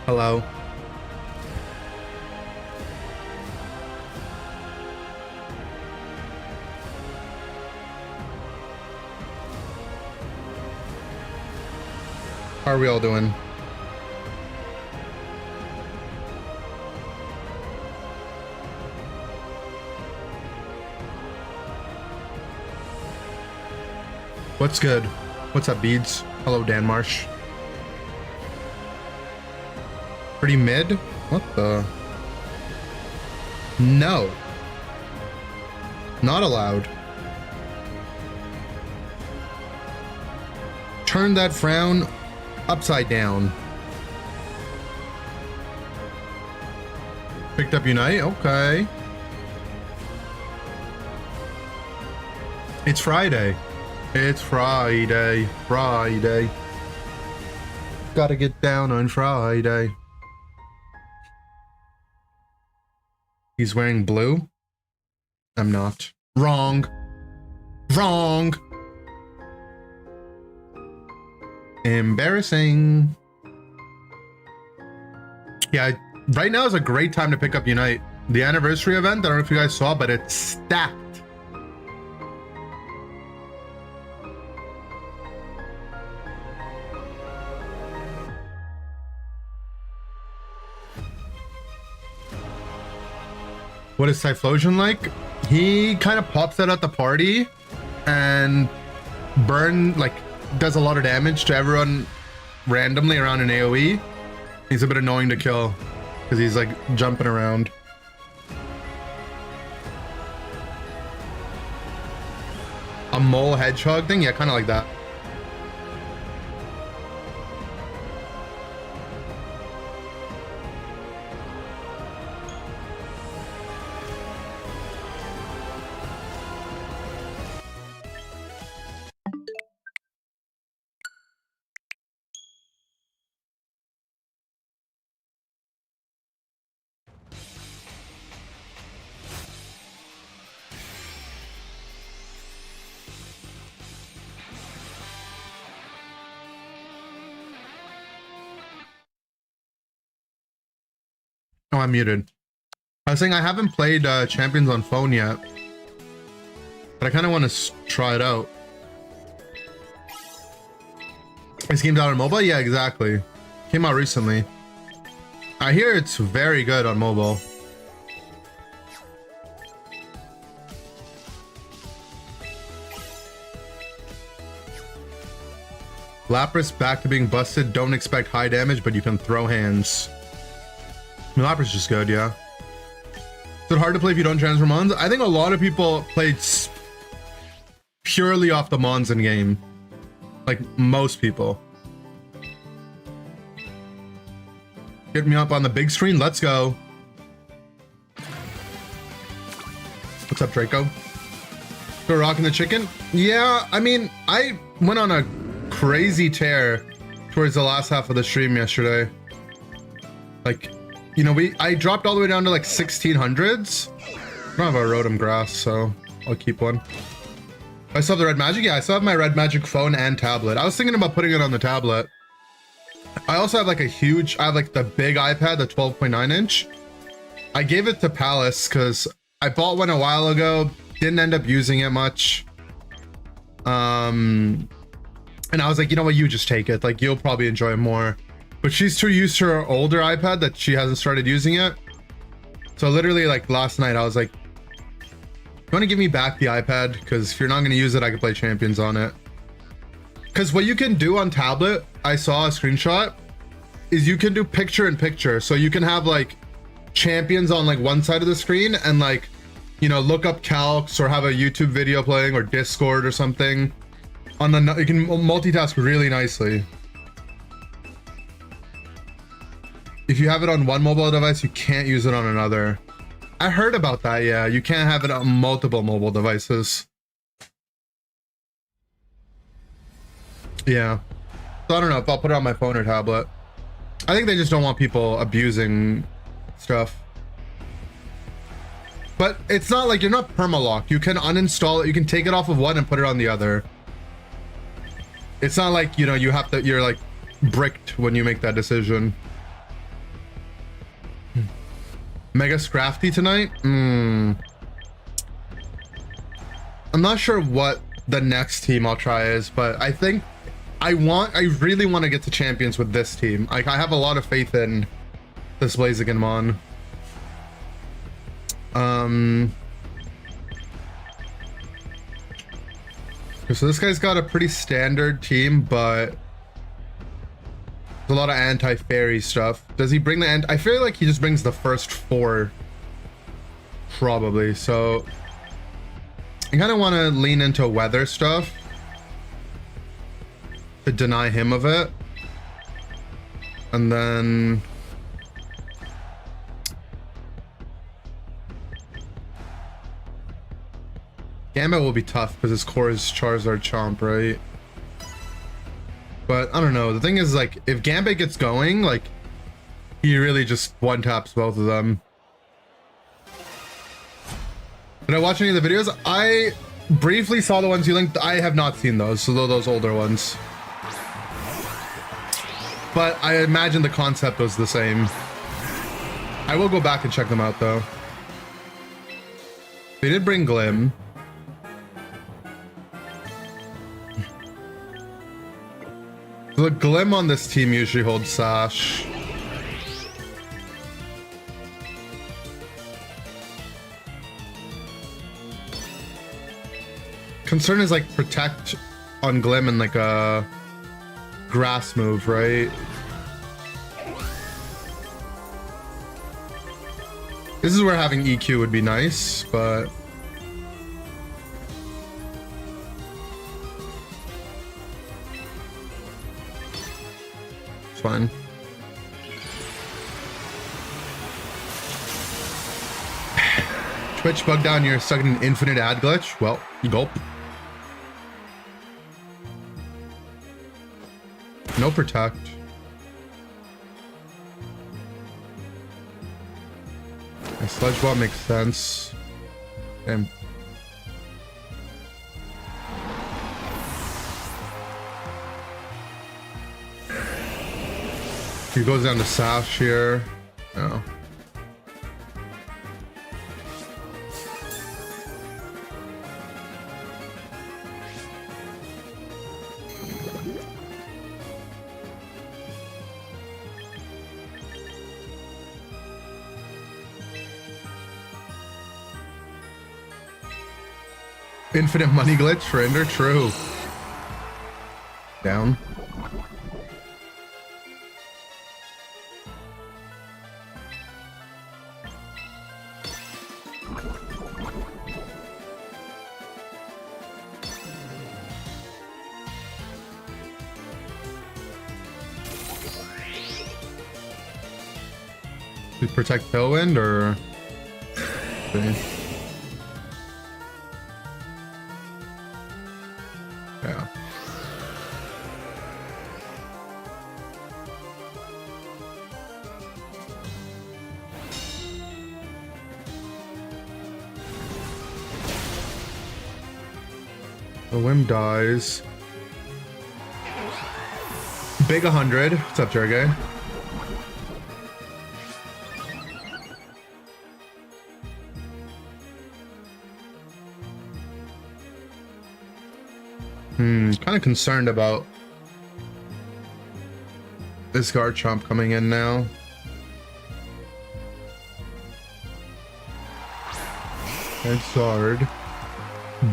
Hello. How are we all doing? What's good? What's up, Beads? Hello, Dan Marsh. Pretty mid? What the? No. Not allowed. Turn that frown upside down. Picked up Unite? Okay. It's Friday. It's Friday. Friday. Gotta get down on Friday. He's wearing blue? I'm not. Wrong. Wrong. Embarrassing. Yeah, right now is a great time to pick up Unite. The anniversary event, I don't know if you guys saw, but it's stacked. What is Typhlosion like? He kind of pops out at the party and does a lot of damage to everyone randomly around an AoE. He's a bit annoying to kill because he's like jumping around. A mole hedgehog thing? Yeah, kind of like that. Oh, I'm muted. I was saying I haven't played Champions on phone yet, but I kind of want to try it out. This game's out on mobile? Yeah, exactly. Came out recently. I hear it's very good on mobile. Lapras back to being busted. Don't expect high damage, but you can throw hands. I mean, Lapras is just good, yeah. Is it hard to play if you don't transfer Mons? I think a lot of people played purely off the Mons in game. Like most people. Get me up on the big screen. Let's go. What's up, Draco? Still rocking the chicken? Yeah, I mean, I went on a crazy tear towards the last half of the stream yesterday. Like, you know, I dropped all the way down to like 1600s. I don't have a Rotom Grass, so I'll keep one. I still have the Red Magic? Yeah, I still have my Red Magic phone and tablet. I was thinking about putting it on the tablet. I also have like I have like the big iPad, the 12.9 inch. I gave it to Palace because I bought one a while ago, didn't end up using it much. And I was like, you know what, you just take it. Like, you'll probably enjoy it more. But she's too used to her older iPad that she hasn't started using yet. So literally like last night I was like, you want to give me back the iPad? Because if you're not going to use it, I can play Champions on it. Because what you can do on tablet, I saw a screenshot, is you can do picture in picture. So you can have like Champions on like one side of the screen and like, you know, look up calcs or have a YouTube video playing or Discord or something. On the, you can multitask really nicely. If you have it on one mobile device, you can't use it on another. I heard about that, yeah. You can't have it on multiple mobile devices. Yeah. So I don't know if I'll put it on my phone or tablet. I think they just don't want people abusing stuff. But it's not like you're not perma-locked. You can uninstall it. You can take it off of one and put it on the other. It's not like, you know, you have to, you're like bricked when you make that decision. Mega Scrafty tonight? I'm not sure what the next team I'll try is, but I think I really want to get to champions with this team. Like, I have a lot of faith in this Blaziken Mon. So this guy's got a pretty standard team, but there's a lot of anti-fairy stuff. Does he bring the I feel like he just brings the first 4, probably. So I kind of want to lean into weather stuff to deny him of it, and then Gambit will be tough because his core is Charizard Chomp, right? But I don't know. The thing is, like, if Gambit gets going, like, he really just one-taps both of them. Did I watch any of the videos? I briefly saw the ones you linked. I have not seen those, so those older ones. But I imagine the concept was the same. I will go back and check them out, though. They did bring Glim. The Glim on this team usually holds Sash. Concern is like protect on Glim and like a grass move, right? This is where having EQ would be nice, but it's fine. Twitch bug down, you're stuck in an infinite ad glitch. Well, gulp. No protect. A Sludge Ball makes sense. And he goes down to Sash here. No. Infinite money glitch for Ender, true. Down. To protect Tailwind or? Okay. Yeah. The Whim dies. Big 100. What's up, Jergay? Kind of concerned about this Garchomp coming in now. It's hard.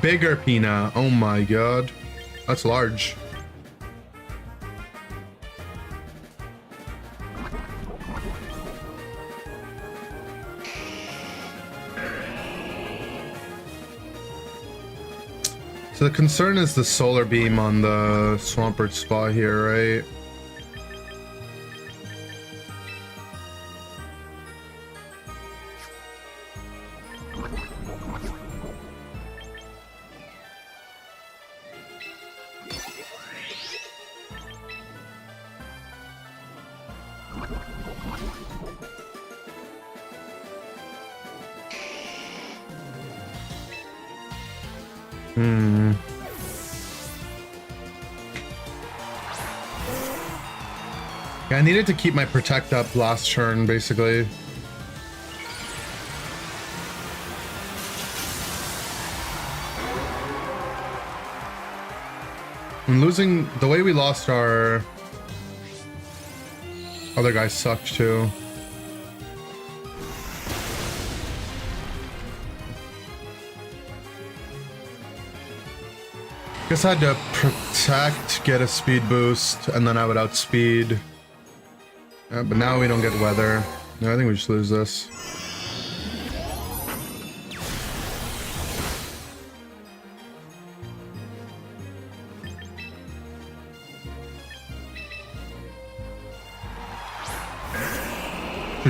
Bigger Pina. Oh my god. That's large. So the concern is the Solar Beam on the Swampert spot here, right? Yeah, I needed to keep my protect up last turn, basically. And losing the way we lost our other guy sucked too. Guess I had to protect, get a speed boost, and then I would outspeed. But now we don't get weather. No, I think we just lose this.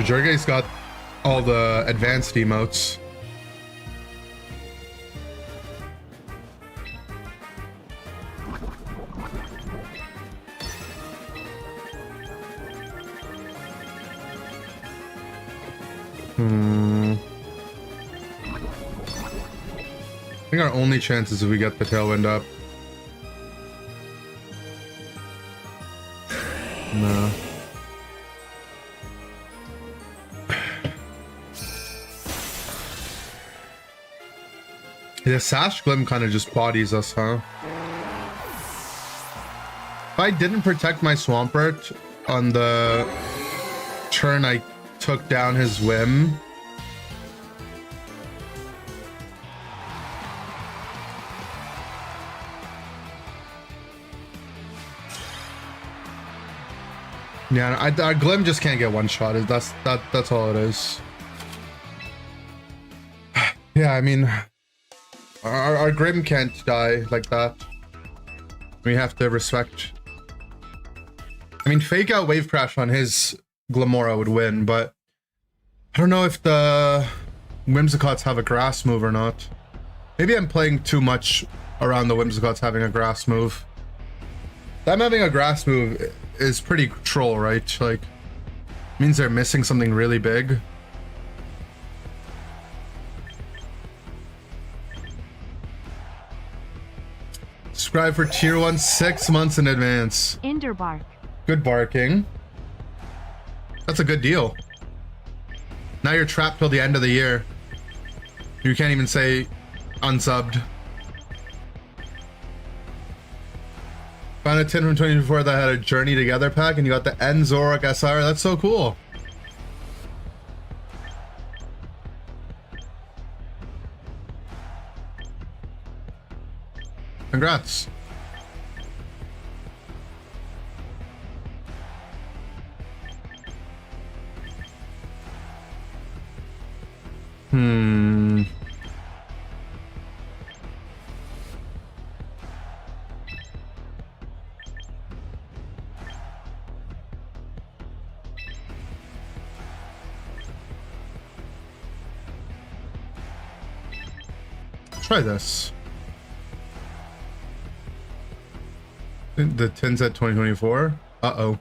Jerge's got all the advanced emotes. I think our only chance is if we get the tailwind up. No. The Sash Glim kind of just bodies us, huh? If I didn't protect my Swampert on the turn I took down his whim, yeah, our Glim just can't get one shot. That's all it is. Yeah, I mean, our Grim can't die like that. We have to respect. I mean, fake out Wave Crash on his Glamora would win, but I don't know if the Whimsicots have a grass move or not. Maybe I'm playing too much around the Whimsicots having a grass move. Them having a grass move is pretty troll, right? Like, means they're missing something really big. Subscribe for tier 1 6 months in advance. Enderbark. Good barking. That's a good deal. Now you're trapped till the end of the year. You can't even say unsubbed. Found a tin from 2024 that had a Journey Together pack and you got the N Zorak SR. That's so cool. Congrats. Try this. The tins at 2024. Uh-oh.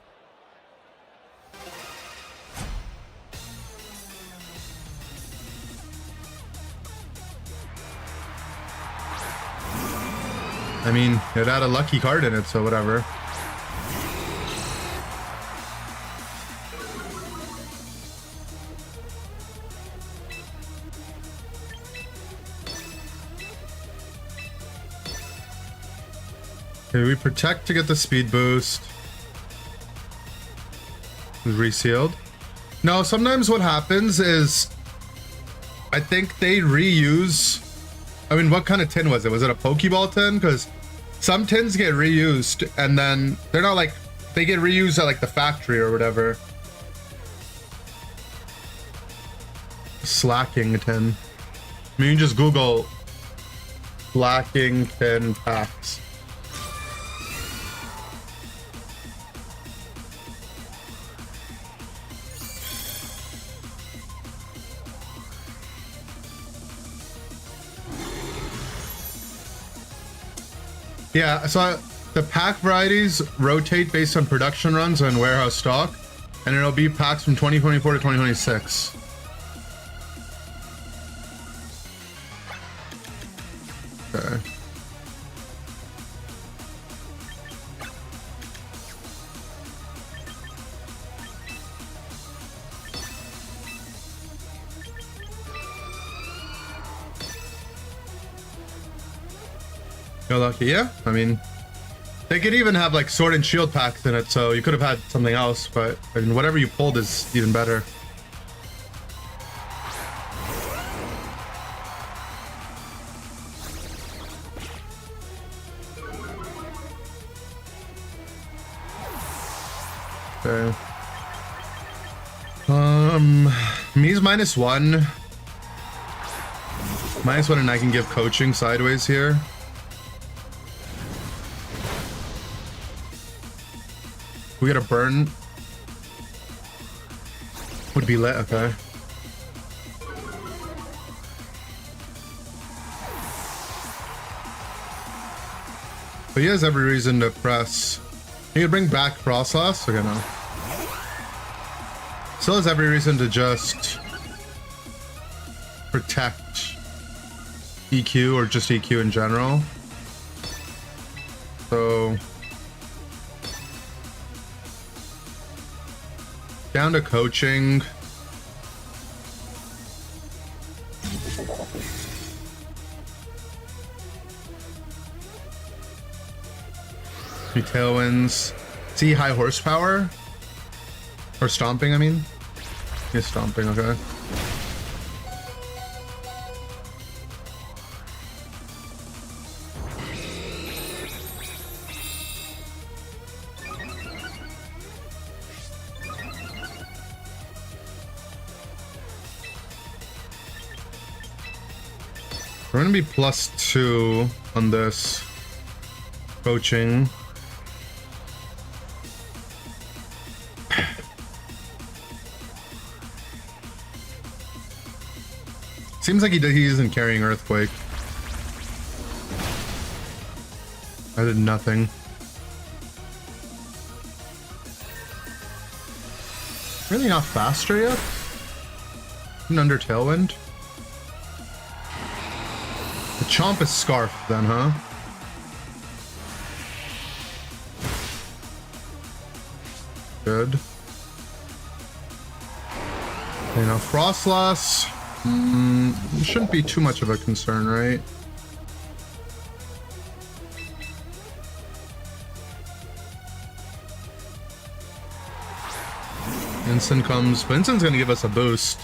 I mean, it had a lucky card in it, so whatever. Okay, we protect to get the speed boost. Resealed. No, sometimes what happens is I think they reuse. I mean, what kind of tin was it? Was it a Pokeball tin? Because some tins get reused and then they're not like, they get reused at like the factory or whatever. Slacking tin. I mean, you just Google slacking tin packs. Yeah, so the pack varieties rotate based on production runs and warehouse stock, and it'll be packs from 2024 to 2026. Okay. You're lucky. Yeah, I mean, they could even have like sword and shield packs in it, so you could have had something else, but I mean, whatever you pulled is even better. Okay. Me's -1. -1, and I can give coaching sideways here. We got a burn. Would be lit, okay. But he has every reason to press. He could bring back Frostlass. Okay, no. Still has every reason to just protect EQ or just EQ in general. So down to coaching. Three tailwinds. See high horsepower? Or stomping, I mean? Yeah, stomping, okay. We're gonna be +2 on this coaching. Seems like he isn't carrying Earthquake. I did nothing. Really not faster yet? Even under Tailwind? The Chomp is Scarf then, huh? Good. Okay, now Frostlass. Shouldn't be too much of a concern, right? Instant comes, but Instant's gonna give us a boost.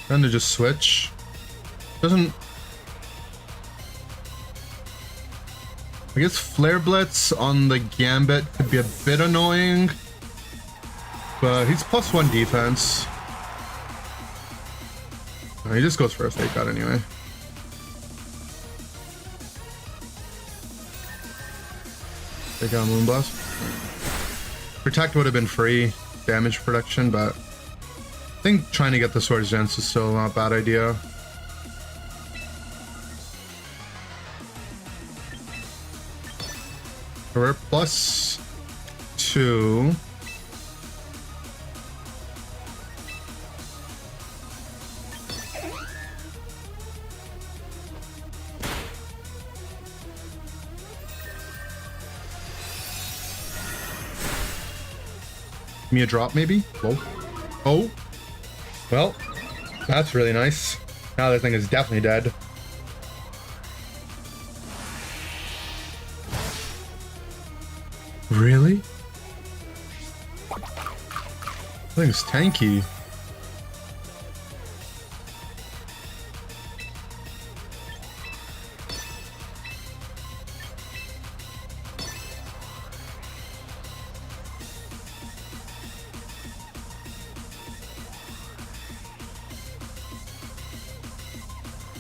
Then to just switch. Doesn't. I guess Flare Blitz on the Gambit could be a bit annoying, but he's +1 defense. He just goes for a fake out anyway. Take out Moonblast. Protect would have been free damage production, but I think trying to get the Swords Dance is still not a bad idea. We're +2. Give me a drop, maybe? Whoa. Oh. Well, that's really nice. Now that thing is definitely dead. Really? That thing's tanky.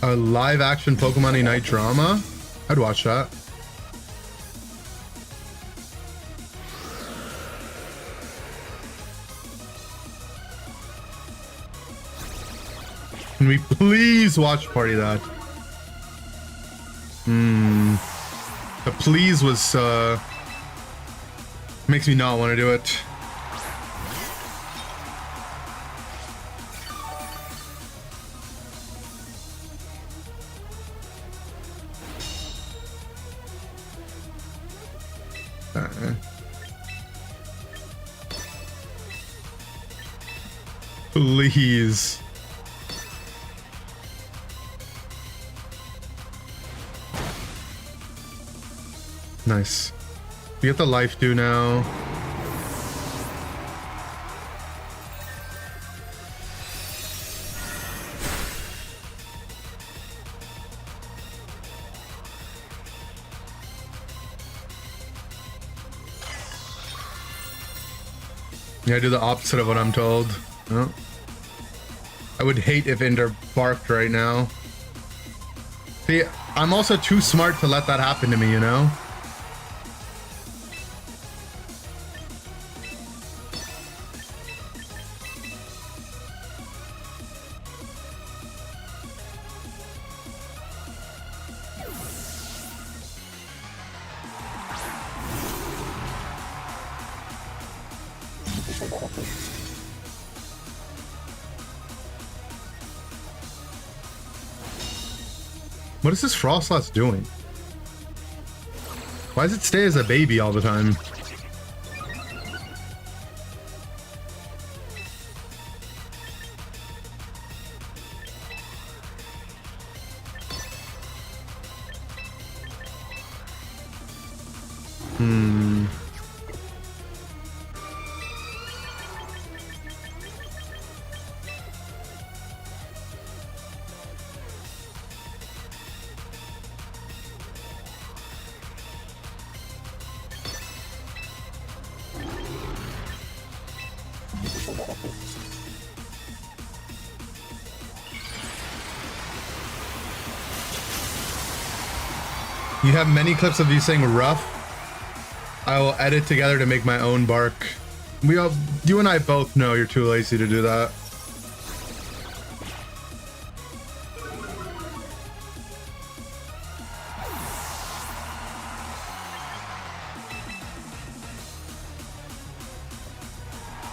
A live action Pokemon Unite drama? I'd watch that. Can we please watch party that? The please was makes me not want to do it. Please. Nice. You get the life do now. Yeah, I do the opposite of what I'm told. Oh. I would hate if Ender barked right now. See, I'm also too smart to let that happen to me, you know? What is this Frostlass doing? Why does it stay as a baby all the time? You have many clips of you saying rough. I will edit together to make my own bark. You and I both know you're too lazy to do that.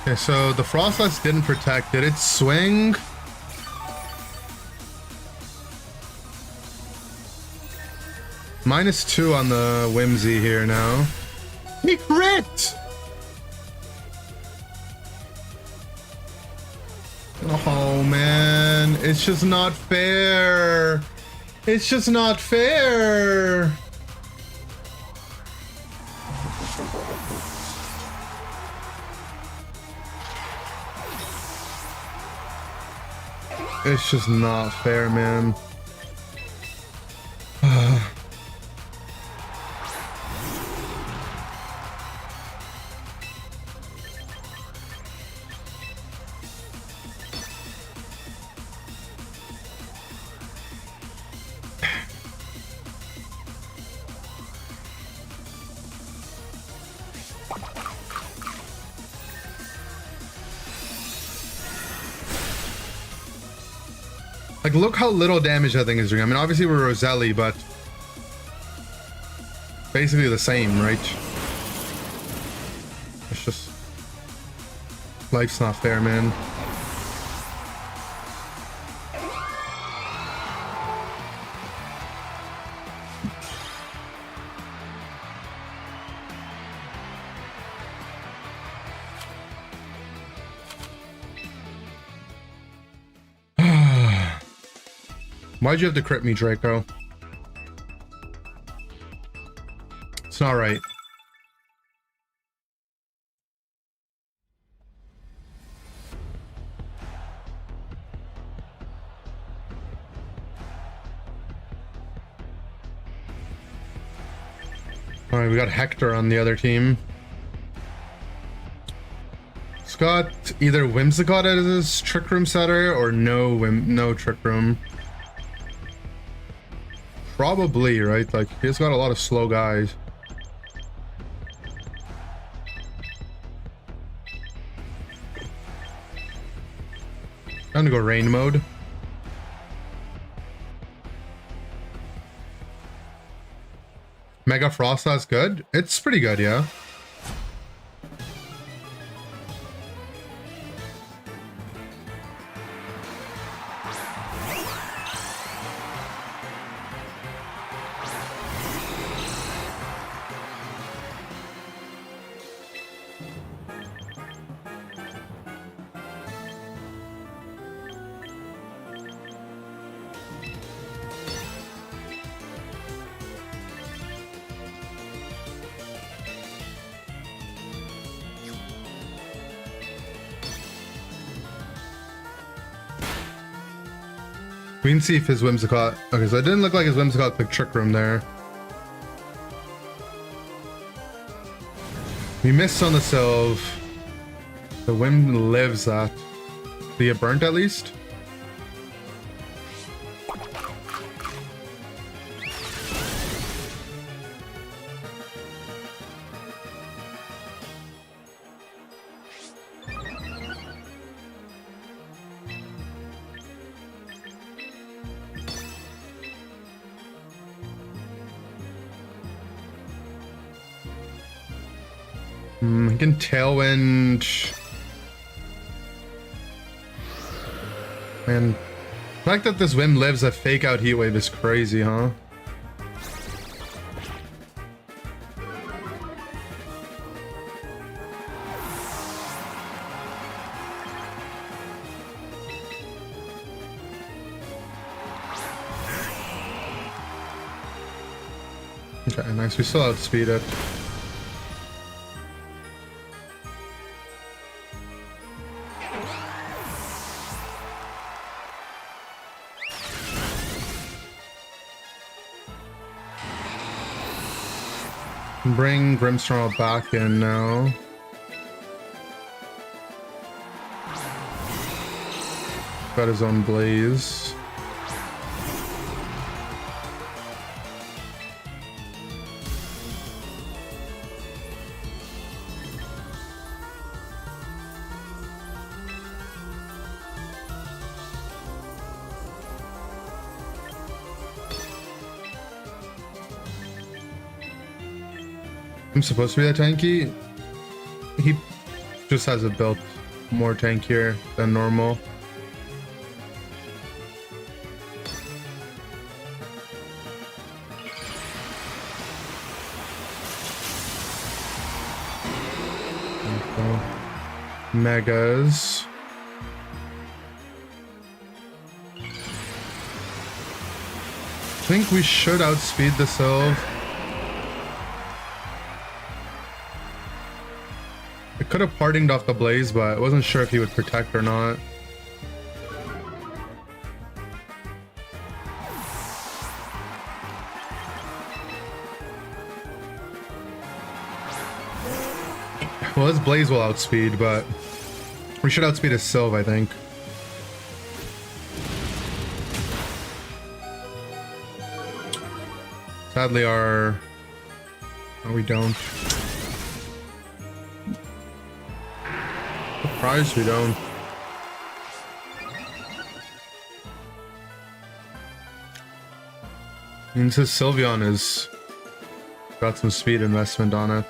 Okay, so the Frostlass didn't protect. Did it swing? -2 on the Whimsy here now. He crit! Oh man, it's just not fair. It's just not fair. It's just not fair, man. Like, look how little damage that thing is doing. I mean, obviously we're Roselli, but basically the same, right? It's just... life's not fair, man. Why'd you have to crit me, Draco? It's not right. Alright, we got Hector on the other team. It's got either Whimsicott as his Trick Room setter or no Trick Room. Probably, right? Like, he's got a lot of slow guys. Time to go rain mode. Mega Frostlass good? It's pretty good, yeah. We can see if his Whimsicott... Okay, so it didn't look like his Whimsicott took Trick Room there. We missed on the Sylve. The Whim lives that. Did he get burnt at least? I can Tailwind. Man, the fact that this Whim lives a fake out Heat Wave is crazy, huh? Okay, nice. We still outspeed it. Bring Grimmsnarl back in now. Got his own Blaze. I'm supposed to be that tanky. He just has it built more tankier than normal. Okay. Megas. I think we should outspeed the Sylve. Could have partinged off the Blaze, but I wasn't sure if he would protect or not. Well, his Blaze will outspeed, but we should outspeed his Sylve, I think. Sadly, our... No, we don't. Surprised we don't. Means his Sylveon has got some speed investment on it.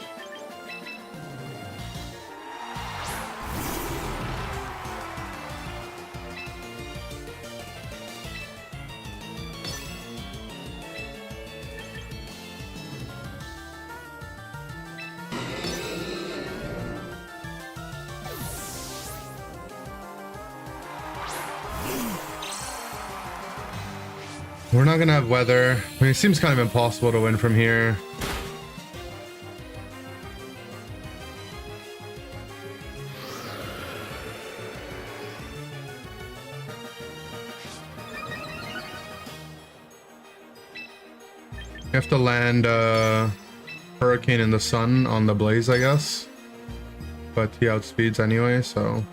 We're not gonna have weather. I mean, it seems kind of impossible to win from here. You have to land Hurricane in the Sun on the Blaze, I guess. But he outspeeds anyway, so...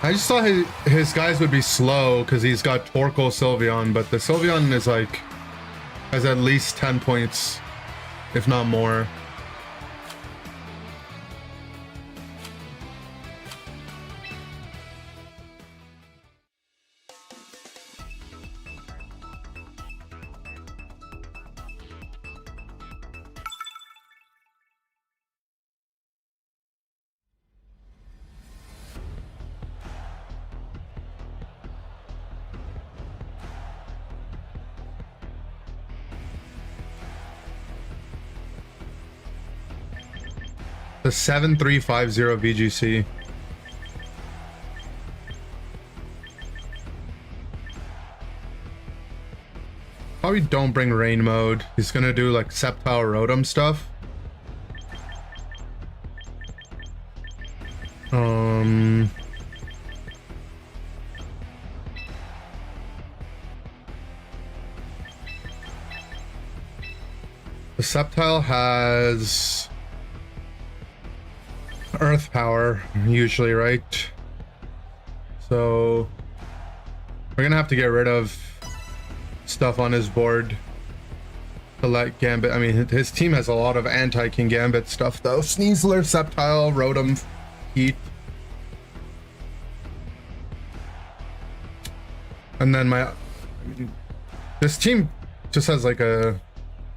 I just thought his guys would be slow because he's got Torkoal Sylveon, but the Sylveon is like has at least 10 points, if not more. The 7350 VGC. probably don't bring rain mode. He's gonna do like Sceptile Rotom stuff. The Sceptile has Earth Power, usually, right? So we're gonna have to get rid of stuff on his board to let Gambit. I mean, his team has a lot of anti-King Gambit stuff though. Sneasler, Sceptile, Rotom, Heat. And then this team just has like a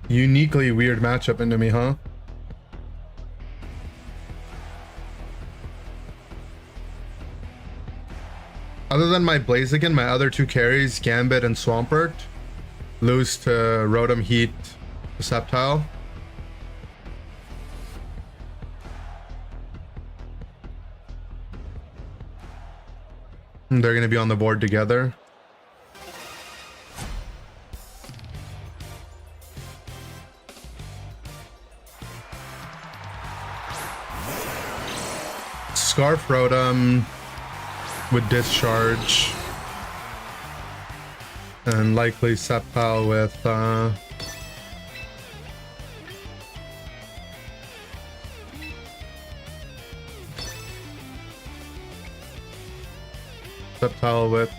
uniquely weird matchup into me, huh? Other than my Blaziken, my other two carries, Gambit and Swampert, lose to Rotom, Heat, Sceptile. And they're gonna be on the board together. Scarf Rotom with Discharge, and likely Sceptile with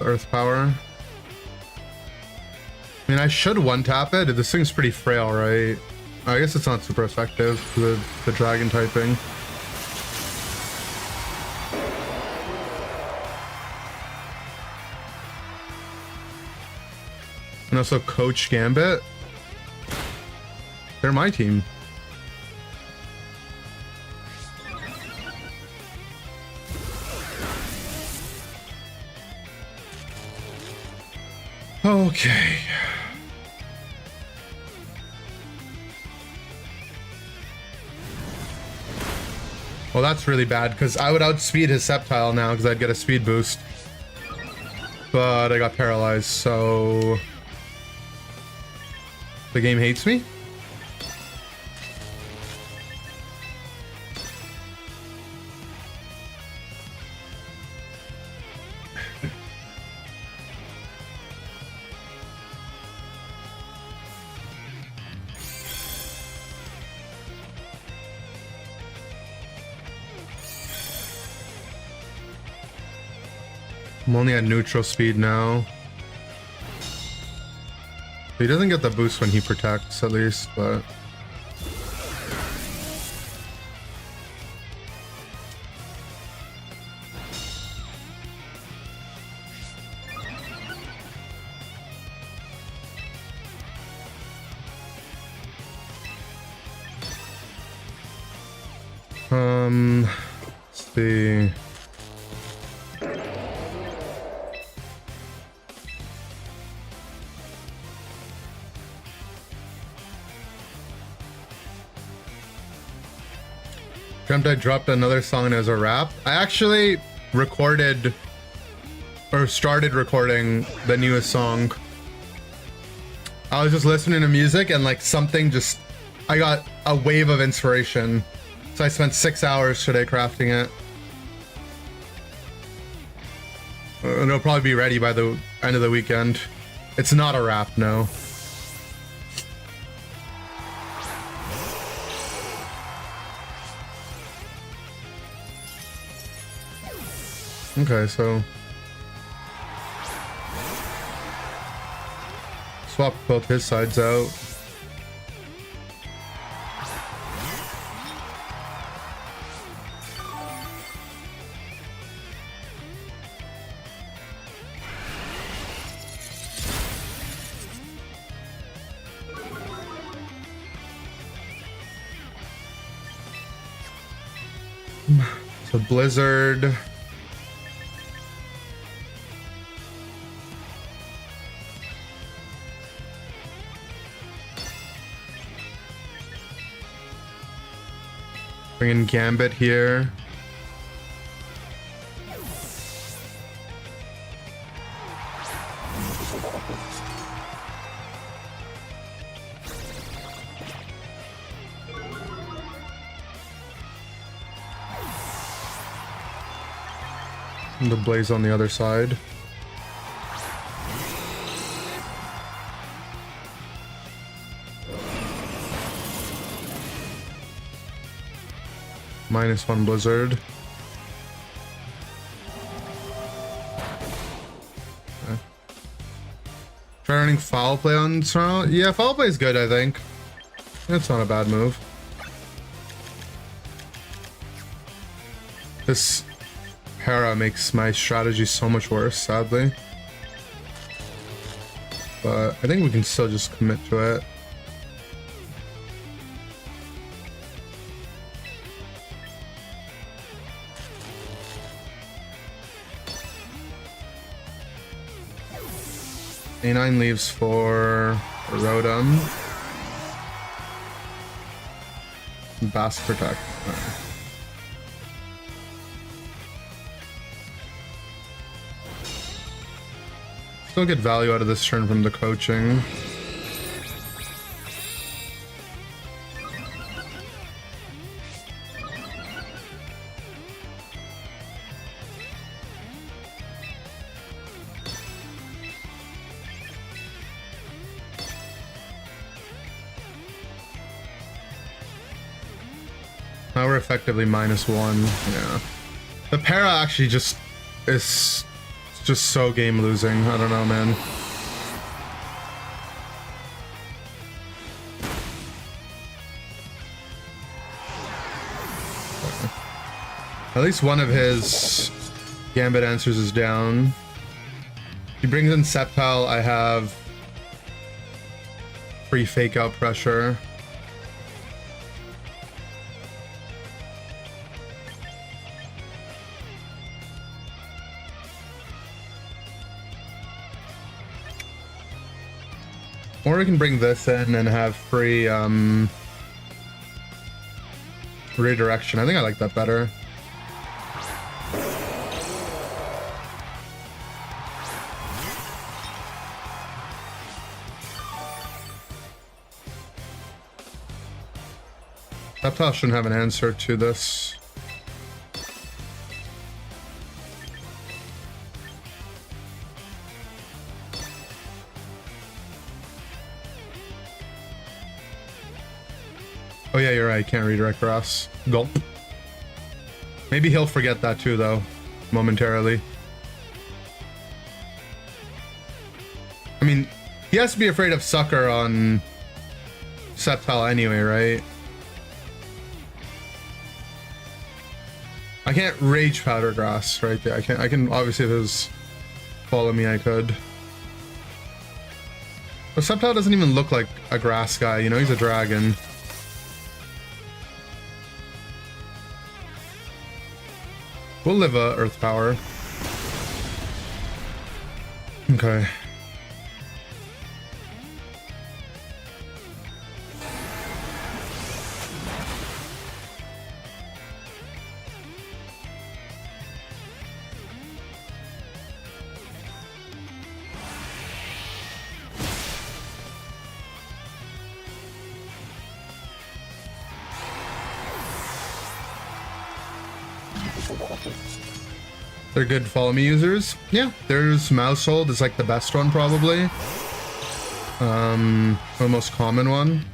Earth Power. I mean, I should one-tap it. This thing's pretty frail, right? I guess it's not super effective with the dragon typing. And also Coach Gambit. They're my team. Okay. Well, that's really bad because I would outspeed his Sceptile now because I'd get a speed boost. But I got paralyzed, so the game hates me. I'm only at neutral speed now. He doesn't get the boost when he protects, at least, but... let's see... Dreamt I dropped another song as a rap. I actually recorded or started recording the newest song. I was just listening to music and like something just, I got a wave of inspiration. So I spent 6 hours today crafting it. And it'll probably be ready by the end of the weekend. It's not a rap, no. Okay, so swap both his sides out. So Blizzard. Bring in Gambit here. And the Blaze on the other side. -1 Blizzard. Okay. Try running Foul Play on Toronto? Yeah, Foul Play is good, I think. That's not a bad move. This Para makes my strategy so much worse, sadly. But I think we can still just commit to it. A9 leaves for Rotom. Bass Protect. Right. Still get value out of this turn from the coaching. Now we're effectively -1. Yeah. The Para actually just is just so game losing. I don't know, man. At least one of his Gambit answers is down. He brings in Sceptile. I have free Fake Out pressure. Or we can bring this in and have free redirection. I think I like that better. Sceptile shouldn't have an answer to this. Oh yeah, you're right. Can't redirect Grass. Gulp. Maybe he'll forget that too, though, momentarily. I mean, he has to be afraid of Sucker on Sceptile anyway, right? I can't Rage Powder Grass right there. I can obviously, if it was Follow Me, I could. But Sceptile doesn't even look like a grass guy, you know, he's a dragon. We'll live a Earth Power. Okay. They're good Follow Me users. Yeah, there's Maushold is like the best one probably. The most common one.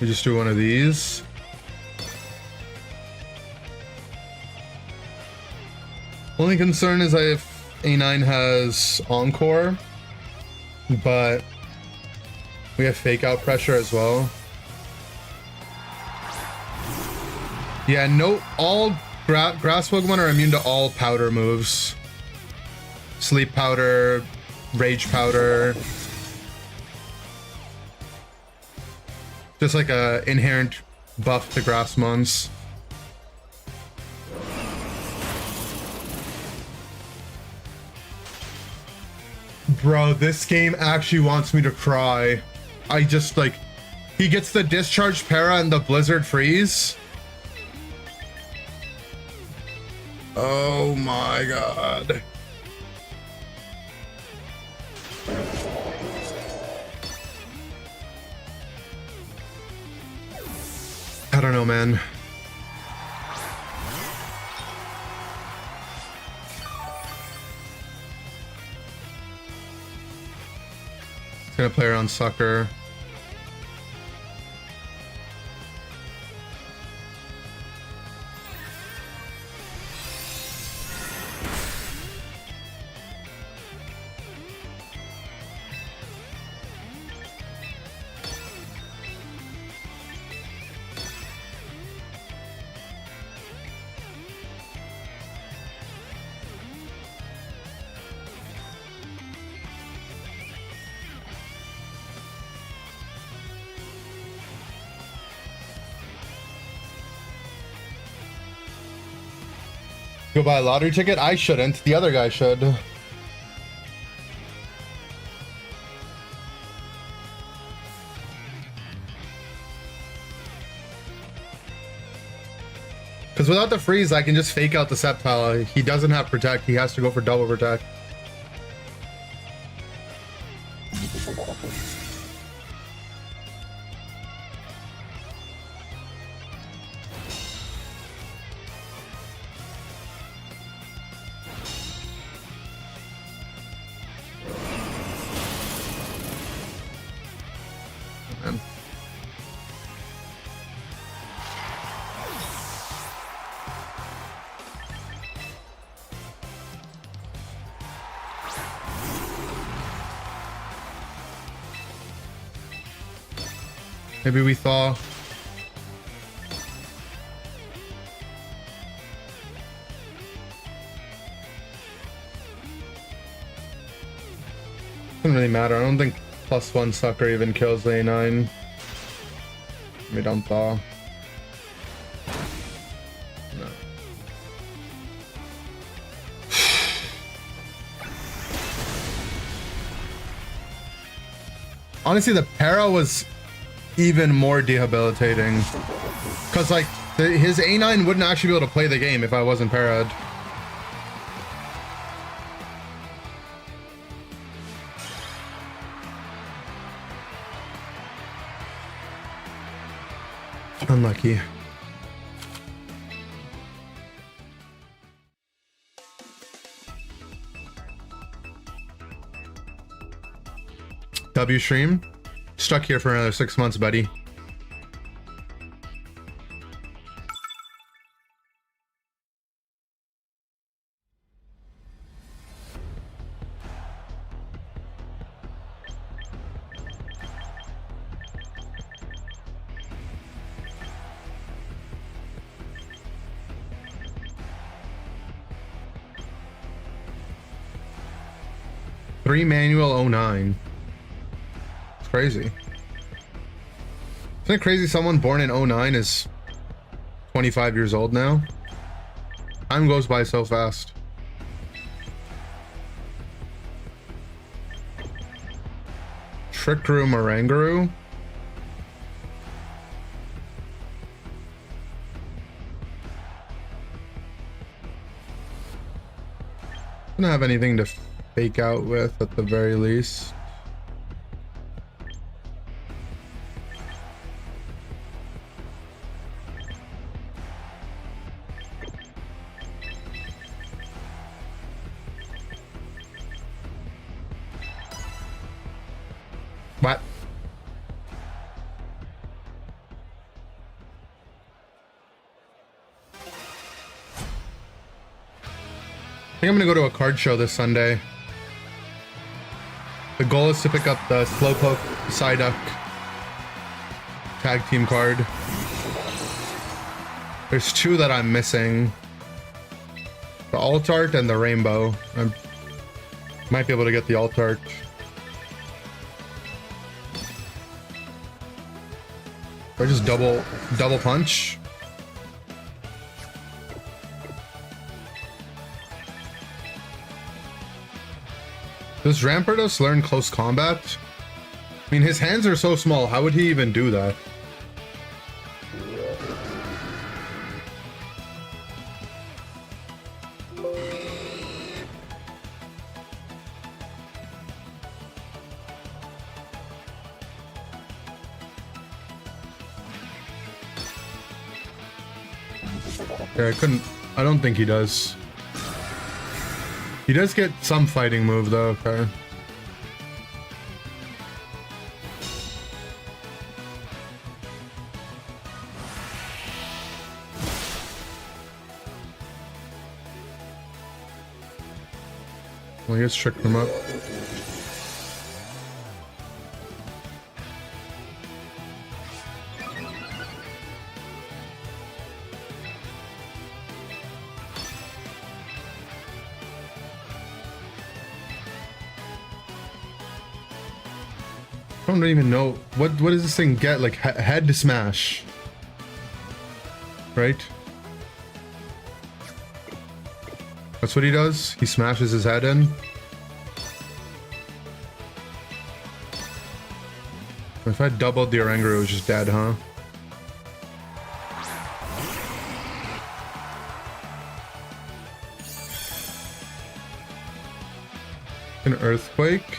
We just do one of these. Only concern is if A9 has Encore, but we have Fake Out pressure as well. Yeah, no, all grass Pokemon are immune to all powder moves. Sleep Powder, Rage Powder. Just like a inherent buff to Grassmons. Bro, this game actually wants me to cry. I just like, he gets the Discharge Para and the Blizzard Freeze. Oh my god. God, don't know, man. It's gonna play around sucker. Go buy a lottery ticket? I shouldn't. The other guy should. Because without the freeze, I can just fake out the Sceptile. He doesn't have protect. He has to go for double protect. Maybe we thaw. Doesn't really matter. I don't think +1 sucker even kills the A9. We don't thaw. No. Honestly, the para was even more debilitating, because like his A9 wouldn't actually be able to play the game if I wasn't para'd. Unlucky. W stream. Stuck here for another 6 months, buddy. Three manual 09. Crazy. Isn't it crazy someone born in 09 is 25 years old now? Time goes by so fast. Trickroom Oranguru. Don't have anything to fake out with at the very least. What? I think I'm gonna go to a card show this Sunday. The goal is to pick up the Slowpoke Psyduck tag team card. There's two that I'm missing. The Altart and the Rainbow. I might be able to get the Altart. Or just double punch. Does Rampardos learn close combat? I mean, his hands are so small. How would he even do that? Yeah, I don't think he does. He does get some fighting move though, okay. Well, he gets tricked him up. I don't even know what does this thing get, like head to smash, right? That's what he does. He smashes his head in. If I doubled the Oranguru, it was just dead, huh? An earthquake.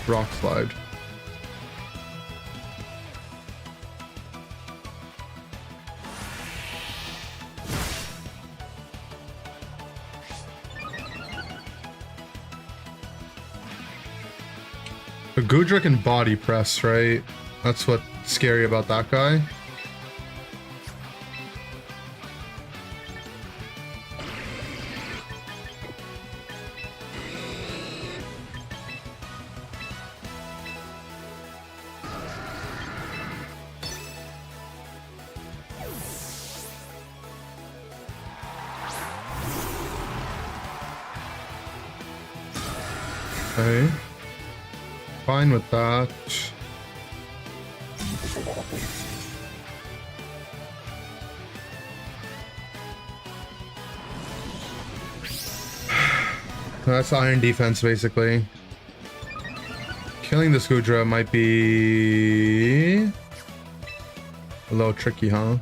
Rock slide. The Goodra can body press, right? That's what's scary about that guy. Okay. Fine with that. That's iron defense, basically. Killing this Goodra might be a little tricky, huh?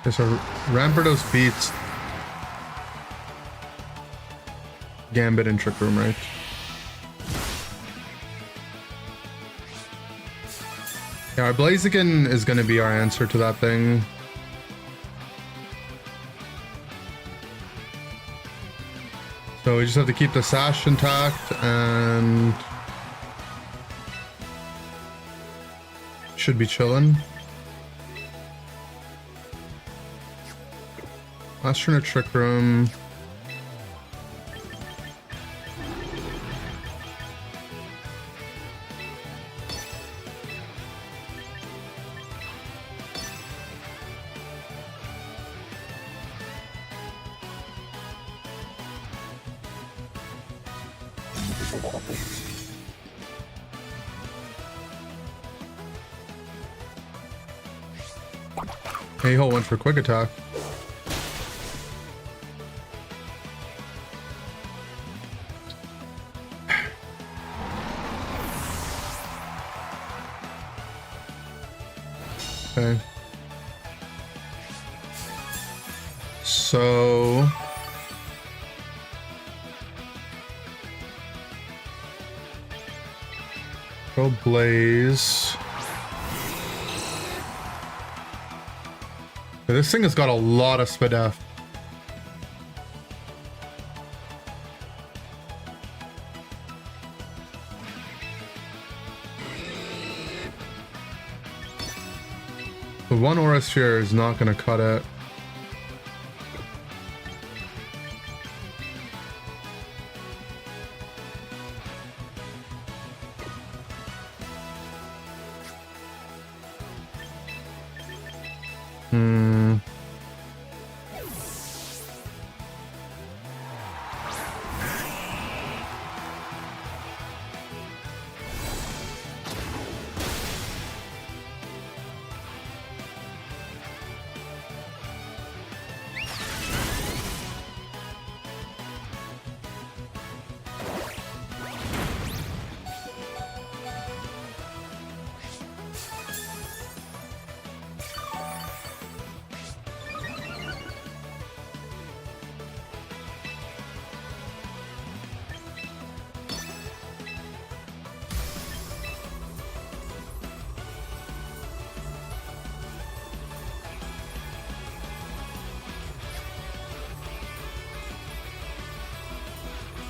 Okay, so Rampardos beats Gambit and Trick Room, right? Yeah, our Blaziken is going to be our answer to that thing. So we just have to keep the Sash intact and should be chilling. Last turn of Trick Room. Hey-ho went for quick attack. Okay. So go Blaze. This thing has got a lot of Spadef. The one Aura Sphere is not going to cut it.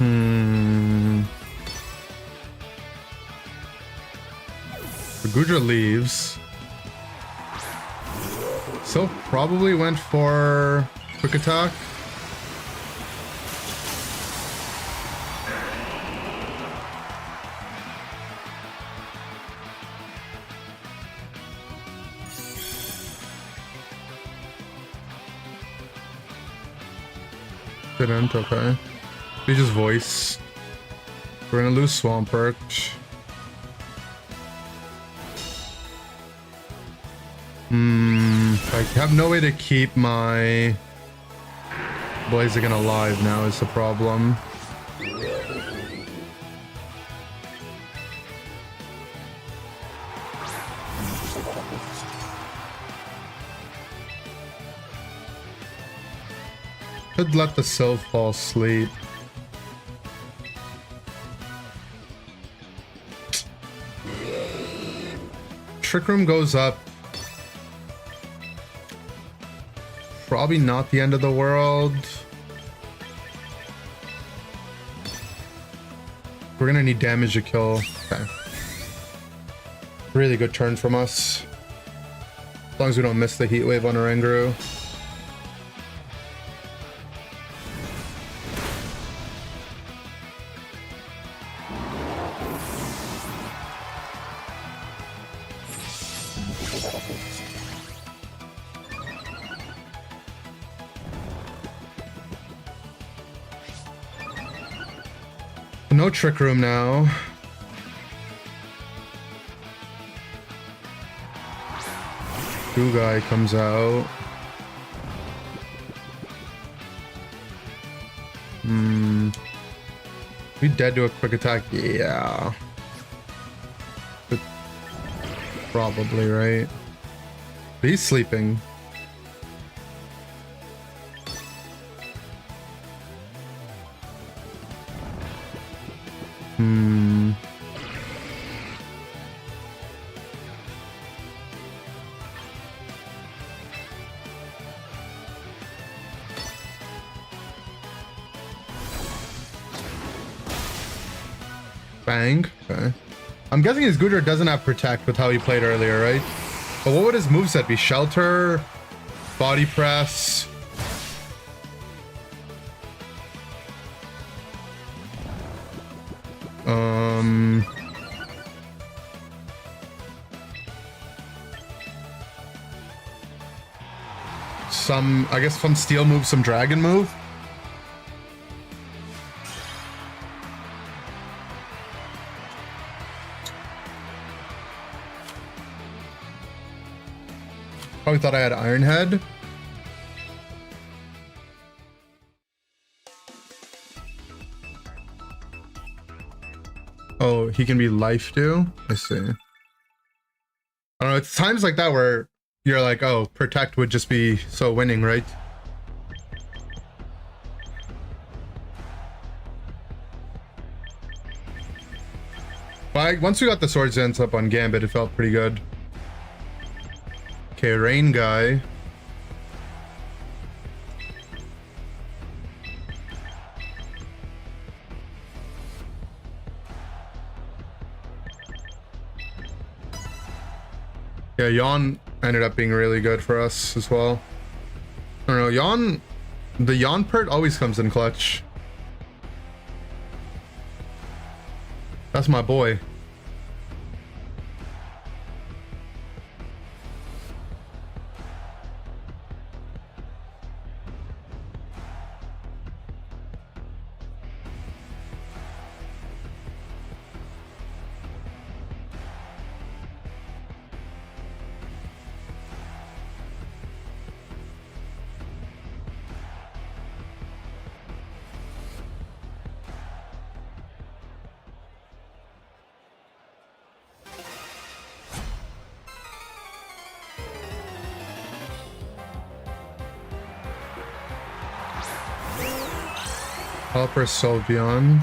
The Gudra leaves. So probably went for quick attack. Didn't, okay. We just voice. We're gonna lose Swampert. I have no way to keep my Blaziken alive now is the problem. Could let the Sylph fall asleep. Trick Room goes up. Probably not the end of the world. We're gonna need damage to kill. Okay. Really good turn from us. As long as we don't miss the heat wave on Oranguru. No Trick Room now. Guy comes out. We dead to a quick attack? Yeah. But probably, right? But he's sleeping. Bang. Okay. I'm guessing his Gudra doesn't have Protect with how he played earlier, right? But what would his moveset be? Shelter? Body Press? I guess from Steel move, some Dragon move. Probably thought I had Iron Head. Oh, he can be Life too? I see. I don't know, it's times like that where you're like, oh, Protect would just be so winning, right? But once we got the Swords Dance up on Gambit, it felt pretty good. Okay, Rain Guy. Yeah, Yawn ended up being really good for us as well. I don't know, Yawn... The Yawn pert always comes in clutch. That's my boy. Helper Sylveon.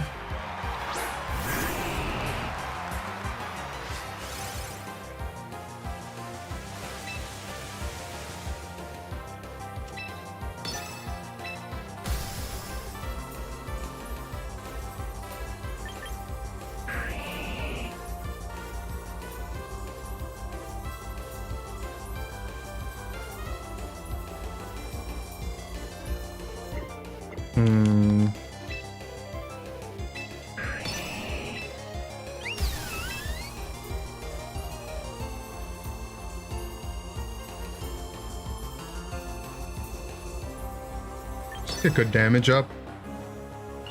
get good damage up.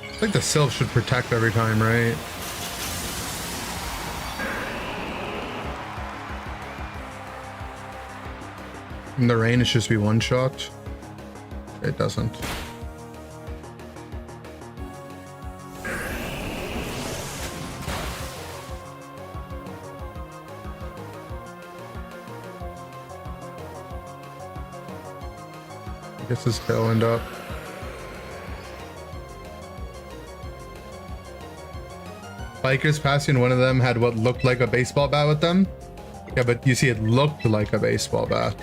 I think the Sylph should protect every time, right? And the rain, it should just be one shot. It doesn't. Gets his tailwind up. Bikers passing, one of them had what looked like a baseball bat with them. Yeah, but you see it looked like a baseball bat.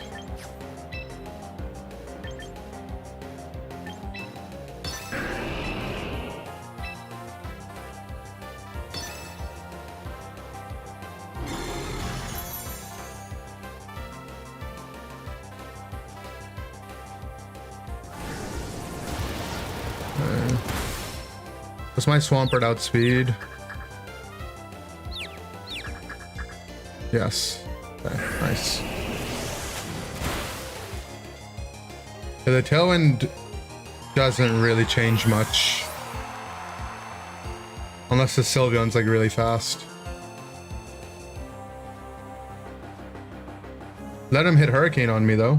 Was my Swampert outspeed? Yes. Okay, nice. Yeah, the Tailwind doesn't really change much. Unless the Sylveon's like really fast. Let him hit Hurricane on me though.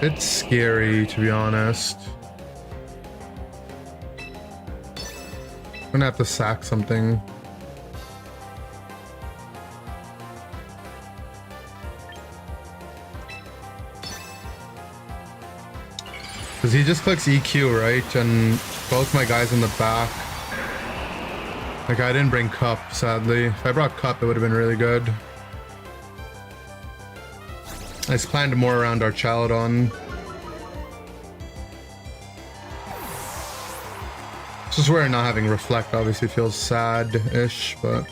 It's scary, to be honest. I'm gonna have to sack something. Because he just clicks EQ, right? And both my guys in the back. Like, I didn't bring Cup, sadly. If I brought Cup, it would have been really good. I just planned more around our Chaladon. This is where not having Reflect obviously feels sad-ish, but...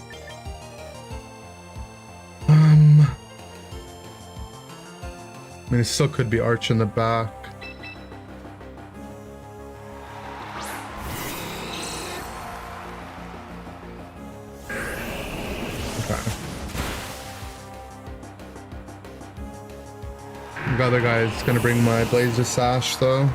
I mean, it still could be Arch in the back. The other guy's gonna bring my Blazer Sash though.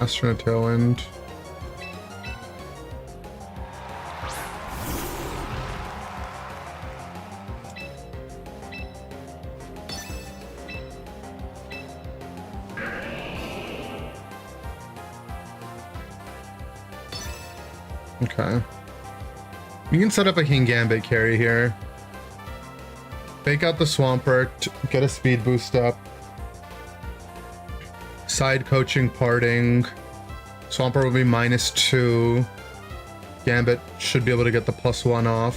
Astronaut Tailwind. Okay. We can set up a Kingambit carry here. Fake out the Swampert, get a speed boost up. Side coaching parting. Swampert will be -2. Gambit should be able to get the +1 off.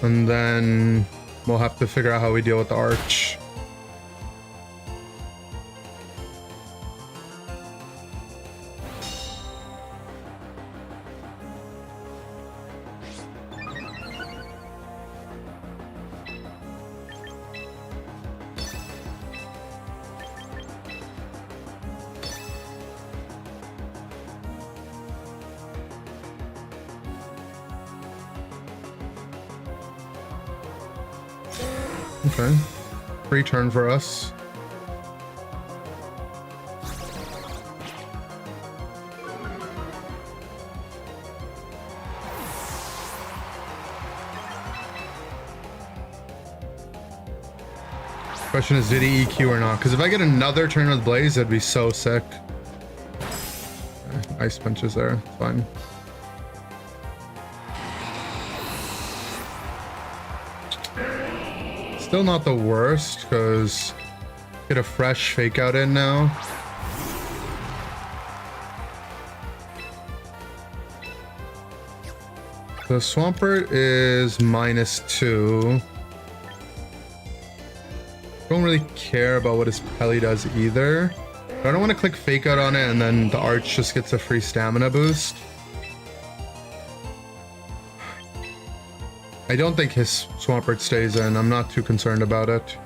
And then we'll have to figure out how we deal with the Arch. Okay. Free turn for us. Question is, did he EQ or not? Because if I get another turn with Blaze, that'd be so sick. Ice punches there. It's fine. Still not the worst, because get a fresh fake out in now. The Swampert is -2. Don't really care about what his Pelly does either. But I don't want to click fake out on it and then the Arch just gets a free stamina boost. I don't think his Swampert stays in. I'm not too concerned about it.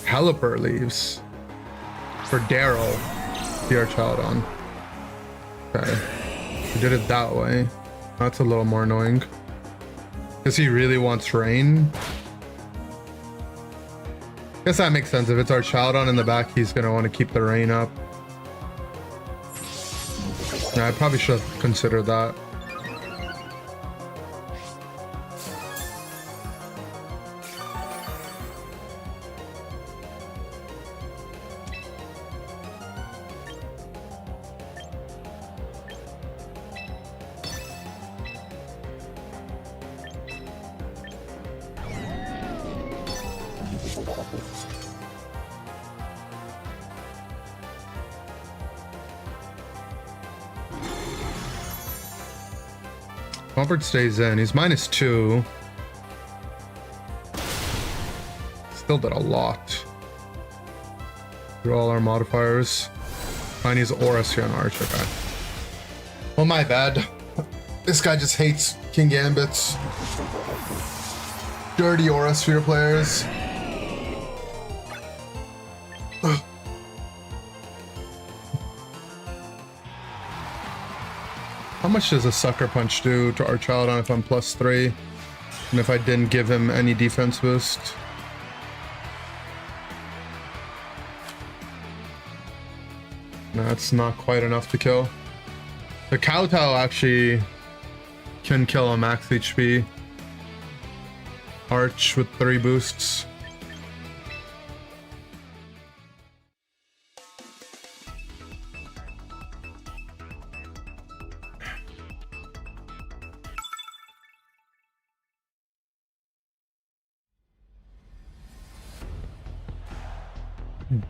Pelipper leaves. For Daryl. The Archaladon. Okay. He did it that way. That's a little more annoying. Because he really wants rain. Guess that makes sense. If it's Archaladon in the back, he's going to want to keep the rain up. Yeah, I probably should have considered that. Swampert stays in. He's -2. Still did a lot. Through all our modifiers. I need Aura here on Arch. Okay. Well, my bad. This guy just hates King Gambits. Dirty Aura Sphere players. How much does a Sucker Punch do to Archaladon if I'm +3? And if I didn't give him any defense boost? No, that's not quite enough to kill. The Kowtow actually can kill a max HP. Arch with 3 boosts.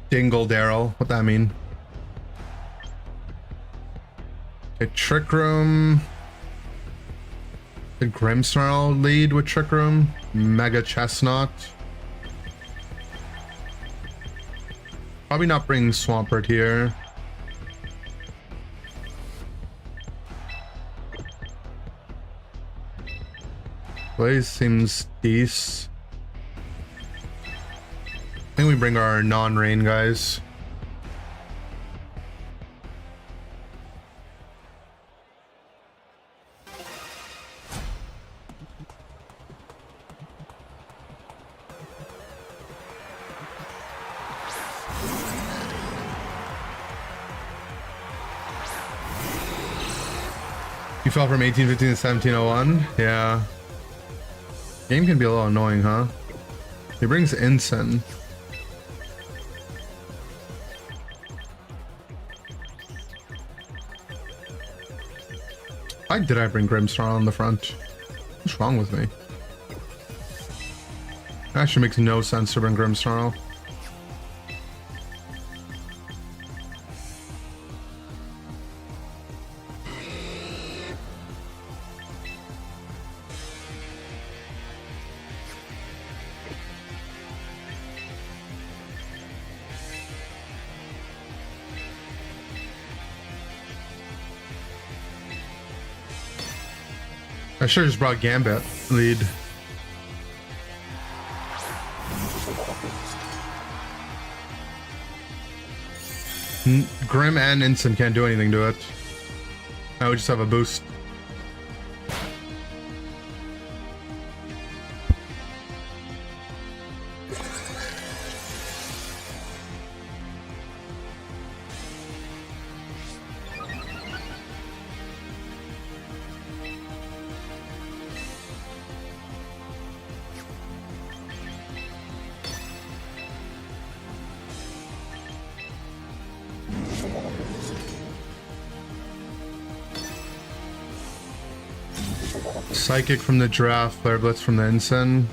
Dingle Daryl. What that mean? Okay, Trick Room. The Grimmsnarl lead with Trick Room. Mega Chestnut. Probably not bring Swampert here. Blaze seems decent. I think we bring our non-rain guys. You fell from 1815 to 1701? Yeah. Game can be a little annoying, huh? He brings Ensign. Why did I bring Grimmsnarl on the front? What's wrong with me? It actually makes no sense to bring Grimmsnarl. I should have just brought Gambit lead. Grim and Ensign can't do anything to it. I would just have a boost. Psychic from the Giraffe, Flare Blitz from the Ensign.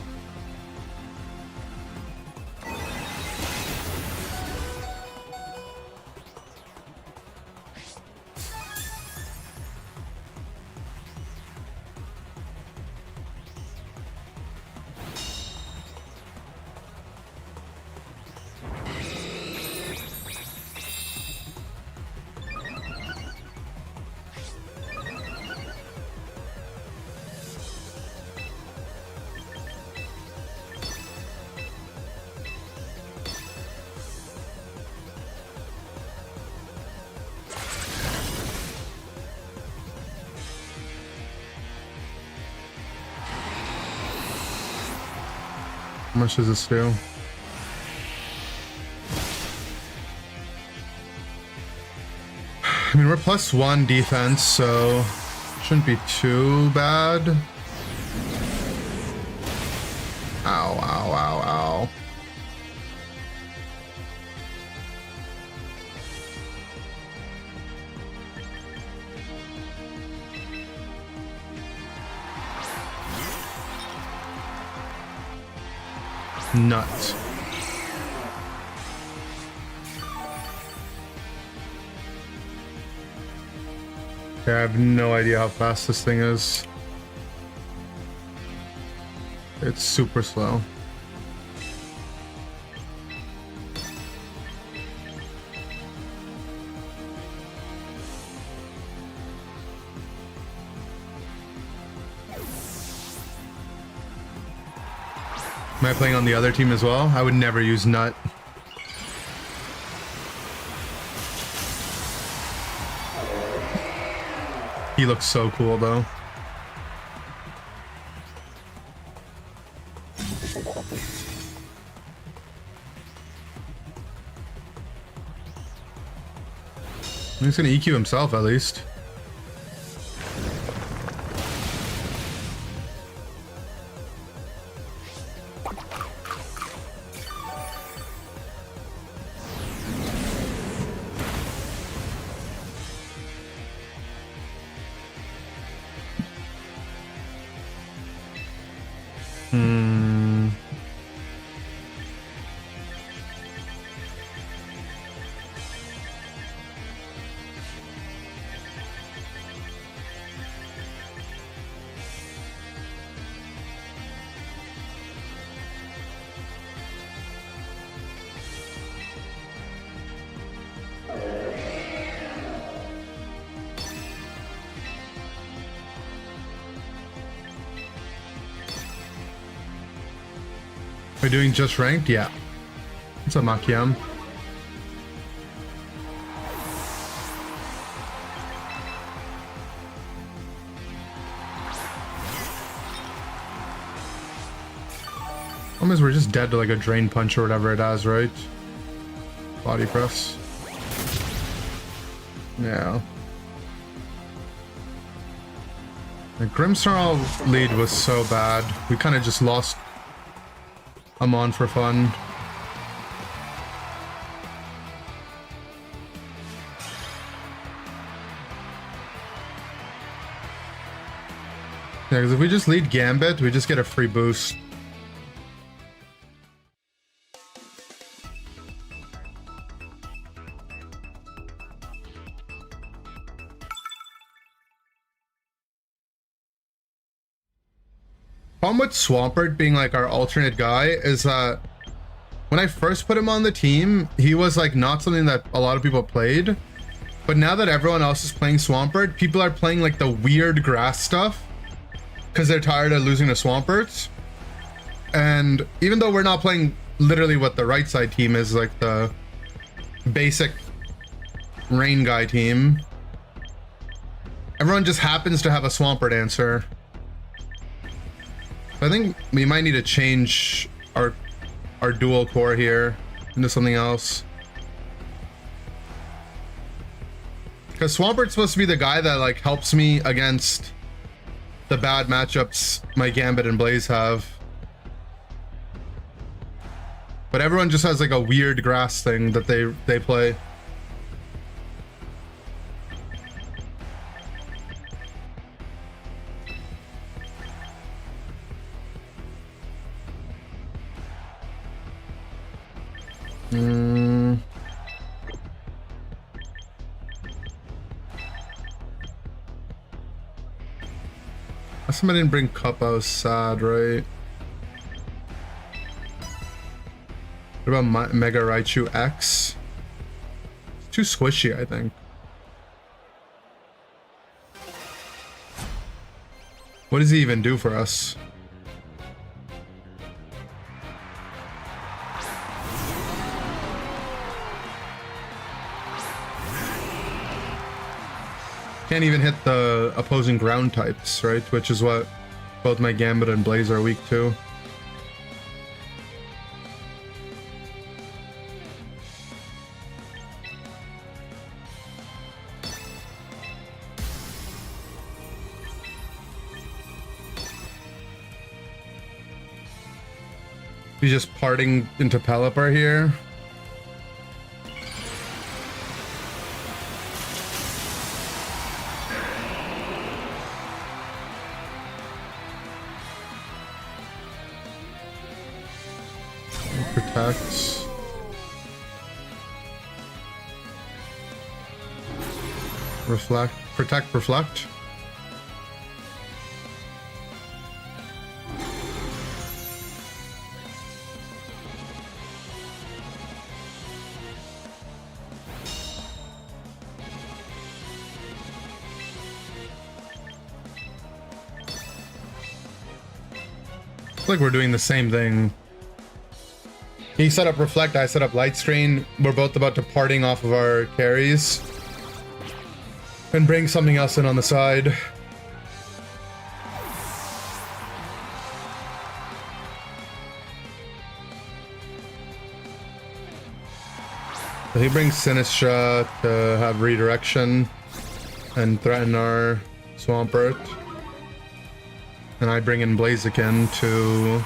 How much does this do? I mean, we're +1 defense, so shouldn't be too bad. Ow, ow, ow, ow. Nuts. Okay, I have no idea how fast this thing is. It's super slow. Am I playing on the other team as well? I would never use Nut. He looks so cool though. He's gonna EQ himself at least. We're doing just ranked? Yeah. What's up, Makiam? Almost we're just dead to like a drain punch or whatever it has, right? Body press. Yeah. The Grimmsnarl lead was so bad. We kind of just lost Amon for fun. Yeah, because if we just lead Gambit, we just get a free boost. Problem with Swampert being like our alternate guy is that when I first put him on the team, he was like not something that a lot of people played. But now that everyone else is playing Swampert, people are playing like the weird grass stuff because they're tired of losing to Swamperts. And even though we're not playing literally what the right side team is, like the basic rain guy team, everyone just happens to have a Swampert answer. I think we might need to change our dual core here into something else. Because Swampert's supposed to be the guy that like helps me against the bad matchups my Gambit and Blaze have. But everyone just has like a weird grass thing that they play. Somebody didn't bring Cup, I was sad, right? What about Mega Raichu X? It's too squishy, I think. What does he even do for us? Can't even hit the opposing ground types, right? Which is what both my Gambit and Blaze are weak to. He's just parting into Pelipper here. Protects. Reflect. Protect, reflect. It's like we're doing the same thing. He set up reflect, I set up light screen. We're both about to parting off of our carries and bring something else in on the side. So he brings Sinistra to have redirection and threaten our Swampert. And I bring in Blaziken to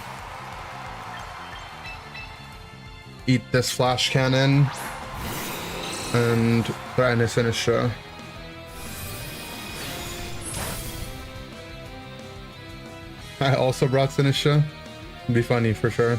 eat this flash cannon and threaten his Sinistra. I also brought Sinistra. It'd be funny for sure.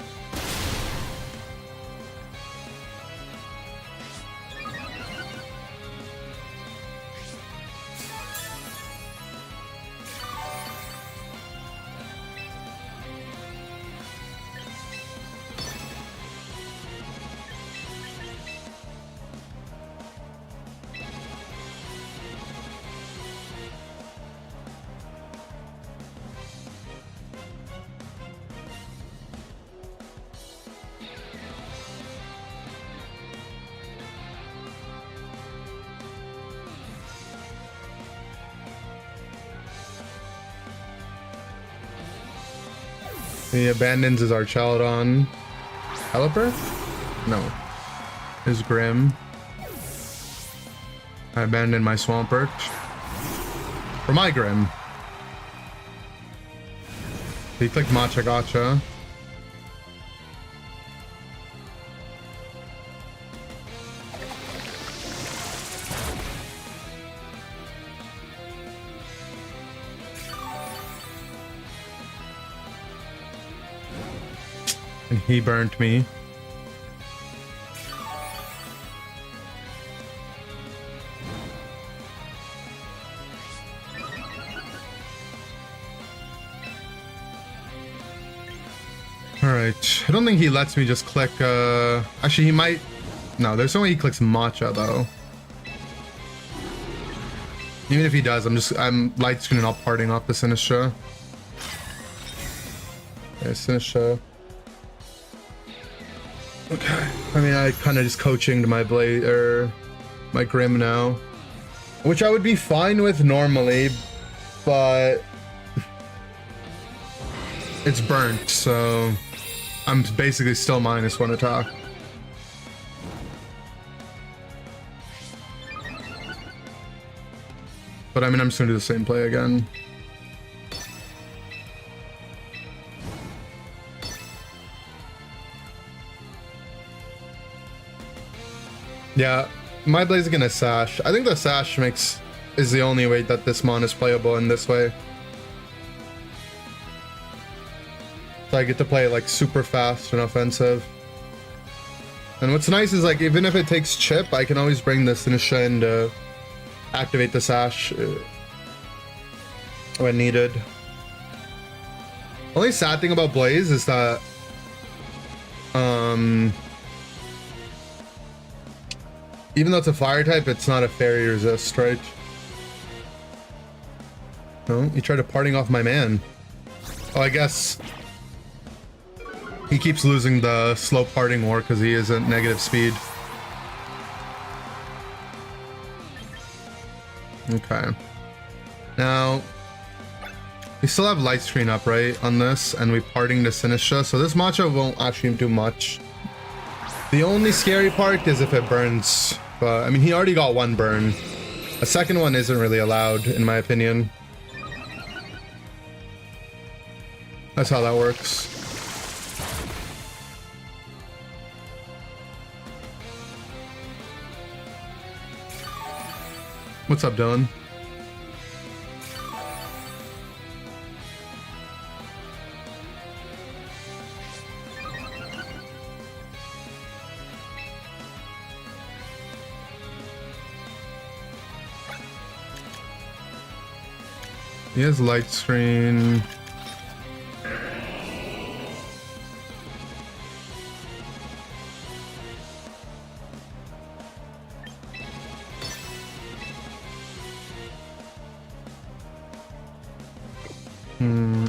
He abandons his Archaludon. Pelipper? No. His Grim. I abandoned my Swampert. For my Grim. He clicked Matcha Gotcha. And he burnt me. Alright. I don't think he lets me just click, actually he might... No, there's no way he clicks Matcha though. Even if he does, I'm light screening up parting off the Sinistra. Okay, Sinistra. Okay. I mean, I kind of just coaching to my blade or my Grim now, which I would be fine with normally, but it's burnt, so I'm basically still -1 attack. But I mean, I'm just gonna do the same play again. Yeah, my Blaziken is Sash. I think the Sash is the only way that this mon is playable in this way. So I get to play it like super fast and offensive. And what's nice is like, even if it takes chip, I can always bring this Sinistra in to activate the Sash when needed. Only sad thing about Blaze is that even though it's a fire type, it's not a fairy resist, right? No, he tried to parting off my man. Oh, I guess he keeps losing the slow parting war because he isn't negative speed. Okay. Now, we still have light screen up, right, on this, and we parting to Sinistra, so this Matcha won't actually do much. The only scary part is if it burns. But I mean, he already got one burn. A second one isn't really allowed, in my opinion. That's how that works. What's up, Dylan? He has light screen.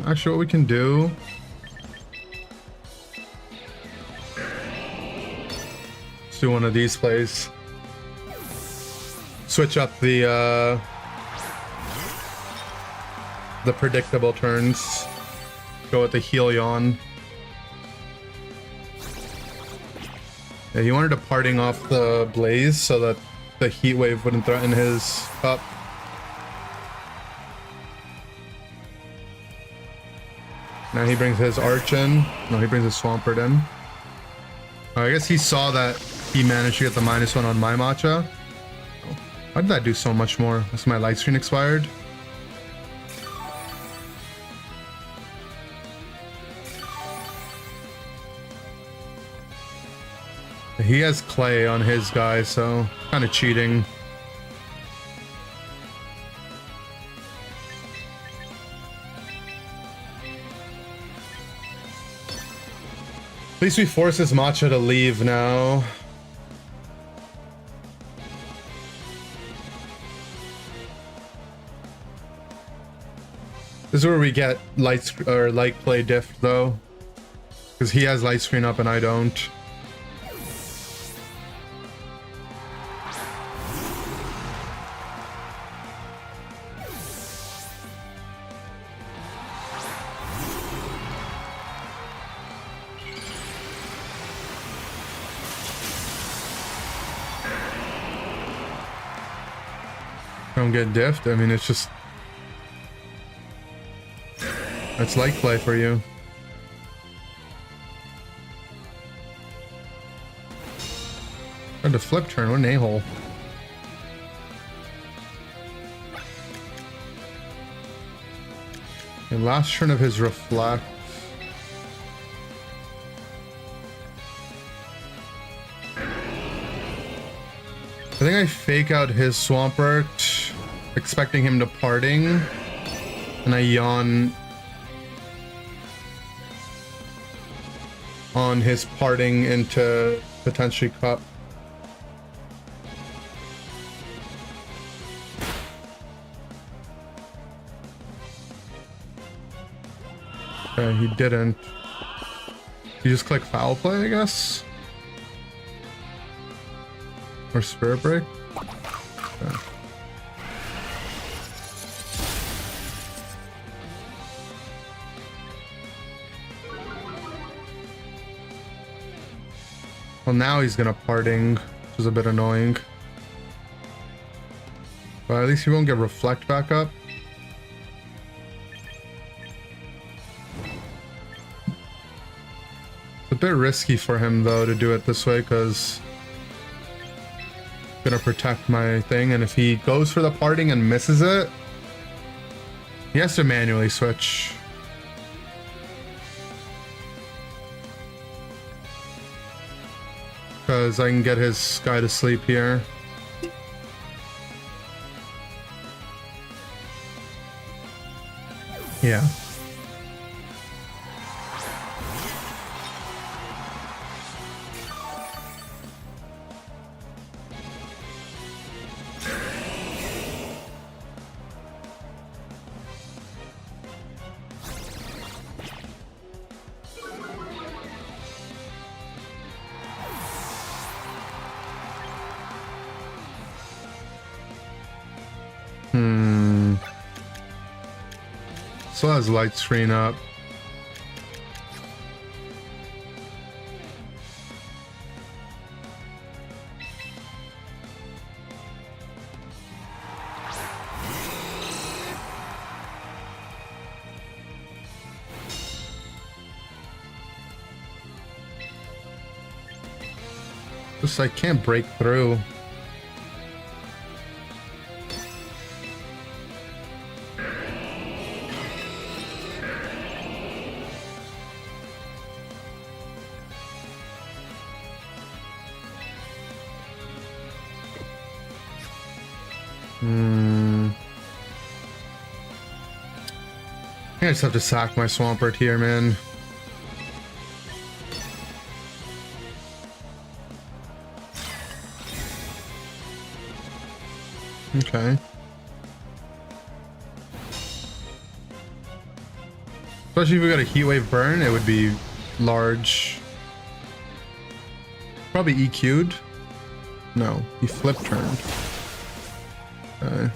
Actually, what we can do... let's do one of these plays. Switch up the predictable turns. Go with the Helion. Yeah, he wanted to parting off the Blaze so that the Heat Wave wouldn't threaten his cup. Now he brings his Arch in. No, he brings his Swampert in. Oh, I guess he saw that he managed to get the -1 on my Matcha. Oh, why did that do so much more? That's my light screen expired. He has Clay on his guy, so kind of cheating. At least we force his Matcha to leave now. This is where we get light play diff though, because he has light screen up and I don't. Don't get diffed. I mean, it's just... that's light play for you. Tried to flip turn. What an a-hole. And last turn of his Reflect. I think I fake out his Swampert, expecting him to parting, and I yawn on his parting into potentially cup. Okay, he didn't. He just clicked foul play, I guess? Or Spirit Break? Okay. Well, now he's gonna parting, which is a bit annoying. But at least he won't get Reflect back up. It's a bit risky for him though to do it this way, because gonna protect my thing, and if he goes for the parting and misses it, he has to manually switch. Because I can get his guy to sleep here. Yeah. Still has light screen up. Just I can't break through. I just have to sack my Swampert here, man. Okay. Especially if we got a Heat Wave burn, it would be large. Probably EQ'd. No, he flip turned. Okay.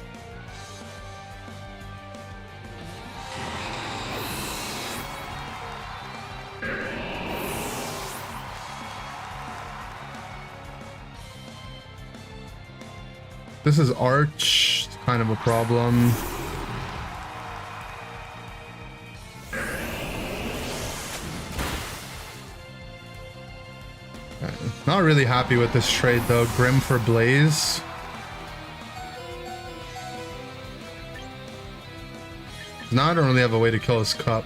This is Arch. It's kind of a problem. Okay. Not really happy with this trade though. Grim for Blaze. Now I don't really have a way to kill his cup.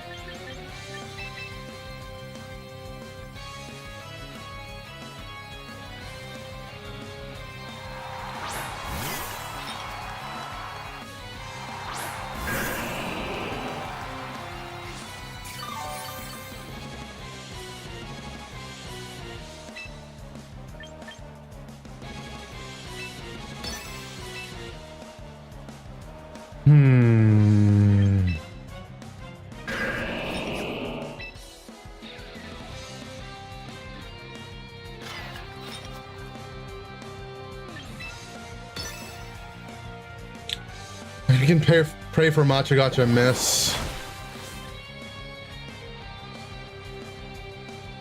You can pray for Machagacha miss.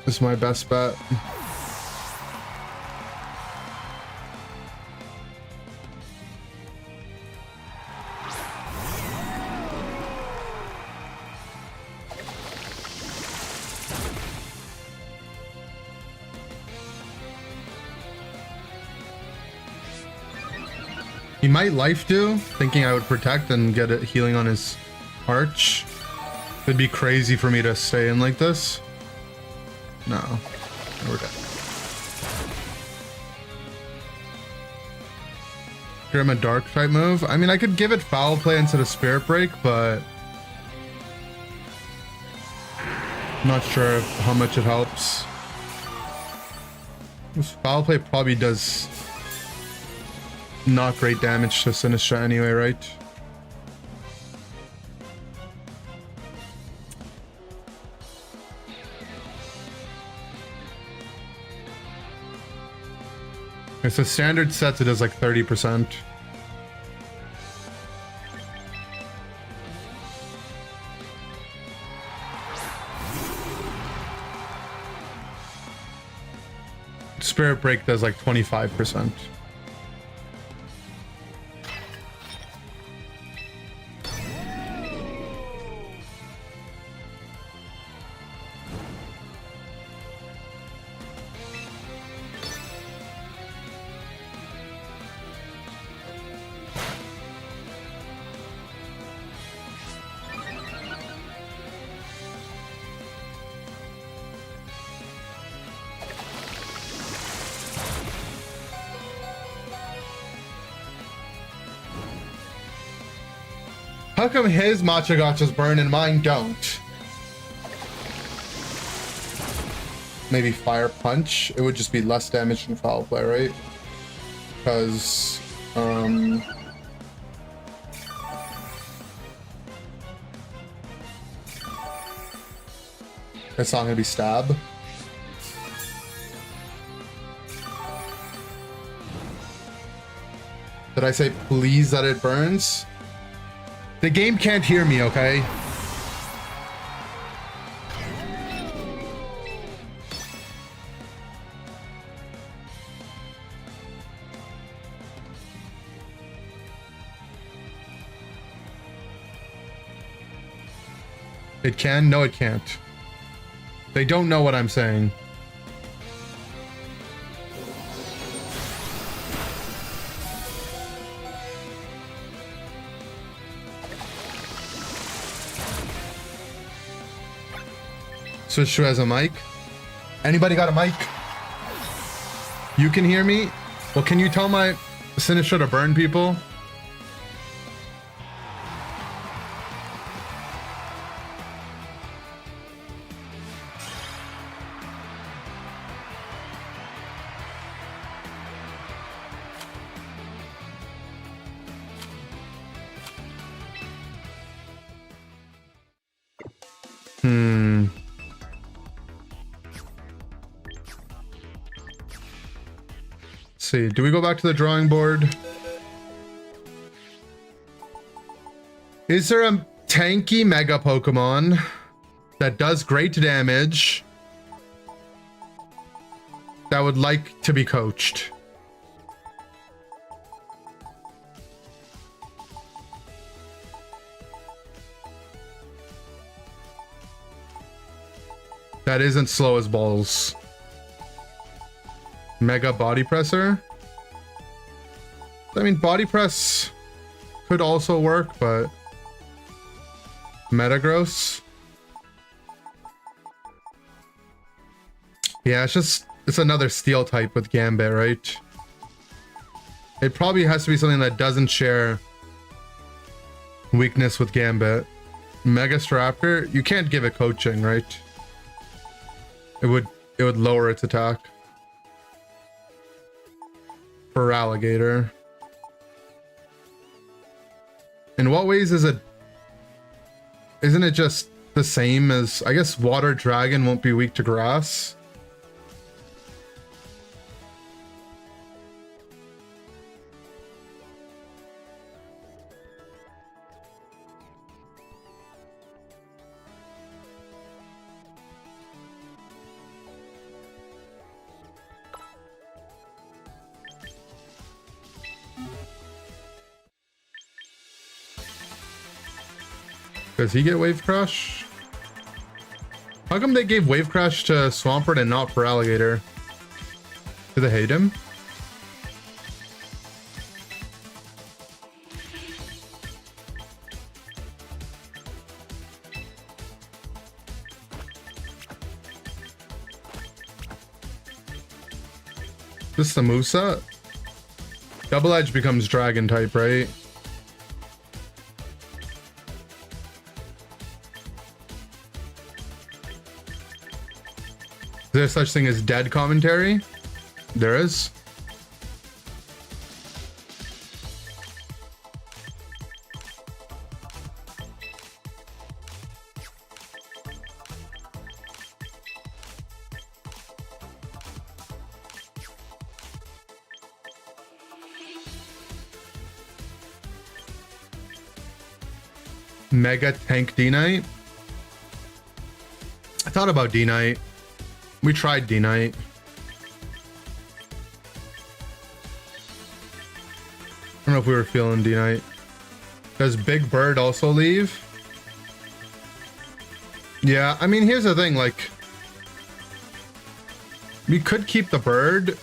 This is my best bet. He might life do, thinking I would protect and get it healing on his Arch. It'd be crazy for me to stay in like this. No, we're dead. Grim a dark type move. I mean, I could give it foul play instead of Spirit Break, but I'm not sure how much it helps. This foul play probably does not great damage to Sinistra anyway, right? Okay, so standard sets it as like 30%. Spirit Break does like 25%. How come his Machagachas burn and mine don't? Maybe Fire Punch? It would just be less damage than Foul Play, right? Because, it's not gonna be Stab. Did I say please that it burns? The game can't hear me, okay? It can? No, it can't. They don't know what I'm saying. Switch to as a mic. Anybody got a mic? You can hear me? Well, can you tell my Sinistra to burn people? see. Do we go back to the drawing board? Is there a tanky Mega Pokemon that does great damage that would like to be coached? That isn't slow as balls. Mega Body Presser. I mean, Body Press could also work, but Metagross. Yeah, it's another steel type with Gambit, right? It probably has to be something that doesn't share weakness with Gambit. Mega Staraptor, you can't give it coaching, right? It would lower its attack. For Alligator. In what ways is it? Isn't it just the same as, I guess Water Dragon won't be weak to grass? Does he get Wave Crush? How come they gave Wave Crush to Swampert and not for Alligator? Do they hate him? This is the moveset? Double Edge becomes Dragon type, right? Is there such thing as dead commentary? There is. Mega Tank D-Knight? I thought about D-Knight. We tried D-Knight. I don't know if we were feeling D-Knight. Does Big Bird also leave? Yeah, I mean, here's the thing, like, we could keep the bird.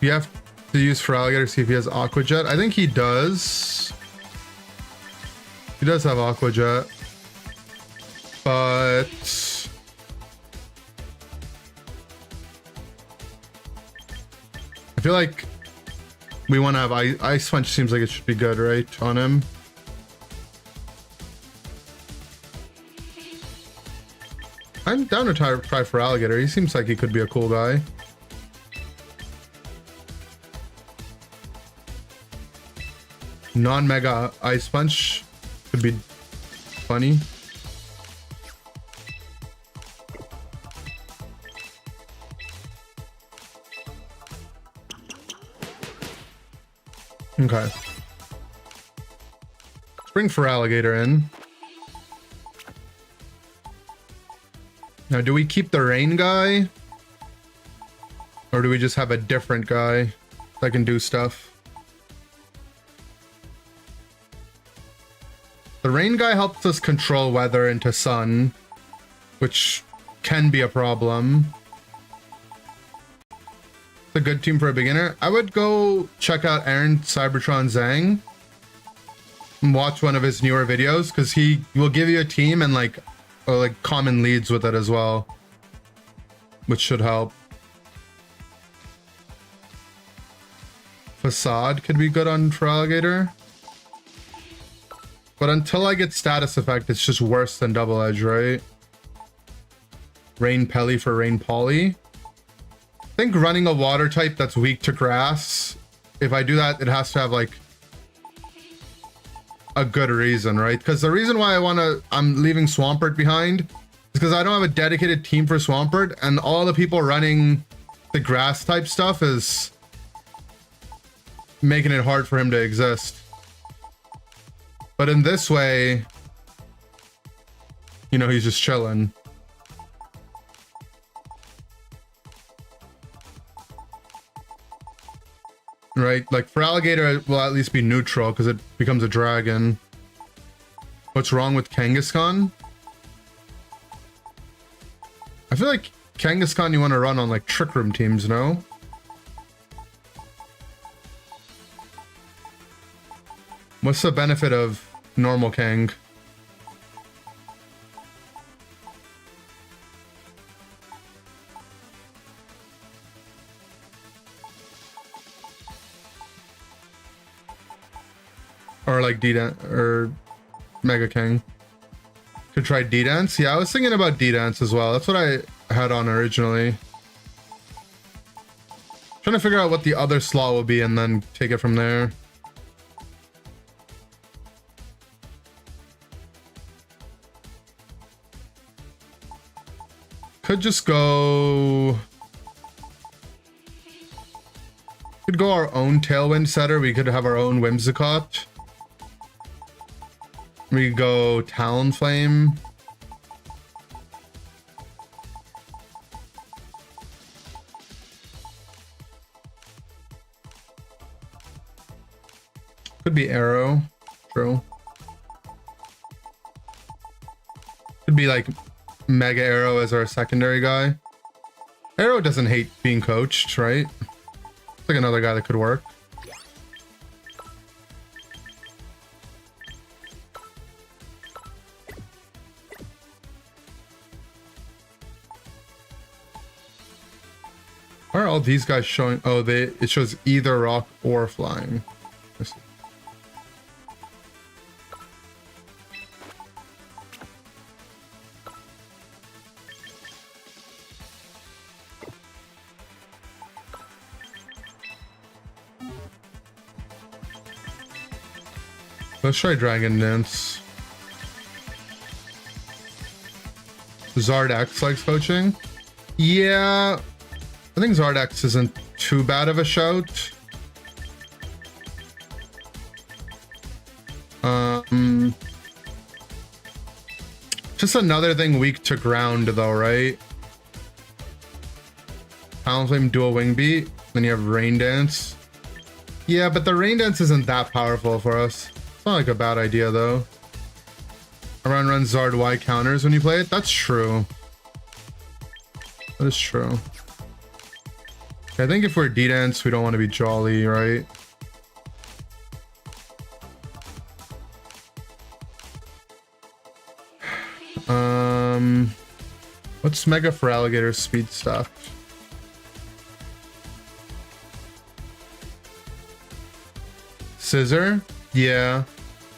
You have to use for Alligator, see if he has Aqua Jet. I think he does. He does have Aqua Jet. But I feel like we want to have Ice Punch. Seems like it should be good, right, on him. I'm down to try for Alligator. He seems like he could be a cool guy. Non-Mega Ice Punch could be funny. Okay. Let's bring for Alligator in. Now, do we keep the rain guy? Or do we just have a different guy that can do stuff? The rain guy helps us control weather into sun, which can be a problem. It's a good team for a beginner. I would go check out Aaron Cybertron Zhang and watch one of his newer videos, because he will give you a team and like common leads with it as well, which should help. Facade could be good on for Alligator. But until I get status effect, it's just worse than Double Edge, right? Rain Pelly for Rain Poly. I think running a water type that's weak to grass, if I do that, it has to have like a good reason, right? Because the reason why I'm leaving Swampert behind because I don't have a dedicated team for Swampert, and all the people running the grass type stuff is making it hard for him to exist. But in this way, you know, he's just chilling. Right? Like Feraligatr it will at least be neutral because it becomes a dragon. What's wrong with Kangaskhan? I feel like Kangaskhan you want to run on like Trick Room teams, no? What's the benefit of normal Kang? Or like D-Dance or Mega Kang. Could try D-Dance? Yeah, I was thinking about D-Dance as well. That's what I had on originally. Trying to figure out what the other slot will be and then take it from there. Could just go... Could go our own Tailwind setter. We could have our own Whimsicott. We could go Talonflame. Could be Arrow. True. Could be like Mega Arrow as our secondary guy. Arrow doesn't hate being coached, right? It's like another guy that could work. Why are all these guys showing? Oh, it shows either rock or flying. I see. Let's try Dragon Dance. Zardex likes coaching. Yeah, I think Zardex isn't too bad of a shout. Just another thing weak to ground though, right? Talonflame dual wing beat. Then you have Rain Dance. Yeah, but the Rain Dance isn't that powerful for us. It's not like a bad idea though. Around run Zard Y counters when you play it. That's true. That is true. I think if we're D-Dance, we don't want to be Jolly, right? What's Mega Feraligatr's speed stuff? Scissor? Yeah.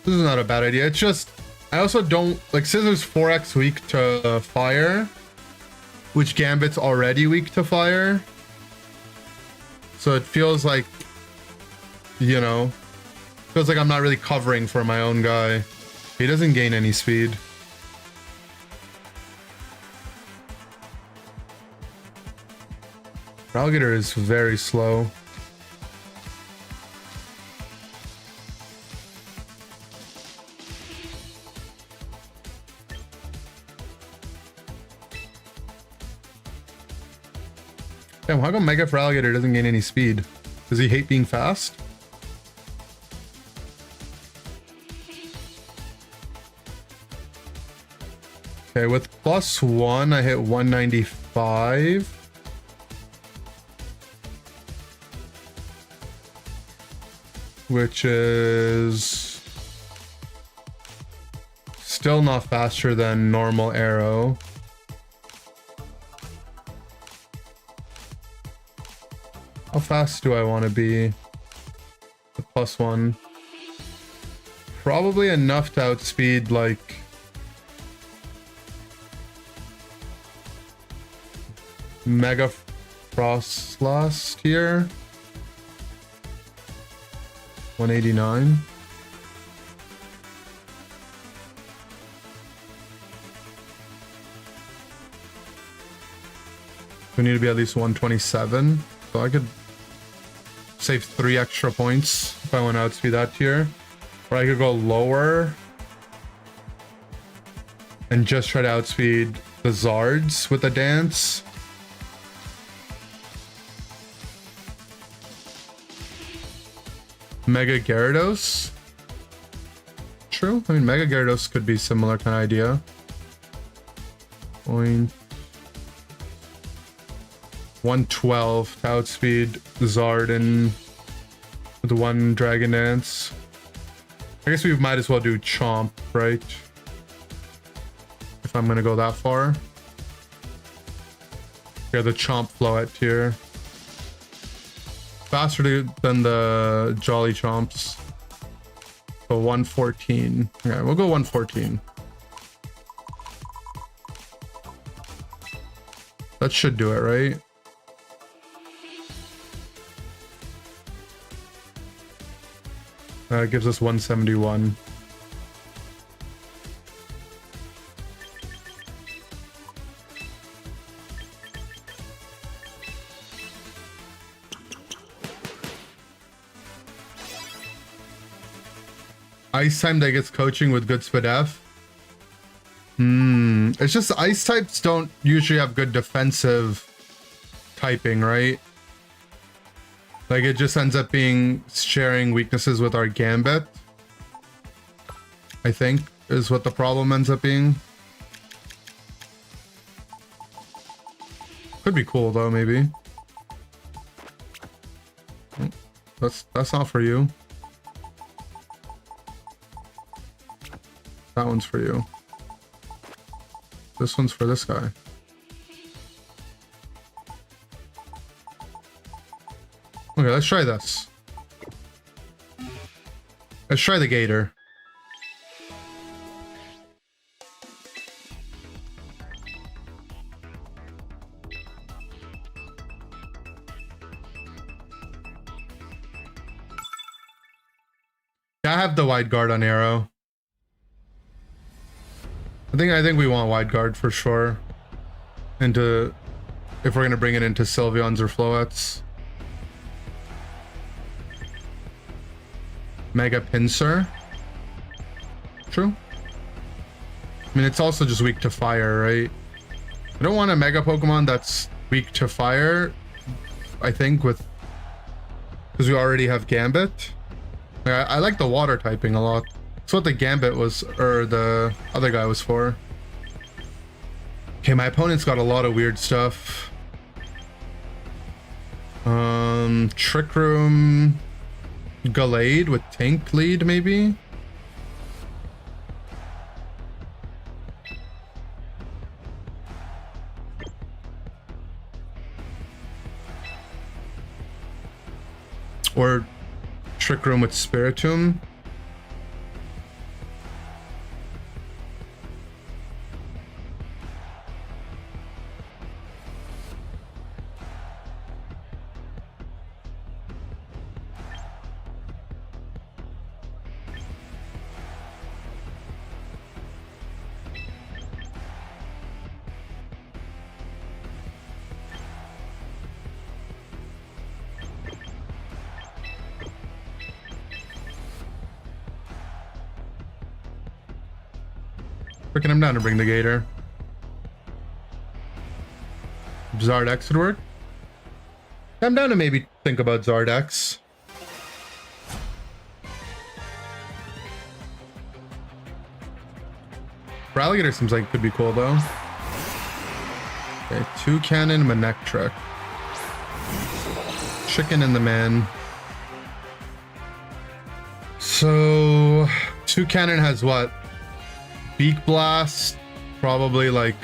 This is not a bad idea. It's just, I also don't, like, Scissor's 4x weak to fire, which Gambit's already weak to fire. So it feels like, you know, feels like I'm not really covering for my own guy. He doesn't gain any speed. Feraligatr is very slow. Damn, how come Mega Feraligatr doesn't gain any speed? Does he hate being fast? Okay, with +1, I hit 195. Which is still not faster than normal arrow. How fast do I want to be with +1? Probably enough to outspeed like Mega Frostlass here. 189. We need to be at least 127. So I could save 3 extra points if I want to outspeed that tier. Or I could go lower and just try to outspeed the Zards with the dance. Mega Gyarados. True. I mean, Mega Gyarados could be similar kind of idea. Point 112 to outspeed Zard and the one Dragon Dance. I guess we might as well do Chomp, right? If I'm gonna go that far. Yeah, the Chomp Floette tier. Faster than the Jolly Chomps. So 114. Yeah, we'll go 114. That should do it, right? It gives us 171. Ice type that gets coaching with good Spadef. It's just ice types don't usually have good defensive typing, right? Like it just ends up being sharing weaknesses with our Gambit, I think, is what the problem ends up being. Could be cool though, maybe. That's not for you. That one's for you. This one's for this guy. Okay, let's try this. Let's try the Gator. Yeah, I have the wide guard on Arrow. I think we want wide guard for sure. Into if we're gonna bring it into Sylveons or Floettes. Mega Pinsir. True. I mean, it's also just weak to fire, right? I don't want a Mega Pokemon that's weak to fire, I think, because we already have Gambit. Like, I like the water typing a lot. That's what the Gambit was, or the other guy was for. Okay, my opponent's got a lot of weird stuff. Trick Room, Gallade with Tank lead, maybe? Or Trick Room with Spiritomb. Freaking, I'm down to bring the Gator. Zardex would work. I'm down to maybe think about Zardex. Ralligator seems like it could be cool though. Okay, Toucannon, Manectric. Chicken and the man. So Toucannon has what? Beak Blast, probably like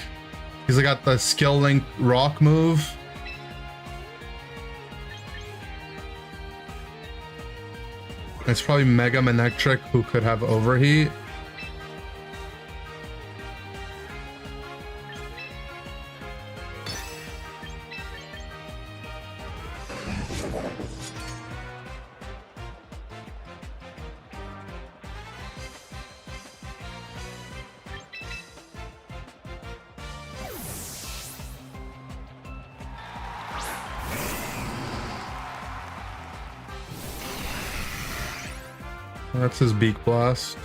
he's got the skill link rock move. It's probably Mega Manectric who could have Overheat. That's his beak blast.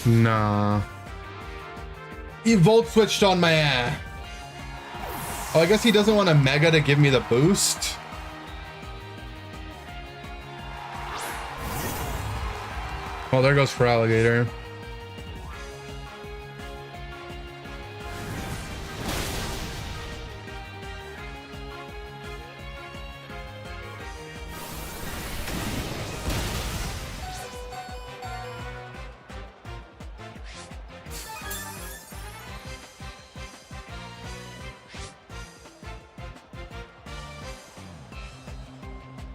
Nah. He volt switched on my ass. Oh, I guess he doesn't want a mega to give me the boost. Oh, there goes for alligator.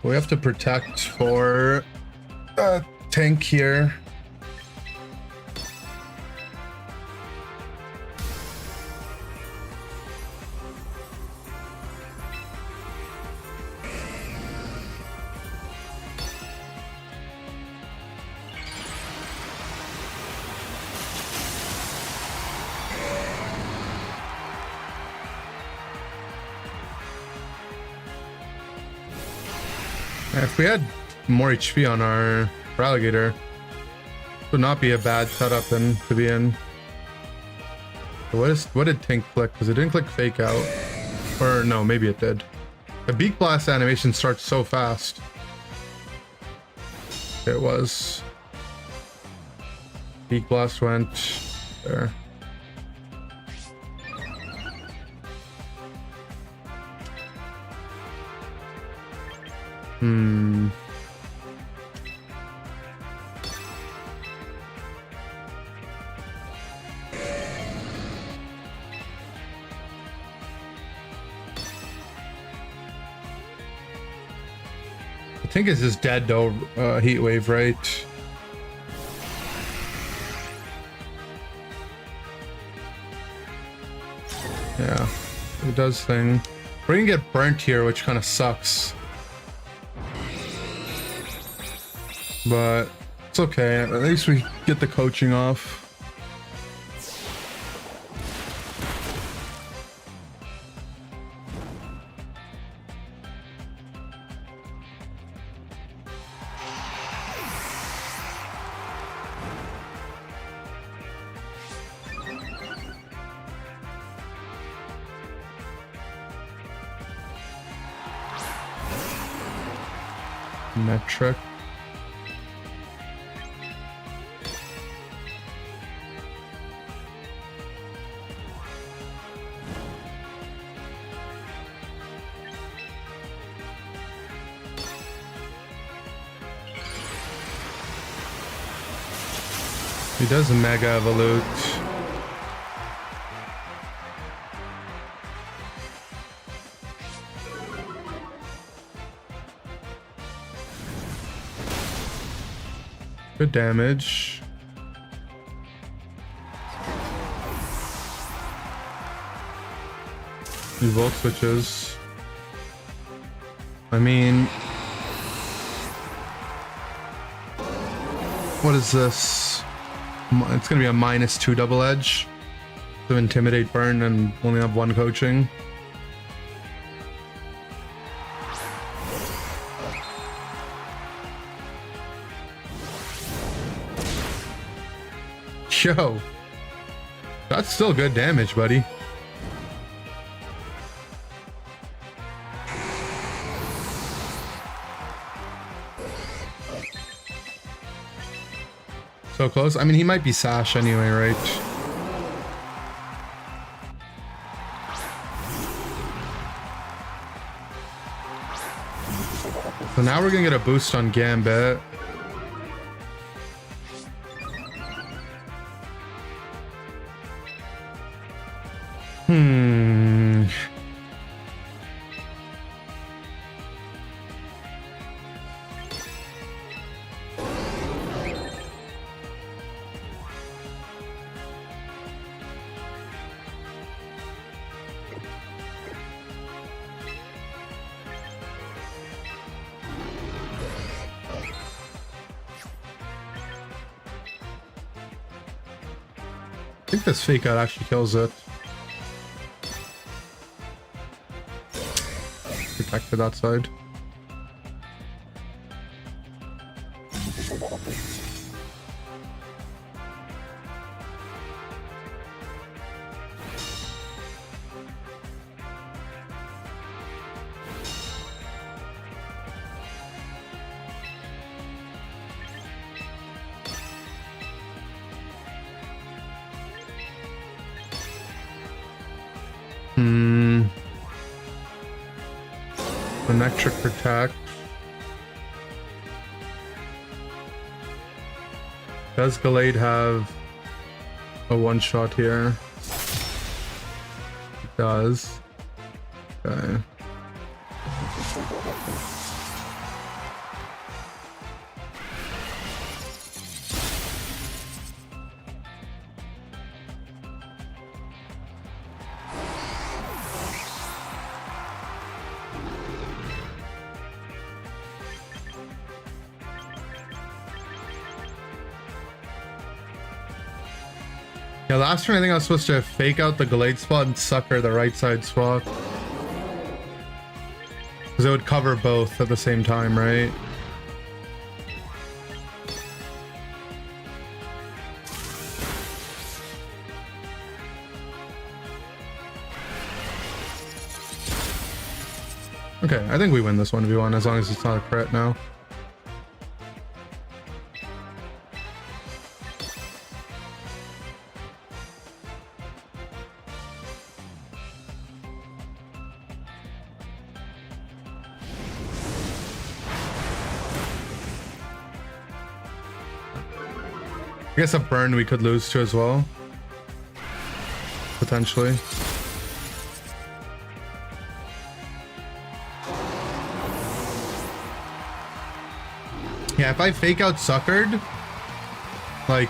We have to protect for tank here. If we had more HP on our alligator, would not be a bad setup then to be in. What did tank click? Because it didn't click fake out. Or no, maybe it did. The beak blast animation starts so fast. It was. Beak blast went there. I think it's just dead though, heat wave, right? Yeah, it does thing. We're gonna get burnt here, which kind of sucks. But it's okay, at least we get the coaching off. Metric. He does a mega evolute. Good damage. He volt switches. I mean, what is this? It's gonna be a -2 double edge to intimidate burn and only have one coaching. Yo, that's still good damage, buddy. So close. I mean, he might be Sash anyway, right? So now we're gonna get a boost on Gambit. I think this fake out actually kills it. Protected that side. Electric Protect. Does Gallade have a one-shot here? It does. Okay. Yeah, last turn I think I was supposed to fake out the Gallade spot and sucker the right side spot. Because it would cover both at the same time, right? Okay, I think we win this 1v1 as long as it's not a crit now. I guess a burn we could lose to as well. Potentially. Yeah, if I fake out suckered, like,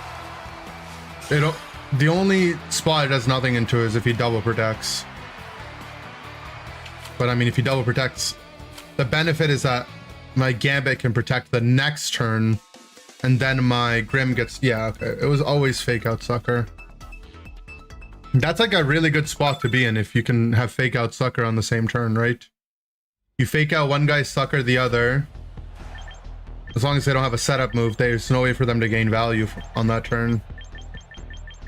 the only spot it does nothing into is if he double protects. But I mean, if he double protects, the benefit is that my Gambit can protect the next turn, and then my Grim gets, yeah, okay. It was always fake out sucker. That's like a really good spot to be in if you can have fake out sucker on the same turn, right? You fake out one guy, sucker the other. As long as they don't have a setup move, there's no way for them to gain value on that turn.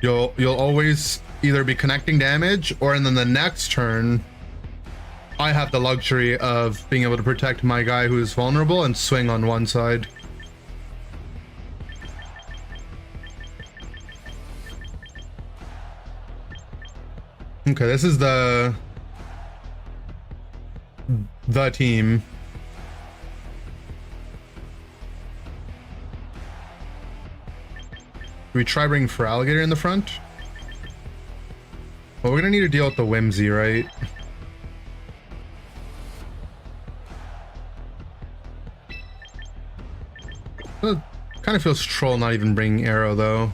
You'll always either be connecting damage, or and then the next turn, I have the luxury of being able to protect my guy who is vulnerable and swing on one side. Okay, this is the team. Do we try bringing for Alligator in the front? Well, we're gonna need to deal with the Whimsy, right? It kind of feels troll not even bringing Arrow though.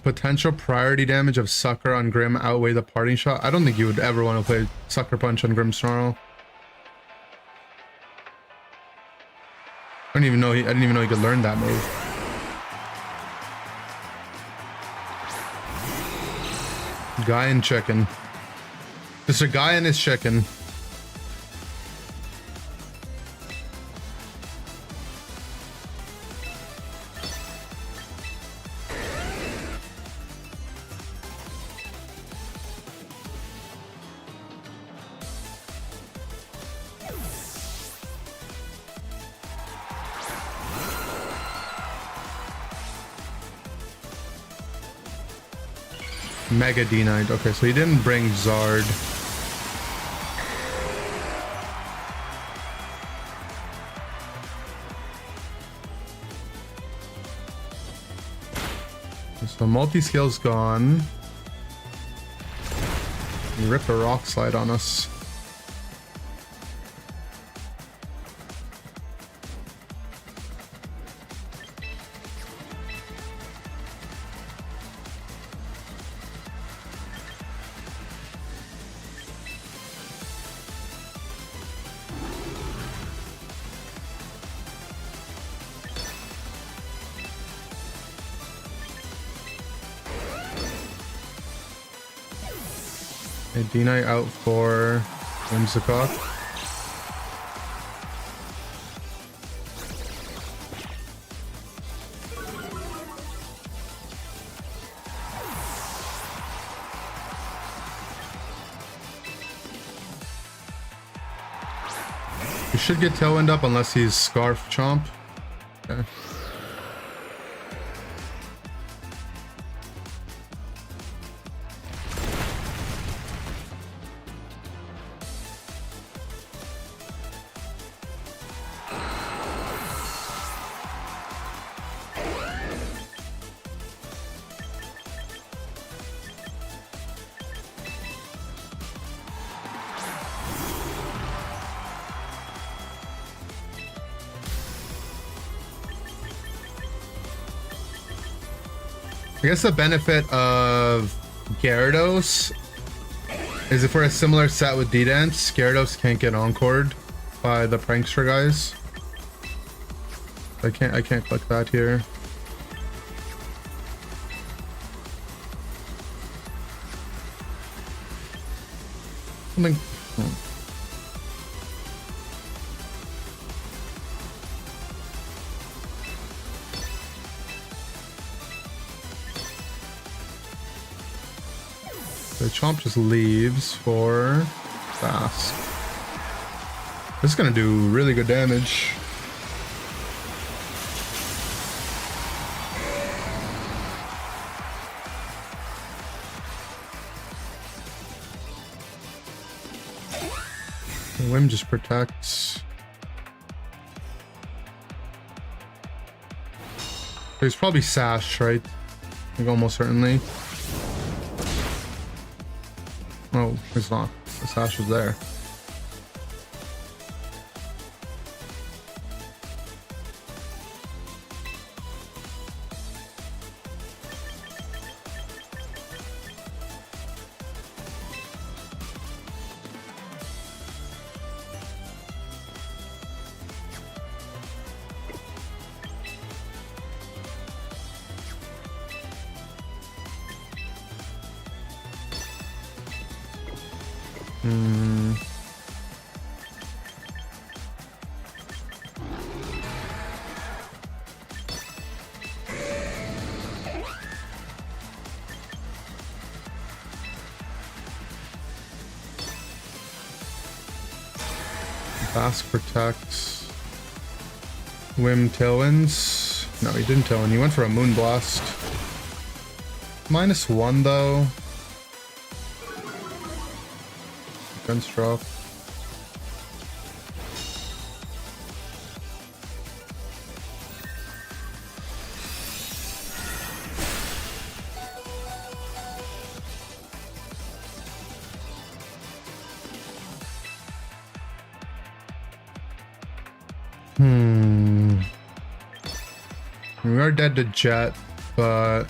Potential priority damage of Sucker on Grim outweigh the parting shot. I don't think you would ever want to play Sucker Punch on Grimmsnarl. I didn't even know he could learn that move. Guy and chicken. Just a guy and his chicken. Mega D-Knight. Okay, so he didn't bring Zard. So multi-skill's gone. He ripped a rock slide on us. D-Knight out for Whimsicott. should get Tailwind up unless he's Scarf Chomp. Okay. I guess the benefit of Gyarados is if we're a similar set with D-Dance, Gyarados can't get encored by the Prankster guys. I can't click that here. Something. The Chomp just leaves for Fast. This is gonna do really good damage. The Whim just protects. There's probably Sash, right? I think almost certainly. Oh, it's not. The Sash is there. Fast protects. Whim Tailwinds. No, he didn't Tailwind. He went for a Moonblast. -1 though. Guns drop. We are dead to Jet, but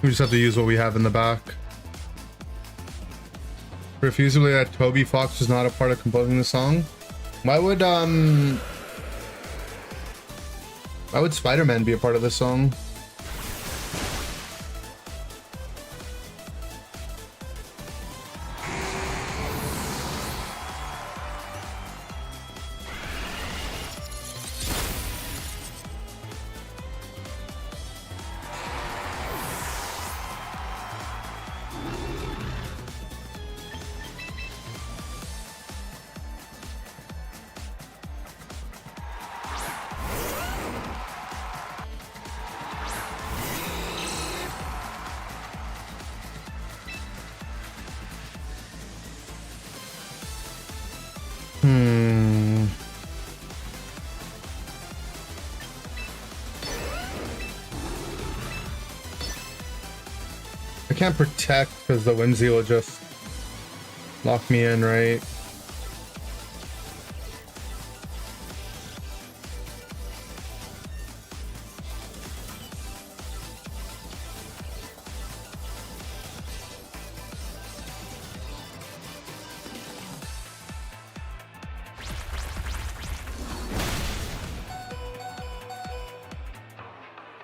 we just have to use what we have in the back. Refusably that Toby Fox was not a part of composing the song. Why would Spider-Man be a part of this song? I can't protect because the Whimsy will just lock me in, right?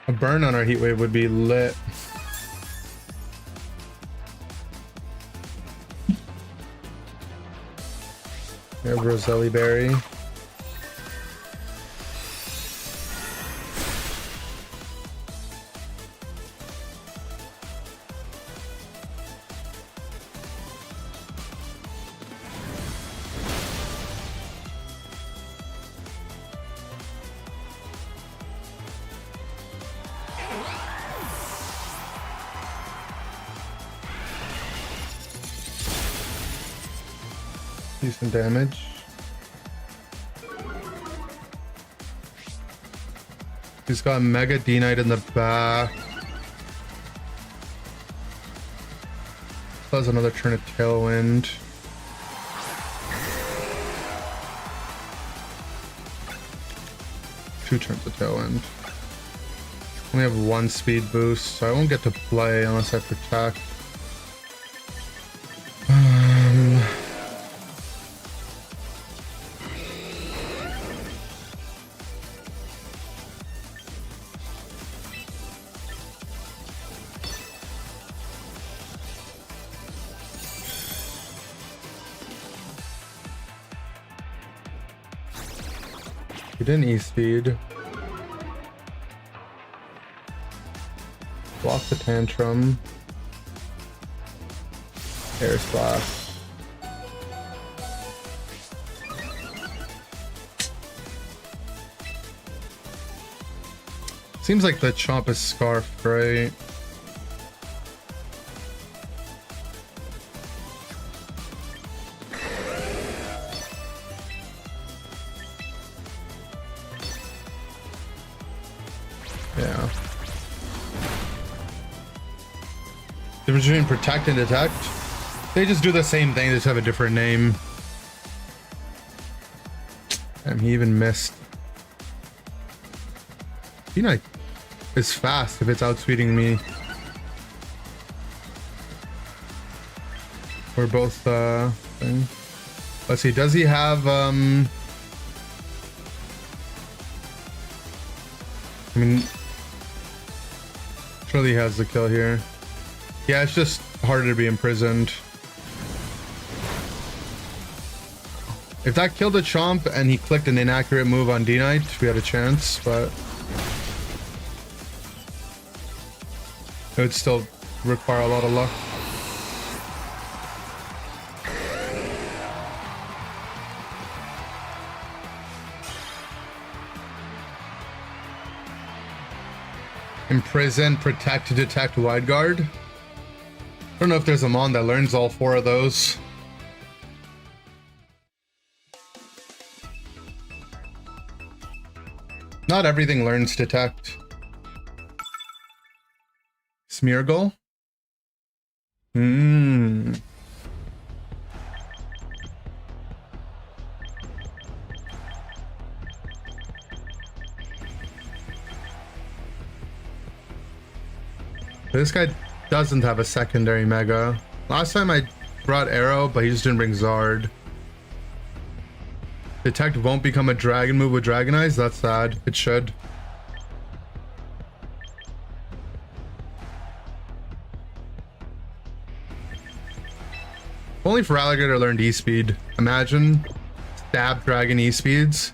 A burn on our Heat Wave would be lit. We have Roselli Berry. Decent damage. He's got Mega D-Knight in the back. Does another turn of Tailwind. Two turns of Tailwind. Only have one speed boost, so I won't get to play unless I protect. He didn't E-speed. Block the Tantrum. Air Splash. Seems like the Chomp is scarfed, right? Yeah. Difference between protect and detect. They just do the same thing, they just have a different name. And he even missed. D-Knight is fast if it's outspeeding me. We're both thing. Let's see, does he have I mean, surely he has the kill here. Yeah, it's just harder to be imprisoned. If that killed a Chomp and he clicked an inaccurate move on D-Knight, we had a chance, but it would still require a lot of luck. Imprison, protect, detect, wide guard. I don't know if there's a mon that learns all four of those. Not everything learns detect. Smeargle? This guy doesn't have a secondary Mega. Last time I brought Arrow, but he just didn't bring Zard. Detect won't become a dragon move with Dragon Eyes? That's sad. It should. Only for Alligator learned E-Speed. Imagine Stab Dragon E-Speeds.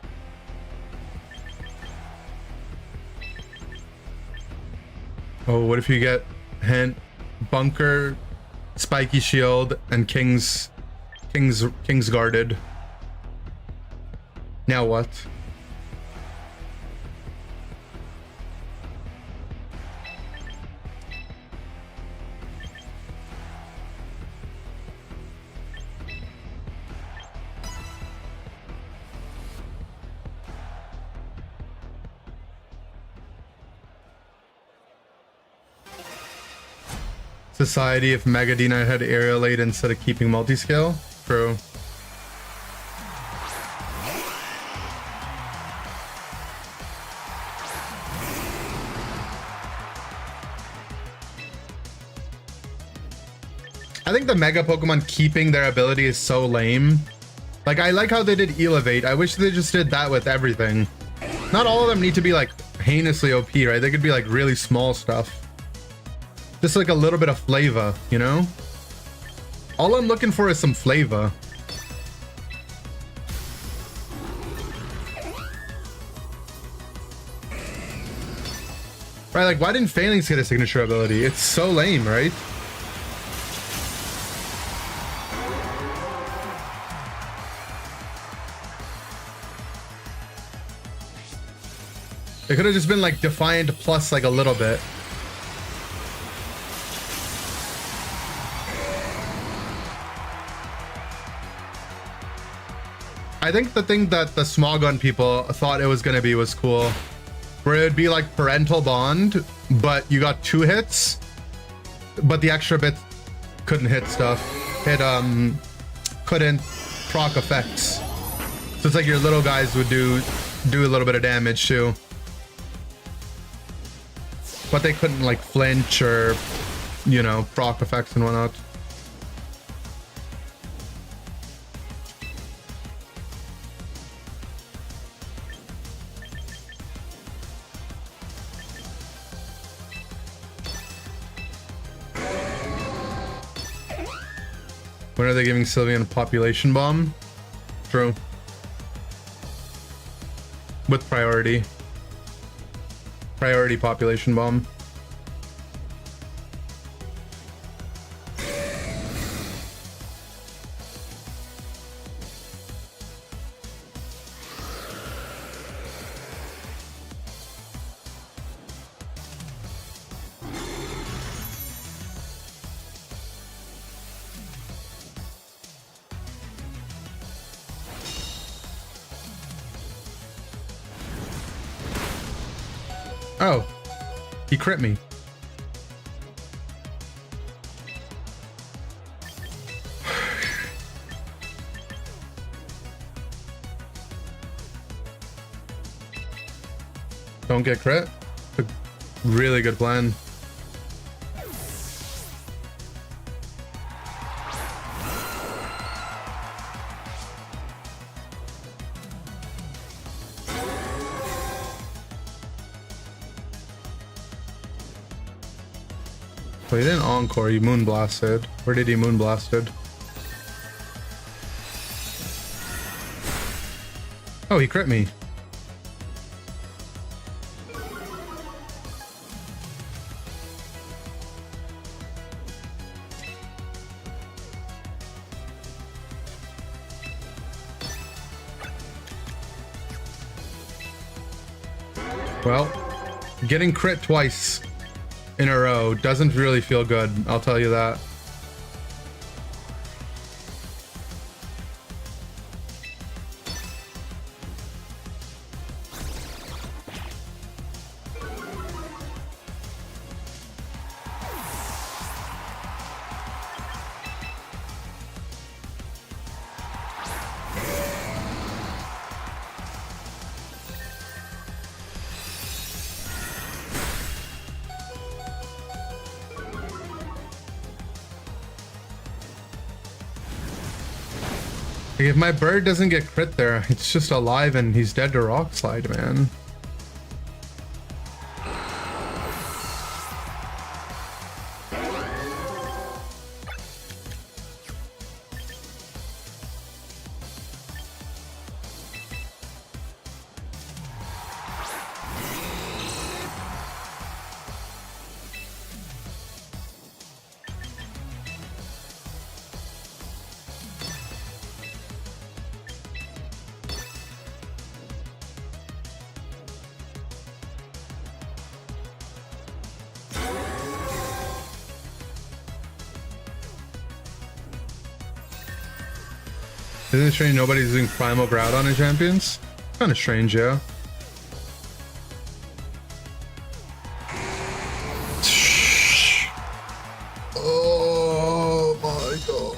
Oh, what if you get Hint, Bunker, Spiky Shield, and King's Guarded? Now what? Society if Mega D-Knight had Aerial Aid instead of keeping multi-scale? True. I think the Mega Pokemon keeping their ability is so lame. Like, I like how they did Elevate. I wish they just did that with everything. Not all of them need to be like heinously OP, right? They could be like really small stuff. Just like a little bit of flavor, you know? All I'm looking for is some flavor. Right, like why didn't Phalanx get a signature ability? It's so lame, right? It could have just been like Defiant plus like a little bit. I think the thing that the small gun people thought it was going to be was cool, where it would be like parental bond, but you got 2 hits, but the extra bit couldn't hit stuff. It couldn't proc effects. So it's like your little guys would do a little bit of damage too, but they couldn't like flinch or, you know, proc effects and whatnot. When are they giving Sylveon a population bomb? True. With priority. Priority population bomb. Oh, he crit me. Don't get crit. A really good plan. Well, he didn't encore, he moonblasted. Where did he moonblasted? Oh, he crit me. Well, getting crit twice in a row doesn't really feel good, I'll tell you that. If my bird doesn't get crit there, it's just alive and he's dead to Rock Slide, man. Isn't it strange nobody's using Primal Groudon in Champions? Kind of strange, yeah. Oh my god.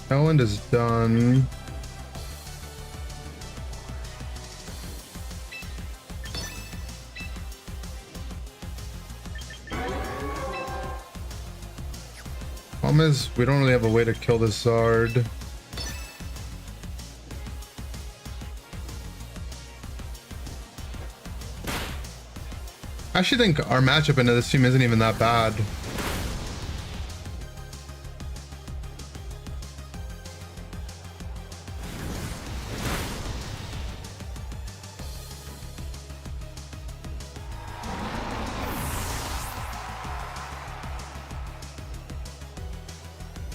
Elland is done. Problem is, we don't really have a way to kill this Zard. I actually think our matchup into this team isn't even that bad.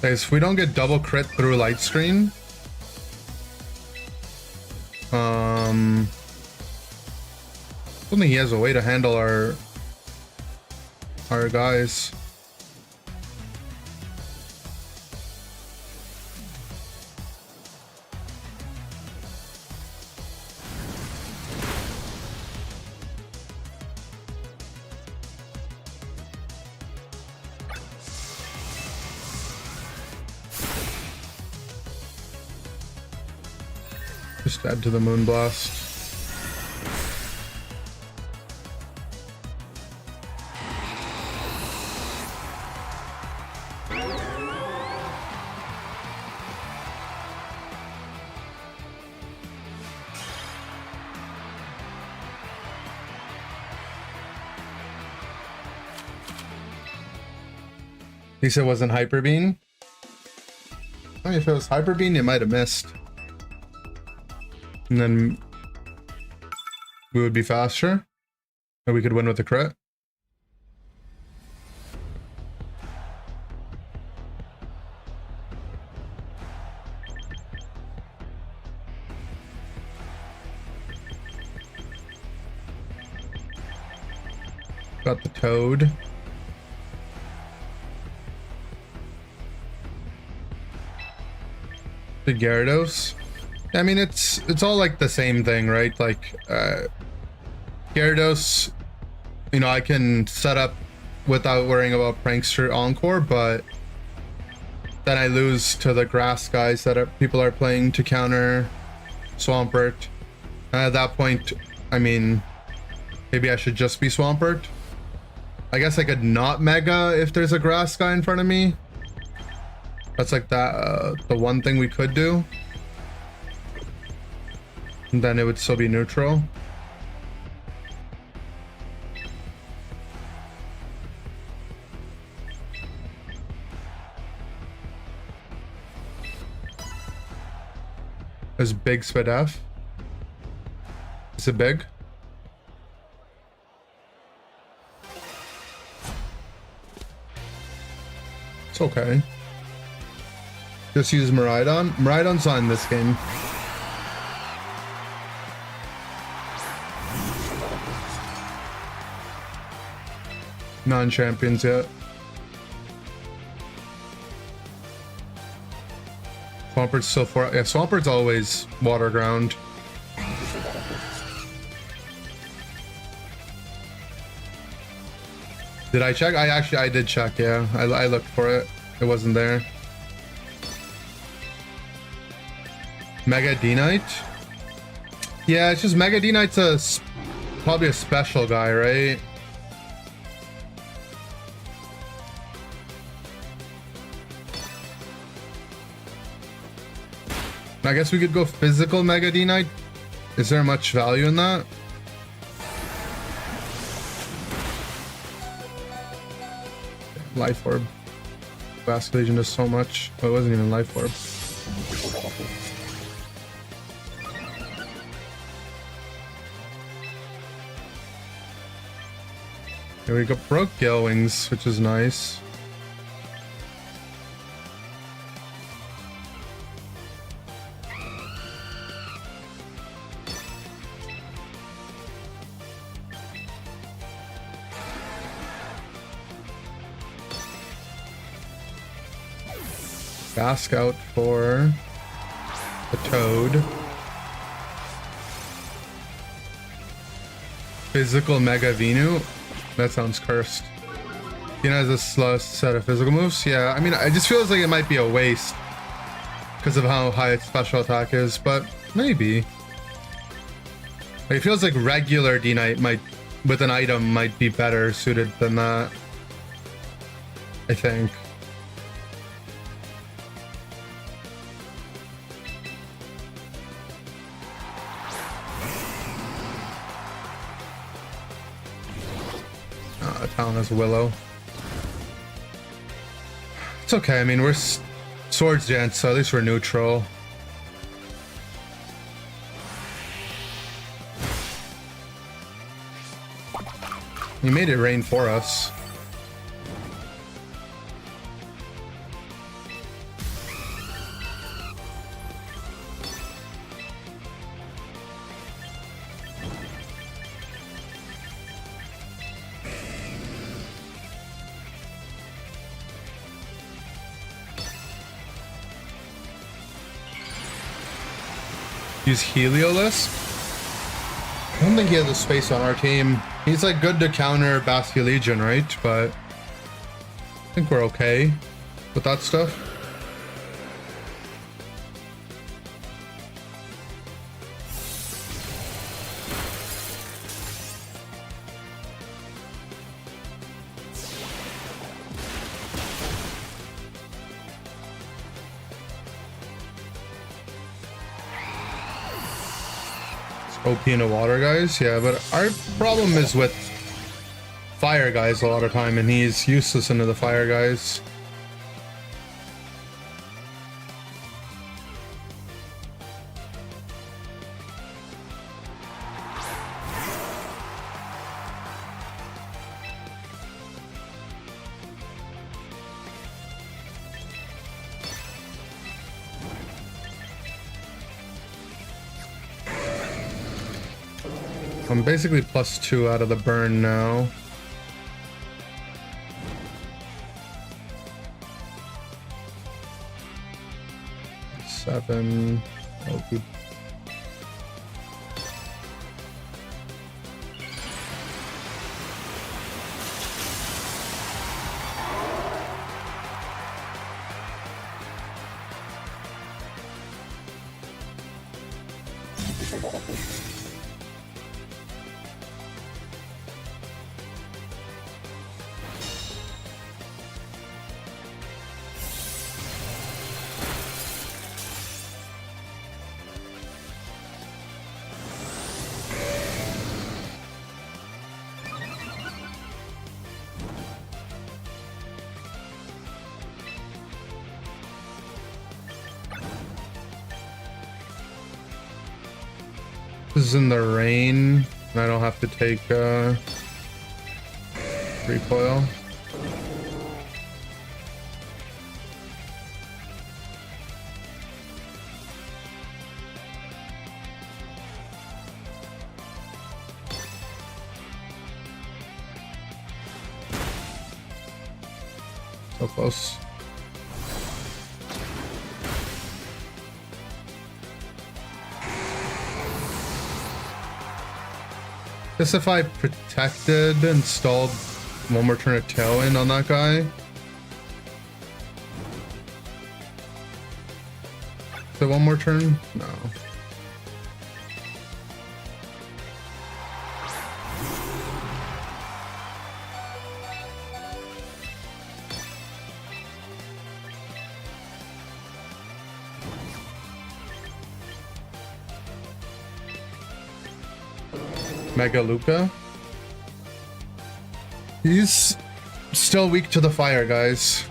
Guys, if we don't get double crit through light screen, I don't think he has a way to handle our guys. Just add to the Moonblast. He said it wasn't Hyper Beam. I mean, if it was Hyper Beam, you might have missed. And then we would be faster. Or we could win with a crit. Got the Toad. The Gyarados. I mean, it's all like the same thing, right? Like Gyarados, you know, I can set up without worrying about Prankster Encore, but then I lose to the grass guys that people are playing to counter Swampert. And at that point, I mean, maybe I should just be Swampert. I guess I could not Mega if there's a grass guy in front of me. That's like that the one thing we could do. And then it would still be neutral. Is big Spadef? Is it big? It's okay. Just use Miraidon. Miraidon's not in this game. Non-champions yet. Swampert's still for yeah. Swampert's always water ground. Did I check? I did check. Yeah, I looked for it. It wasn't there. Mega D-Knight? Yeah, it's just Mega D-Knight's probably a special guy, right? I guess we could go physical Mega D-Knight. Is there much value in that? Life Orb. Basket Legion does so much. Oh, it wasn't even Life Orb. Here we go. Broke Gale Wings, which is nice. Ask out for the Toad. Physical Mega Venu. That sounds cursed. He has a slow set of physical moves. Yeah, I mean, it just feels like it might be a waste because of how high its special attack is, but maybe. Like, it feels like regular D-Knight might, with an item, might be better suited than that. I think. Town as Willow. It's okay. I mean, we're Swords Gents, so at least we're neutral. He made it rain for us. Use Heliolisk? I don't think he has a space on our team. He's like good to counter Bastia Legion, right? But I think we're okay with that stuff. OP in the water guys, yeah, but our problem is with fire guys a lot of time, and he's useless into the fire guys. I'm basically +2 out of the burn now. Seven. Oh, good. This is in the rain, and I don't have to take recoil. So close. Guess if I protected, installed one more turn of Tailwind on that guy. Is it one more turn? No. Mega Luca. He's still weak to the fire, guys.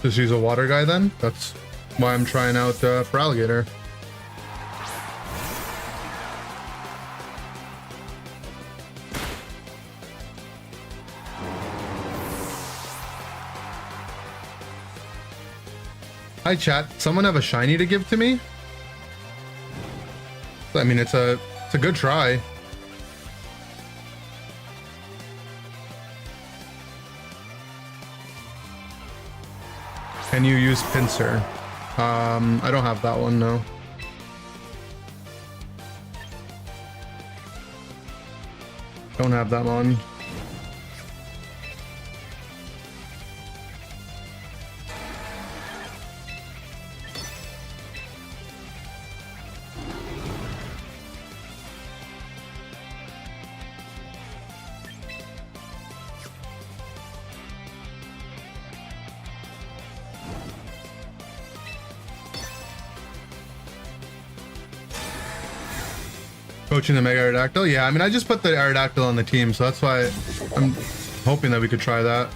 Just use a water guy then? That's why I'm trying out for Alligator. Hi chat, someone have a shiny to give to me? I mean, it's a good try. Can you use Pinsir? I don't have that one, no. Don't have that one. Coaching the Mega Aerodactyl? Yeah, I mean, I just put the Aerodactyl on the team, so that's why I'm hoping that we could try that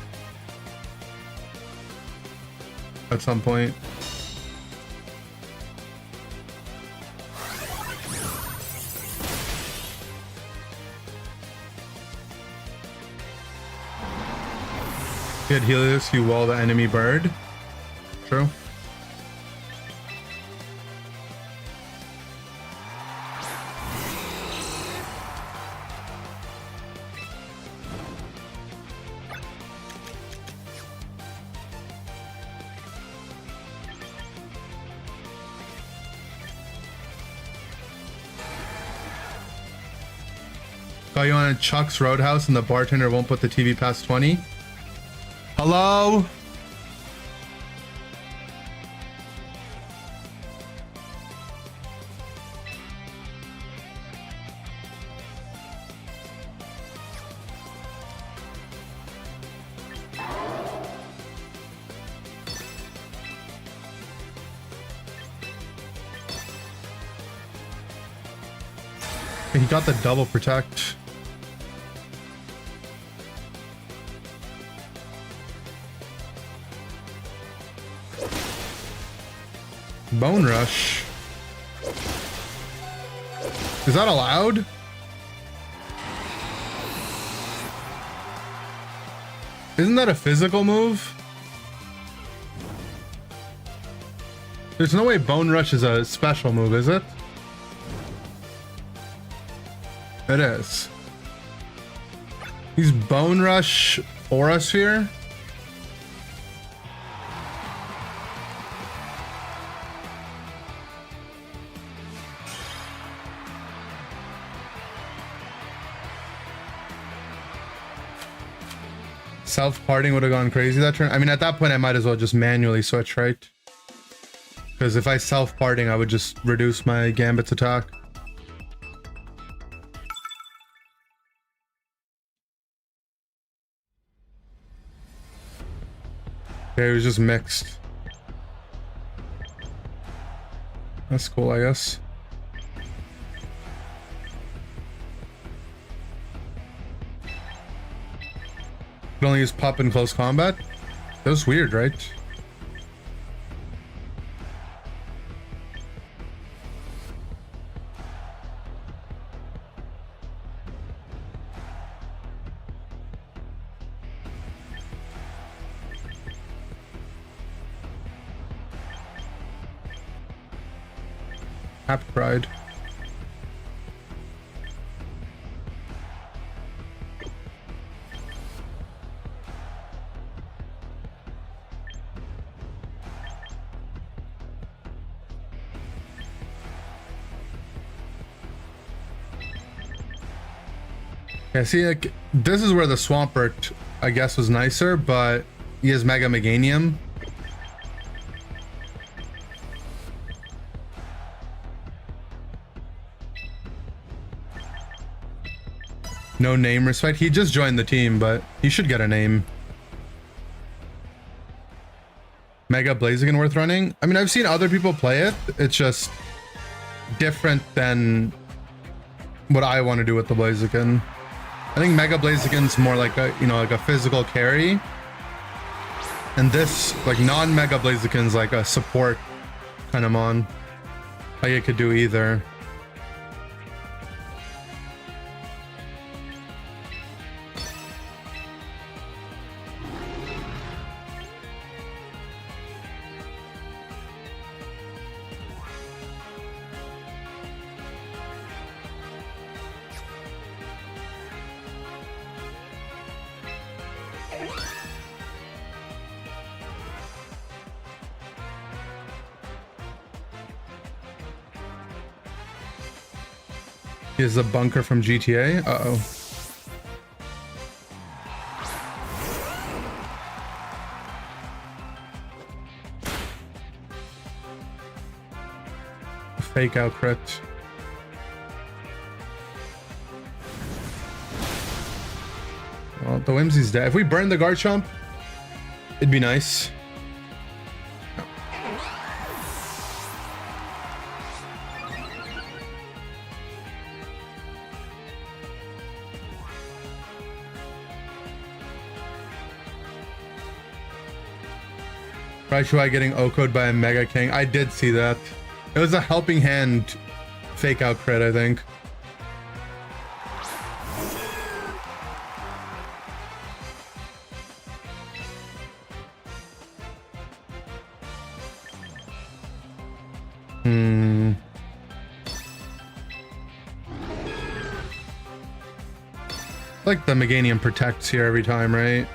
at some point. Get Helios, you wall the enemy bird. True. Got you on a Chuck's Roadhouse and the bartender won't put the TV past 20. Hello? He got the double protect. Bone Rush. Is that allowed? Isn't that a physical move? There's no way Bone Rush is a special move, is it? It is. He's Bone Rush Aura Sphere. Self-parting would have gone crazy that turn. I mean, at that point, I might as well just manually switch, right? Because if I self-parting, I would just reduce my Gambit's attack. Okay, it was just mixed. That's cool, I guess. Could only use Pup in close combat? That was weird, right? Happy Pride. Yeah, see, like, this is where the Swampert, I guess, was nicer, but he has Mega Meganium. No name respect. He just joined the team, but he should get a name. Mega Blaziken worth running? I mean, I've seen other people play it. It's just different than what I want to do with the Blaziken. I think Mega Blaziken's more like a, you know, like a physical carry. And this, like, non-Mega Blaziken's like a support kind of mon. Like, it could do either. Is a bunker from GTA? Uh-oh. Fake out crit. Well, the Whimsy's dead. If we burn the Garchomp, it'd be nice. Raichu getting OHKO'd by a Mega King. I did see that. It was a helping hand fake out crit, I think. Like the Meganium protects here every time, right?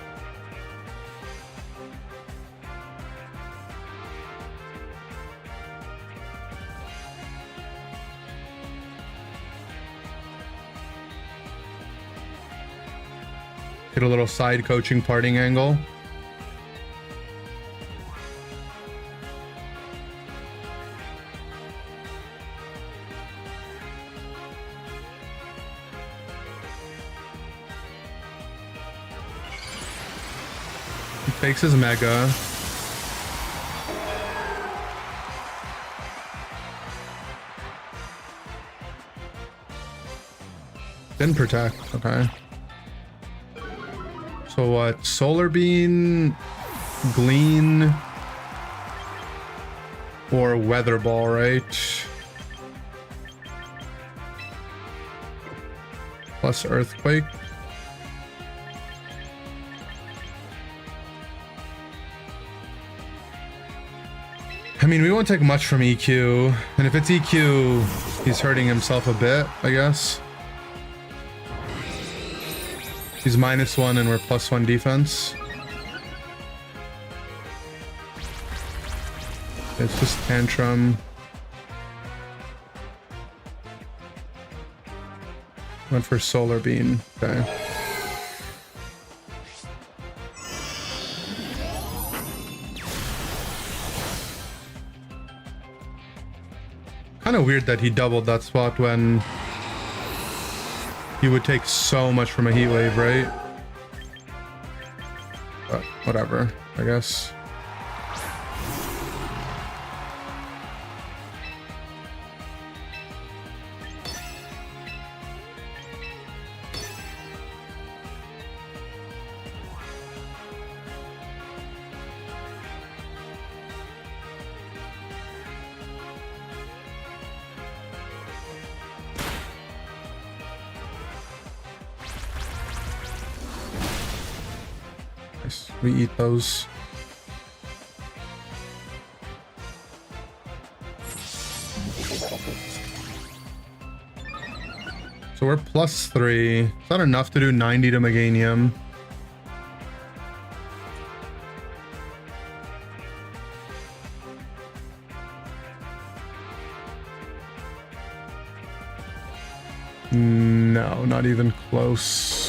Get a little side coaching parting angle. He takes his mega. Didn't protect, okay. So what? Solar Beam, Glean, or Weather Ball, right? Plus Earthquake. I mean, we won't take much from EQ, and if it's EQ, he's hurting himself a bit, I guess. He's -1 and we're +1 defense. It's just Tantrum. Went for Solar Beam. Okay. Kind of weird that he doubled that spot when he would take so much from a heat wave, right? But whatever, I guess. We eat those. So we're +3. Is that enough to do 90 to Meganium? No, not even close.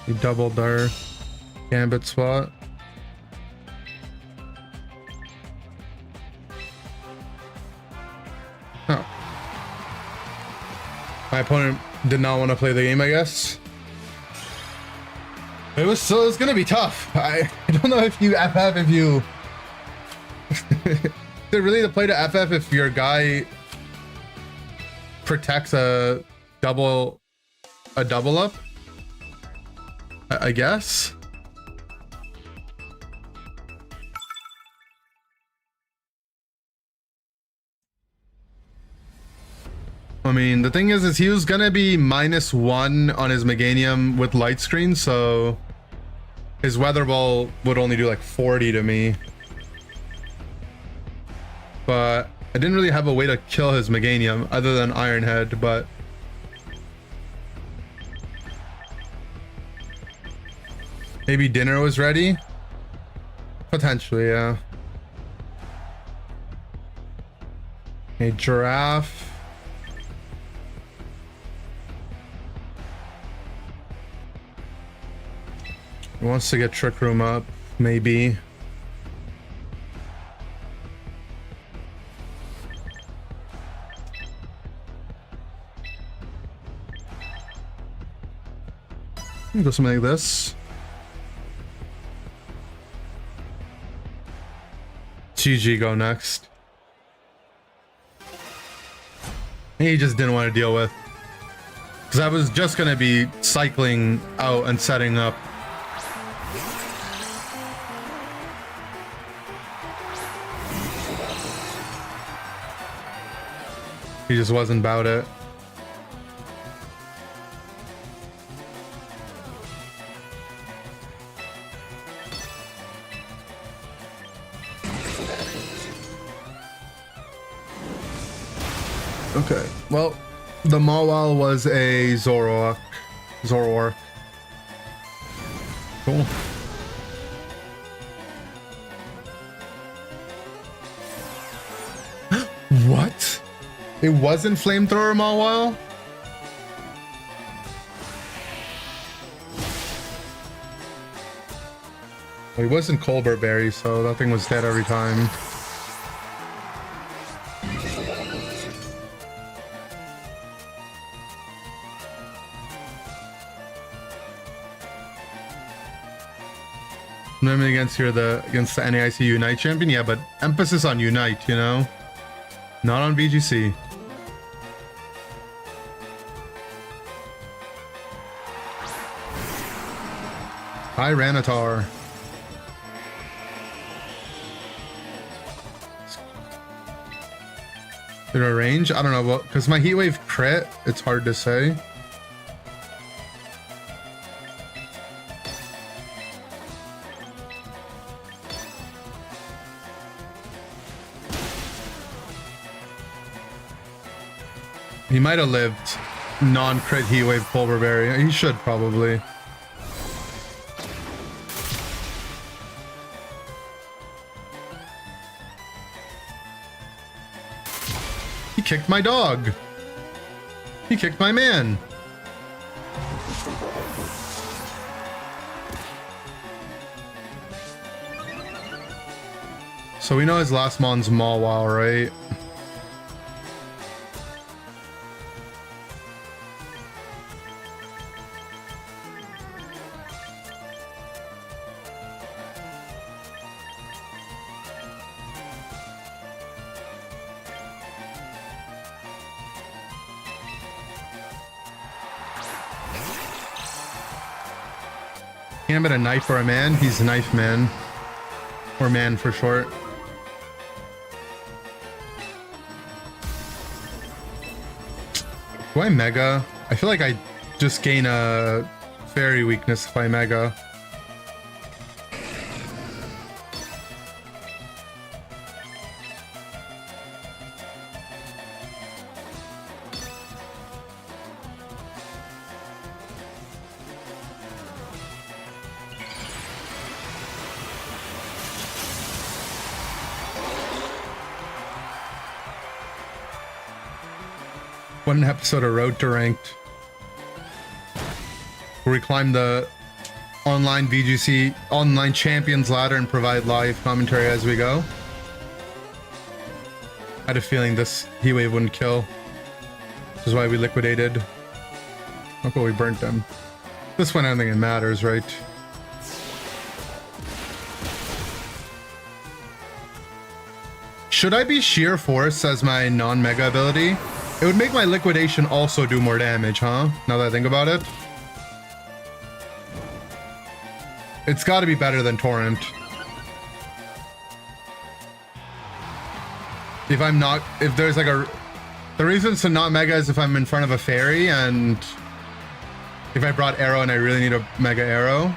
He doubled our Gambit spot. Oh. My opponent did not want to play the game, I guess. It was gonna be tough. I don't know if you FF if you is it really the play to FF if your guy protects a double up? I guess. I mean, the thing is he was gonna be -1 on his Meganium with light screen, so his Weather Ball would only do like 40 to me. But I didn't really have a way to kill his Meganium other than Iron Head, but maybe dinner was ready? Potentially, yeah. A Giraffe. He wants to get Trick Room up, maybe. Go something like this. GG go next. He just didn't want to deal with Because I was just going to be cycling out and setting up. He just wasn't about it. Okay, well, the Mawile was a Zoroark. Cool. What? It wasn't Flamethrower Mawile? Well, he wasn't Colbert Berry, so that thing was dead every time. Movement against here against the NAIC Unite champion, yeah, but emphasis on Unite, you know, not on VGC. Hi, Ranatar. Did a range? I don't know, well, because my Heat Wave crit, it's hard to say. He might have lived non-crit Heat Wave Pulver Berry. He should probably. He kicked my dog. He kicked my man. So we know his last mon's Mawile, right? Gambit a knife or a man? He's Knife Man. Or man for short. Do I Mega? I feel like I just gain a Fairy weakness if I Mega. One episode of Road to Ranked where we climb the online VGC online champions ladder and provide live commentary as we go. I had a feeling this Heat Wave wouldn't kill, which is why we liquidated. Look what we burnt them. This one, I don't think it matters, right? Should I be Sheer Force as my non-mega ability? It would make my liquidation also do more damage, huh? Now that I think about it. It's got to be better than Torrent. If there's like the reasons to not mega is if I'm in front of a fairy and if I brought arrow and I really need a mega arrow.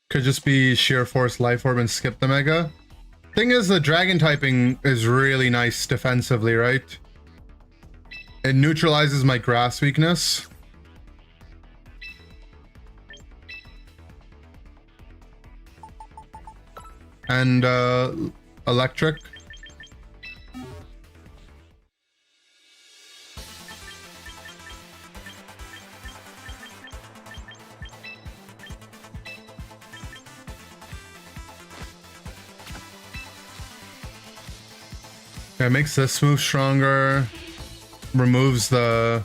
Could just be Sheer Force Life Orb and skip the mega. Thing is, the dragon typing is really nice defensively, right? It neutralizes my grass weakness. And electric. Yeah, it makes this move stronger. Removes the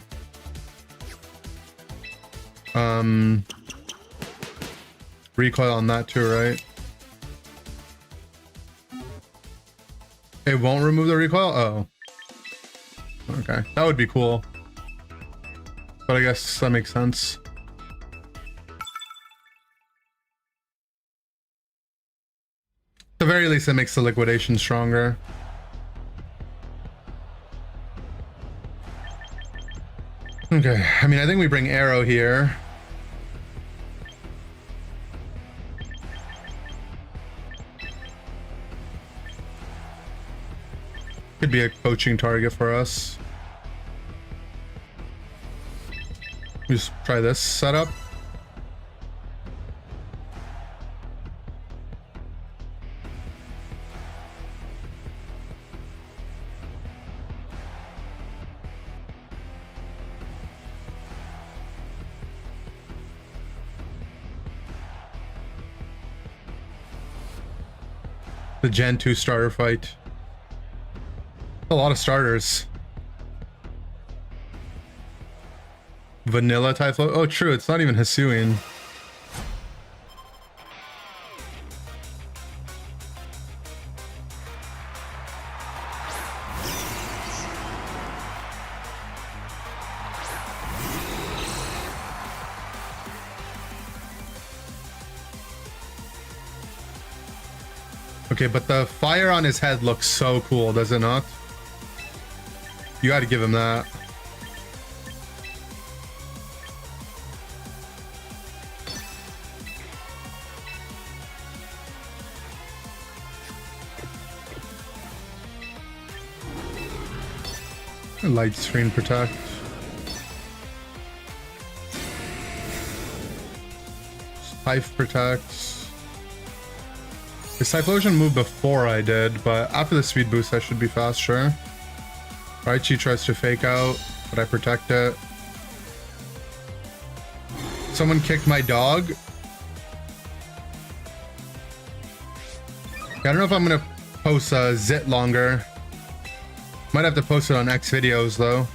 recoil on that too, right? It won't remove the recoil? Oh. Okay. That would be cool. But I guess that makes sense. At the very least, it makes the liquidation stronger. Okay, I mean, I think we bring arrow here. Could be a coaching target for us. Just try this setup. The Gen 2 starter fight. A lot of starters. Vanilla Typhlo. Oh, true. It's not even Hisuian. Okay, but the fire on his head looks so cool, does it not? You gotta give him that. Light screen protect. Scythe protects. The Typhlosion moved before I did, but after the speed boost I should be faster. Raichi tries to fake out, but I protect it. Someone kicked my dog. I don't know if I'm gonna post Zit longer. Might have to post it on X videos though.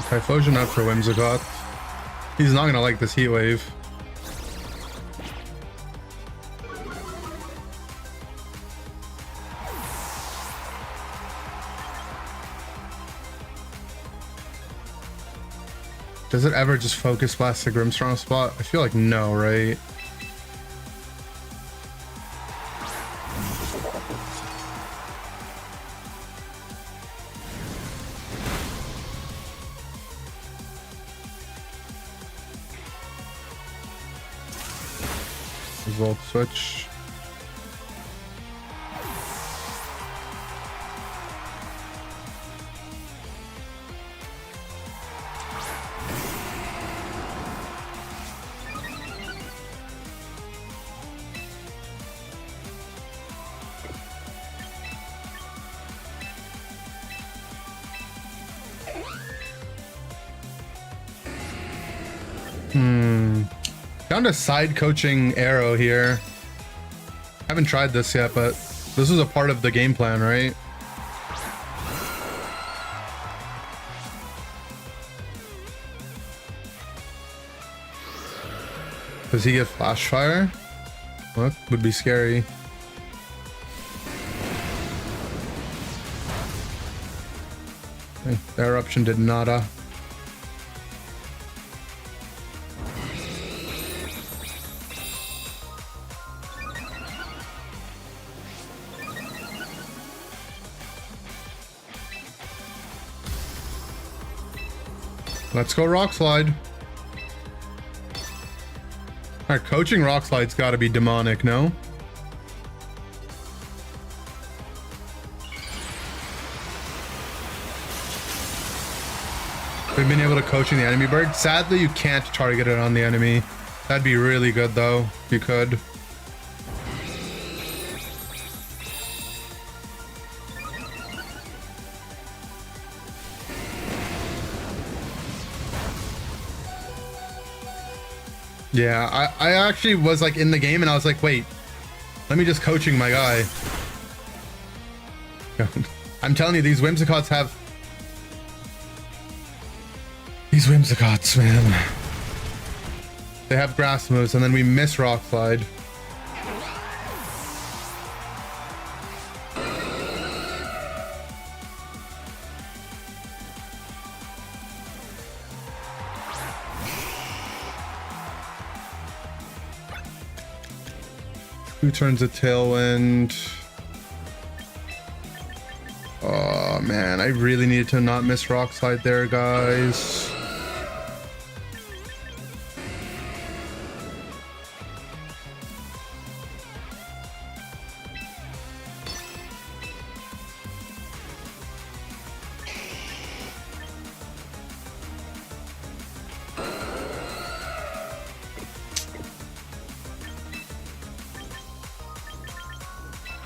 Typhlosion out for Whimsicott. He's not gonna like this heat wave. Does it ever just focus blast the Grimmstrong spot? I feel like no, right? Volt switch. Down to side coaching arrow here. Haven't tried this yet, but this is a part of the game plan, right? Does he get flash fire? Well, that would be scary. Okay, the eruption did nada. Let's go Rock Slide. Our coaching Rock Slide's got to be demonic, no? We've been able to coaching the enemy bird. Sadly, you can't target it on the enemy. That'd be really good though, if you could. Yeah, I actually was like in the game and I was like, wait, let me just coaching my guy. I'm telling you, these Whimsicots have... These Whimsicots, man. They have grass moves and then we miss Rock Slide. Two turns of Tailwind. Oh man, I really needed to not miss Rock Slide there, guys.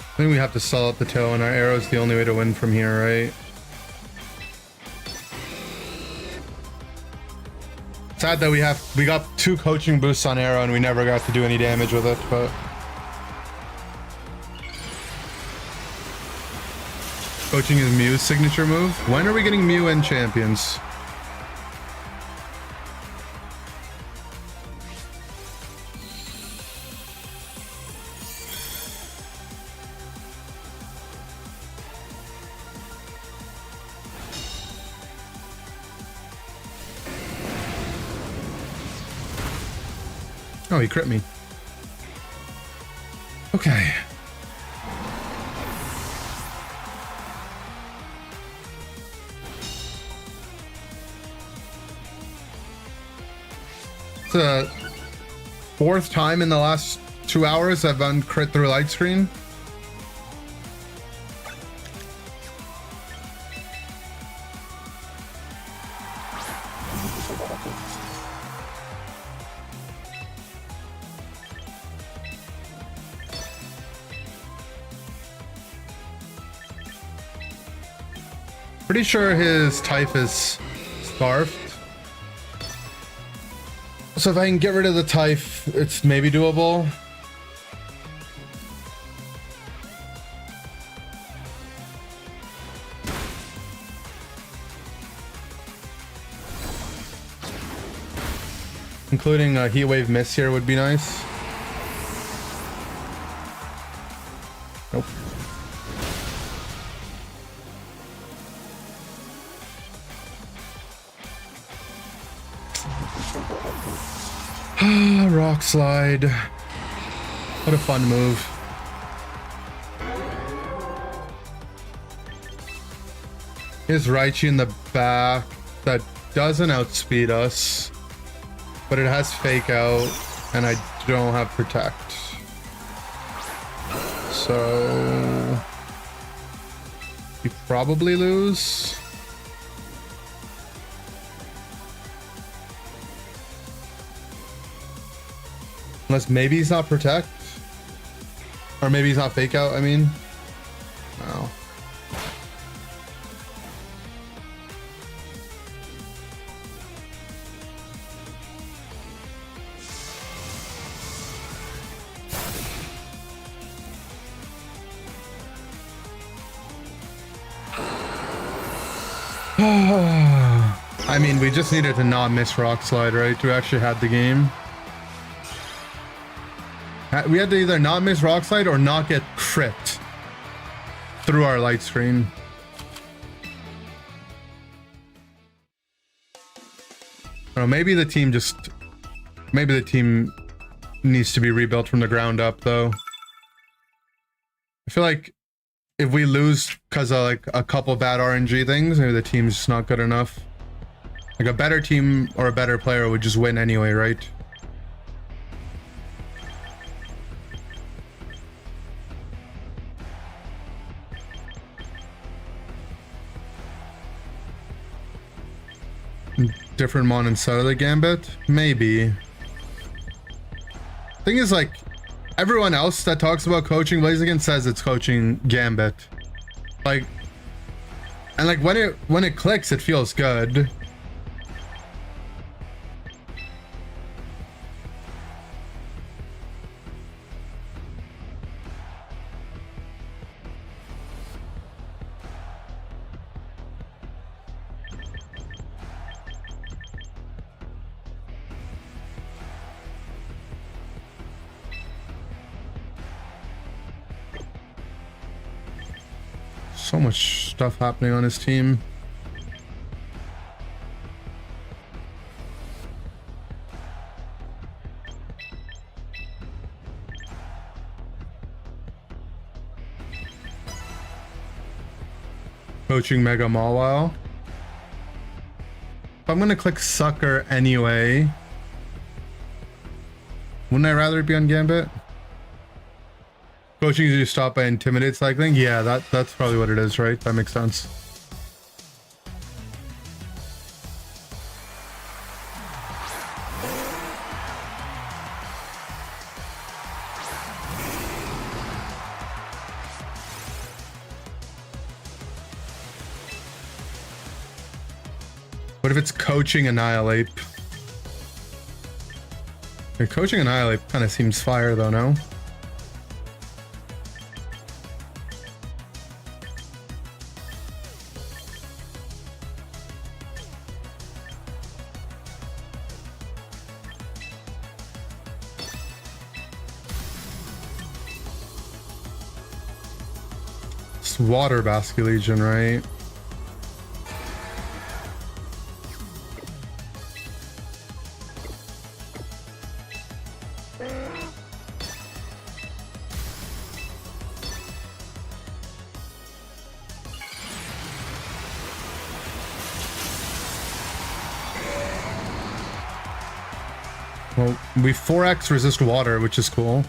I think we have to sell out the tail, and our arrow's the only way to win from here, right? Sad that we got 2 coaching boosts on arrow and we never got to do any damage with it, but coaching is Mew's signature move. When are we getting Mew and champions? Oh, he crit me. Okay. It's the 4th time in the last 2 hours I've uncrit through light screen. Pretty sure his type is Scarfed. So if I can get rid of the type, it's maybe doable. Including a Heat Wave Miss here would be nice. Nope. Rock Slide. What a fun move. Here's Raichu in the back that doesn't outspeed us, but it has Fake Out, and I don't have Protect. So we probably lose. Unless maybe he's not Protect. Or maybe he's not Fake Out, I mean. No. I mean, we just needed to not miss Rock Slide, right? We actually had the game. We had to either not miss Rock Slide or not get crit through our light screen. Oh, maybe the team needs to be rebuilt from the ground up, though. I feel like if we lose because of like a couple bad RNG things, maybe the team's just not good enough. Like a better team or a better player would just win anyway, right? Different mon inside of the Gambit? Maybe. Thing is, like, everyone else that talks about coaching Blaziken says it's coaching Gambit. Like, and like when it clicks, it feels good. So much stuff happening on his team. Coaching Mega Mawile. I'm gonna click Sucker anyway. Wouldn't I rather be on Gambit? Coaching you stop by Intimidate cycling? Yeah, that's probably what it is, right? That makes sense. What if it's coaching Annihilate? Okay, coaching Annihilate kind of seems fire though, no? It's Water Basculegion, right? Well, we 4x resist water, which is cool.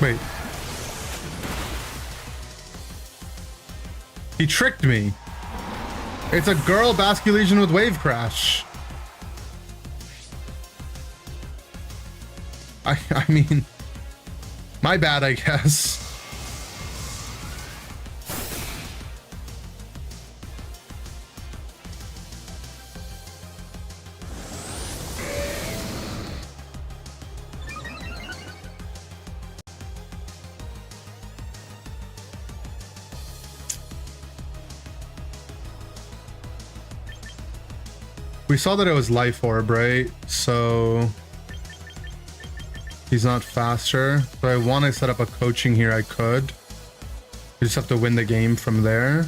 Wait. He tricked me. It's a girl Basculegion with Wave Crash. I mean, my bad, I guess. We saw that it was Life Orb, right? So he's not faster. If I want to set up a coaching here, I could. We just have to win the game from there.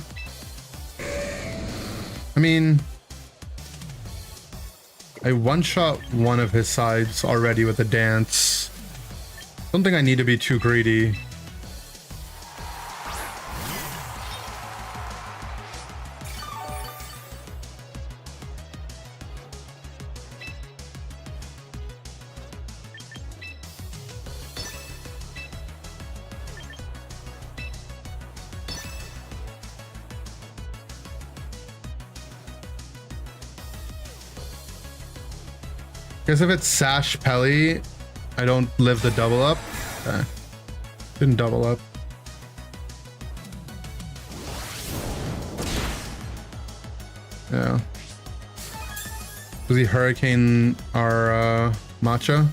I mean, I one-shot one of his sides already with a dance. Don't think I need to be too greedy. Guess if it's Sash Pelly, I don't live the double up. Okay. Didn't double up. Yeah. Does he Hurricane our Matcha?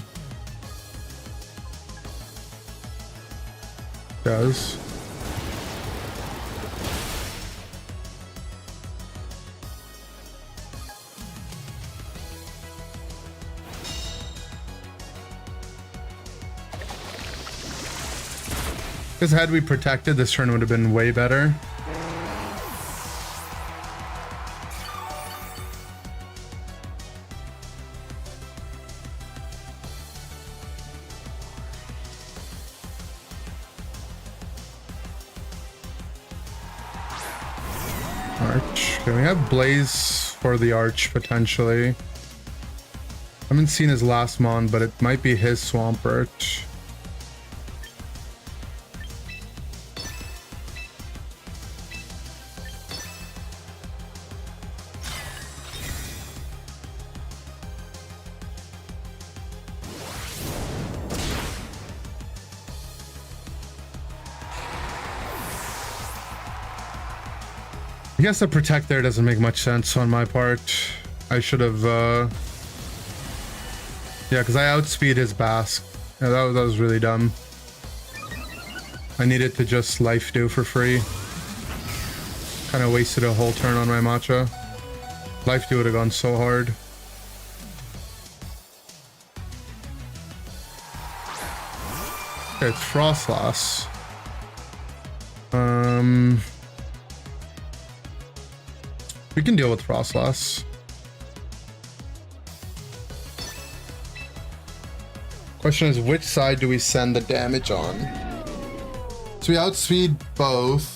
Does. Because had we protected, this turn would have been way better. Arch. Okay, we have Blaze for the Arch, potentially. I haven't seen his last mon, but it might be his Swampert. I guess the protect there doesn't make much sense on my part. I should have, yeah, because I outspeed his Basque. Yeah, that was really dumb. I needed to just life do for free. Kind of wasted a whole turn on my Matcha. Life do would have gone so hard. Okay, it's Frostlass. We can deal with Frostlass. Question is, which side do we send the damage on? So we outspeed both.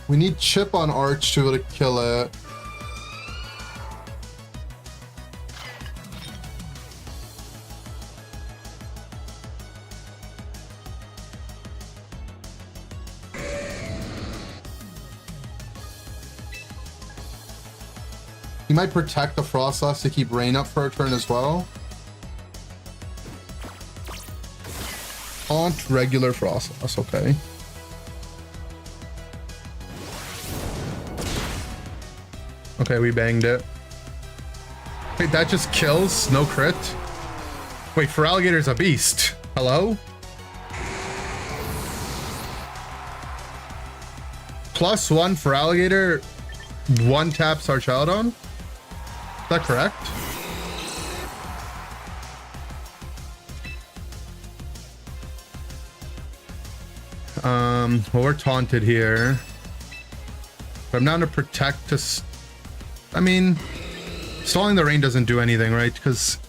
We need Chip on Arch to be able to kill it. He might protect the Frostlass to keep Rain up for a turn as well. Taunt regular Frostlass, okay. Okay, we banged it. Wait, that just kills? No crit? Wait, Feraligator's a beast. Hello? +1 Feraligator, 1 taps Archaladon? Is that correct? Well, we're taunted here. But I'm down to protect to... I mean, stalling the rain doesn't do anything, right? Because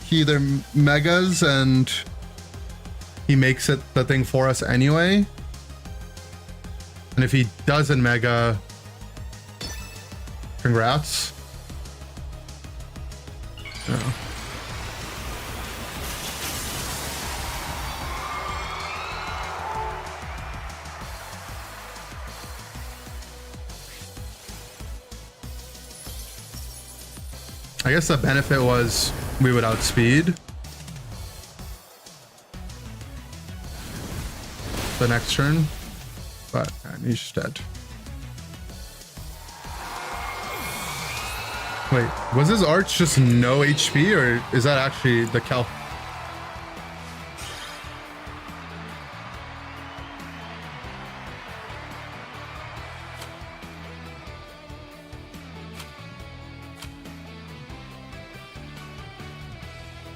he either megas and he makes it the thing for us anyway. And if he doesn't mega, congrats. Oh. I guess the benefit was we would outspeed the next turn, but he's just dead. Wait, was his Arch just no HP, or is that actually the Cal?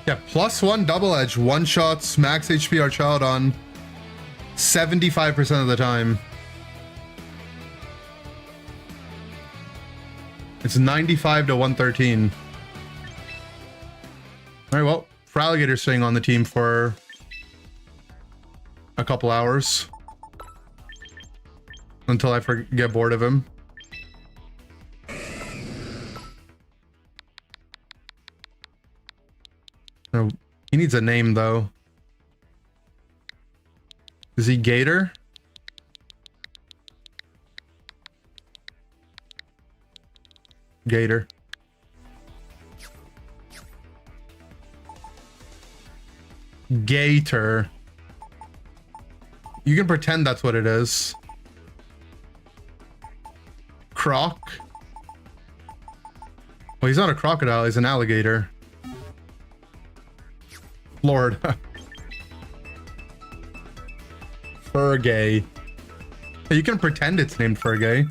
Yeah, +1 double edge, one shots, max HP Archaladon 75% of the time. It's 95 to 113. All right, well, Feraligator's staying on the team for a couple hours until I get bored of him. Oh, he needs a name though. Is he Gator? Gator. Gator. You can pretend that's what it is. Croc. Well, he's not a crocodile, he's an alligator. Lord. Fergay. You can pretend it's named Fergay.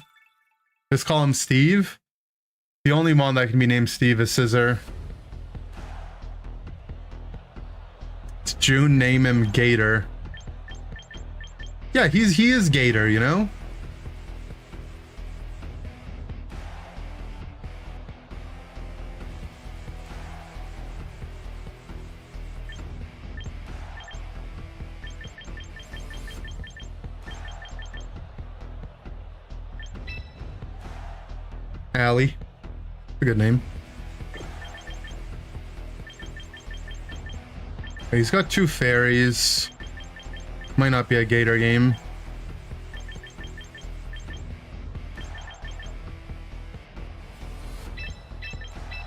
Just call him Steve. The only mon that can be named Steve is Scissor. It's June, name him Gator. Yeah, he is Gator, you know? Allie. A good name. He's got 2 fairies. Might not be a Gator game.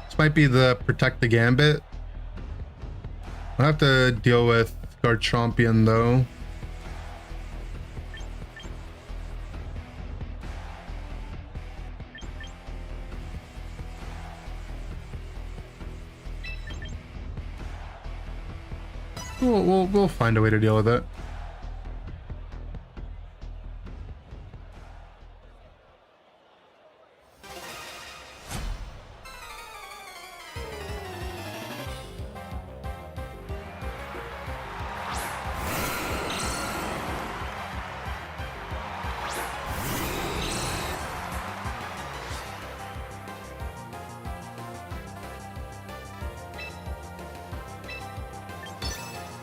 This might be the Protect the Gambit. I'll have to deal with Garchompion though. We'll find a way to deal with it.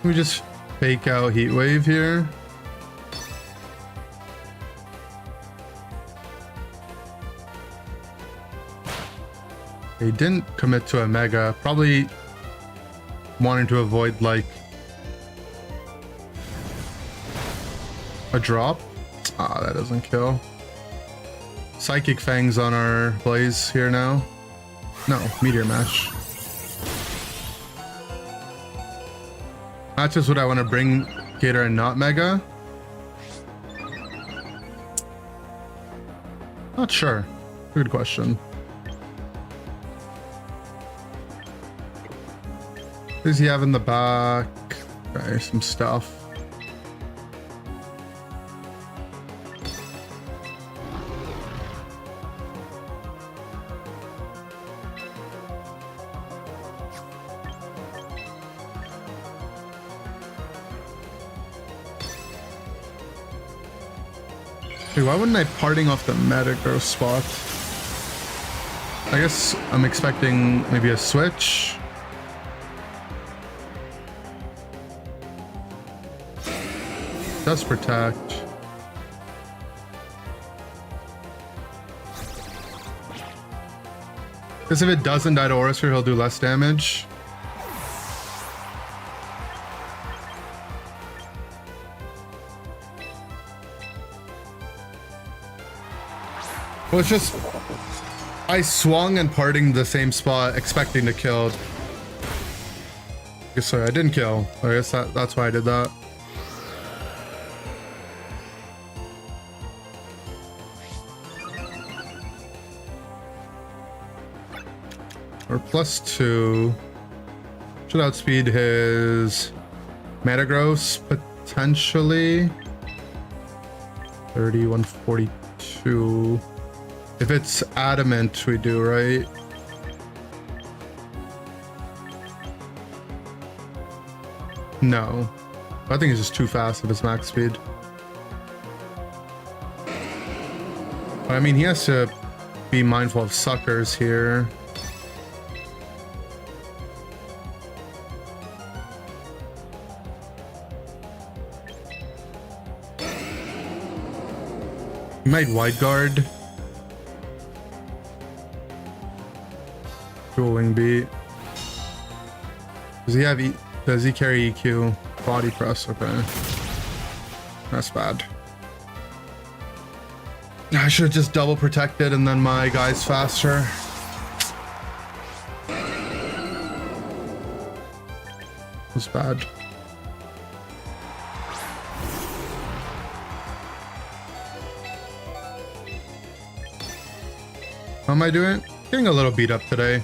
we just fake out Heat Wave here. He didn't commit to a Mega, probably wanting to avoid like a drop. Ah, that doesn't kill. Psychic Fangs on our Blaze here now. No, Meteor Mash. That's just what I want to bring Gator and not Mega. Not sure. Good question. What does he have in the back? Okay, some stuff. Hey, why wouldn't I parting off the Metagross spot? I guess I'm expecting maybe a switch. Does protect. Because if it doesn't die to Aurasphere, he'll do less damage. Well, it's just I swung and parting the same spot, expecting to kill. Sorry, I didn't kill. I guess that's why I did that. Or +2 should outspeed his Metagross potentially. 30, 142. If it's adamant, we do, right? No. I think it's just too fast if it's max speed. I mean, he has to be mindful of suckers here. He might wide guard. Dual wing beat. Does he carry EQ? Body press, okay. That's bad. I should have just double protected and then my guy's faster. That's bad. How am I doing? Getting a little beat up today.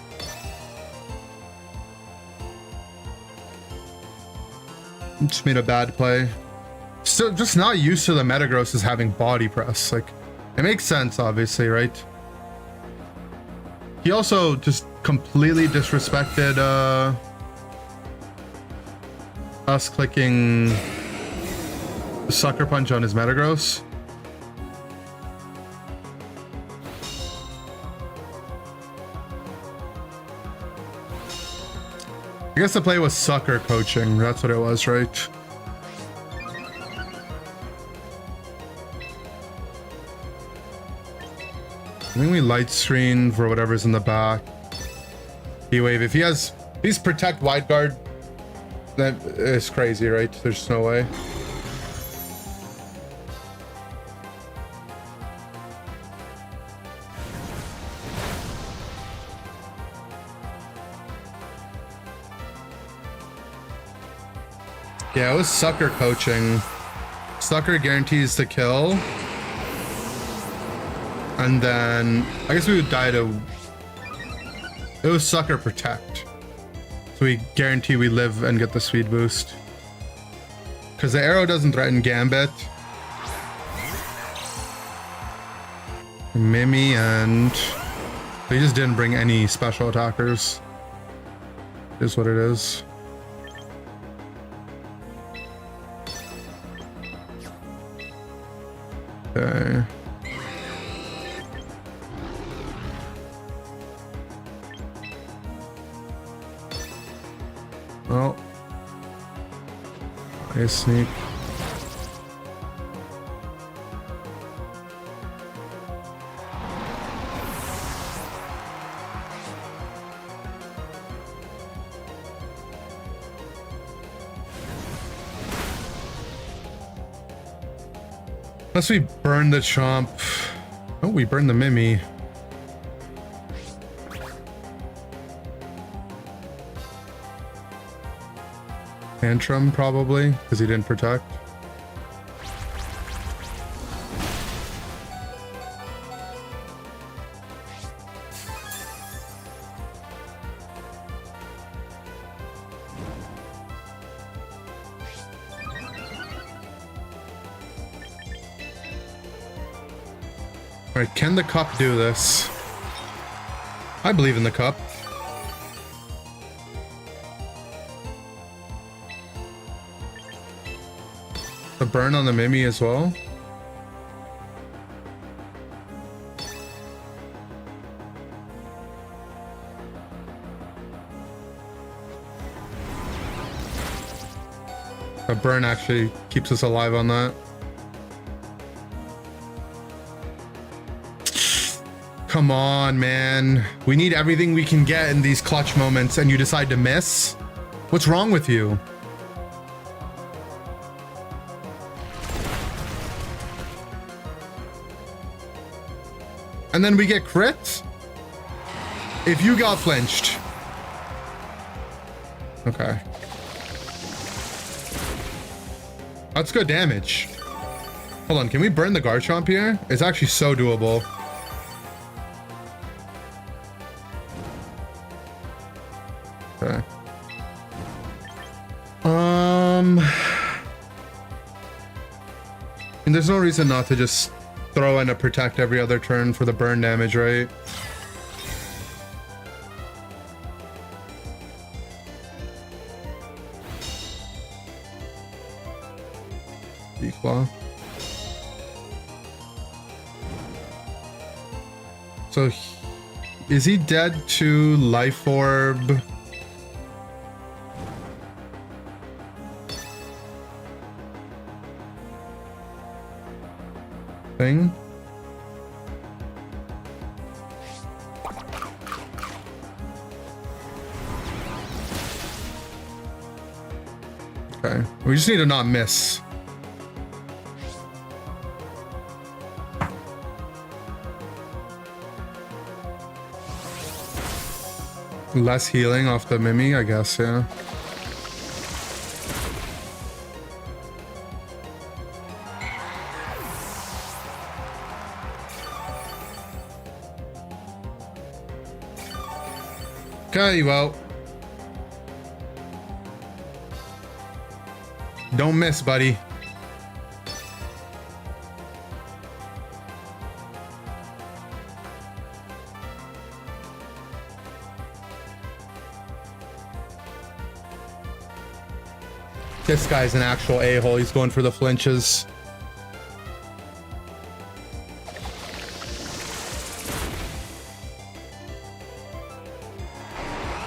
Just made a bad play. Still just not used to the Metagross as having body press. Like, it makes sense, obviously, right? He also just completely disrespected us clicking Sucker Punch on his Metagross. I guess the play was sucker coaching. That's what it was, right? I think we light screen for whatever's in the back. D-Wave. If he's protect wide guard, that is crazy, right? There's no way. Yeah, it was sucker coaching. Sucker guarantees the kill. And then I guess we would die to... It was sucker protect. So we guarantee we live and get the speed boost. Because the arrow doesn't threaten Gambit. Mimi and... They just didn't bring any special attackers. Is what it is. Okay. Well, Nice sneak. Unless we burn the Chomp. Oh, we burned the Mimi. Tantrum, probably, because he didn't protect. Alright, can the cup do this? I believe in the cup. The burn on the Mimi as well. A burn actually keeps us alive on that. Come on, man. We need everything we can get in these clutch moments and you decide to miss? What's wrong with you? And then we get crits? If you got flinched. Okay. That's good damage. Hold on, can we burn the Garchomp here? It's actually so doable. Okay. And there's no reason not to just throw in a protect every other turn for the burn damage, right? Declaw. So, is he dead to Life Orb? Thing? Okay, we just need to not miss. Less healing off the Mimi, I guess, yeah. Okay, well. Don't miss, buddy. This guy's an actual a-hole. He's going for the flinches.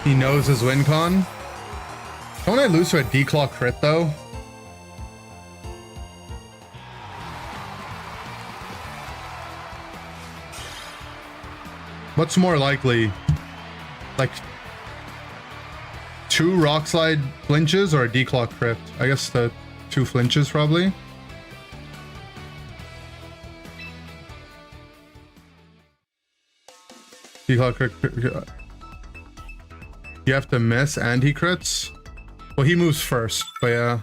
He knows his win con. Don't I lose to a declaw crit though? What's more likely? Like 2 rock slide flinches or a declaw crit? I guess the 2 flinches probably. Declaw crit. You have to miss and he crits? Well, he moves first, but yeah.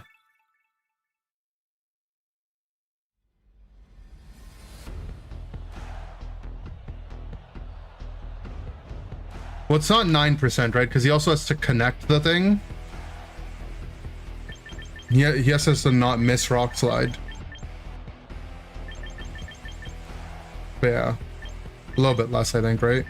Well, it's not 9%, right? Because he also has to connect the thing. He has to not miss Rock Slide. But yeah. A little bit less, I think, right?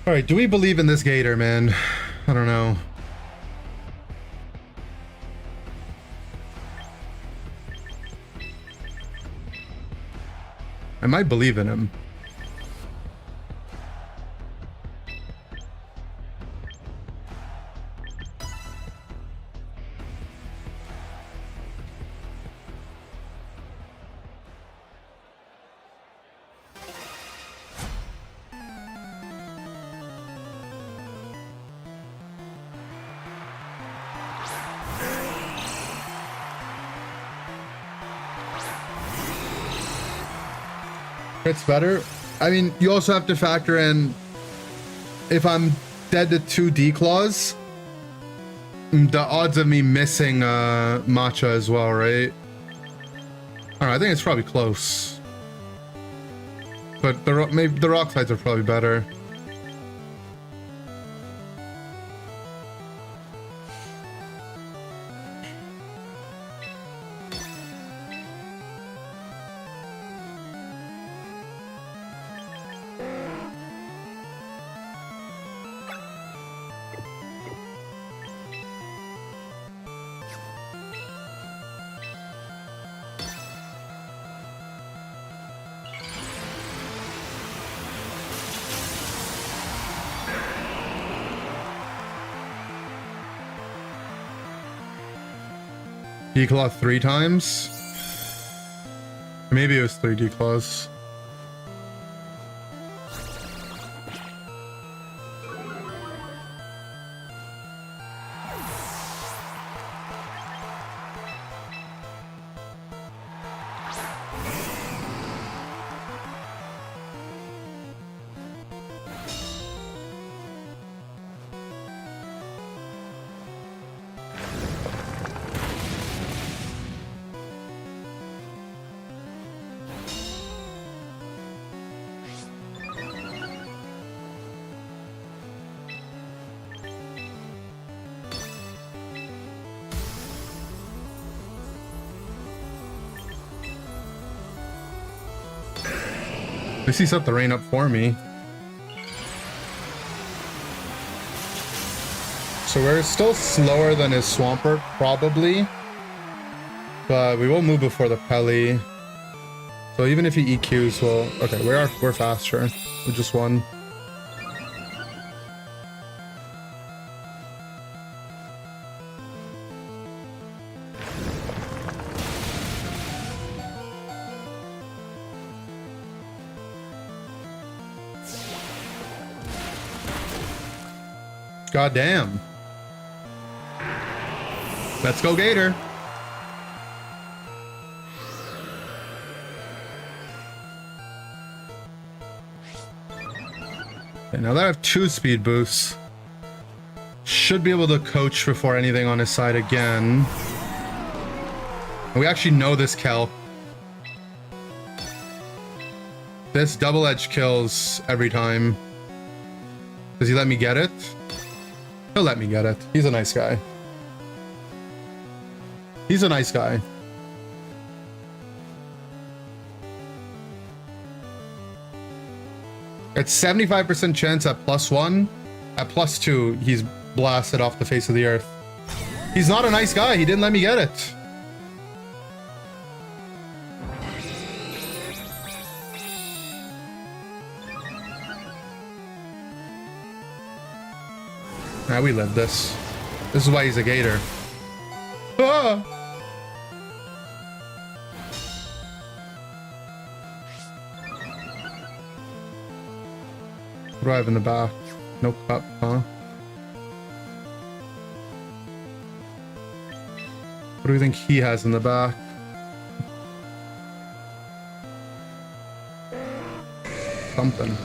All right, do we believe in this Gator, man? I don't know. I might believe in him. It's better. I mean, you also have to factor in if I'm dead to 2 D-claws, the odds of me missing matcha as well, right? I don't know, I think it's probably close. But maybe the rock sides are probably better. D-claw 3 times? Maybe it was 3 D-claws. At least he set the rain up for me. So we're still slower than his Swampert, probably. But we will move before the Pelly. So even if he EQs, well, okay, we're faster. We just won. God damn. Let's go, Gator. Okay, now that I have 2 speed boosts, should be able to coach before anything on his side again. We actually know this Kel. This double edge kills every time. Does he let me get it? He'll let me get it. He's a nice guy. He's a nice guy. It's 75% chance at +1. At +2, he's blasted off the face of the earth. He's not a nice guy. He didn't let me get it. Now we live this. This is why he's a Gator. Ah! What do I have in the back? No cup, huh? What do we think he has in the back? Something.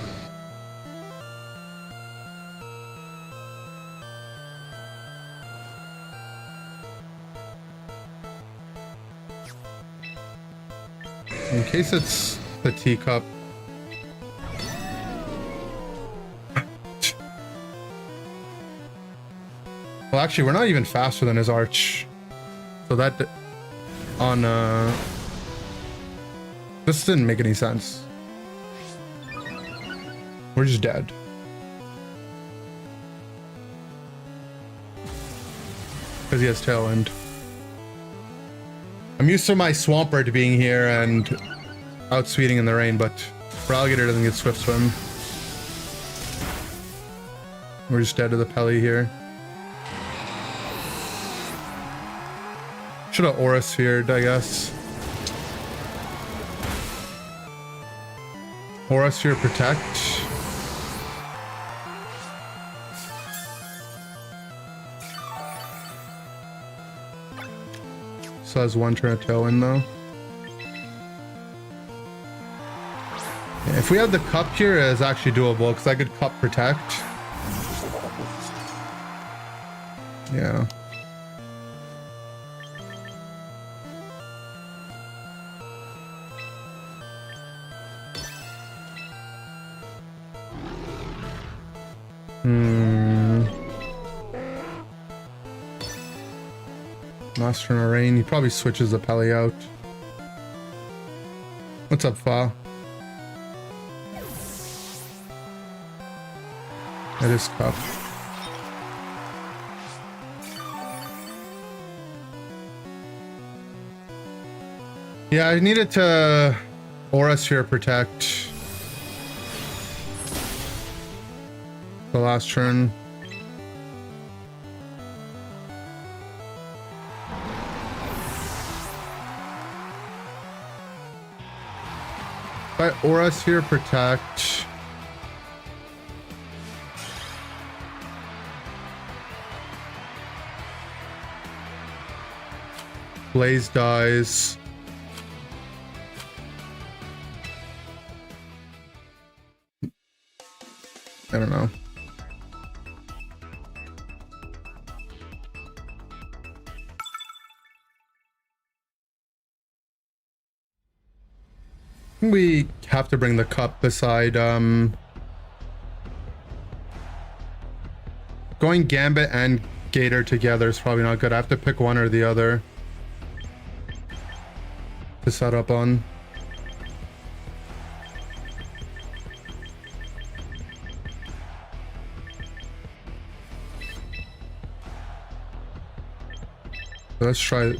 In case it's the teacup. Well, actually, we're not even faster than his arch. So that on this didn't make any sense. We're just dead. Because he has Tailwind. I'm used to my Swampert being here and outspeeding in the rain, but Relegator doesn't get Swift Swim. We're just dead to the Pelly here. Should have Aura Sphered, I guess. Aura Sphere Protect. So has one turn of Tailwind though. Yeah, if we had the Cup here, it's actually doable because I could Cup Protect. Yeah. Master in a Rain. He probably switches the Pelly out. What's up, Fa? That is Cup. Yeah, I needed to Aura Sphere Protect the last turn. By Aura Sphere Protect. Blaze dies. I don't know. We have to bring the Cup beside going Gambit and Gator together is probably not good. I have to pick one or the other to set up on. Let's try.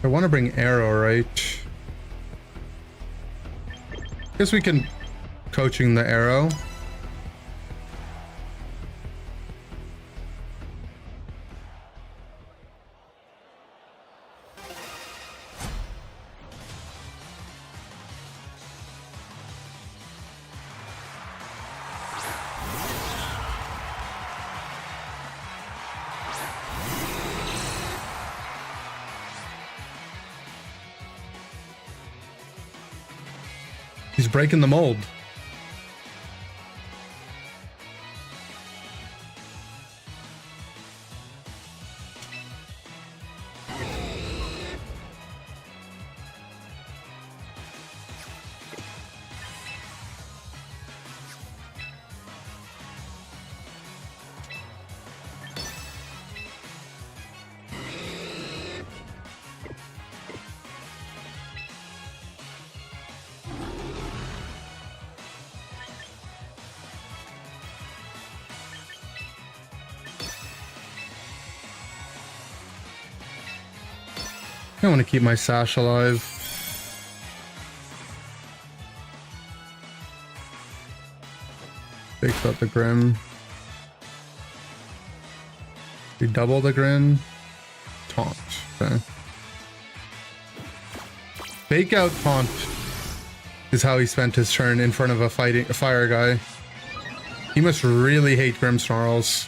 I want to bring Arrow, right? Guess we can coaching the Arrow. He's breaking the mold. I want to keep my Sash alive. Takes out the Grim. We double the Grim. Taunt. Okay. Fake out Taunt is how he spent his turn in front of a fire guy. He must really hate Grimmsnarls.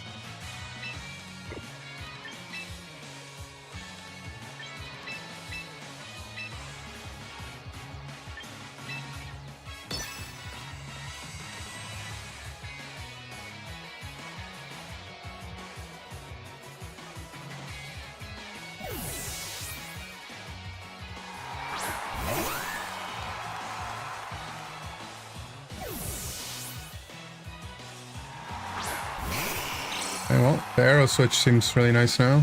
Okay, well, the arrow switch seems really nice now.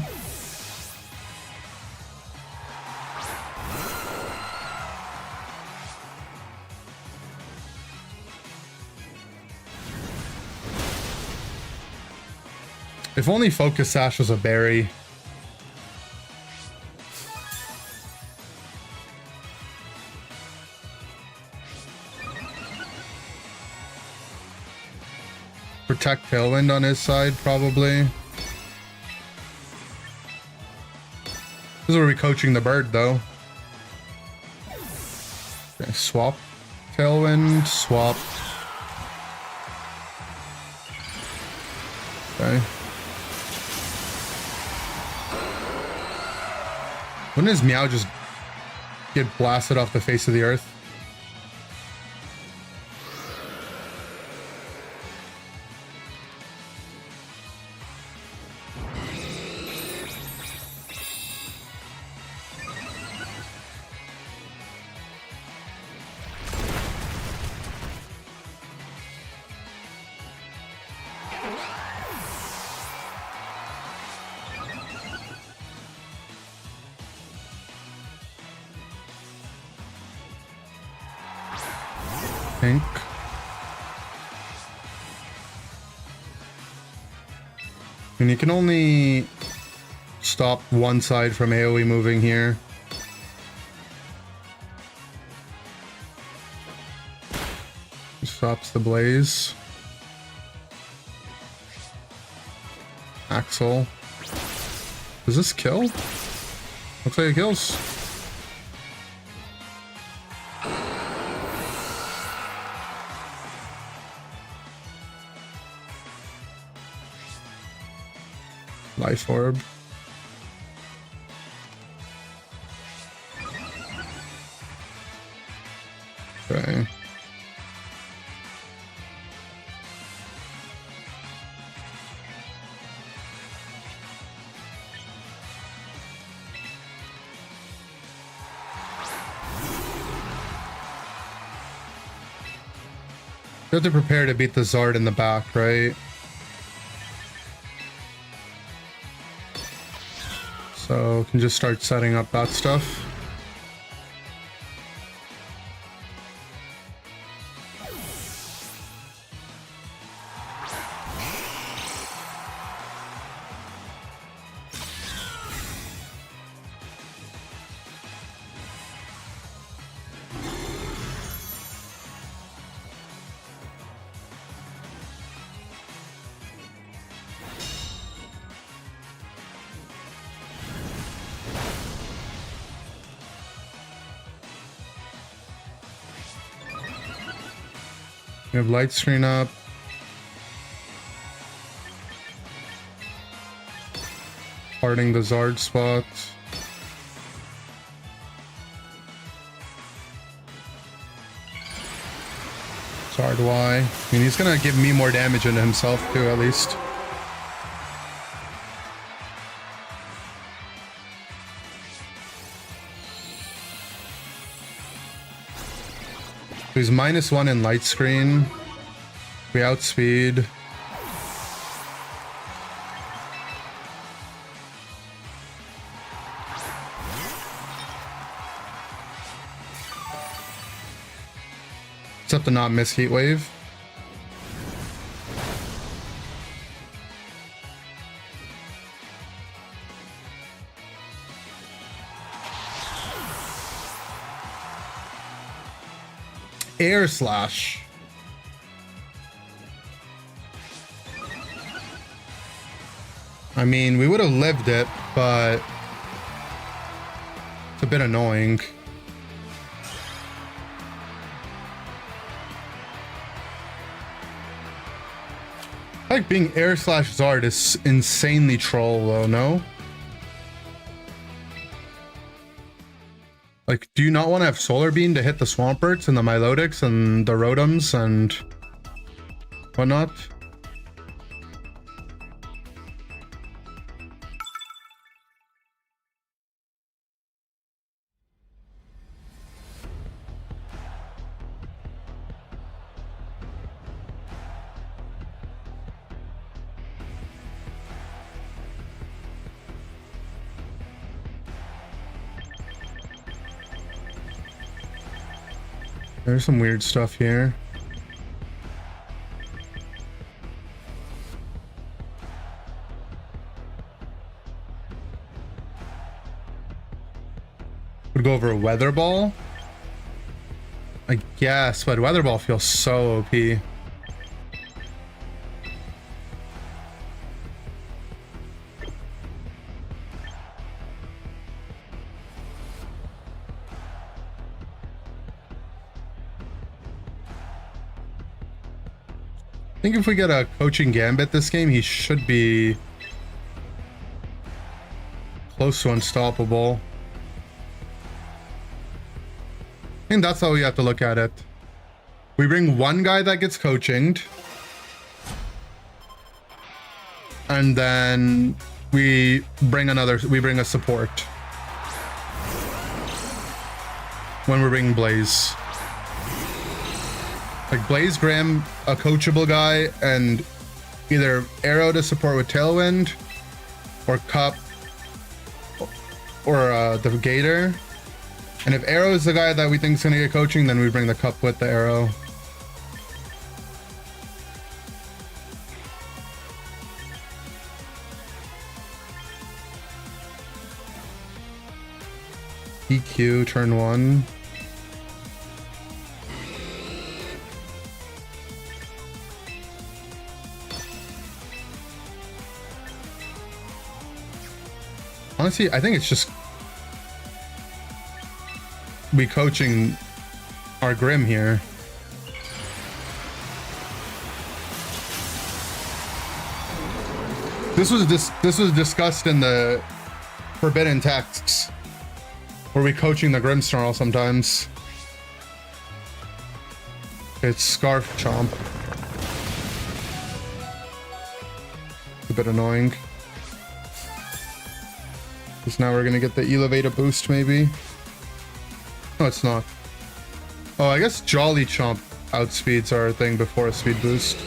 If only Focus Sash was a berry. Protect Tailwind on his side, probably. This is where we're coaching the bird, though. Okay, swap. Tailwind, swap. Okay. Wouldn't his Meow just get blasted off the face of the earth? Pink. And you can only stop one side from AoE moving here. Stops the blaze. Axel. Does this kill? Looks like it kills. Life orb. Okay. You have to prepare to beat the Zard in the back, right? So can just start setting up that stuff. We have light screen up. Parting the Zard spot. Zard Y. I mean, he's gonna give me more damage into himself too, at least. He's -1 in light screen. We outspeed. Except to not miss Heat Wave. Air Slash. I mean, we would have lived it, but it's a bit annoying. I like being Air Slash Zard is insanely troll though, no? Like, do you not want to have Solar Beam to hit the Swamperts and the Milotics and the Rotoms and whatnot? There's some weird stuff here. Would go over a Weather Ball? I guess, but Weather Ball feels so OP. I think if we get a coaching Gambit this game, he should be close to unstoppable. I think that's how we have to look at it. We bring one guy that gets coachinged, and then we bring a support when we're bringing Blaze. Like Blaze, Graham, a coachable guy, and either Arrow to support with Tailwind, or Cup, or the Gator. And if Arrow is the guy that we think is going to get coaching, then we bring the Cup with the Arrow. EQ, turn 1. Honestly, I think it's just we coaching our Grim here. This was discussed in the forbidden texts. Were we coaching the Grimmsnarl sometimes? It's Scarf Chomp. A bit annoying. Because now we're gonna get the Elevate boost, maybe. No, it's not. Oh, I guess Jolly Chomp outspeeds our thing before a speed boost.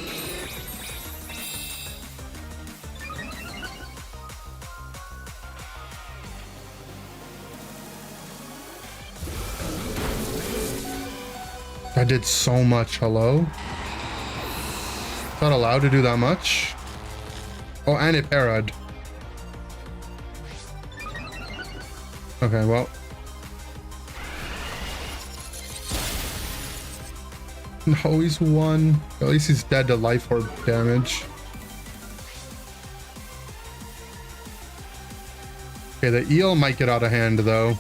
That did so much. Hello? Not allowed to do that much. Oh, and it parried. Okay, well. No, he's won. At least he's dead to life orb damage. Okay, the eel might get out of hand though.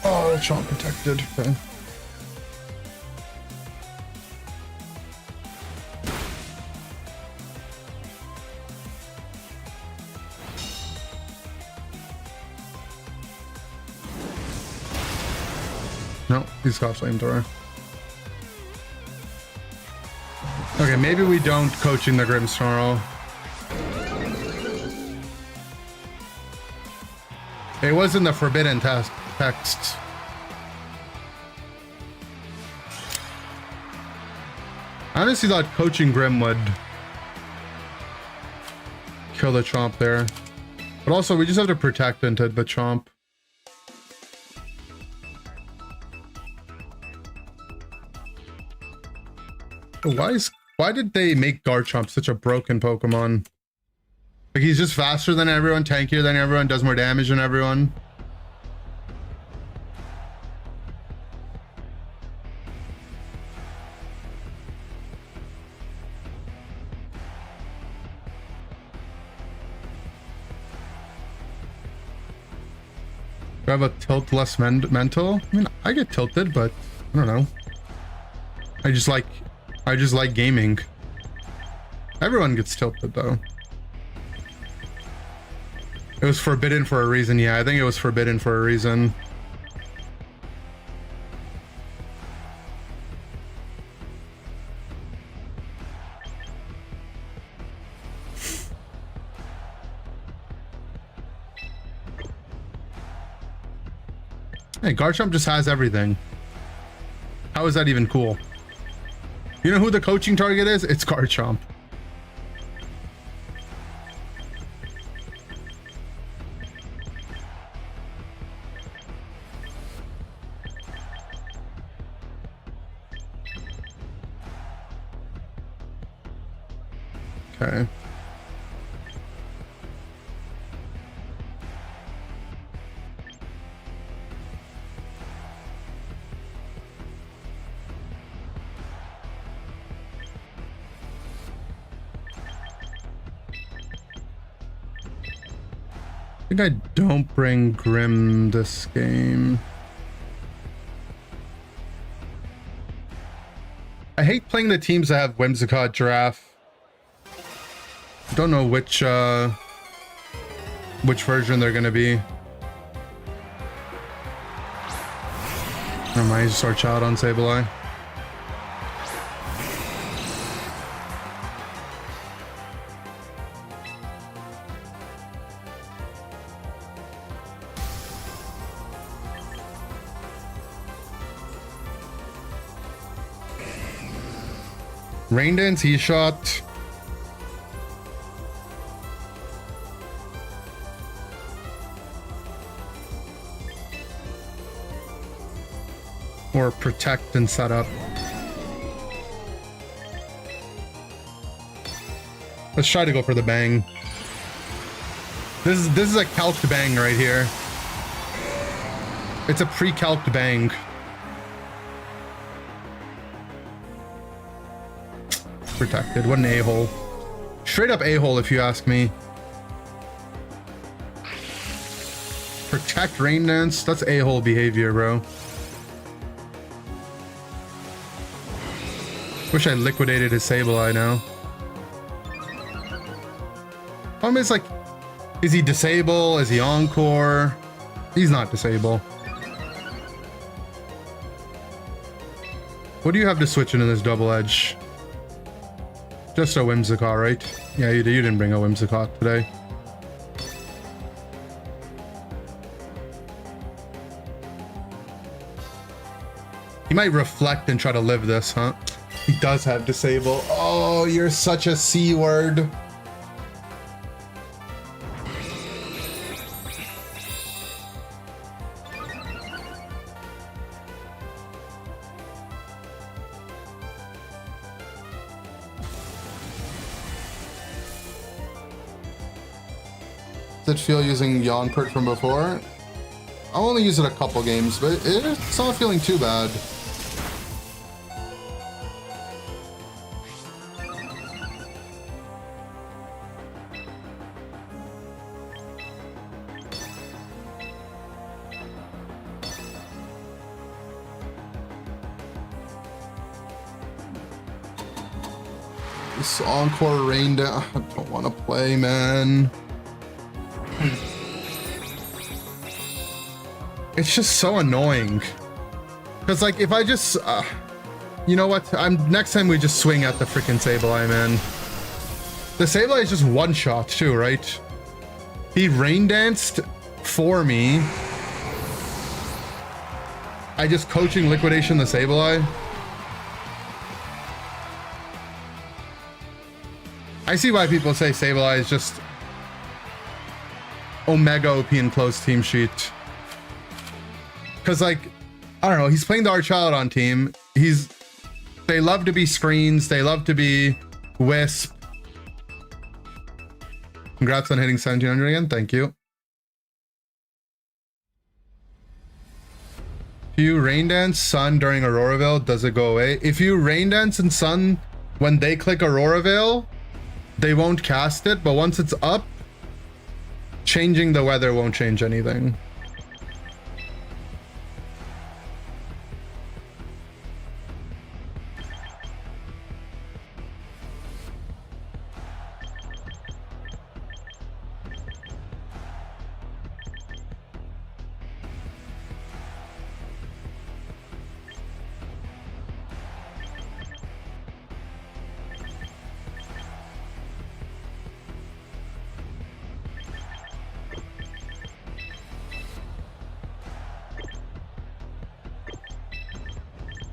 Oh, Chomp protected. Okay. No, he's got Flamethrower. Okay, maybe we don't coaching the Grimmsnarl. It was in the forbidden text. I honestly thought coaching Grim would kill the Chomp there. But also, we just have to protect into the Chomp. Why did they make Garchomp such a broken Pokemon? Like, he's just faster than everyone, tankier than everyone, does more damage than everyone. Do I have a tilt less mental? I mean, I get tilted, but I don't know. I just like gaming. Everyone gets tilted though. It was forbidden for a reason. Yeah, I think it was forbidden for a reason. Hey, Garchomp just has everything. How is that even cool? You know who the coaching target is? It's Garchomp. Okay. I think I don't bring Grim this game. I hate playing the teams that have Whimsicott Giraffe. Don't know which version they're gonna be. Never mind, just our child on Sableye. Rain Dance, he shot. Or protect and set up. Let's try to go for the bang. This is a calced bang right here. It's a pre-calced bang. Protected. What an a-hole. Straight up a-hole if you ask me. Protect Rain Dance? That's a-hole behavior, bro. Wish I liquidated his Sableye now. Problem is, like, is he disable? Is he encore? He's not disable. What do you have to switch into this double edge? Just a Whimsicott, right? Yeah, you didn't bring a Whimsicott today. He might reflect and try to live this, huh? He does have disable. Oh, you're such a C word. Does it feel using Yonpert from before? I'll only use it a couple games, but it's not feeling too bad. This encore rain down. I don't want to play, man. It's just so annoying. Because, like, if I just... you know what? Next time we just swing at the freaking Sableye, man. The Sableye is just one shot, too, right? He rain danced for me. I just coaching liquidation the Sableye. I see why people say Sableye is just Omega OP in close team sheet. Because, like, I don't know, he's playing the Archild on team. They love to be screens. They love to be Wisp. Congrats on hitting 1700 again. Thank you. If you rain dance Sun during Aurora Veil, does it go away? If you rain dance and Sun when they click Aurora Veil, they won't cast it, but once it's up, changing the weather won't change anything.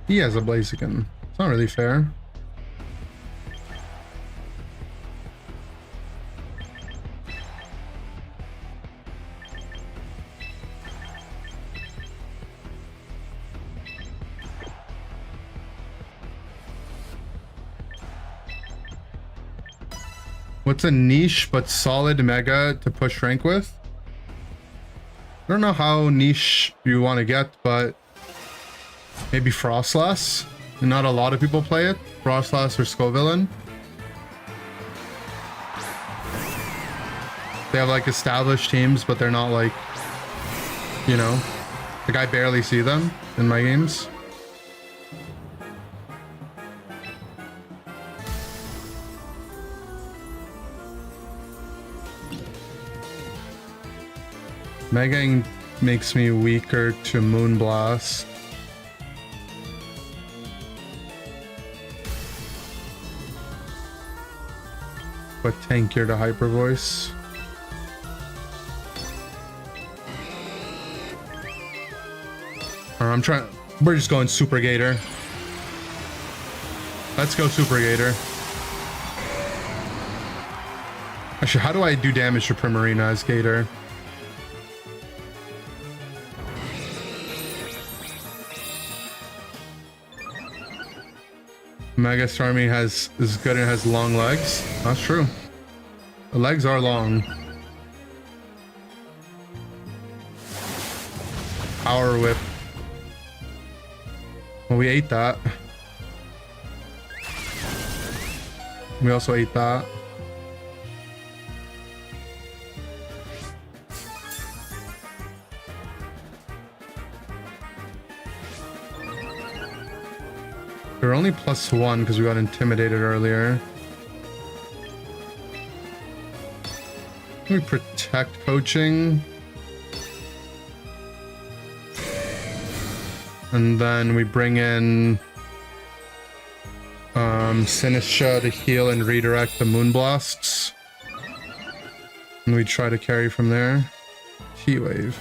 He has a Blaziken. It's not really fair. What's a niche but solid mega to push rank with? I don't know how niche you want to get, but maybe Frostlass. Not a lot of people play it. Frostlass or Scovillain. They have like established teams, but they're not like, you know, like I barely see them in my games. Megaing makes me weaker to Moonblast. But tankier to Hyper Voice. We're just going Super Gator. Let's go Super Gator. Actually, how do I do damage to Primarina as Gator? Mega Starmie is good and has long legs. That's true. The legs are long. Power Whip. Well, we ate that. We also ate that. We're only +1 because we got intimidated earlier. We protect poaching. And then we bring in Sinistra to heal and redirect the Moonblasts. And we try to carry from there. T-Wave.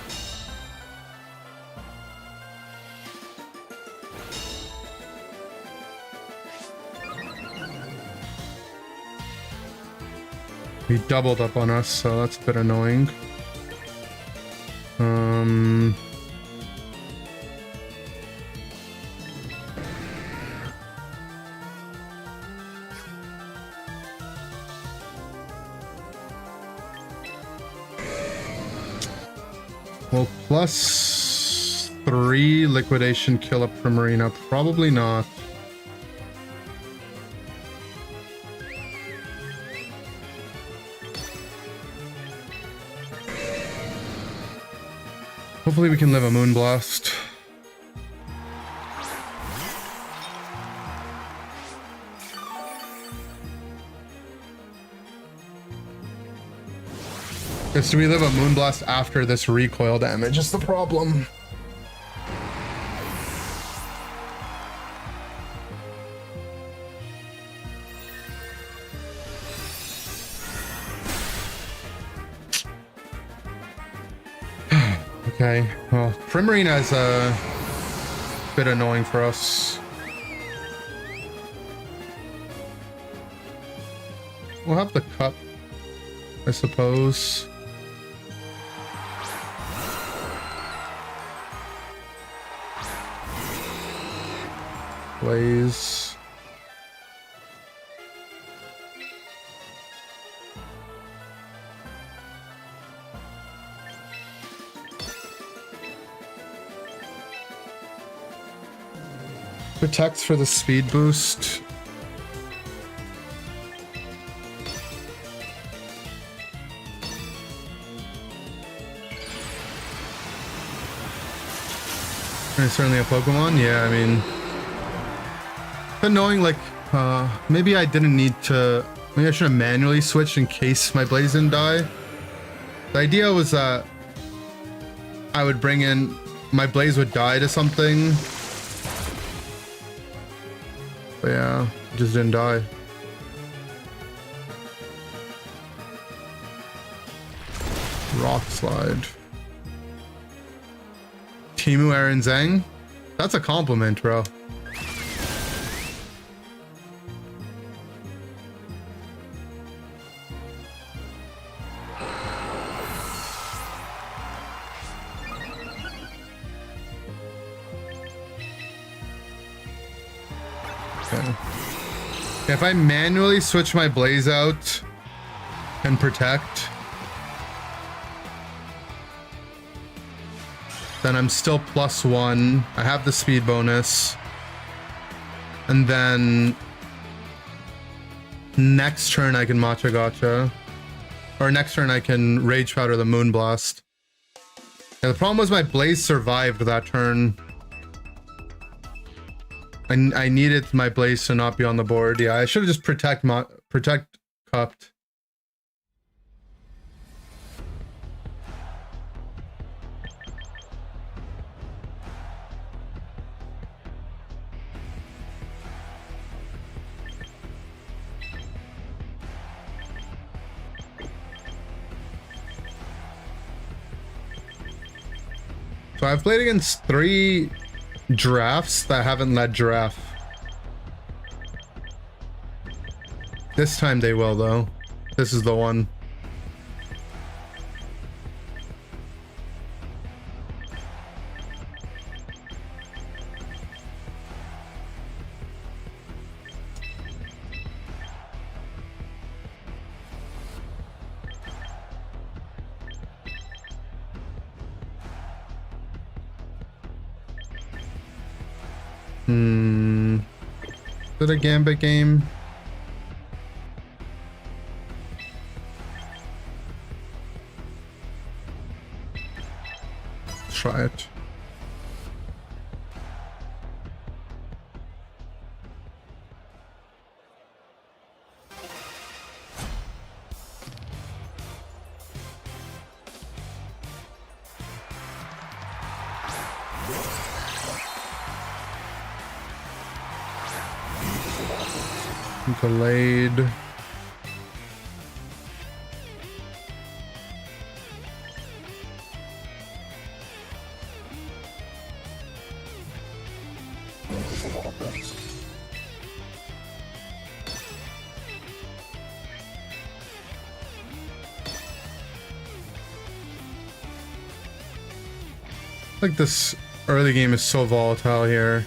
He doubled up on us, so that's a bit annoying. Well, +3 liquidation kill up Primarina. Probably not. Hopefully we can live a Moonblast. Yes, do we live a Moonblast after this recoil damage is the problem. Okay, well, Primarina is a bit annoying for us. We'll have the cup, I suppose. Blaze. Protects for the speed boost. It's certainly a Pokemon. Yeah, I mean, annoying. Like, maybe I didn't need to. Maybe I should have manually switched in case my Blaze didn't die. The idea was that I would bring in my Blaze would die to something. But yeah, it just didn't die. Rock Slide. Timu Aaron Zhang? That's a compliment, bro. Okay. If I manually switch my Blaze out and protect. Then I'm still +1. I have the speed bonus. And then next turn I can Matcha Gotcha. Or next turn I can Rage Powder the Moonblast. Yeah, the problem was my Blaze survived that turn. I needed my Blaze to not be on the board. Yeah, I should have just protect cupped. So I've played against 3 drafts that haven't led Giraffe. This time they will, though. This is the one. Is it a Gambit game? Let's try it. Delayed. Like this early game is so volatile here.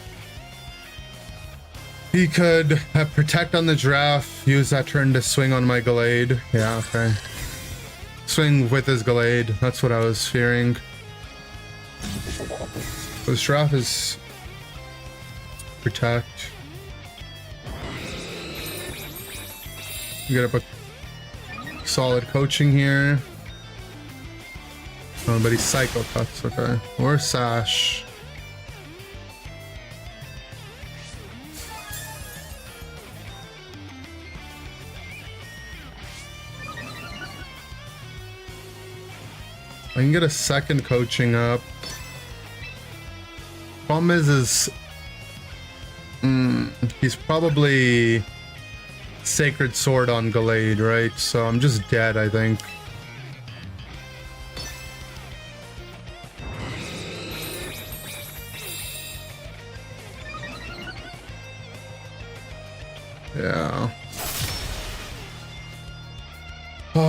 He could have Protect on the Giraffe, use that turn to swing on my Gallade. Yeah, okay. Swing with his Gallade. That's what I was fearing. This Giraffe is Protect. You get up a solid coaching here. Oh, but he's Psycho Cuts, okay. Or Sash. I can get a second coaching up. Problem is he's probably Sacred Sword on Gallade, right? So I'm just dead, I think. Yeah.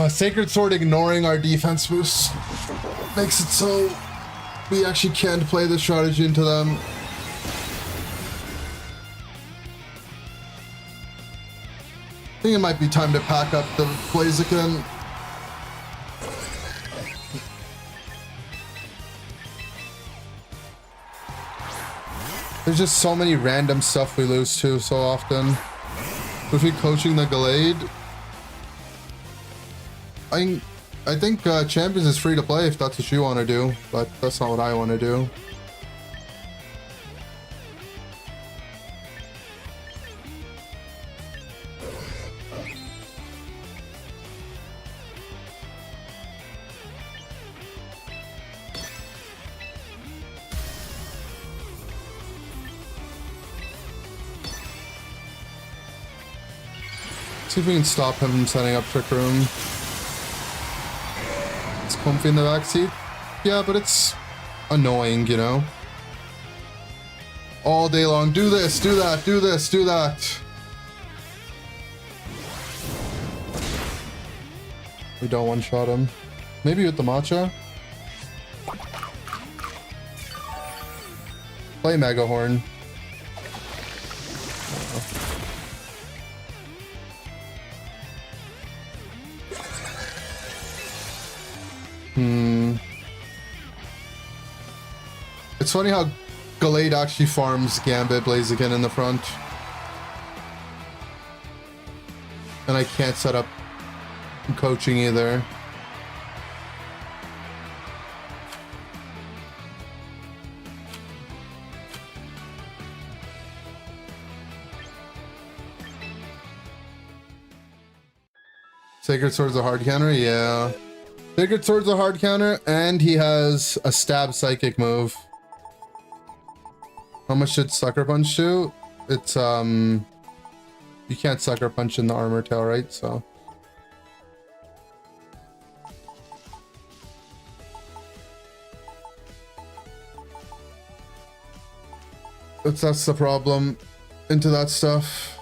Sacred Sword ignoring our defense boost makes it so we actually can't play the strategy into them. I think it might be time to pack up the Blaziken. There's just so many random stuff we lose to so often. If we coaching the Gallade, I think Champions is free to play if that's what you want to do, but that's not what I want to do. See if we can stop him from setting up Trick Room. It's comfy in the backseat. Yeah, but it's annoying, you know? All day long. Do this, do that, do this, do that. We don't one-shot him. Maybe with the Matcha. Play Mega Horn. It's funny how Gallade actually farms Gambit Blaziken in the front. And I can't set up coaching either. Sacred Sword's a hard counter? Yeah. Sacred Sword's a hard counter, and he has a stab psychic move. How much did Sucker Punch do? It's, you can't Sucker Punch in the Armor Tail, right? So. That's the problem into that stuff.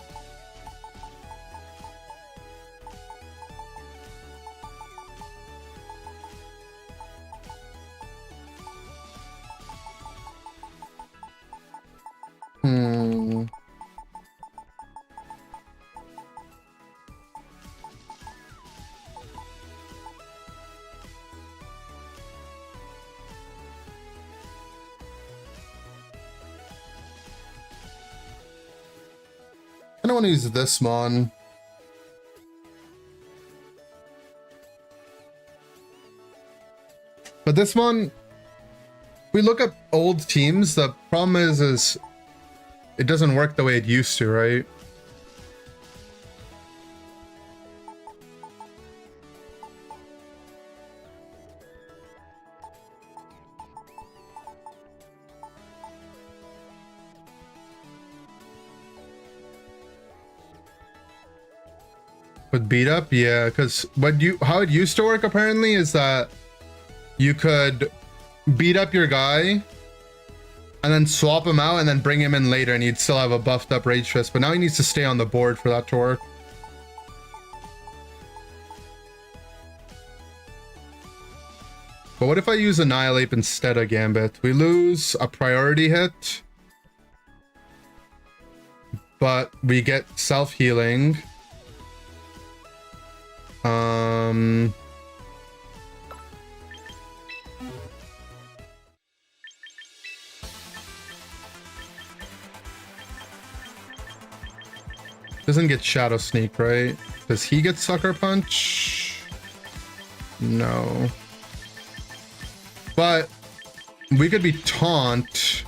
I don't want to use this mon. But this mon, we look at old teams, the problem is it doesn't work the way it used to, right? With beat up, yeah, because how it used to work apparently is that you could beat up your guy and then swap him out and then bring him in later and you'd still have a buffed up Rage Fist, but now he needs to stay on the board for that to work. But what if I use Annihilate instead of Gambit? We lose a priority hit, but we get self-healing. Doesn't get Shadow Sneak, right? Does he get Sucker Punch? No. But we could be Taunt.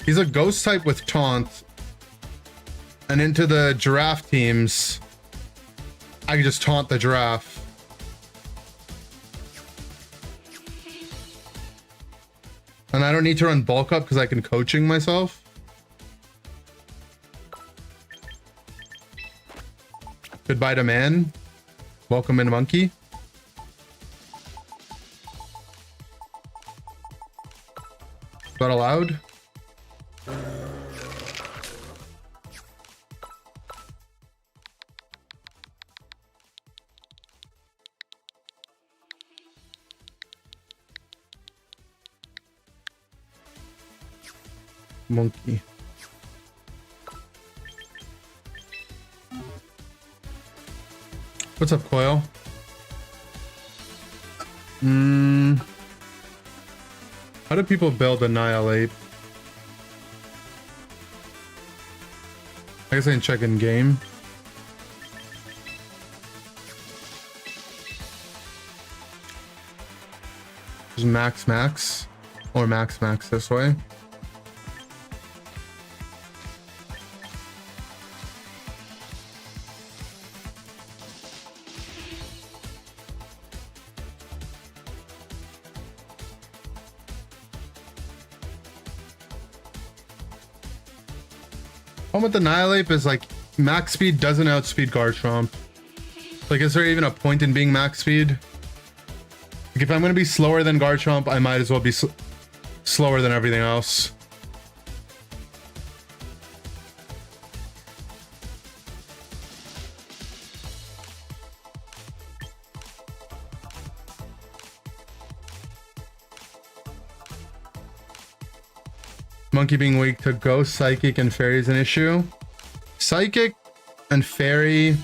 He's a ghost type with Taunt. And into the Giraffe teams, I can just taunt the Giraffe. And I don't need to run bulk up because I can coaching myself. Goodbye to man. Welcome in monkey. Is that allowed? Monkey. What's up, Coil? How do people build Annihilate? I guess I can check in game. Just max or max this way. Problem with Annihilate is like max speed doesn't outspeed Garchomp. Like, is there even a point in being max speed? Like, if I'm gonna be slower than Garchomp, I might as well be slower than everything else. Monkey being weak to Ghost, Psychic, and Fairy is an issue. Psychic and Fairy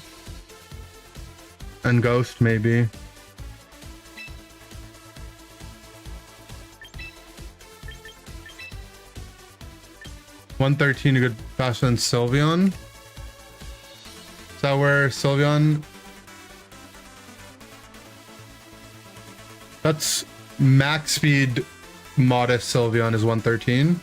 and Ghost, maybe. 113 a good faster than Sylveon. Is that where Sylveon? That's max speed. Modest Sylveon is 113.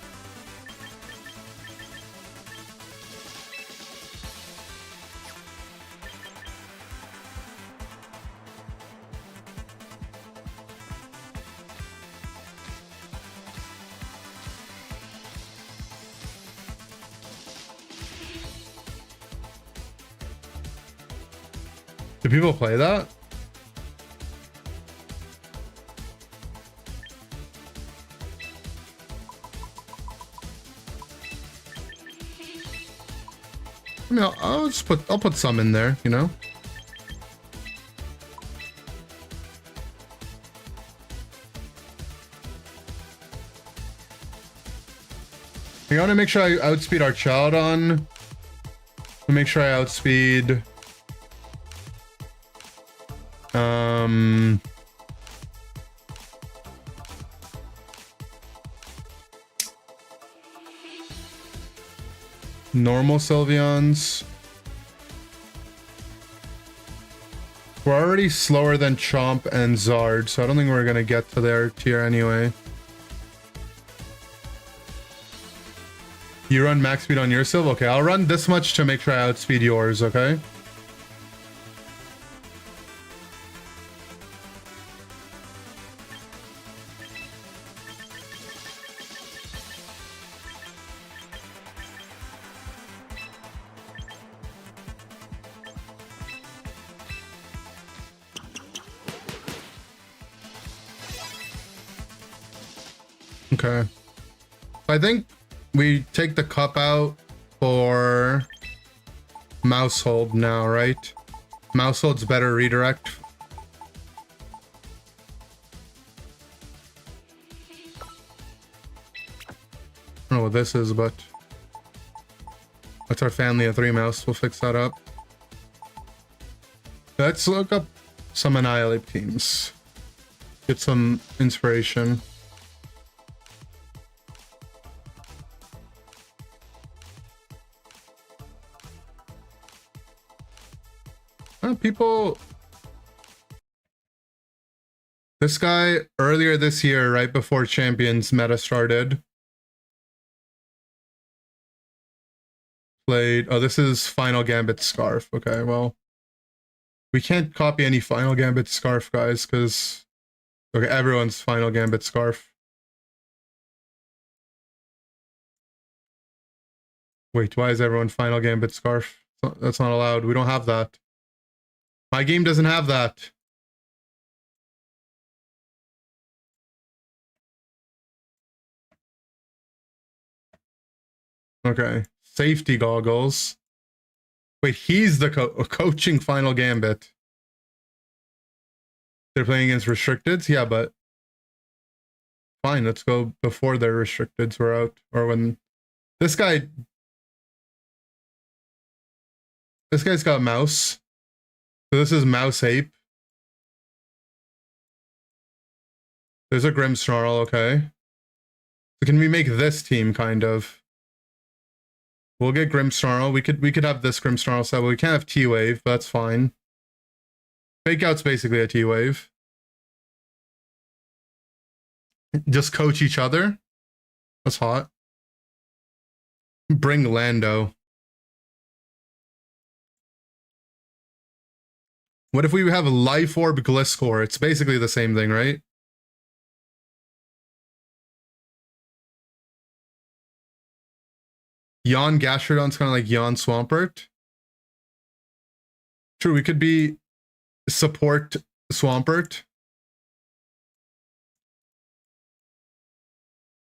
Do people play that? I mean, I'll put some in there, you know. I want to make sure I outspeed our Chowdon. Make sure I outspeed. Normal Sylveons. We're already slower than Chomp and Zard, so I don't think we're gonna get to their tier anyway. You run max speed on your Sylve? Okay, I'll run this much to make sure I outspeed yours, okay? Okay. I think we take the cup out for Mousehold now, right? Mousehold's better redirect. I don't know what this is, but that's our family of 3 mouse. We'll fix that up. Let's look up some Annihilate teams. Get some inspiration. People, this guy earlier this year, right before Champions meta started, played. Oh, this is Final Gambit Scarf. Okay, well, we can't copy any Final Gambit Scarf guys because okay, everyone's Final Gambit Scarf. Wait, why is everyone Final Gambit Scarf? That's not allowed. We don't have that. My game doesn't have that. Okay. Safety goggles. Wait, he's the coaching Final Gambit. They're playing against restricteds? Yeah, but fine, let's go before their restricteds were out. Or when this guy's got mouse. So this is Mouse Ape. There's a Grimmsnarl, okay. So can we make this team kind of? We'll get Grimmsnarl. We could have this Grimmsnarl set, but we can't have T-Wave, but that's fine. Fake Out's basically a T-Wave. Just coach each other. That's hot. Bring Lando. What if we have a Life Orb Gliscor? It's basically the same thing, right? Yon Gastrodon's kind of like Yon Swampert. True, we could be support Swampert.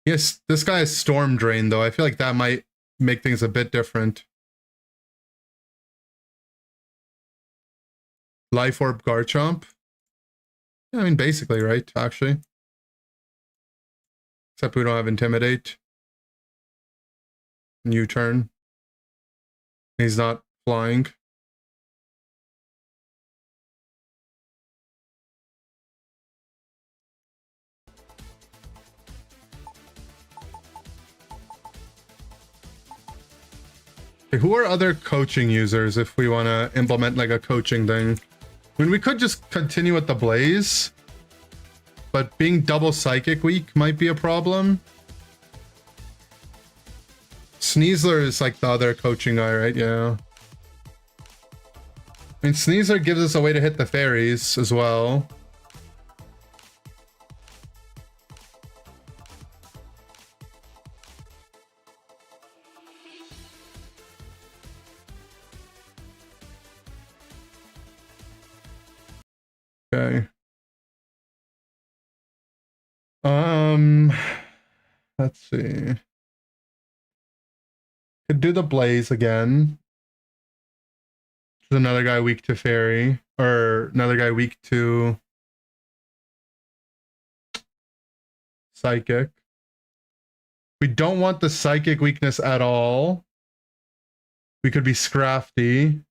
Yes, this guy is Storm Drain, though. I feel like that might make things a bit different. Life Orb Garchomp. Yeah, I mean, basically, right, actually. Except we don't have Intimidate. New turn. He's not flying. Okay, who are other coaching users if we want to implement like a coaching thing? I mean, we could just continue with the Blaze, but being double psychic weak might be a problem. Sneasler is like the other coaching guy, right? Yeah. I mean, Sneasler gives us a way to hit the fairies as well. Okay. Let's see. Could do the Blaze again. There's another guy weak to fairy, or another guy weak to psychic. We don't want the psychic weakness at all. We could be Scrafty.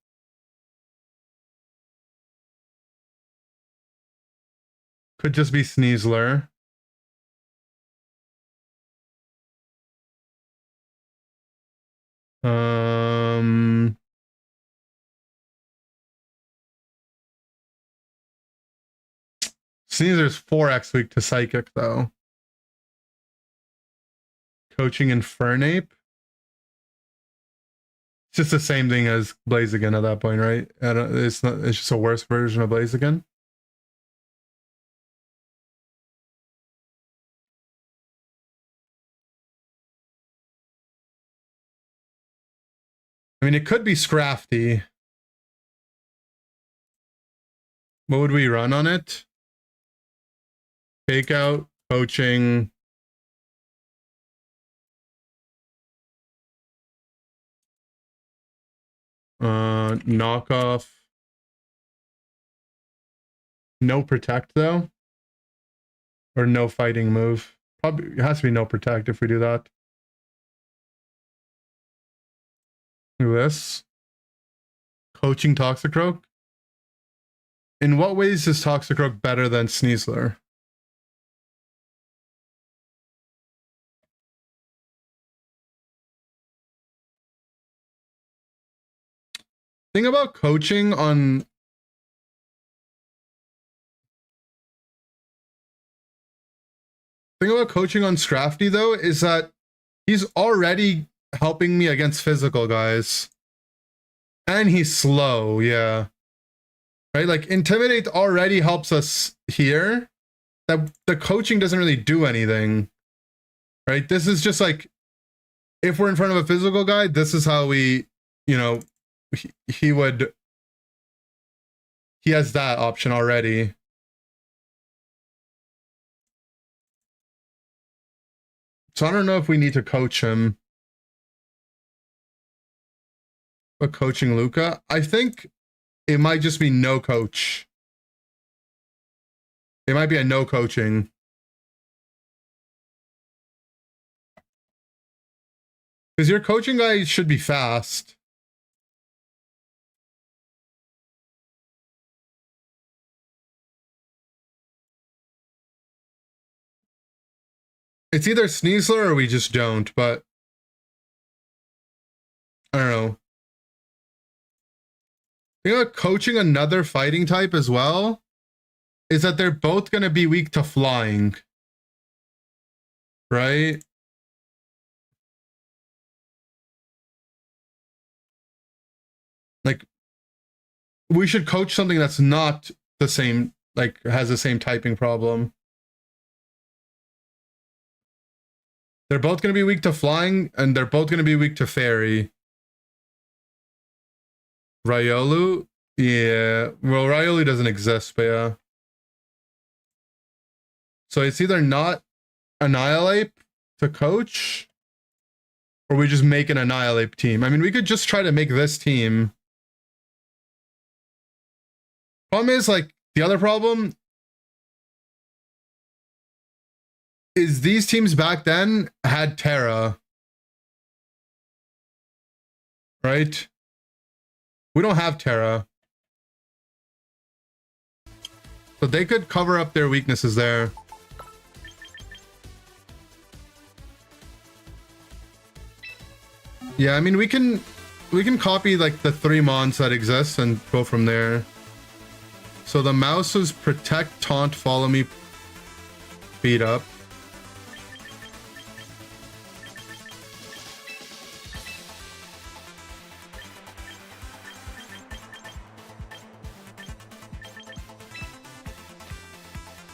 Could just be Sneasler. Sneasler's 4x weak to psychic though. Coaching Infernape. It's just the same thing as Blaziken at that point, right? It's not. It's just a worse version of Blaziken. I mean, it could be Scrafty. What would we run on it? Takeout, coaching. Knockoff. No protect though. Or no fighting move. Probably it has to be no protect if we do that. Do this. Coaching Toxicroak. In what ways is Toxicroak better than Sneasler? Thing about coaching on Scrafty though is that he's already helping me against physical guys. And he's slow, yeah. Right? Like Intimidate already helps us here. That the coaching doesn't really do anything. Right? This is just like if we're in front of a physical guy, this is how we, you know, he has that option already. So I don't know if we need to coach him. But coaching Luca, I think it might just be no coach. It might be a no coaching. Because your coaching guy should be fast. It's either Sneasler or we just don't, but I don't know. You know, coaching another fighting type as well is that they're both going to be weak to flying. Right? Like, we should coach something that's not the same, like, has the same typing problem. They're both going to be weak to flying, and they're both going to be weak to fairy. Riolu? Yeah. Well, Riolu doesn't exist, but yeah. So it's either not Annihilate to coach, or we just make an Annihilate team. I mean, we could just try to make this team. Problem is, like, the other problem is these teams back then had Terra. Right? We don't have Terra. So they could cover up their weaknesses there. Yeah, I mean, we can we can copy like the 3 mons that exist and go from there. So the mouse is protect, taunt, follow me, beat up.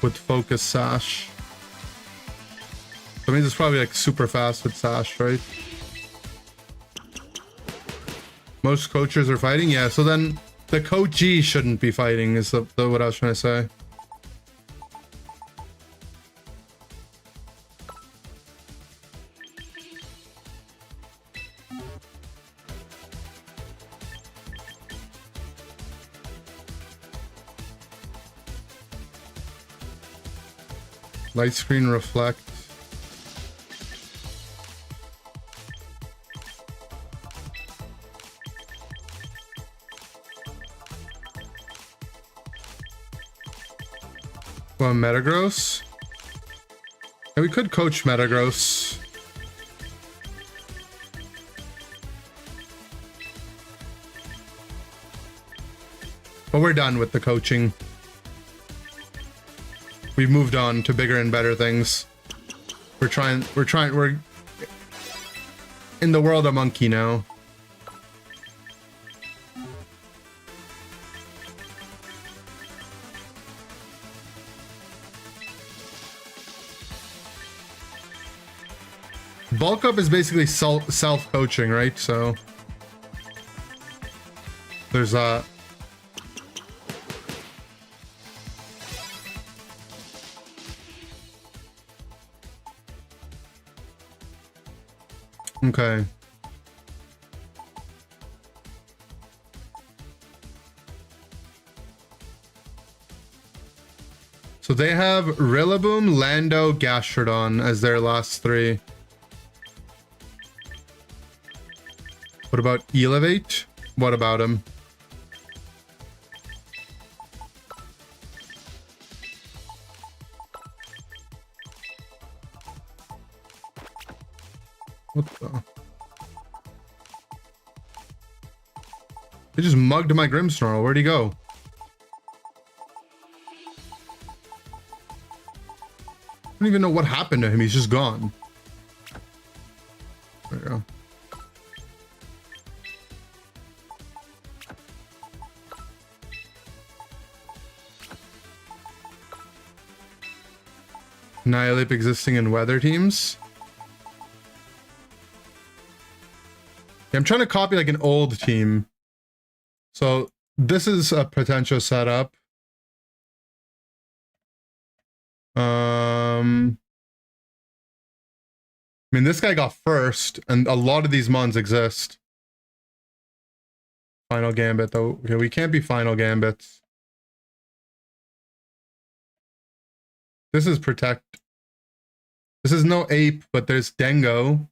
With focus sash. I mean, it's probably like super fast with sash, right? Most coaches are fighting, yeah. So then the coachee shouldn't be fighting, is the what I was trying to say. Light screen reflect. Well, Metagross. Yeah, we could coach Metagross. But we're done with the coaching. We've moved on to bigger and better things. We're in the world of Monkey now. Bulk up is basically self-coaching, right? So there's okay. So they have Rillaboom, Lando, Gastrodon as their last 3. What about Elevate? What about him? What the? They just mugged my Grimmsnarl. Where'd he go? I don't even know what happened to him. He's just gone. There we go. Annihilate existing in weather teams. Yeah, I'm trying to copy like an old team. So this is a potential setup. I mean, this guy got first, and a lot of these mons exist. Final Gambit, though. Okay, we can't be Final Gambits. This is Protect. This is no Ape, but there's Dengo.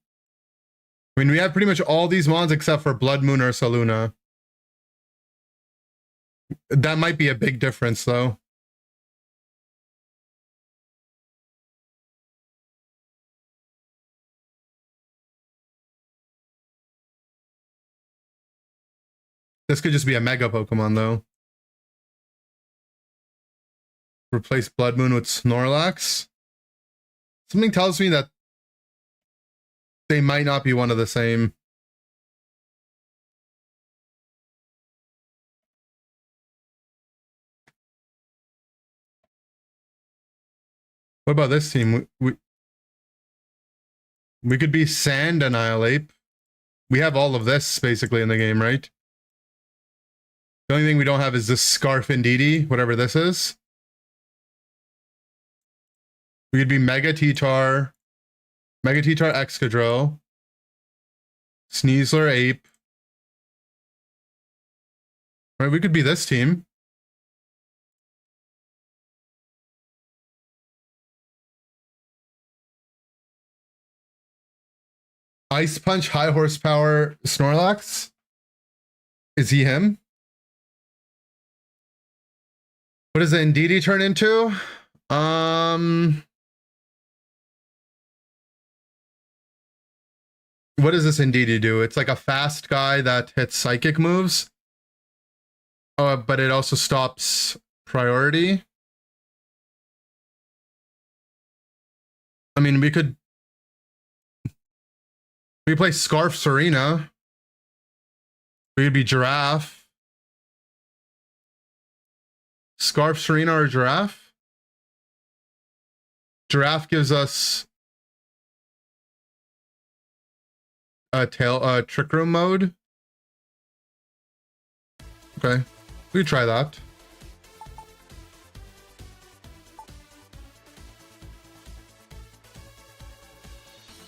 I mean, we have pretty much all these mons except for Blood Moon or Saluna. That might be a big difference, though. This could just be a Mega Pokemon, though. Replace Blood Moon with Snorlax. Something tells me that they might not be one of the same. What about this team? We could be Sand Annihilate. We have all of this basically in the game, right? The only thing we don't have is this Scarf Indeedee, whatever this is. We could be Mega T-Tar, Excadrill, Sneasler Ape. Right, we could be this team. Ice Punch, high horsepower Snorlax. Is he him? What does the Indeedee turn into? What does this Indeedee do? It's like a fast guy that hits psychic moves. Oh, but it also stops priority. I mean, we play Scarf Serena. We could be Giraffe. Scarf Serena or Giraffe? Giraffe gives us a Trick Room mode. Okay, we try that.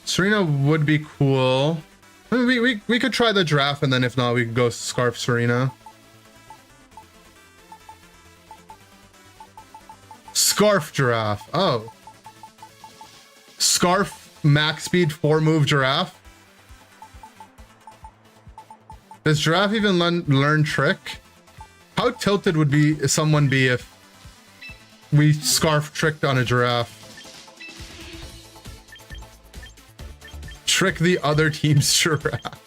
Serena would be cool. I mean, we could try the Giraffe, and then if not, we could go Scarf Serena. Scarf Giraffe. Oh. Scarf max speed 4-move Giraffe. Does Giraffe even learn Trick? How tilted would someone be if we Scarf Tricked on a Giraffe? Trick the other team's Giraffe.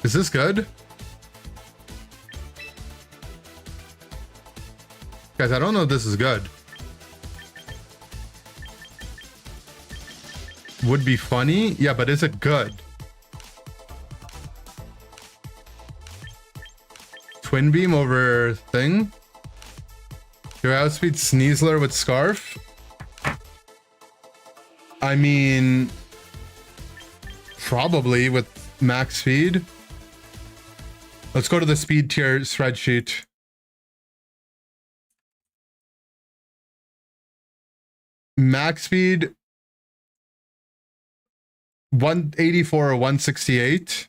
Is this good? Guys, I don't know if this is good. Would be funny? Yeah, but is it good? Twin Beam over thing? Do I outspeed Sneasler with Scarf? I mean... probably with max speed. Let's go to the speed tier spreadsheet. Max speed 184 or 168.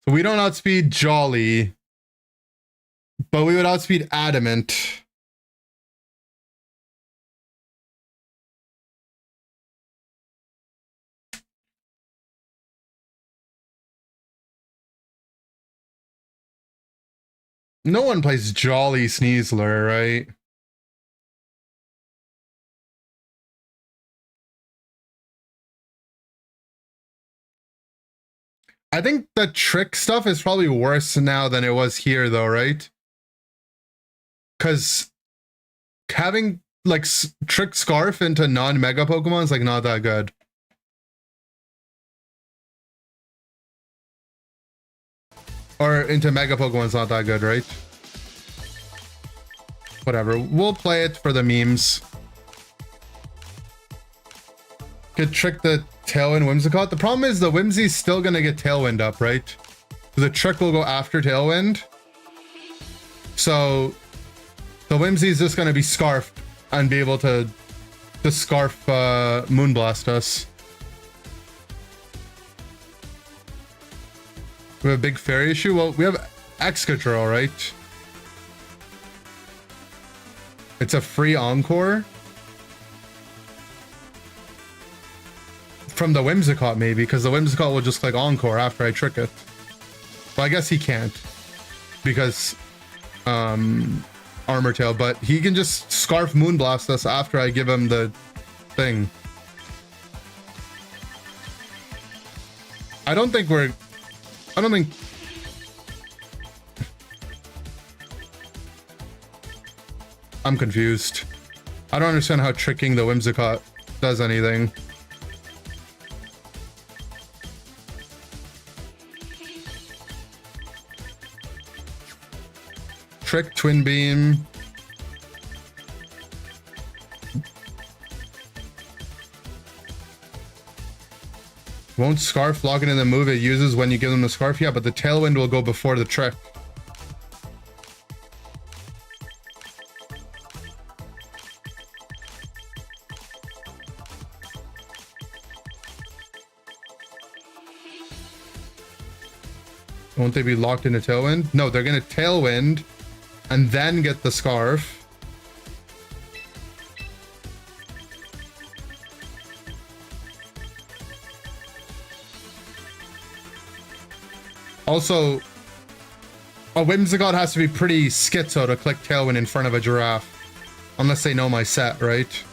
So we don't outspeed Jolly, but we would outspeed Adamant. No one plays Jolly Sneasler, right? I think the Trick stuff is probably worse now than it was here, though, right? Because having, like, Trick Scarf into non-Mega Pokemon is, like, not that good. Or into Mega Pokemon's not that good, right? Whatever. We'll play it for the memes. Could trick the Tailwind Whimsicott. The problem is the Whimsy's still gonna get Tailwind up, right? The Trick will go after Tailwind. So the Whimsy's just gonna be Scarfed and be able to Scarf Moonblast us. We have a big fairy issue? Well, we have Excadrill, right? It's a free Encore? From the Whimsicott, maybe, because the Whimsicott will just click Encore after I trick it. Well, I guess he can't. Because, Armor Tail, but he can just Scarf Moonblast us after I give him the thing. I don't think I'm confused. I don't understand how tricking the Whimsicott does anything. Trick, Twin Beam. Won't Scarf lock it in the move it uses when you give them the Scarf? Yeah, but the Tailwind will go before the Trick. Won't they be locked into Tailwind? No, they're gonna Tailwind and then get the Scarf. Also, a Whimsicott has to be pretty schizo to click Tailwind in front of a Giraffe. Unless they know my set, right?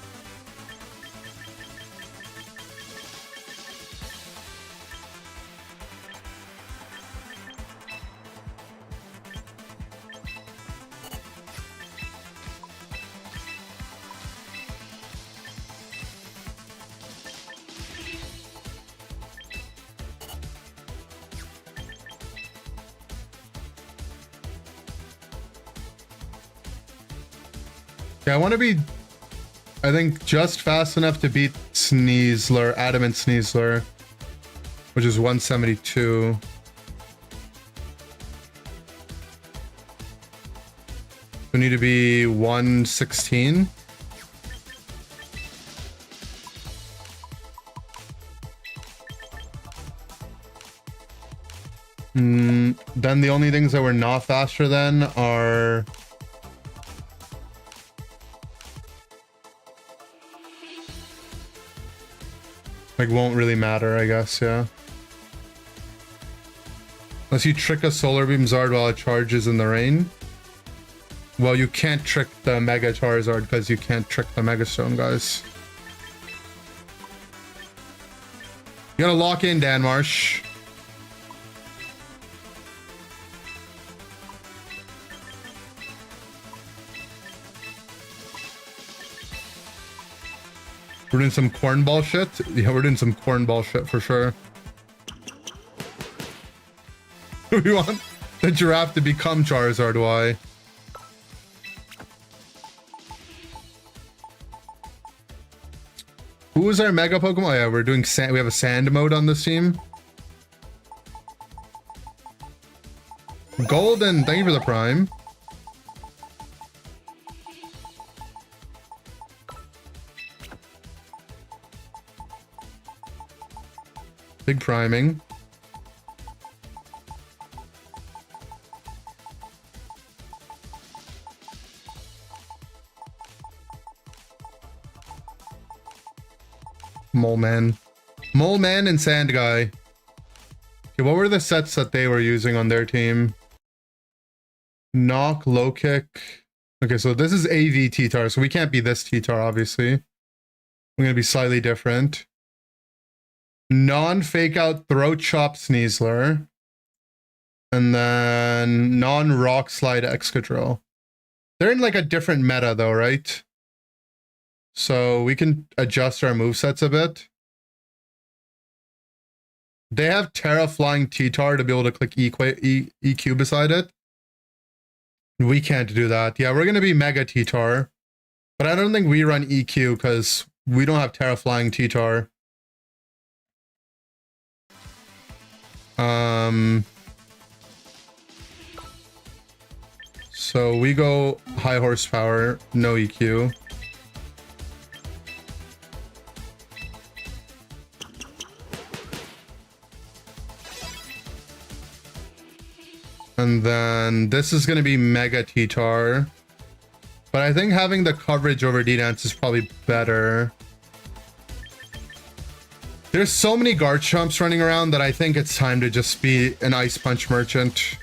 Yeah, I want to be, I think, just fast enough to beat Sneasler, Adamant Sneasler, which is 172. We need to be 116. Then the only things that we're not faster than are like won't really matter, I guess, yeah. Unless you trick a Solar Beam Zard while it charges in the rain. Well, you can't trick the Mega Charizard because you can't trick the Mega Stone, guys. You gotta lock in, Dan Marsh. We're doing some cornball shit? Yeah, we're doing some cornball shit for sure. We want the Giraffe to become Charizard, why? Who is our Mega Pokemon? Oh yeah, we're doing sand. We have a sand mode on this team. Golden, thank you for the Prime. Big priming. Mole Man and Sand Guy. Okay, what were the sets that they were using on their team? Knock, low kick. Okay, so this is AV T-Tar, so we can't be this T-Tar, obviously. We're gonna be slightly different. Non-fake out throat chop Sneasler. And then non-rock slide Excadrill. They're in like a different meta though, right? So we can adjust our movesets a bit. They have Terra Flying T-Tar to be able to click EQ beside it. We can't do that. Yeah, we're going to be Mega T-Tar. But I don't think we run EQ because we don't have Terra Flying T-Tar. So we go high horsepower, no EQ. And then this is going to be Mega T-Tar. But I think having the coverage over D-Dance is probably better. There's so many Garchomps running around that I think it's time to just be an Ice Punch merchant.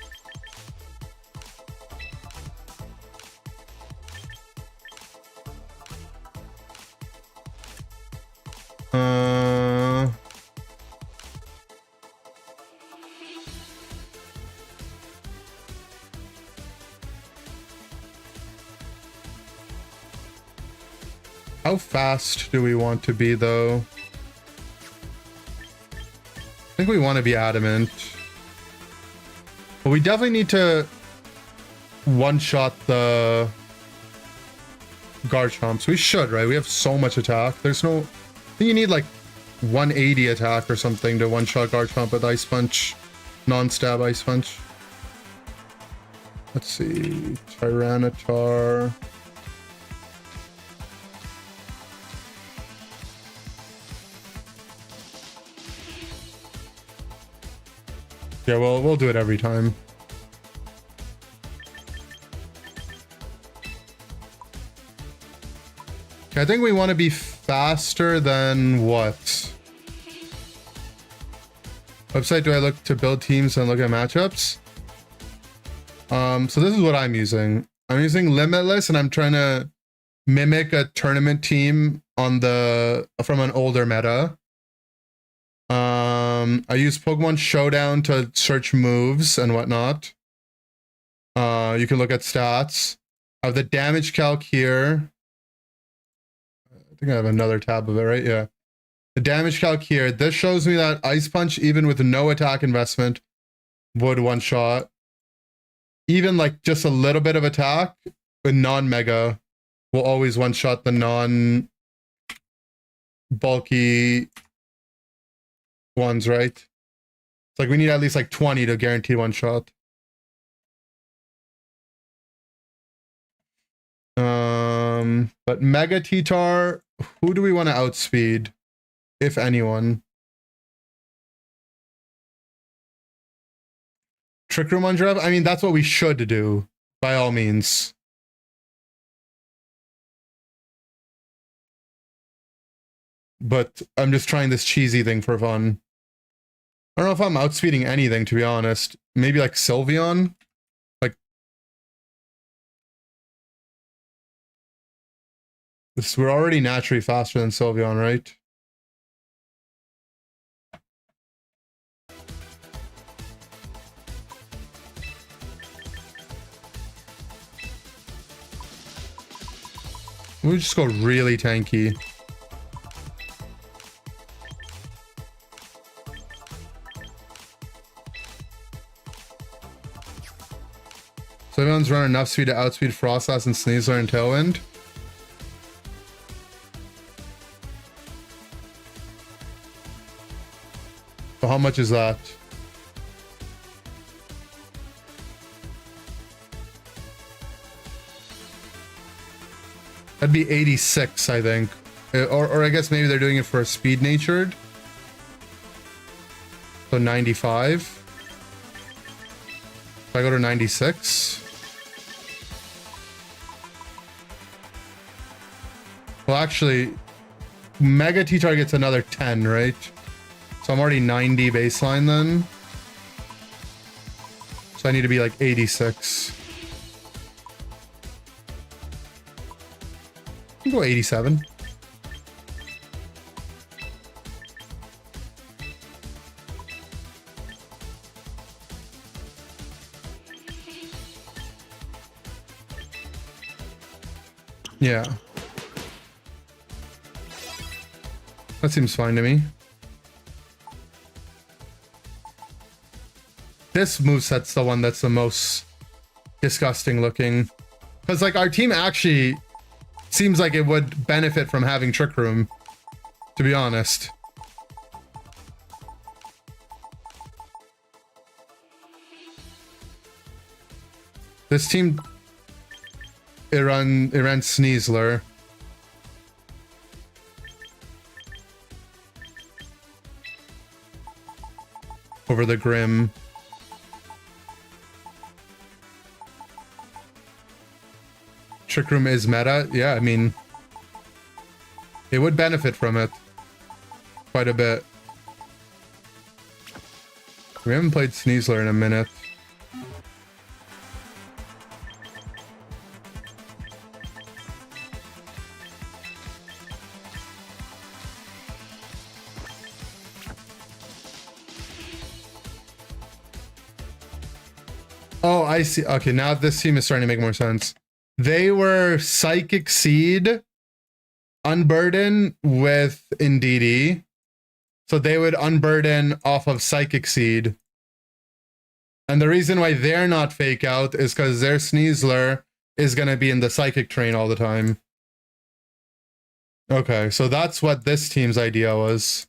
How fast do we want to be, though? I think we want to be Adamant. But we definitely need to one-shot the Garchomps. We should, right? We have so much attack. There's no... I think you need like 180 attack or something to one-shot Garchomp with Ice Punch. Non-stab Ice Punch. Let's see. Tyranitar. Yeah, well, we'll do it every time. Okay, I think we want to be faster than what? Website do I look to build teams and look at matchups? So this is what I'm using. I'm using Limitless, and I'm trying to mimic a tournament team on the from an older meta. I use Pokemon Showdown to search moves and whatnot. You can look at stats. I have the damage calc here. I think I have another tab of it, right? Yeah. The damage calc here. This shows me that Ice Punch, even with no attack investment, would one-shot. Even like just a little bit of attack with non-mega will always one-shot the non-bulky ones, right? It's like we need at least like 20 to guarantee one-shot. But Mega T-Tar, who do we want to outspeed, if anyone? Trick Room on Giraffe? I mean, that's what we should do, by all means. But I'm just trying this cheesy thing for fun. I don't know if I'm outspeeding anything, to be honest. Maybe like Sylveon? Like... we're already naturally faster than Sylveon, right? We just go really tanky. Sylveon's run enough speed to outspeed Froslass and Sneasler and Tailwind. So how much is that? That'd be 86, I think. Or I guess maybe they're doing it for a speed natured. So 95. If I go to 96. Well, actually, Mega T-Tar gets another 10, right? So I'm already 90 baseline then. So I need to be like 86. I'll go 87. Yeah. That seems fine to me. This moveset's the one that's the most disgusting looking. Because like our team actually seems like it would benefit from having Trick Room, to be honest. This team, it ran Sneasler. Over the Grim. Trick Room is meta. Yeah, I mean, it would benefit from it quite a bit. We haven't played Sneasler in a minute. Oh, I see. Okay, now this team is starting to make more sense. They were Psychic Seed, Unburden with Indeedee. So they would Unburden off of Psychic Seed. And the reason why they're not Fake Out is because their Sneasler is going to be in the Psychic train all the time. Okay, so that's what this team's idea was.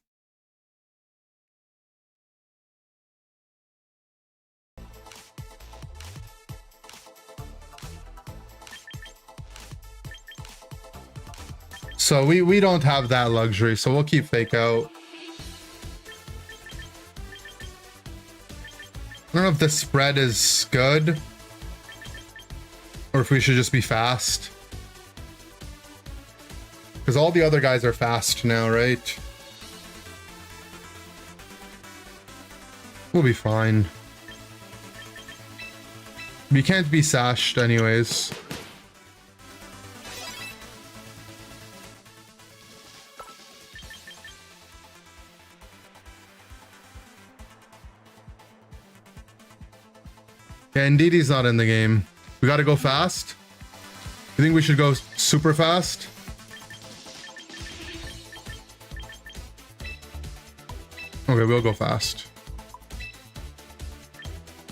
So we don't have that luxury, so we'll keep Fake Out. I don't know if the spread is good or if we should just be fast. Because all the other guys are fast now, right? We'll be fine. We can't be sashed anyways. Yeah, Ndidi's not in the game. We gotta go fast. You think we should go super fast? Okay, we'll go fast.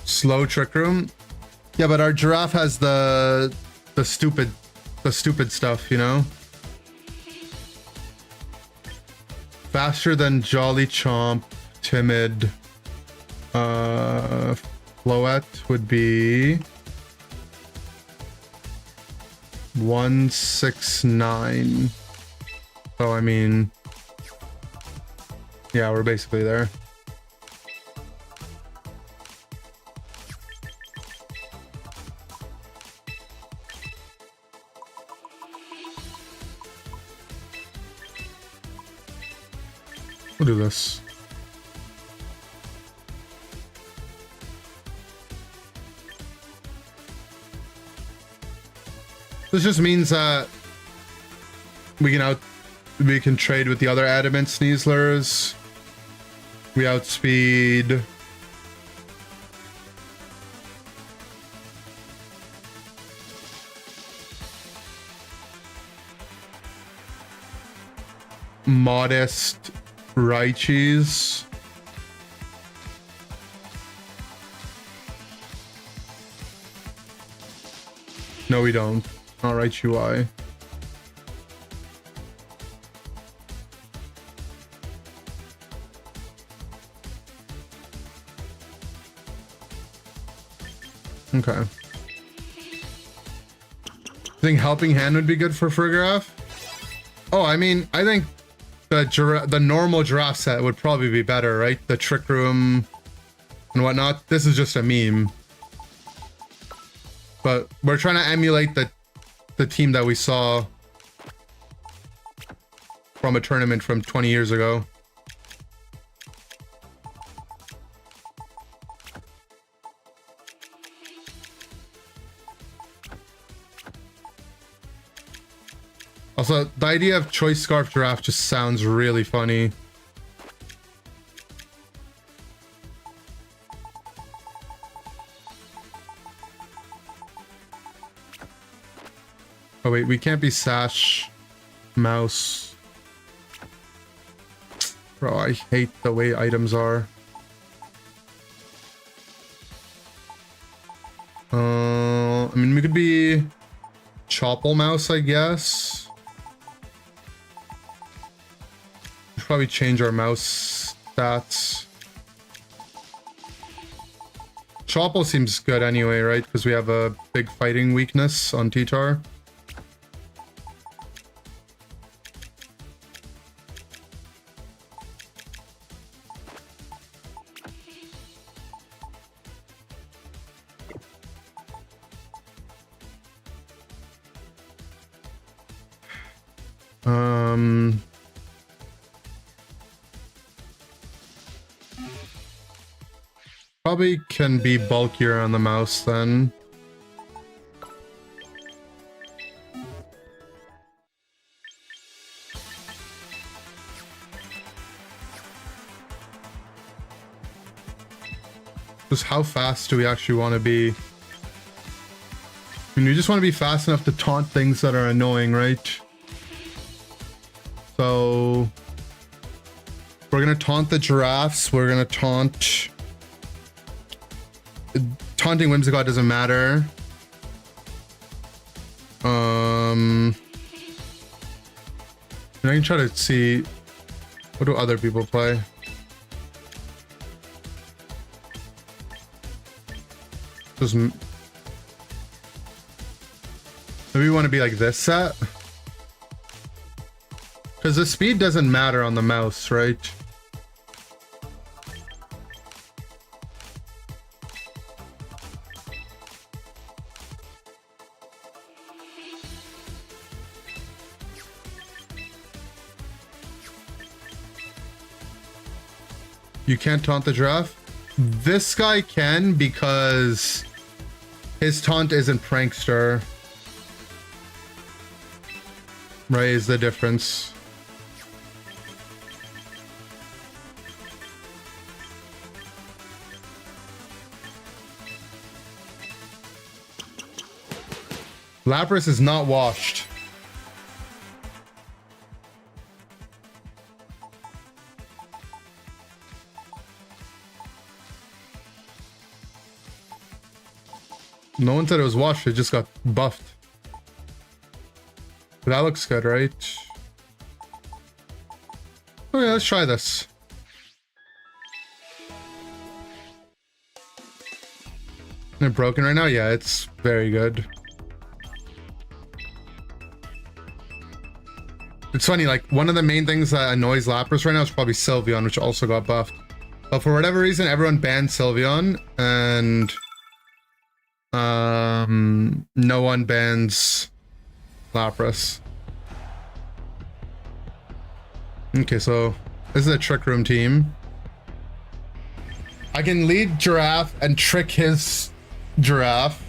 Slow Trick Room. Yeah, but our giraffe has the stupid stuff, you know? Faster than Jolly Chomp, Timid. Floette would be 169. So I mean, yeah, we're basically there. We'll do this. This just means that we can trade with the other Adamant Sneaslers. We outspeed. Modest Raichis. No, we don't. Not right UI. Okay. I think Helping Hand would be good for Farigiraf. Oh, I mean, I think the normal giraffe set would probably be better, right? The Trick Room and whatnot. This is just a meme. But we're trying to emulate the team that we saw from a tournament from 20 years ago. Also, the idea of Choice Scarf Giraffe just sounds really funny. Oh wait, we can't be Sash Mouse. Bro, I hate the way items are. I mean, we could be Chopple Mouse, I guess. Should probably change our mouse stats. Chopple seems good anyway, right? Because we have a big fighting weakness on T-Tar. Probably can be bulkier on the mouse then. Just how fast do we actually want to be? I mean, we just want to be fast enough to taunt things that are annoying, right? So we're gonna taunt the giraffes. We're gonna taunt. Taunting Whimsicott doesn't matter. I can try to see what do other people play. Just maybe we want to be like this set. Because the speed doesn't matter on the mouse, right? You can't taunt the giraffe? This guy can because his taunt isn't prankster. Right, is the difference. Lapras is not washed. No one said it was washed, it just got buffed. That looks good, right? Okay, let's try this. Is it broken right now? Yeah, it's very good. It's funny, like, one of the main things that annoys Lapras right now is probably Sylveon, which also got buffed. But for whatever reason, everyone banned Sylveon, and no one bans Lapras. Okay, so this is a Trick Room team. I can lead Giraffe and trick his Giraffe,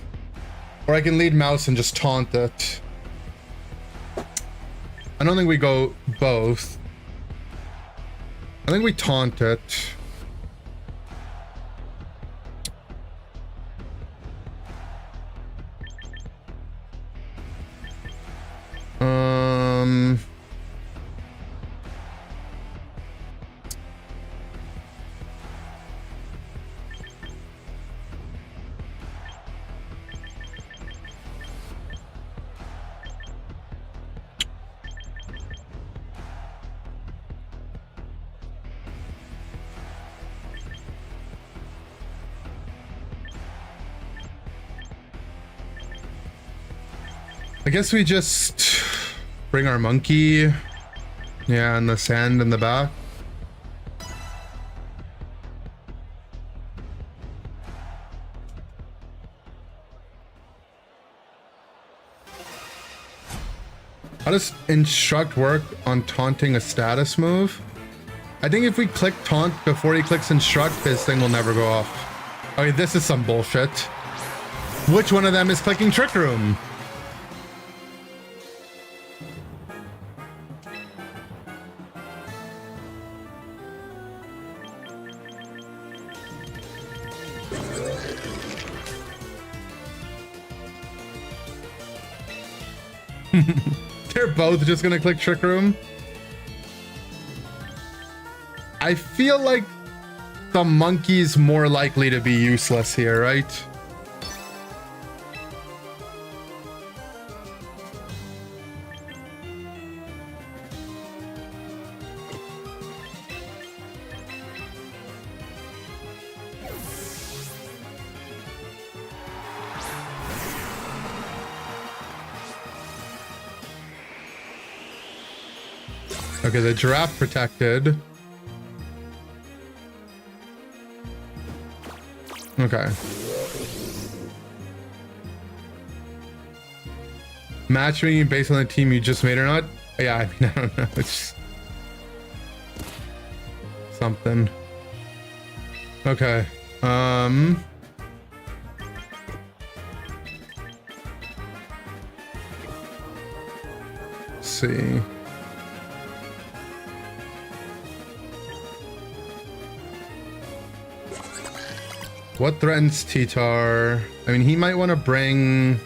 or I can lead Mouse and just taunt it. I don't think we go both. I think we taunt it. I guess we just bring our monkey. Yeah, and the sand in the back. How does instruct work on taunting a status move? I think if we click taunt before he clicks instruct, his thing will never go off. Okay, this is some bullshit. Which one of them is clicking Trick Room? They're both just gonna click Trick Room. I feel like the monkey's more likely to be useless here, right? Okay, the giraffe protected. Okay. Matchmaking based on the team you just made or not? Yeah, I mean, I don't know. It's something. Okay. Let's see. What threatens T-Tar? I mean, he might want to bring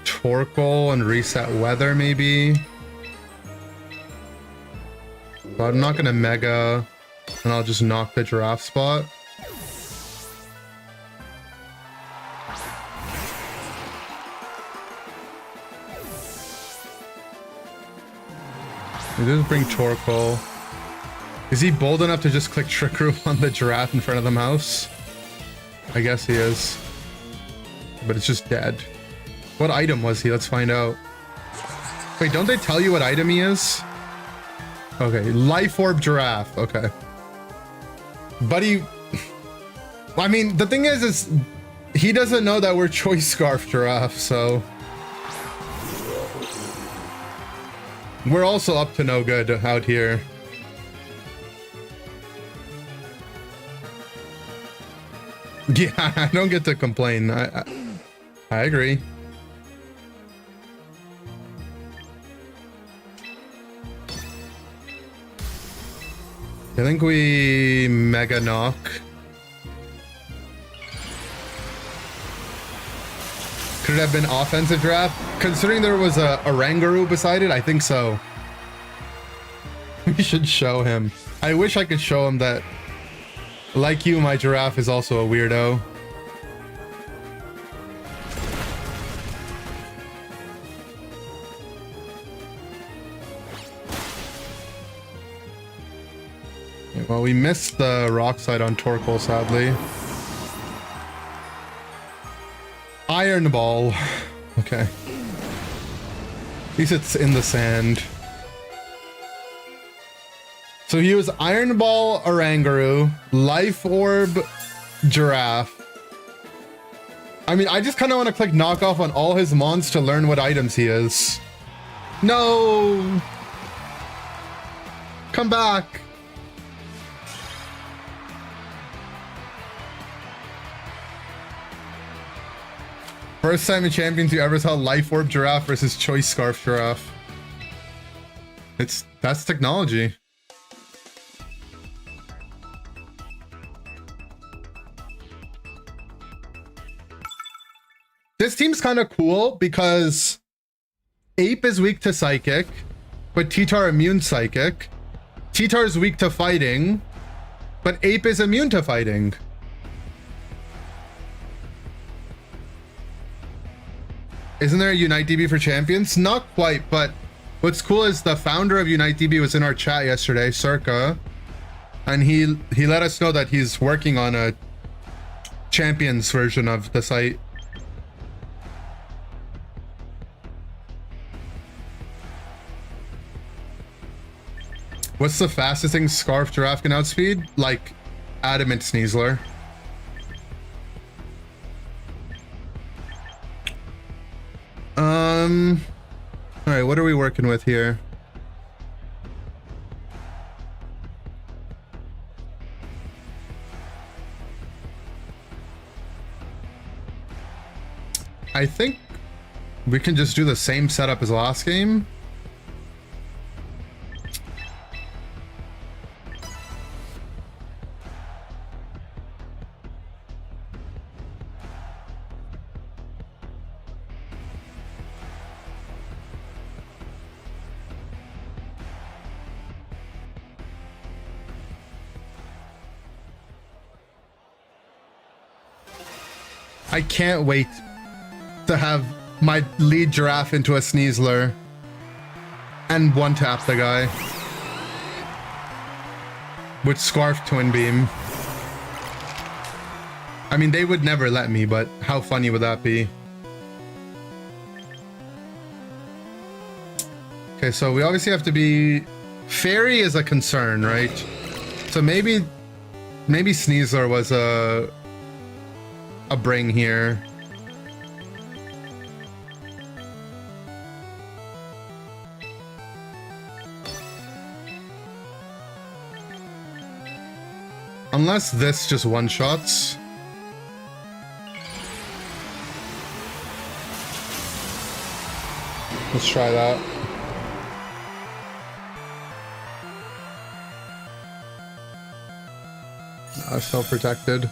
Torkoal and reset weather, maybe. But I'm not gonna Mega, and I'll just knock the giraffe spot. He doesn't bring Torkoal. Is he bold enough to just click Trick Room on the giraffe in front of the mouse? I guess he is. But it's just dead. What item was he? Let's find out. Wait, don't they tell you what item he is? Okay, Life Orb Giraffe. Okay. Buddy... I mean, the thing is he doesn't know that we're Choice Scarf Giraffe, so... We're also up to no good out here. Yeah, I don't get to complain. I agree. I think we mega knock. Could it have been offensive draft? Considering there was a Oranguru beside it, I think so. We should show him. I wish I could show him that, like you, my giraffe is also a weirdo. Well, we missed the rock slide on Torkoal, sadly. Iron Ball. Okay. At least it's in the sand. So he was Iron Ball Oranguru, Life Orb Giraffe. I mean, I just kind of want to click knockoff on all his mons to learn what items he is. No! Come back! First time in Champions you ever saw Life Orb Giraffe versus Choice Scarf Giraffe. That's technology. This team's kind of cool because Ape is weak to Psychic, but T-Tar immune Psychic. T-Tar is weak to fighting, but Ape is immune to fighting. Isn't there a Unite DB for champions? Not quite, but what's cool is the founder of Unite DB was in our chat yesterday, Circa, and he let us know that he's working on a champions version of the site. What's the fastest thing Scarf Giraffe can outspeed? Like Adamant Sneasler. All right, what are we working with here? I think we can just do the same setup as last game. I can't wait to have my lead giraffe into a Sneasler and one tap the guy with Scarf Twin Beam. I mean, they would never let me, but how funny would that be? Okay, so we obviously have to be... Fairy is a concern, right? So maybe Sneasler was a bring here. Unless this just one-shots. Let's try that. Self-protected.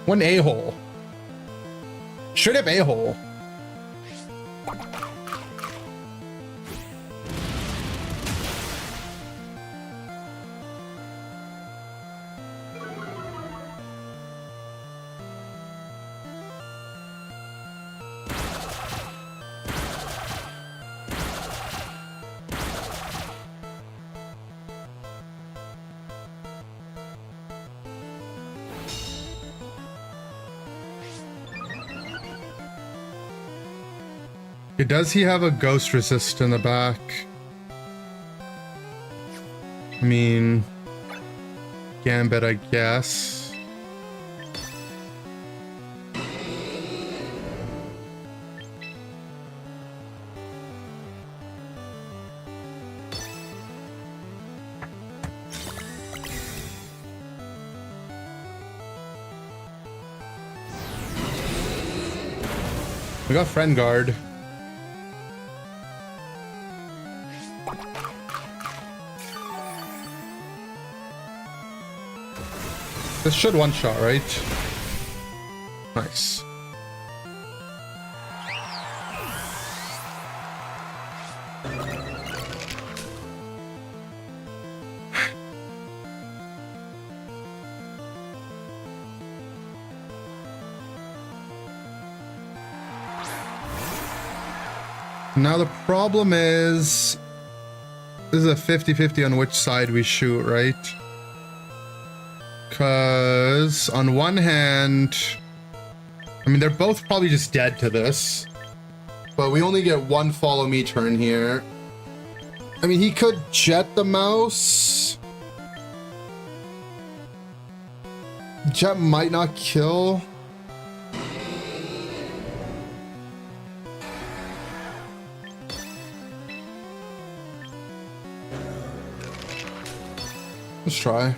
One a-hole. Straight up a-hole. Does he have a ghost resist in the back? I mean, Gambit, I guess. We got friend guard. This should one shot, right? Nice. Now the problem is, this is a 50-50 on which side we shoot, right? Because on one hand, I mean, they're both probably just dead to this, but we only get one follow me turn here. I mean, he could jet the mouse. Jet might not kill. Let's try.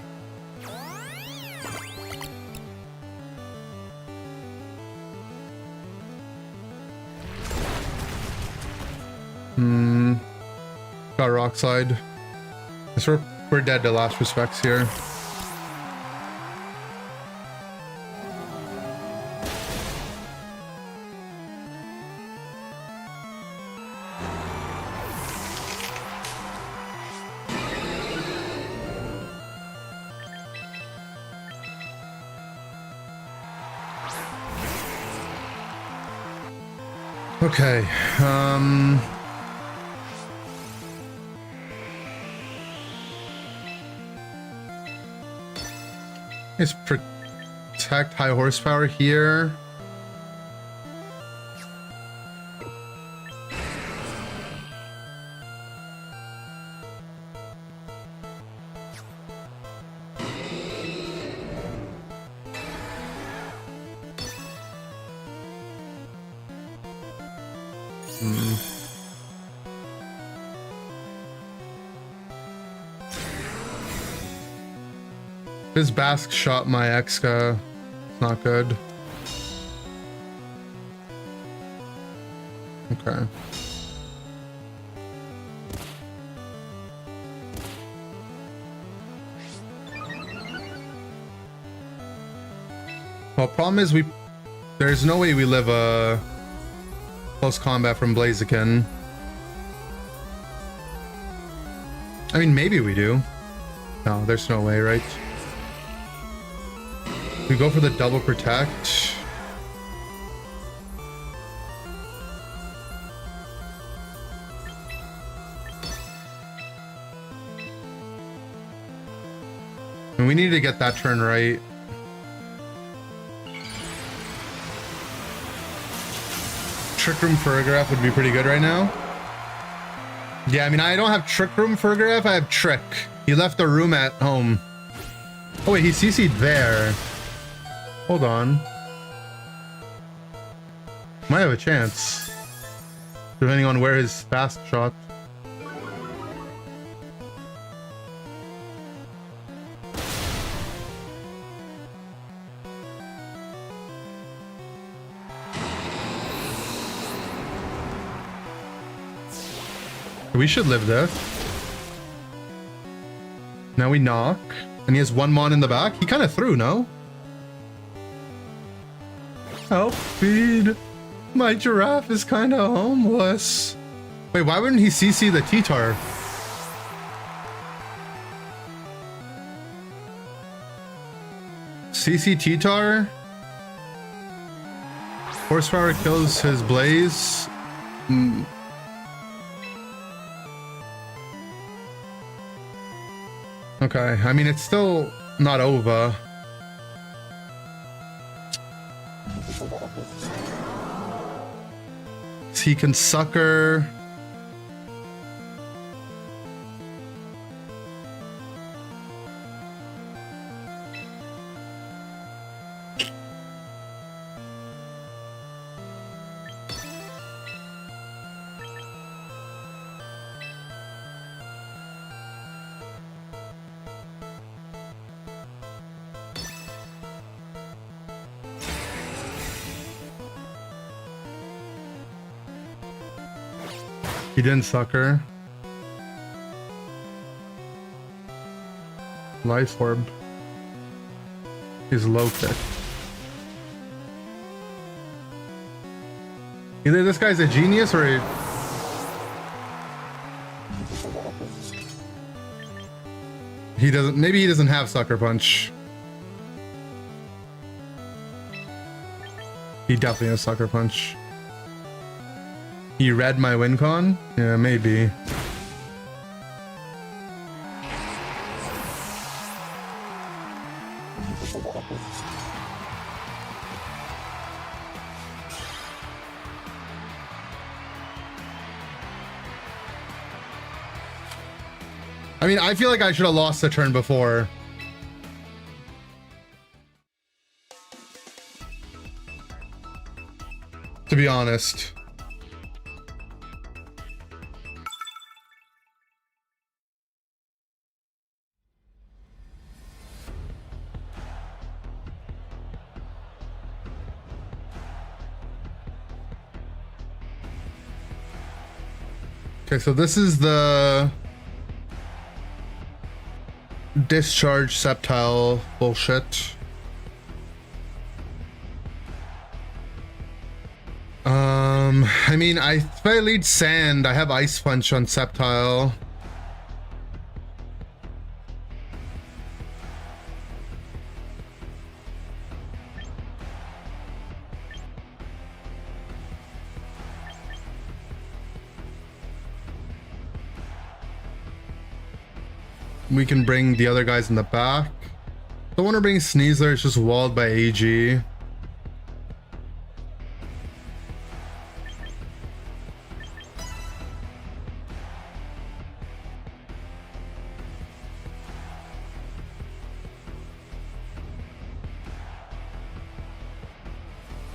Got rock slide. Guess we're dead to last respects here. Okay, let's protect high horsepower here. This Basque shot my Exca. It's not good. Okay. Well, problem is there's no way we live a close combat from Blaziken. I mean, maybe we do. No, there's no way, right? We go for the double protect. And we need to get that turn right. Trick Room Fergraph would be pretty good right now. Yeah, I mean, I don't have Trick Room Fergraph, I have Trick. He left the room at home. Oh wait, he CC'd there. Hold on. Might have a chance. Depending on where his fast shot. We should live this. Now we knock. And he has one mon in the back. He kind of threw, no? Help feed. My giraffe is kind of homeless. Wait, why wouldn't he CC the T-Tar? CC T-Tar? Horsepower kills his blaze. Okay, I mean, it's still not over. He can sucker. He didn't sucker. Life orb. He's low kick. Either this guy's a genius or he doesn't. Maybe he doesn't have sucker punch. He definitely has sucker punch. He read my win con? Yeah, maybe. I mean, I feel like I should have lost the turn before. To be honest. Okay, so this is the discharge Sceptile bullshit. I mean, if I lead Sand, I have Ice Punch on Sceptile. We can bring the other guys in the back. Don't want to bring Sneasler, it's just walled by AG.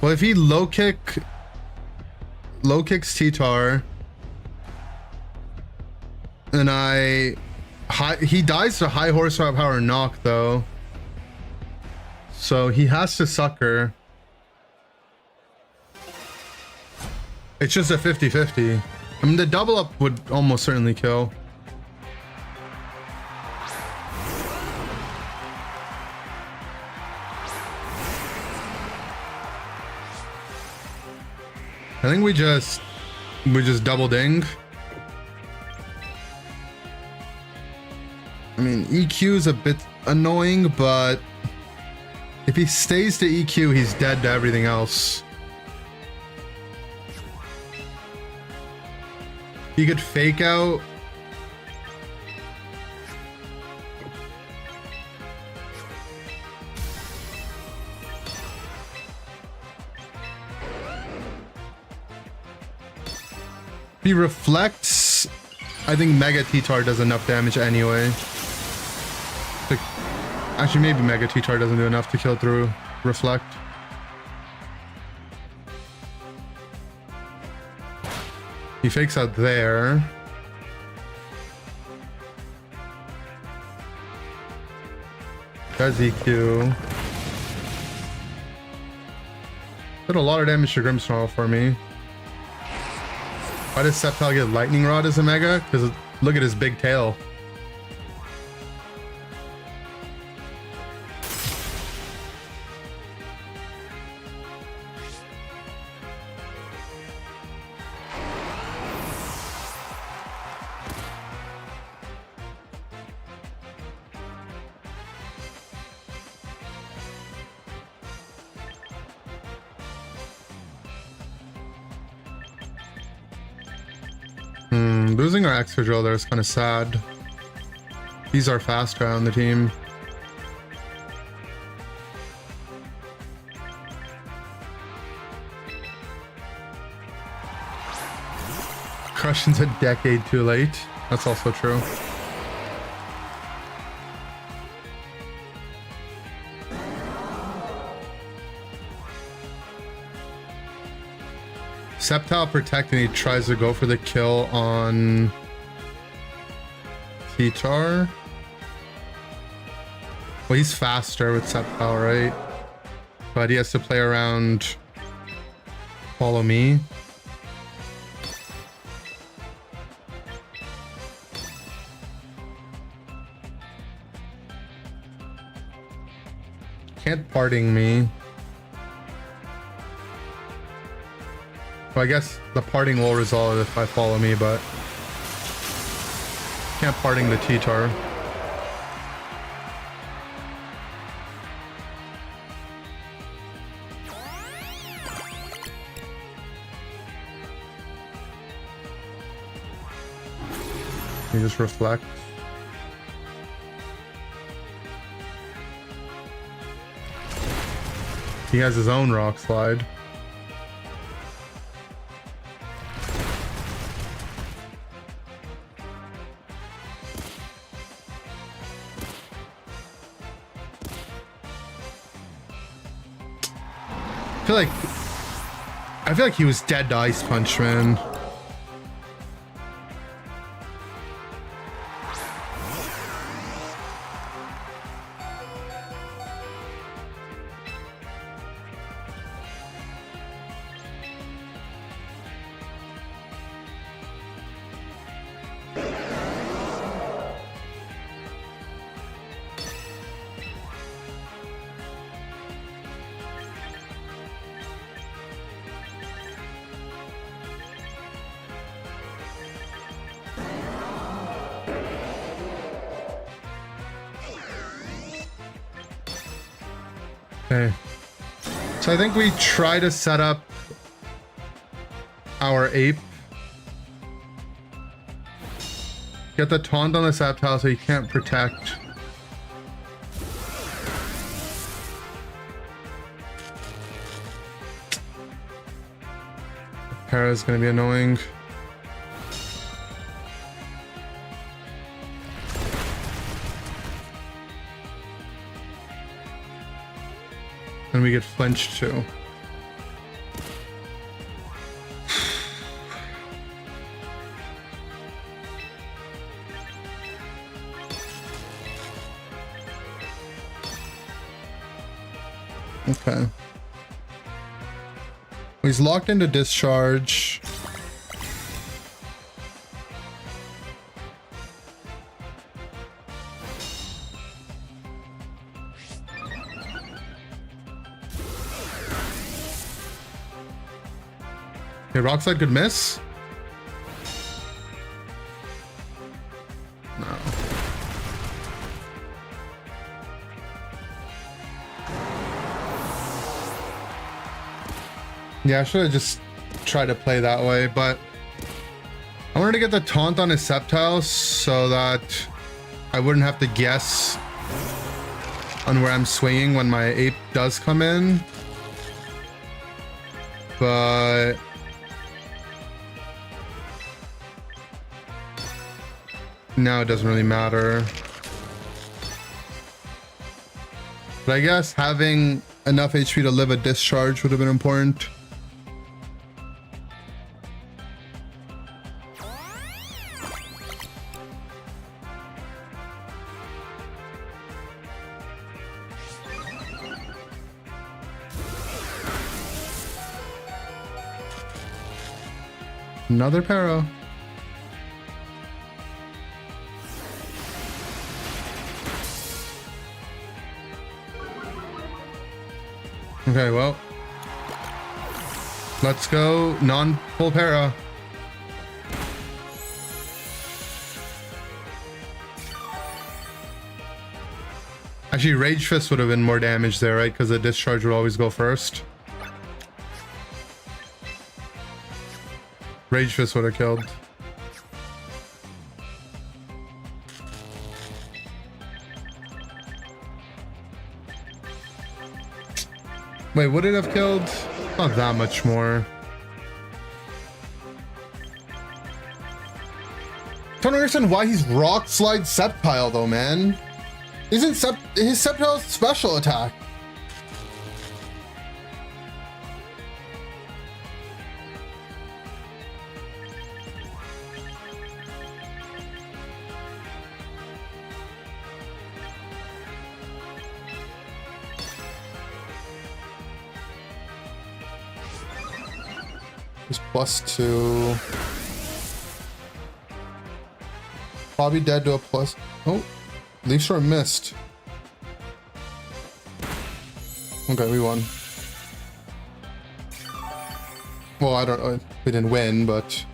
Well, if he low kicks T-Tar, and he dies to high horsepower knock though, so he has to sucker. It's just a 50-50. I mean, the double up would almost certainly kill. I think we just double ding. I mean, EQ is a bit annoying, but if he stays to EQ, he's dead to everything else. He could fake out. If he reflects, I think Mega T-Tar does enough damage anyway. Actually, maybe Mega T-Tar doesn't do enough to kill through Reflect. He fakes out there. Does EQ. Did a lot of damage to Grimmsnarl for me. Why does Sceptile get Lightning Rod as a Mega? Because look at his big tail. Losing our Excadrill there is kind of sad. He's our fast guy on the team. Crushing's a decade too late. That's also true. Sceptile Protect and he tries to go for the kill on T-Tar. Well, he's faster with Sceptile, right? But he has to play around Follow Me. Can't parting me. Well, I guess the parting will resolve if I follow me, but can't parting the T-Tar. You just reflect. He has his own rock slide. I feel like he was dead to Ice Punch, man. Okay. So I think we try to set up our ape. Get the taunt on the Sceptile so he can't protect. Para's gonna be annoying. And we get flinched too. Okay. He's locked into discharge. Okay, Rock Slide could miss. No. Yeah, I should have just tried to play that way, but I wanted to get the taunt on his Sceptile so that I wouldn't have to guess on where I'm swinging when my ape does come in. But now it doesn't really matter. But I guess having enough HP to live a discharge would have been important. Another Para. Okay, well, let's go non-full Para. Actually, Rage Fist would have been more damage there, right? Because the discharge would always go first. Rage Fist would have killed. Wait, would it have killed? Not that much more. Don't understand why he's Rock Slide Sceptile though, man. Isn't his Sceptile's special attack? +2. Probably dead to a plus. Oh, Leaf Storm missed. Okay, we won. Well, I don't know. We didn't win, but...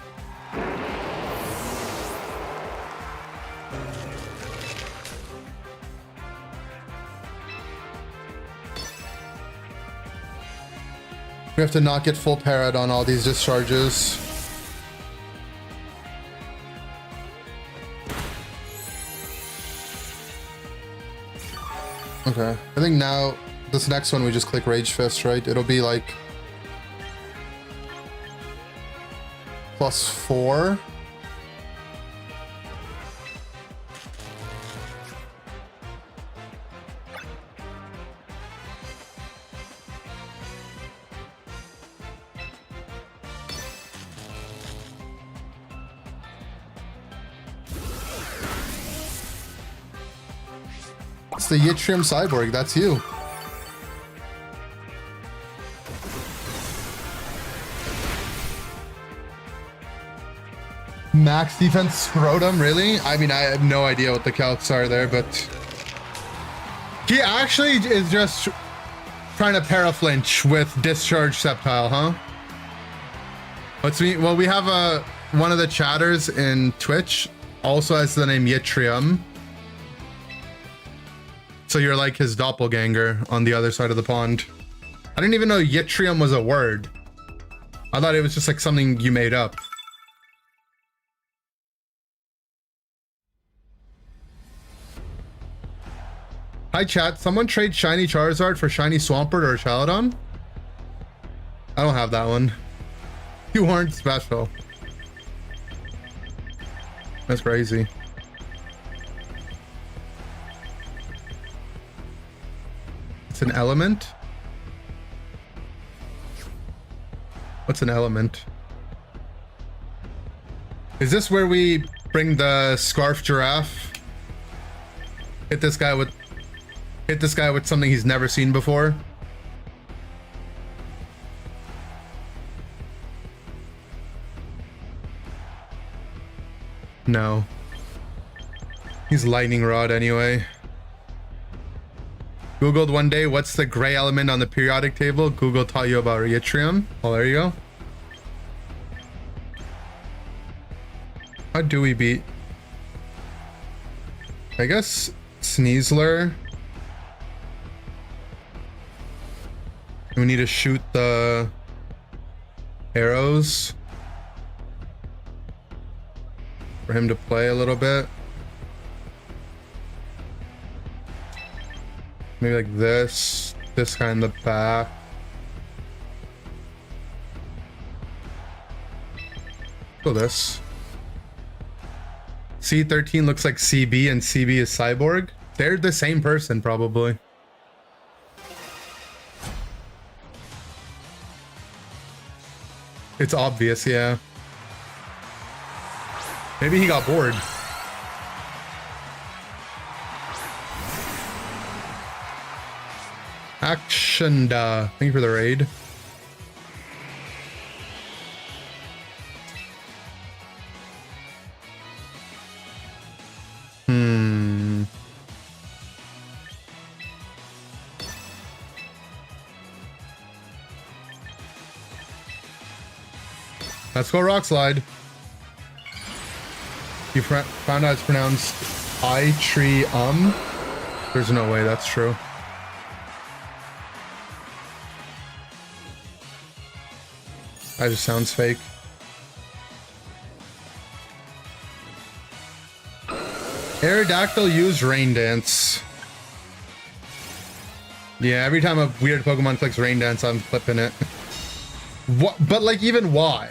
We have to not get full parried on all these discharges. Okay, I think now this next one we just click Rage Fist, right? It'll be like +4. It's the Yttrium Cyborg, that's you. Max defense scrotum, really? I mean, I have no idea what the calcs are there, but... He actually is just trying to paraflinch with Discharge Sceptile, huh? Well, we have one of the chatters in Twitch also has the name Yttrium. So you're like his doppelganger on the other side of the pond. I didn't even know Yttrium was a word. I thought it was just like something you made up. Hi chat, someone trade shiny Charizard for shiny Swampert or Chaladon? I don't have that one. You aren't special. That's crazy. It's an element? What's an element? Is this where we bring the Scarf Giraffe? Hit this guy with something he's never seen before? No. He's Lightning Rod anyway. Googled one day, what's the gray element on the periodic table? Google taught you about Yttrium. Oh, there you go. How do we beat? I guess Sneasler. We need to shoot the arrows for him to play a little bit. Maybe like this guy in the back. Go this. C13 looks like CB and CB is Cyborg. They're the same person, probably. It's obvious, yeah. Maybe he got bored. Action, thank you for the raid. Let's go Rock Slide. You found out it's pronounced I-tree-um? There's no way that's true. That just sounds fake. Aerodactyl used Rain Dance. Yeah, every time a weird Pokemon clicks Rain Dance, I'm flipping it. What? But like, even why?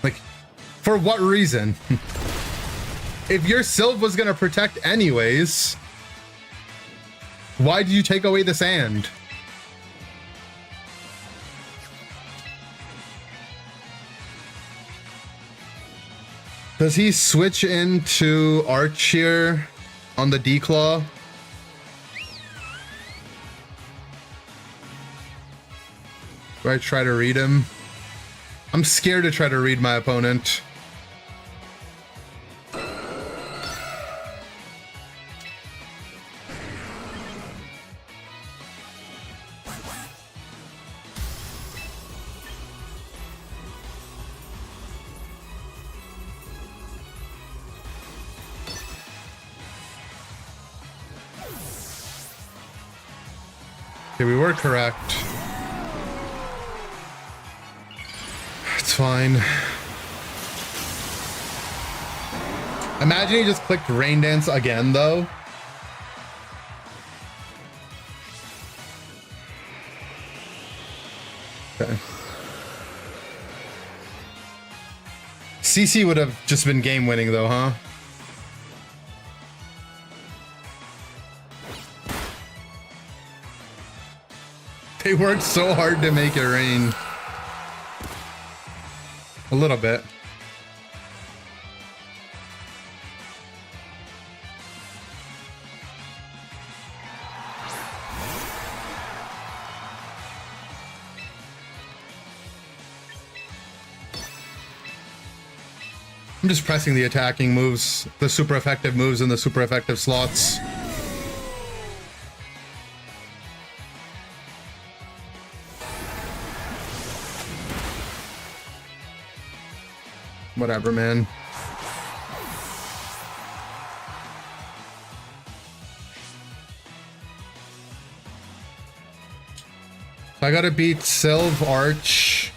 Like, for what reason? If your Sylph was gonna protect anyways, why did you take away the sand? Does he switch into Archeer on the D-Claw? Do I try to read him? I'm scared to try to read my opponent. Okay, we were correct. It's fine. Imagine he just clicked Rain Dance again, though. Okay. CC would have just been game winning, though, huh? They worked so hard to make it rain. A little bit. I'm just pressing the attacking moves, the super effective moves in the super effective slots. Whatever, man. So I gotta beat Sylve Arch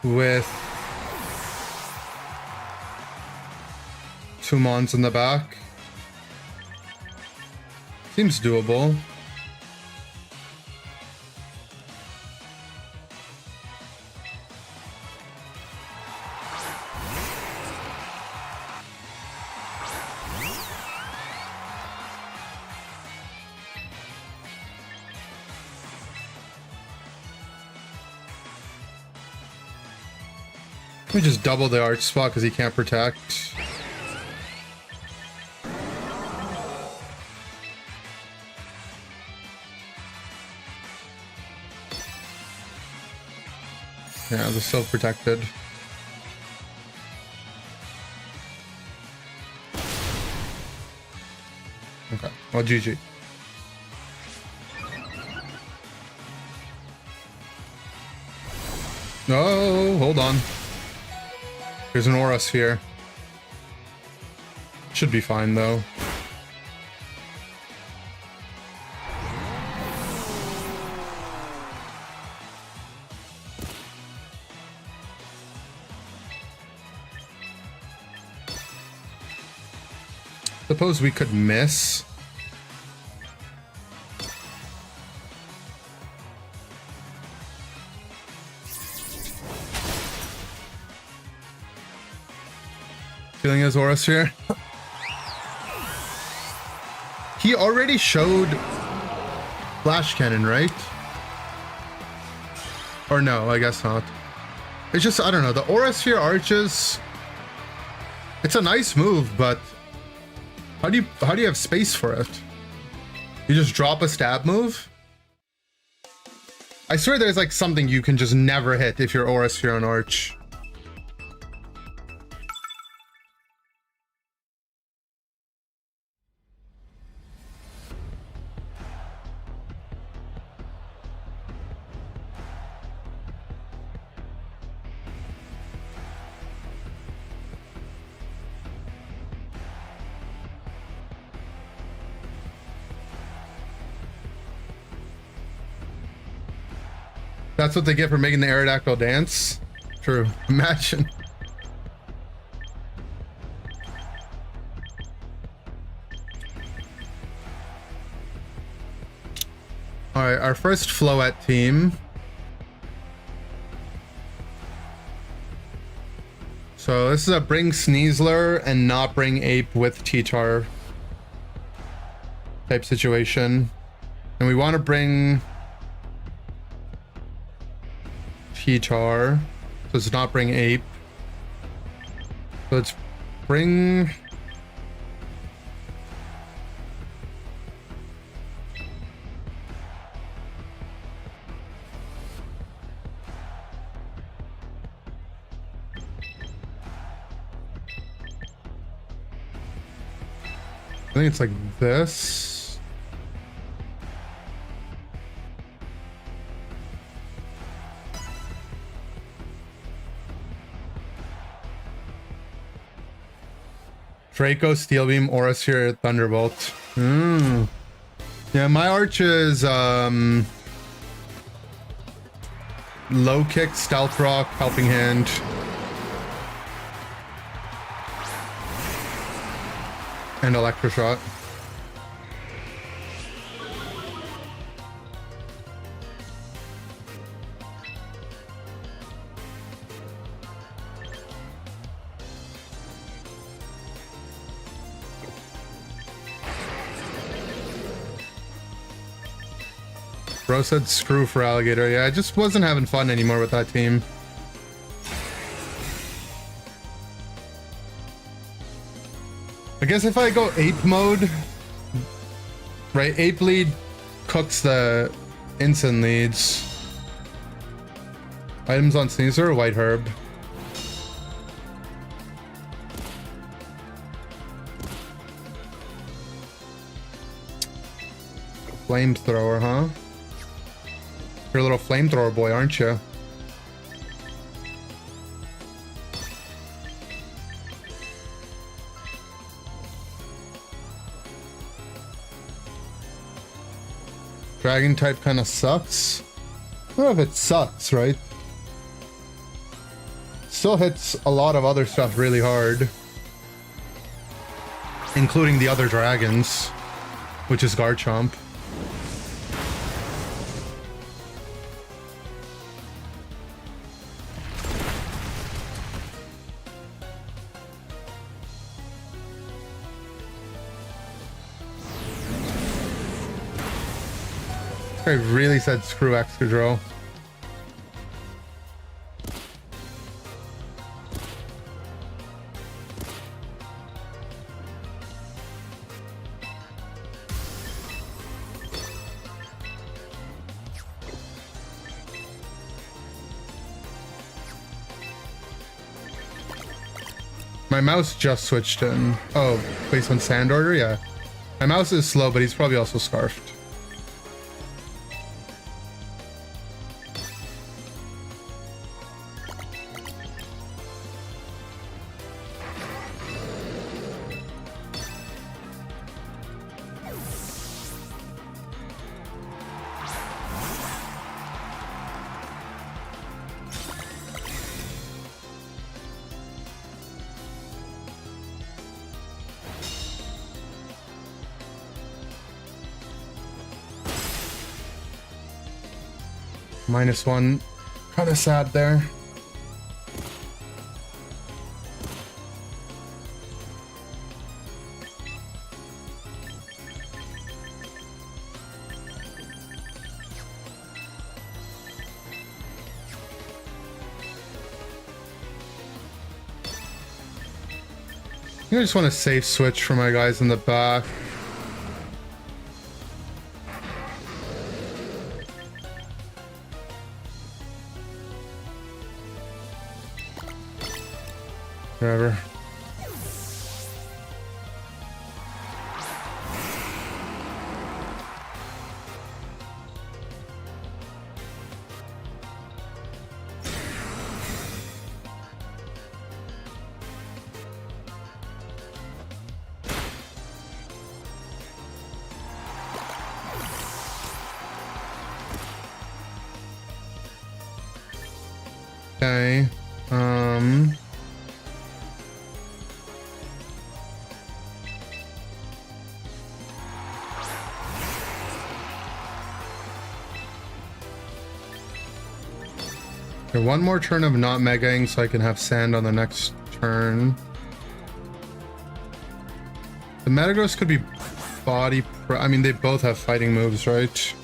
with 2 Mons in the back. Seems doable. Let me just double the arch spot because he can't protect. Yeah, they're still protected. Okay, well, GG. No, hold on. There's an Aura Sphere. Should be fine, though. Suppose we could miss. Feeling his Aura Sphere. He already showed Flash Cannon, right? Or no, I guess not. It's just, I don't know, the Aura Sphere Arches, it's a nice move, but how do you have space for it? You just drop a stab move? I swear there's like something you can just never hit if you're Aura Sphere on Arch. That's what they get for making the Aerodactyl dance? True. Imagine. Alright, our first Floette team. So this is a bring Sneasler and not bring Ape with T-Tar type situation. And we want to bring T-Tar, so let's not bring Ape. So let's bring I think it's like this. Draco, Steel Beam, Aura Sphere, Thunderbolt. Yeah, my arch is low kick, stealth rock, helping hand. And electroshot. Bro said screw for alligator. Yeah, I just wasn't having fun anymore with that team. I guess if I go ape mode, right? Ape lead cooks the instant leads. Items on Sneezer or White Herb? Flamethrower, huh? You're a little flamethrower boy, aren't you? Dragon type kind of sucks. I don't know if it sucks, right? Still hits a lot of other stuff really hard. Including the other dragons, which is Garchomp. I really said screw Excadrill. My mouse just switched in. Oh, based on sand order? Yeah. My mouse is slow, but he's probably also scarfed. -1. Kind of sad there. I just want to safe switch for my guys in the back. Whatever. Okay. Okay, one more turn of not megaing so I can have sand on the next turn. The Metagross could be body I mean, they both have fighting moves, right?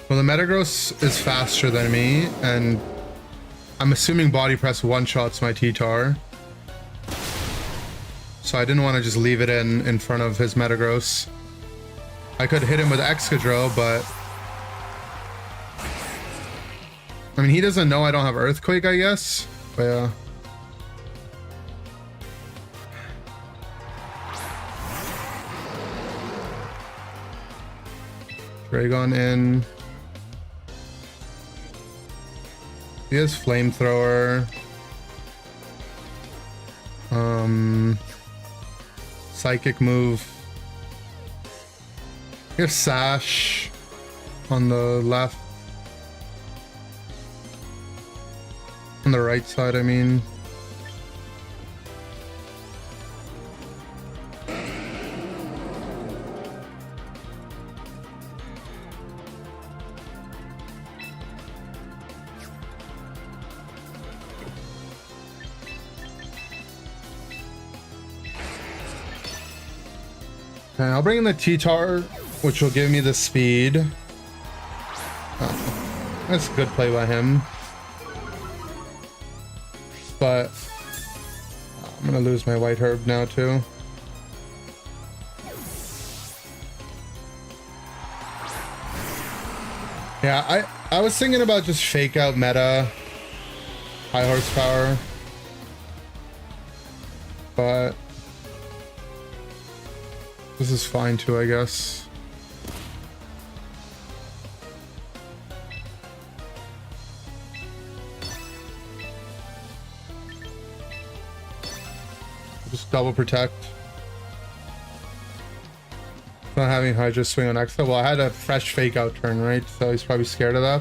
Well, the Metagross is faster than me, and I'm assuming Body Press one-shots my T-Tar. So I didn't want to just leave it in front of his Metagross. I could hit him with Excadrill, but I mean, he doesn't know I don't have Earthquake, I guess. But yeah. Dragon in. He has Flamethrower. Psychic move. He has Sash on the left. On the right side, I mean. Okay, I'll bring in the T-Tar, which will give me the speed. That's a good play by him. But I'm gonna lose my White Herb now too. Yeah, I was thinking about just fake out meta high horsepower, but this is fine too, I guess. Just double protect. Not having Hydra swing on Exo. Well, I had a fresh fake out turn, right? So he's probably scared of that.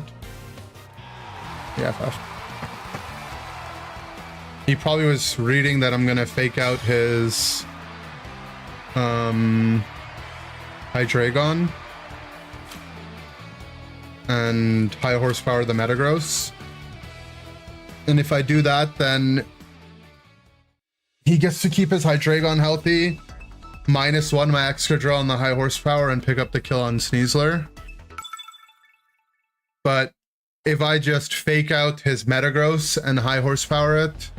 Yeah, fast. He probably was reading that I'm gonna fake out his Hydreigon and high horsepower the Metagross. And if I do that, then he gets to keep his Hydreigon healthy, -1 my Excadrill on the high horsepower, and pick up the kill on Sneasler. But if I just fake out his Metagross and high horsepower it,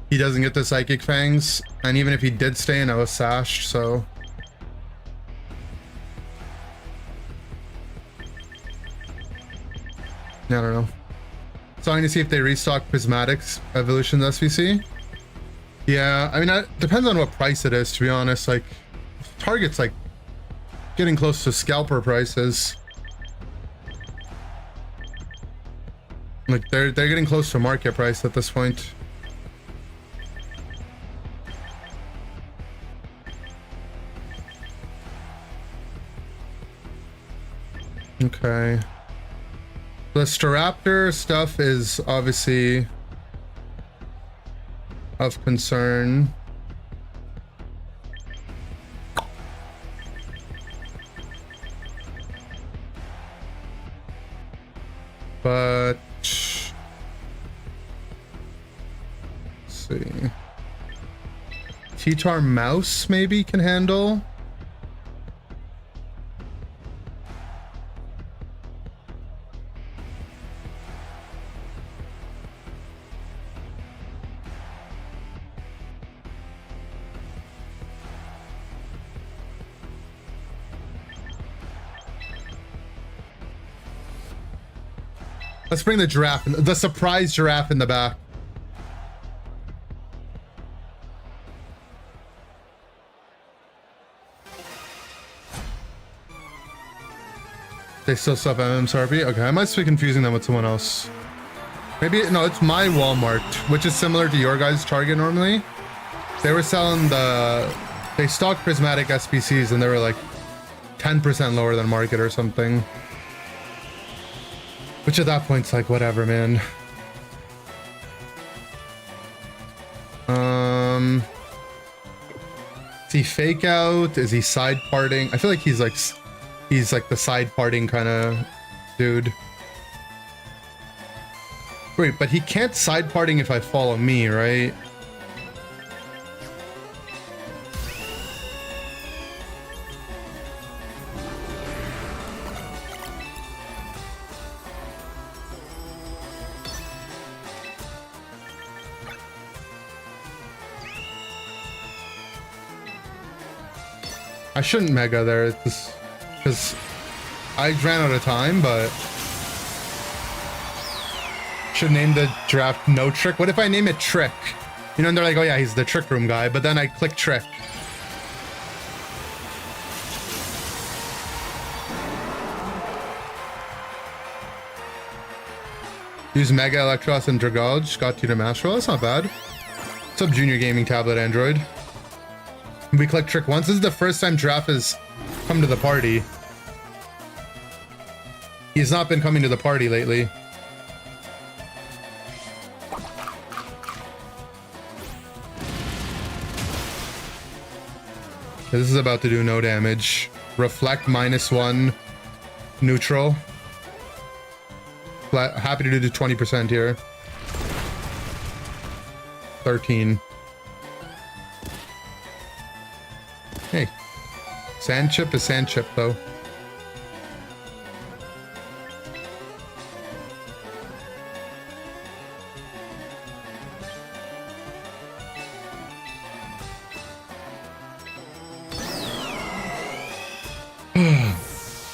he doesn't get the Psychic Fangs, and even if he did stay in, I was sashed, so. I don't know. So I'm going to see if they restock Prismatics Evolutions SVC. Yeah, I mean, it depends on what price it is, to be honest. Like, Target's like getting close to scalper prices. Like, they're getting close to market price at this point. Okay. The Staraptor stuff is obviously of concern. But let's see. T-Tar Mouse maybe can handle. Let's bring the giraffe, the surprise giraffe in the back. They still sub MMSRP? Okay, I must be confusing them with someone else. Maybe, no, it's my Walmart, which is similar to your guys' Target normally. They were selling they stocked prismatic SPCs and they were like 10% lower than market or something. Which at that point, it's like, whatever, man. Is he fake out? Is he side parting? I feel like he's like the side parting kind of dude. Wait, but he can't side parting if I follow me, right? I shouldn't mega there. It's just because I ran out of time, but should name the draft No Trick. What if I name it Trick? You know, and they're like, oh yeah, he's the Trick Room guy, but then I click Trick. Use Mega Electros and Dragouge. Got you to Master Roll. That's not bad. What's up, Junior Gaming Tablet Android? We click Trick once. This is the first time Giraffe has come to the party. He's not been coming to the party lately. This is about to do no damage. Reflect -1. Neutral. Happy to do 20% here. 13. Hey. Sand chip is sand chip though.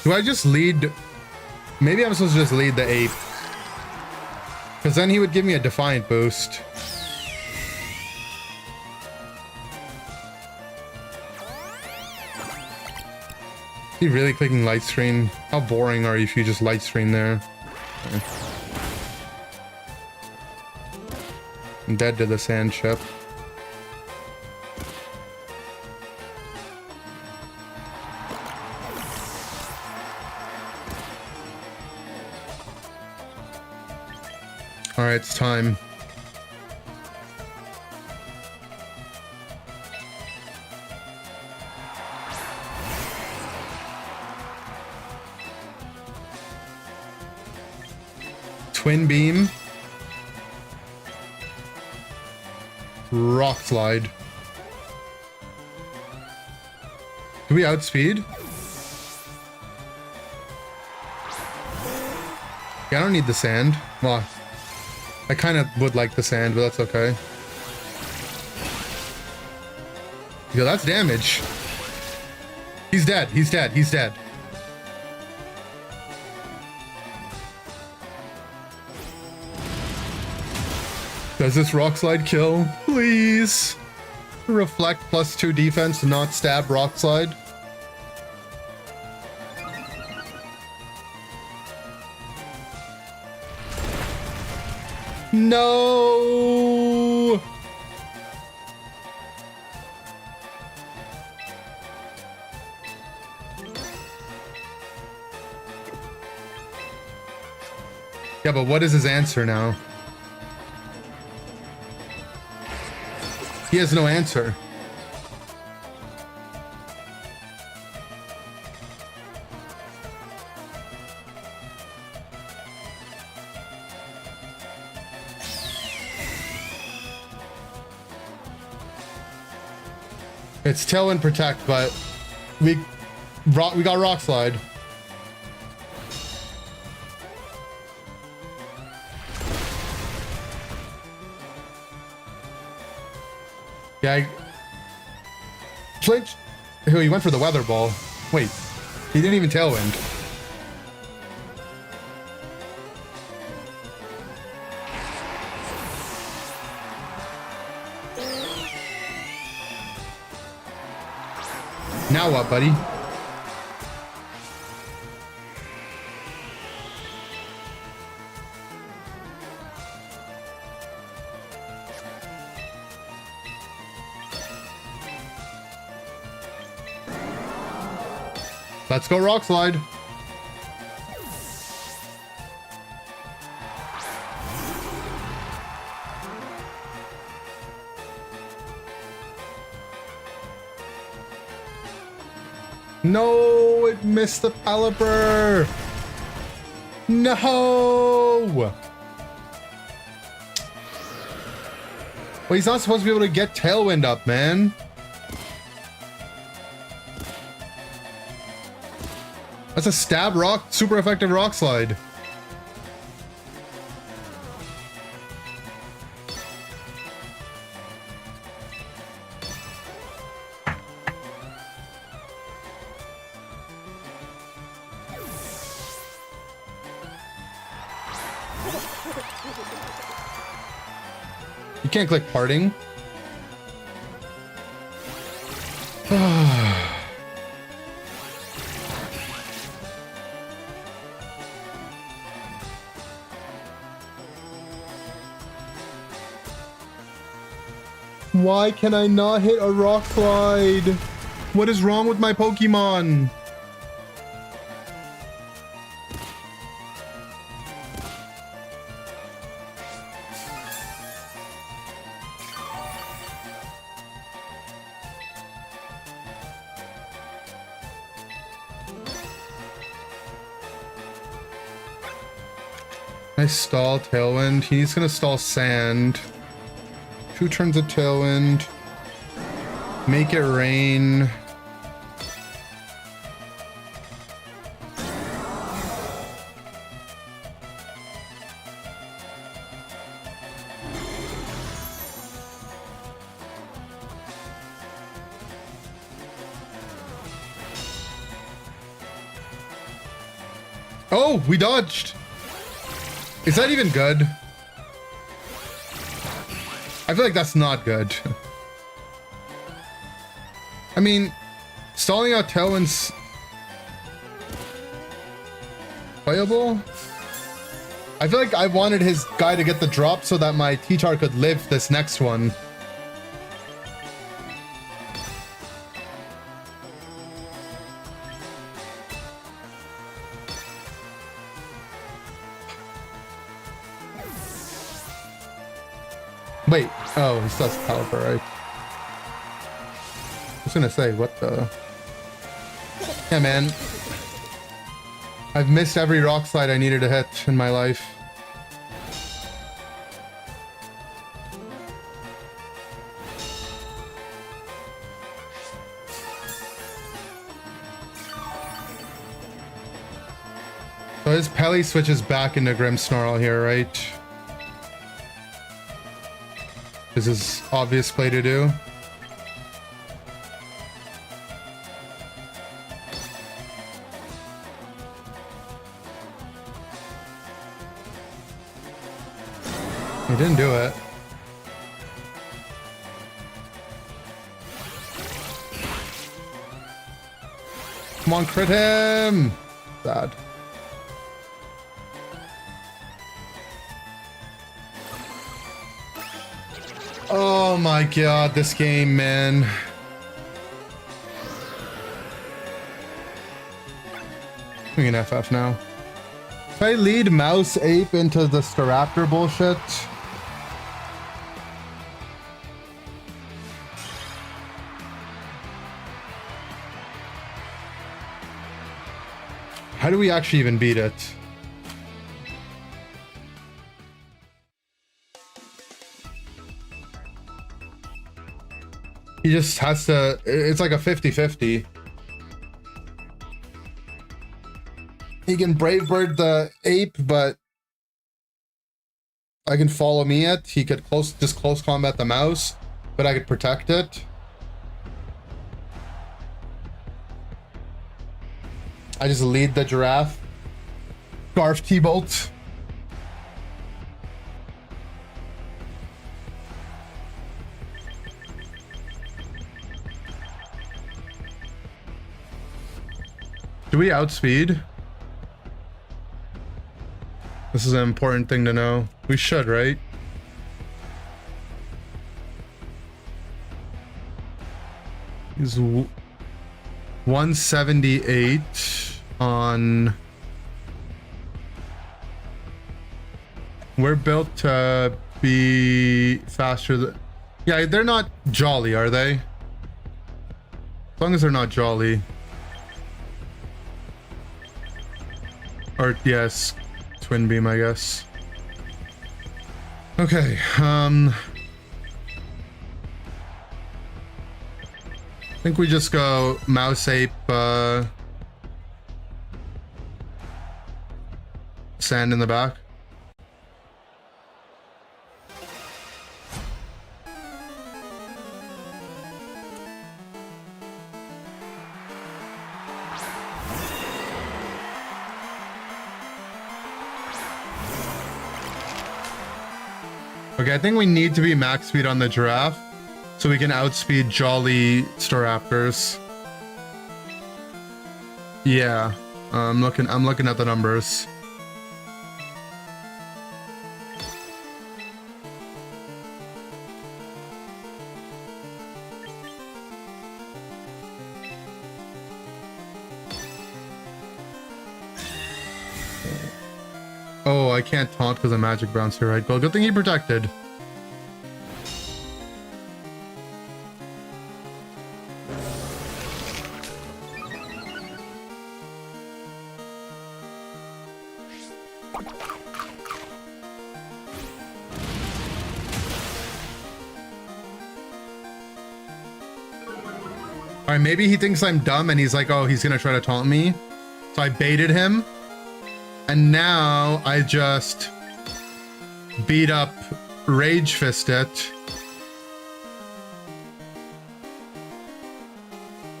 Do I just lead? Maybe I'm supposed to just lead the ape. Because then he would give me a Defiant boost. Is he really clicking light screen? How boring are you if you just light screen there? Okay. I'm dead to the sand chip. All right, it's time. Twin Beam. Rock Slide. Do we outspeed? Yeah, I don't need the sand. Well, I kind of would like the sand, but that's okay. Yo, that's damage. He's dead. He's dead. He's dead. Does this rock slide kill? Please. Reflect +2 defense to not stab rock slide. No. Yeah, but what is his answer now? He has no answer. It's Tailwind Protect, but we got Rock Slide. Yeah, Flinch. Oh, he went for the Weather Ball. Wait, he didn't even Tailwind. Now what, buddy? Let's go Rock Slide. No, it missed the Pelipper. No. Well, he's not supposed to be able to get Tailwind up, man. That's a stab rock, super effective Rock Slide. You can't click parting. Why can I not hit a rock slide? What is wrong with my Pokemon? I stall Tailwind. He's gonna stall Sand. 2 turns of Tailwind. Make it rain. Oh, we dodged. Is that even good? I feel like that's not good. I mean, stalling out Tailwind's playable. I feel like I wanted his guy to get the drop so that my T-Tar could live this next one. Wait, oh, he still has Caliper, right? I was gonna say, what the... Yeah, man. I've missed every rock slide I needed to hit in my life. So his Pelly switches back into Grimmsnarl here, right? This is obvious play to do. He didn't do it. Come on, crit him! Bad. Oh my god, this game, man. We can FF now. If I lead Mouse Ape into the Staraptor bullshit... How do we actually even beat it? He just has to... It's like a 50-50. He can Brave Bird the ape, but... I can follow me it. He could just close combat the mouse, but I could protect it. I just lead the giraffe. Garf T-Bolt. Do we outspeed? This is an important thing to know. We should, right? He's 178 on... We're built to be faster than... Yeah, they're not jolly, are they? As long as they're not jolly. Or, yes, Twin Beam, I guess. Okay, I think we just go Mouse Ape, Sand in the back. Okay, I think we need to be max speed on the giraffe so we can outspeed Jolly Staraptors. Yeah, I'm looking at the numbers. Oh, I can't taunt because of magic bounce here, right? Well, good thing he protected. All right, maybe he thinks I'm dumb and he's like, oh, he's gonna try to taunt me. So I baited him. And now I just beat up Rage Fist it.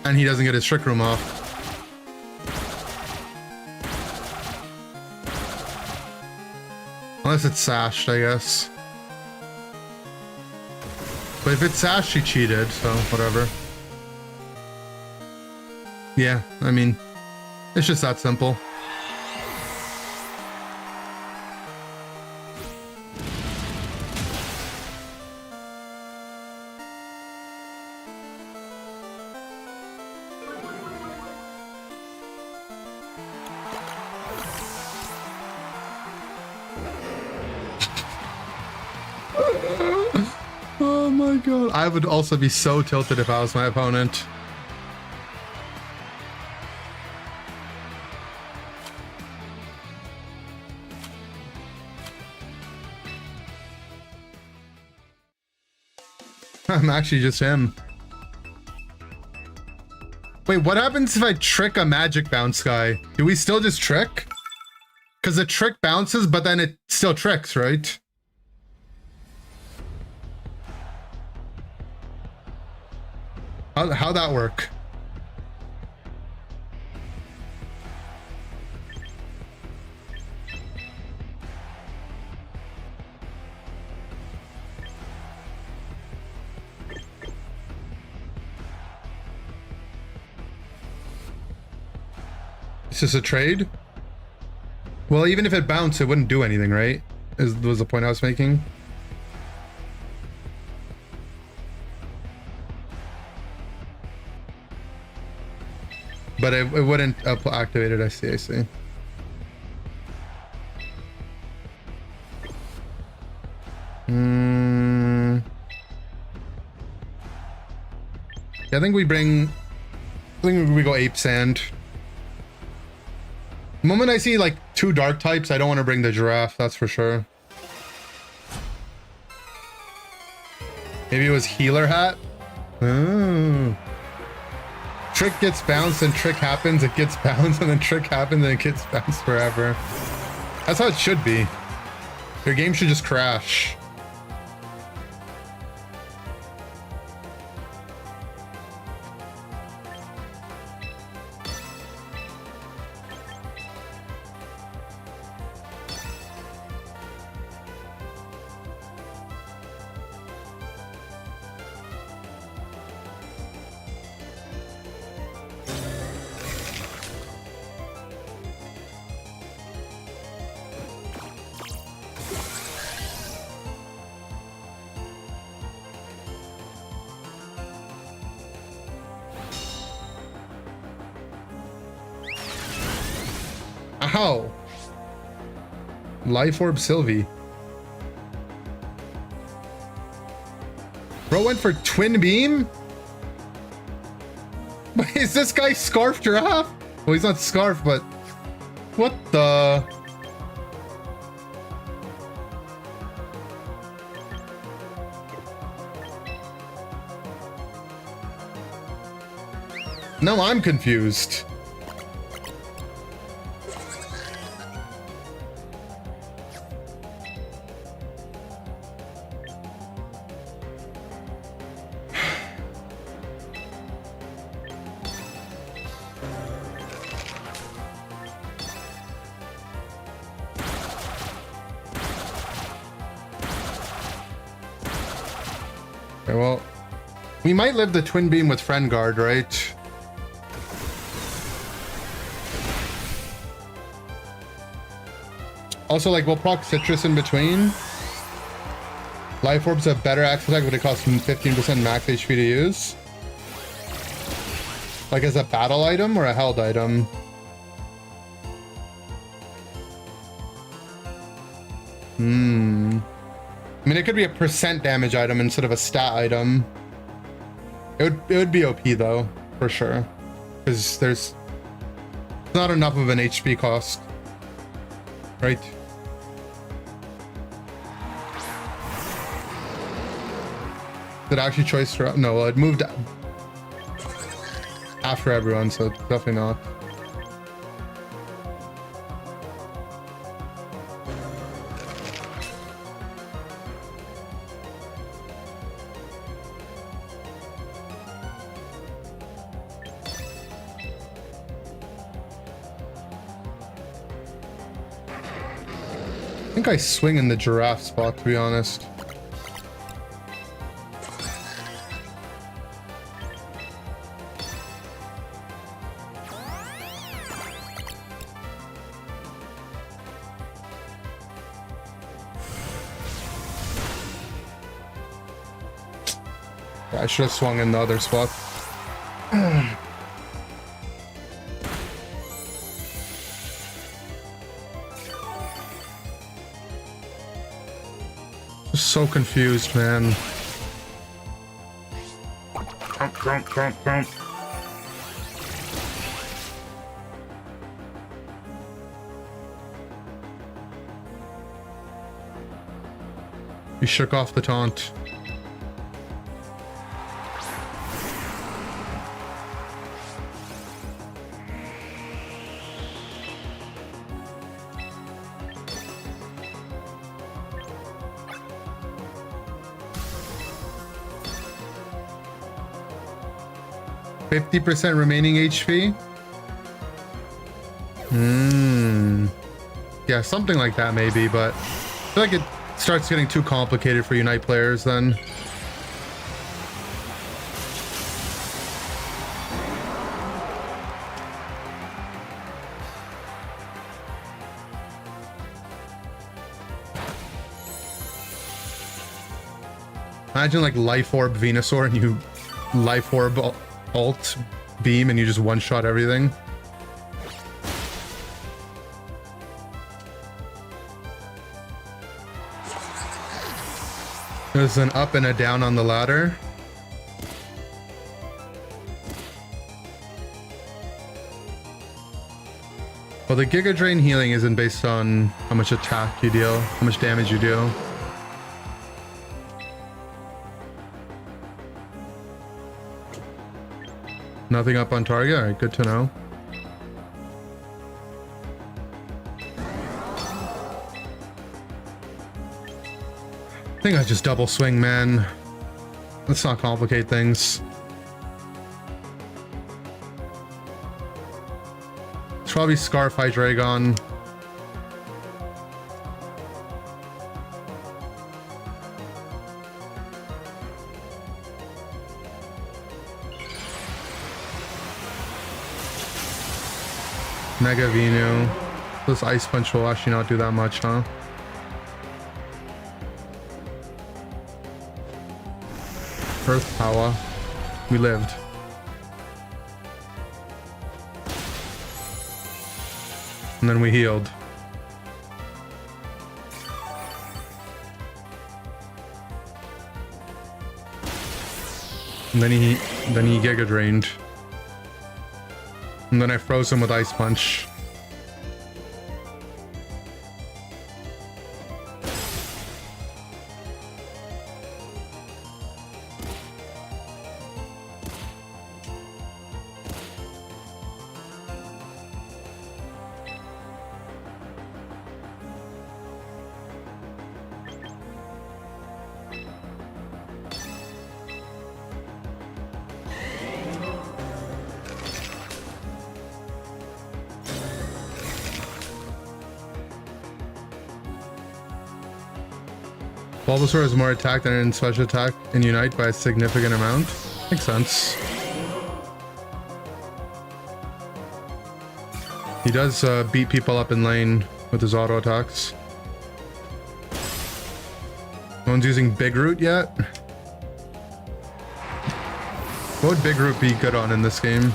And he doesn't get his Trick Room off. Unless it's sashed, I guess. But if it's sashed, she cheated, so whatever. Yeah, I mean, it's just that simple. Oh my god. I would also be so tilted if I was my opponent. I'm actually just him. Wait, what happens if I trick a magic bounce guy? Do we still just trick? Because the trick bounces, but then it still tricks, right? How'd that work? It's just a trade? Well, even if it bounced, it wouldn't do anything, right? Was the point I was making? But it wouldn't activate it, I see. Yeah, I think we go Ape Sand. The moment I see like 2 dark types, I don't want to bring the giraffe, that's for sure. Maybe it was Healer Hat? Oh. Trick gets bounced and trick happens, it gets bounced, and then trick happens and it gets bounced forever. That's how it should be. Your game should just crash. Ow! Life Orb Sylvie. Bro went for Twin Beam? Is this guy Scarf Giraffe? Well, he's not Scarf, but... What the... No, I'm confused. Okay, well, we might live the twin beam with Friend Guard, right? Also, like, we'll proc Citrus in between. Life Orbs have better axe attack, but it costs 15% max HP to use. Like as a battle item or a held item? I mean, it could be a percent damage item instead of a stat item. It would be OP though, for sure. Because there's not enough of an HP cost. Right? Did I actually choice for... No, well, it moved after everyone, so definitely not. I think I swing in the giraffe spot, to be honest. I should have swung in the other spot. Just so confused, man. Jump. You shook off the taunt. %50 remaining HP? Yeah, something like that maybe, but I feel like it starts getting too complicated for Unite players then. Imagine like Life Orb Venusaur and you Life Orb alt beam and you just one-shot everything. There's an up and a down on the ladder. Well, the Giga Drain healing isn't based on how much attack you deal, how much damage you do. Nothing up on target? Alright, good to know. I think I just double swing, man. Let's not complicate things. It's probably Scarf Hydreigon. Mega Venu. This Ice Punch will actually not do that much, huh? Earth Power. We lived. And then we healed. And then he Giga Drained. And then I froze him with Ice Punch. Bulbasaur has more attack than in special attack in Unite by a significant amount. Makes sense. He does beat people up in lane with his auto attacks. No one's using Big Root yet. What would Big Root be good on in this game?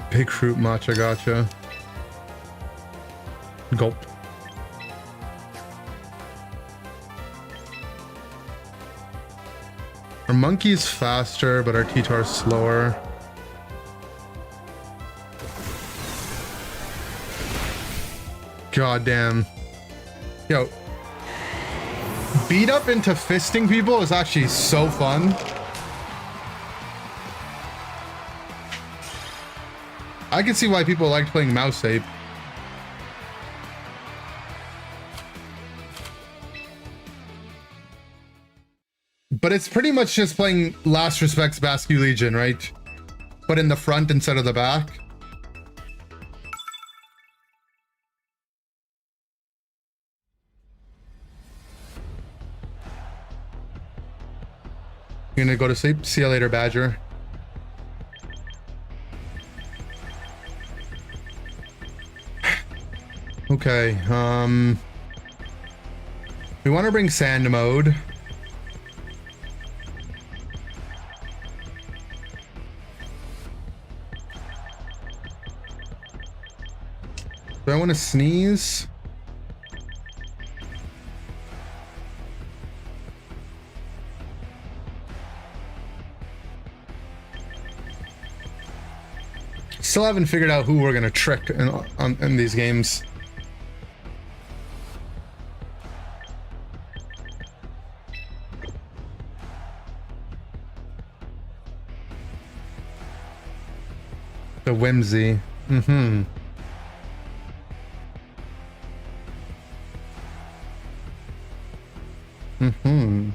Big Fruit Matcha Gotcha. Gulp. Our Monkey's faster, but our T-Tar's slower. God damn. Yo. Beat up into fisting people is actually so fun. I can see why people like playing Mouse Ape. But it's pretty much just playing Last Respects Basque Legion, right? But in the front instead of the back. You're gonna go to sleep? See you later, Badger. Okay, we want to bring Sand Mode. Do I want to sneeze? Still haven't figured out who we're gonna trick in these games. The Whimsy. Mm-hmm. Mm-hmm.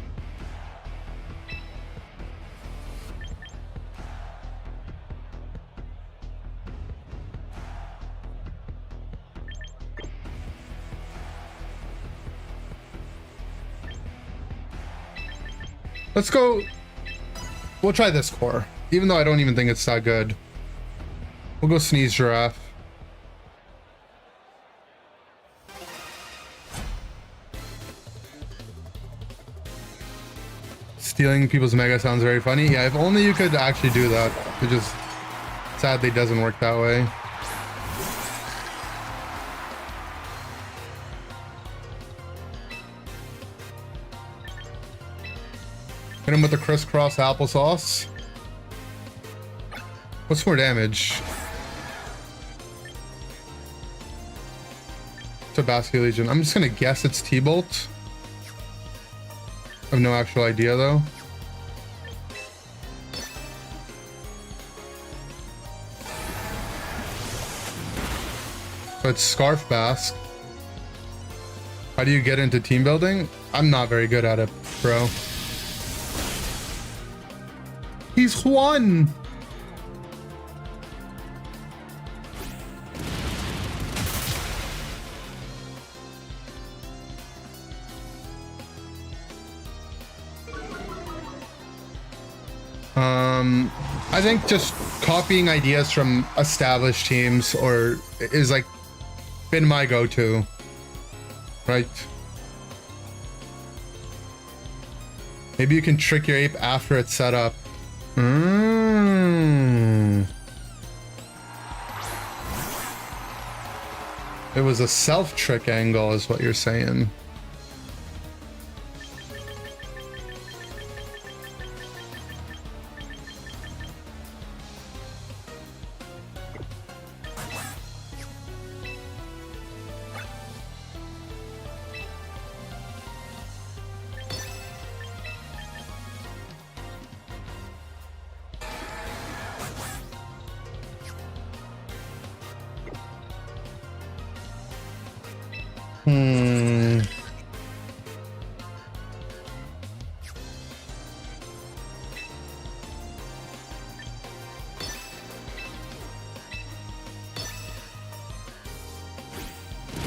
Let's go. We'll try this core, even though I don't even think it's that good. We'll go Sneeze Giraffe. Stealing people's mega sounds very funny. Yeah, if only you could actually do that. It just sadly doesn't work that way. Hit him with the crisscross applesauce. What's more damage? To Basque Legion. I'm just gonna guess it's T-Bolt. I have no actual idea though. So it's Scarf Basque. How do you get into team building? I'm not very good at it, bro. He's Juan! I think just copying ideas from established teams or is like been my go-to, right? Maybe you can trick your ape after it's set up. It was a self-trick angle is what you're saying.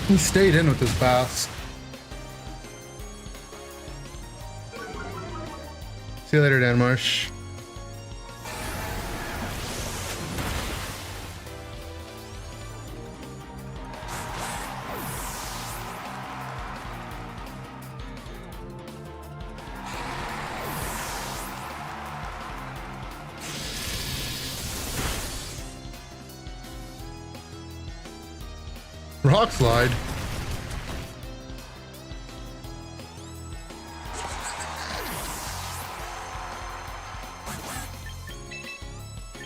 He stayed in with his Bask. See you later, Dan Marsh. Rock Slide.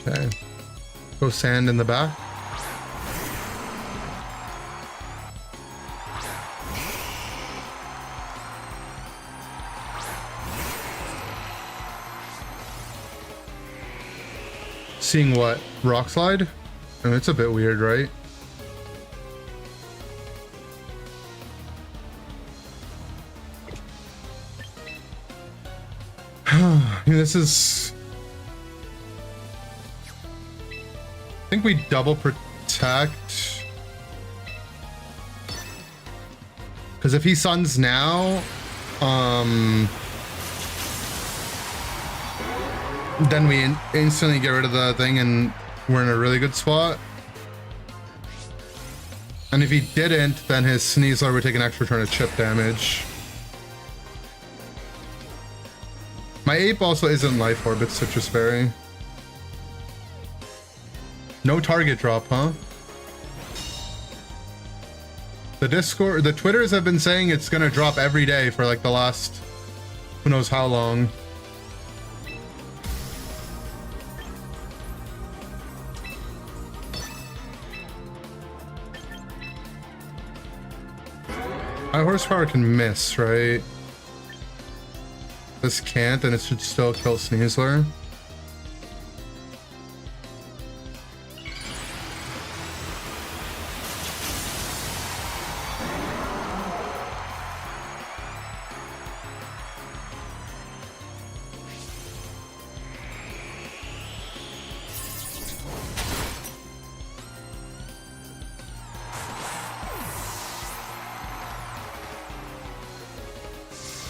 Okay. Go Sand in the back. Seeing what? Rock Slide? I mean, it's a bit weird, right? This is... I think we double protect. Because if he suns now, then we instantly get rid of the thing and we're in a really good spot. And if he didn't, then his Sneasler would take an extra turn of chip damage. My ape also isn't Life Orb, it's Citrus Berry. No target drop, huh? The Discord, the Twitters have been saying it's gonna drop every day for like the last who knows how long. My horsepower can miss, right? This can't, and it should still kill Sneasler.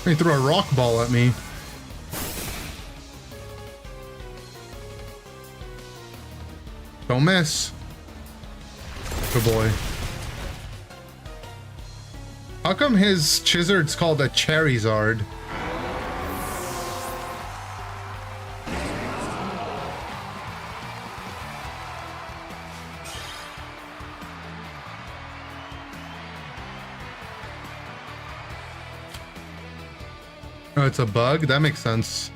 He threw a rock ball at me. Don't miss. Good boy. How come his Chizzard's called a Charizard? Oh, it's a bug? That makes sense.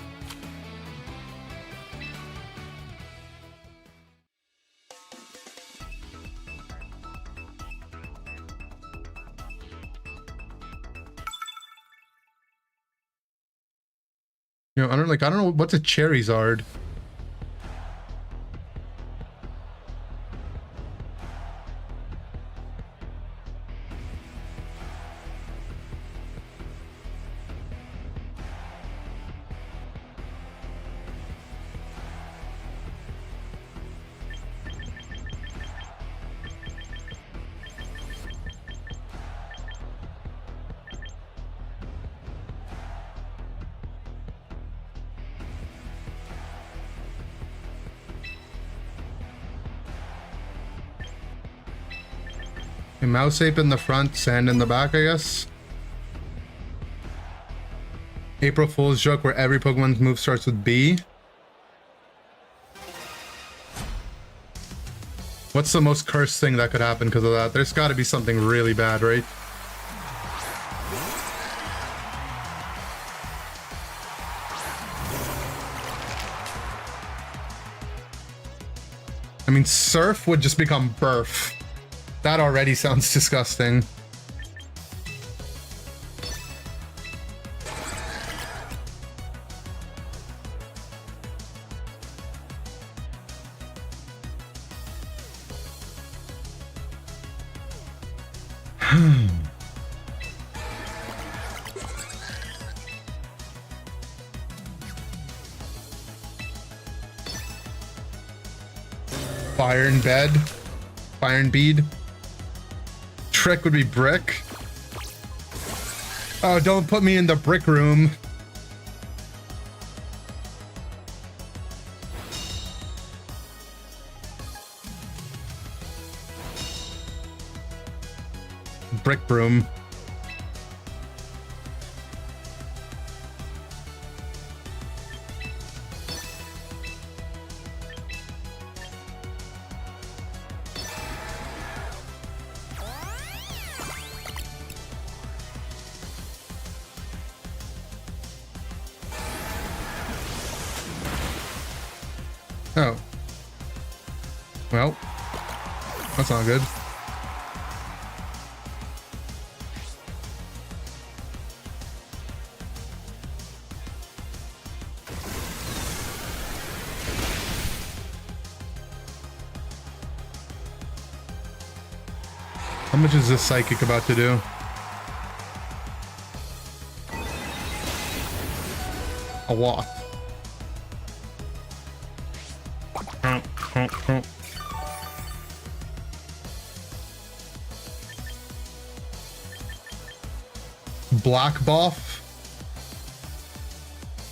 You know, I don't know what's a Charizard. A Mouse Ape in the front, Sand in the back, I guess. April Fool's joke where every Pokemon's move starts with B. What's the most cursed thing that could happen because of that? There's got to be something really bad, right? I mean, Surf would just become Burf. That already sounds disgusting. Fire and Bed. Fire and Bead. Trick would be brick. Oh, don't put me in the brick room. Brick broom. Oh. Well, that's not good. How much is this psychic about to do? A lot. Black buff?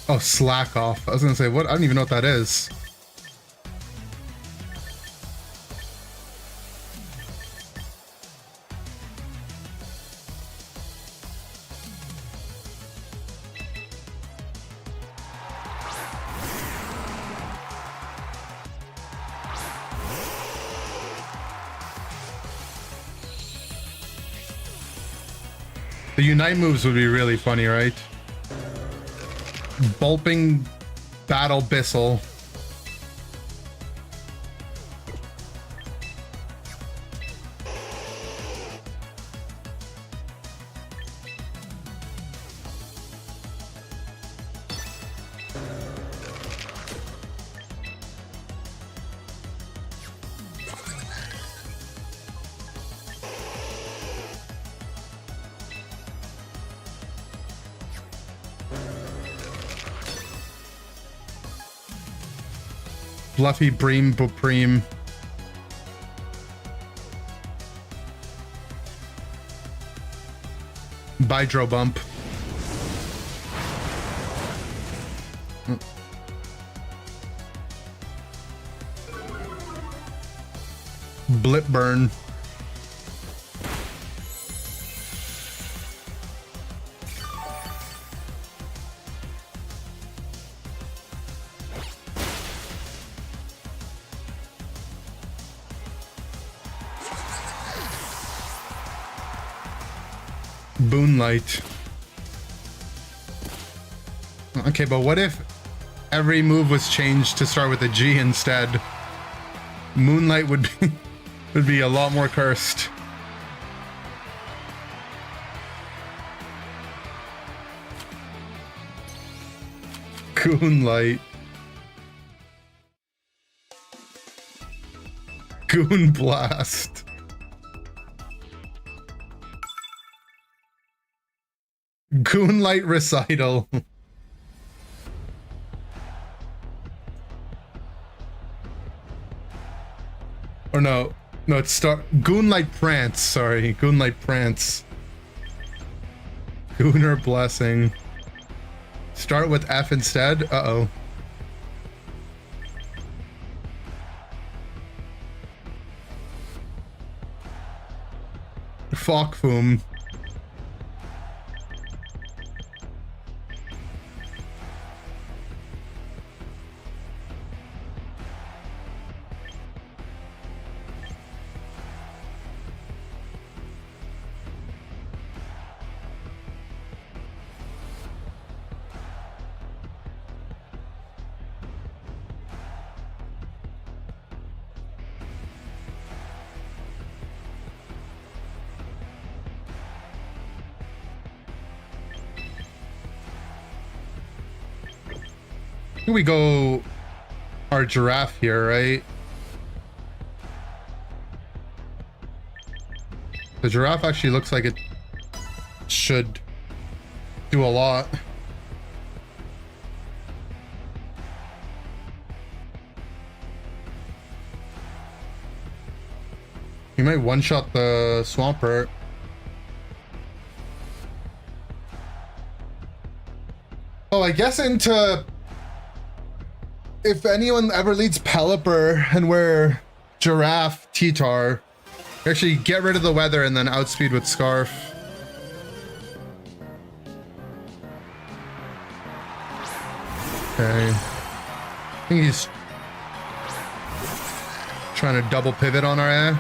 Oh, slack off. I was gonna say, what? I don't even know what that is. The Unite moves would be really funny, right? Bulping Battle Bissell. Fluffy Bream Bupreem. Bydro Bump. Blip Burn. Boonlight. Okay, but what if every move was changed to start with a G instead? Moonlight would be would be a lot more cursed. Goonlight. Goon Blast. Goonlight Recital. Or no, it's Goonlight Prance, sorry. Goonlight Prance. Gooner Blessing. Start with F instead? Uh-oh. Fokfoom. Here we go, our giraffe here, right? The giraffe actually looks like it should do a lot. You might one-shot the Swampert. Oh, I guess into... If anyone ever leads Pelipper and we're Giraffe T-Tar, actually get rid of the weather and then outspeed with Scarf. Okay. I think he's trying to double pivot on our A.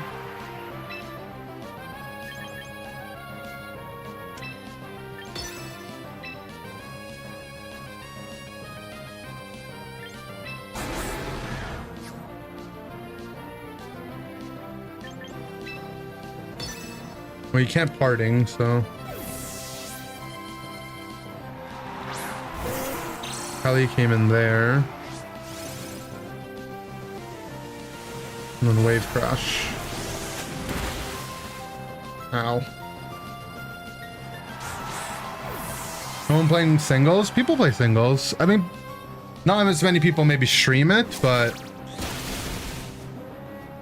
Well, you can't parting, so... Kelly came in there. And then wave crash. Ow. No one playing singles? People play singles. I mean, not as many people maybe stream it, but...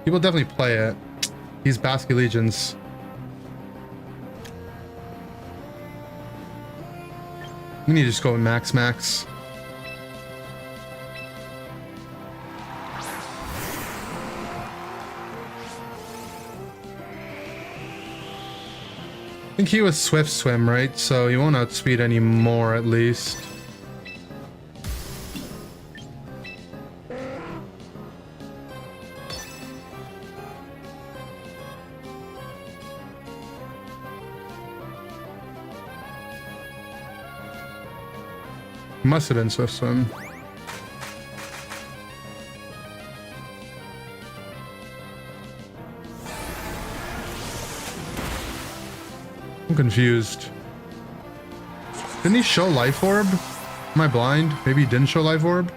people definitely play it. These Basque Legions. We need to just go with max. I think he was Swift Swim, right? So he won't outspeed anymore, at least. Must have been Swift Swim. I'm confused. Didn't he show Life Orb? Am I blind? Maybe he didn't show Life Orb?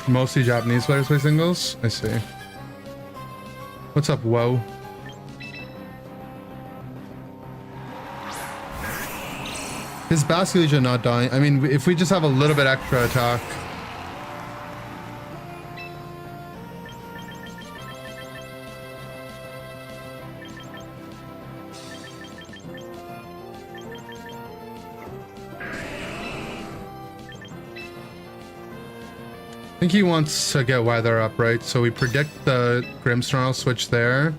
Mostly Japanese players play singles? I see. What's up, Woe? His Basque Legion not dying. I mean, if we just have a little bit extra attack. I think he wants to get weather up, right? So we predict the Grimmsnarl switch there.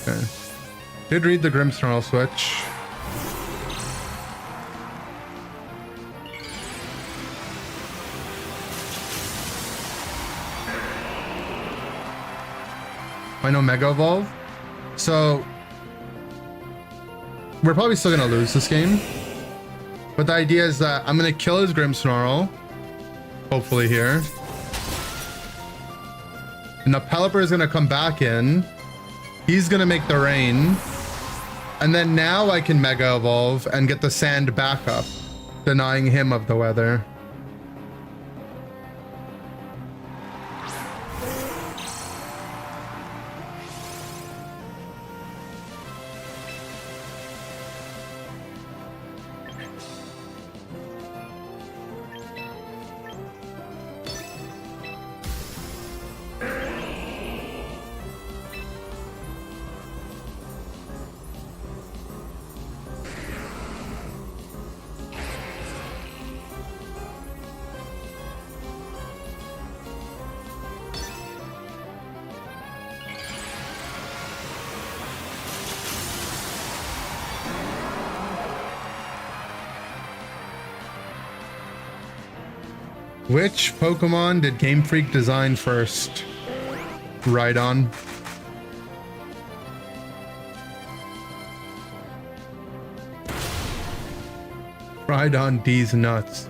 Okay. Did read the Grimmsnarl switch. I know Mega Evolve. So we're probably still gonna lose this game. But the idea is that I'm gonna kill his Grimmsnarl. Hopefully here. And the Pelipper is gonna come back in. He's gonna make the rain. And then now I can Mega Evolve and get the sand back up, denying him of the weather. Which Pokemon did Game Freak design first? Rhydon. Rhydon D's nuts.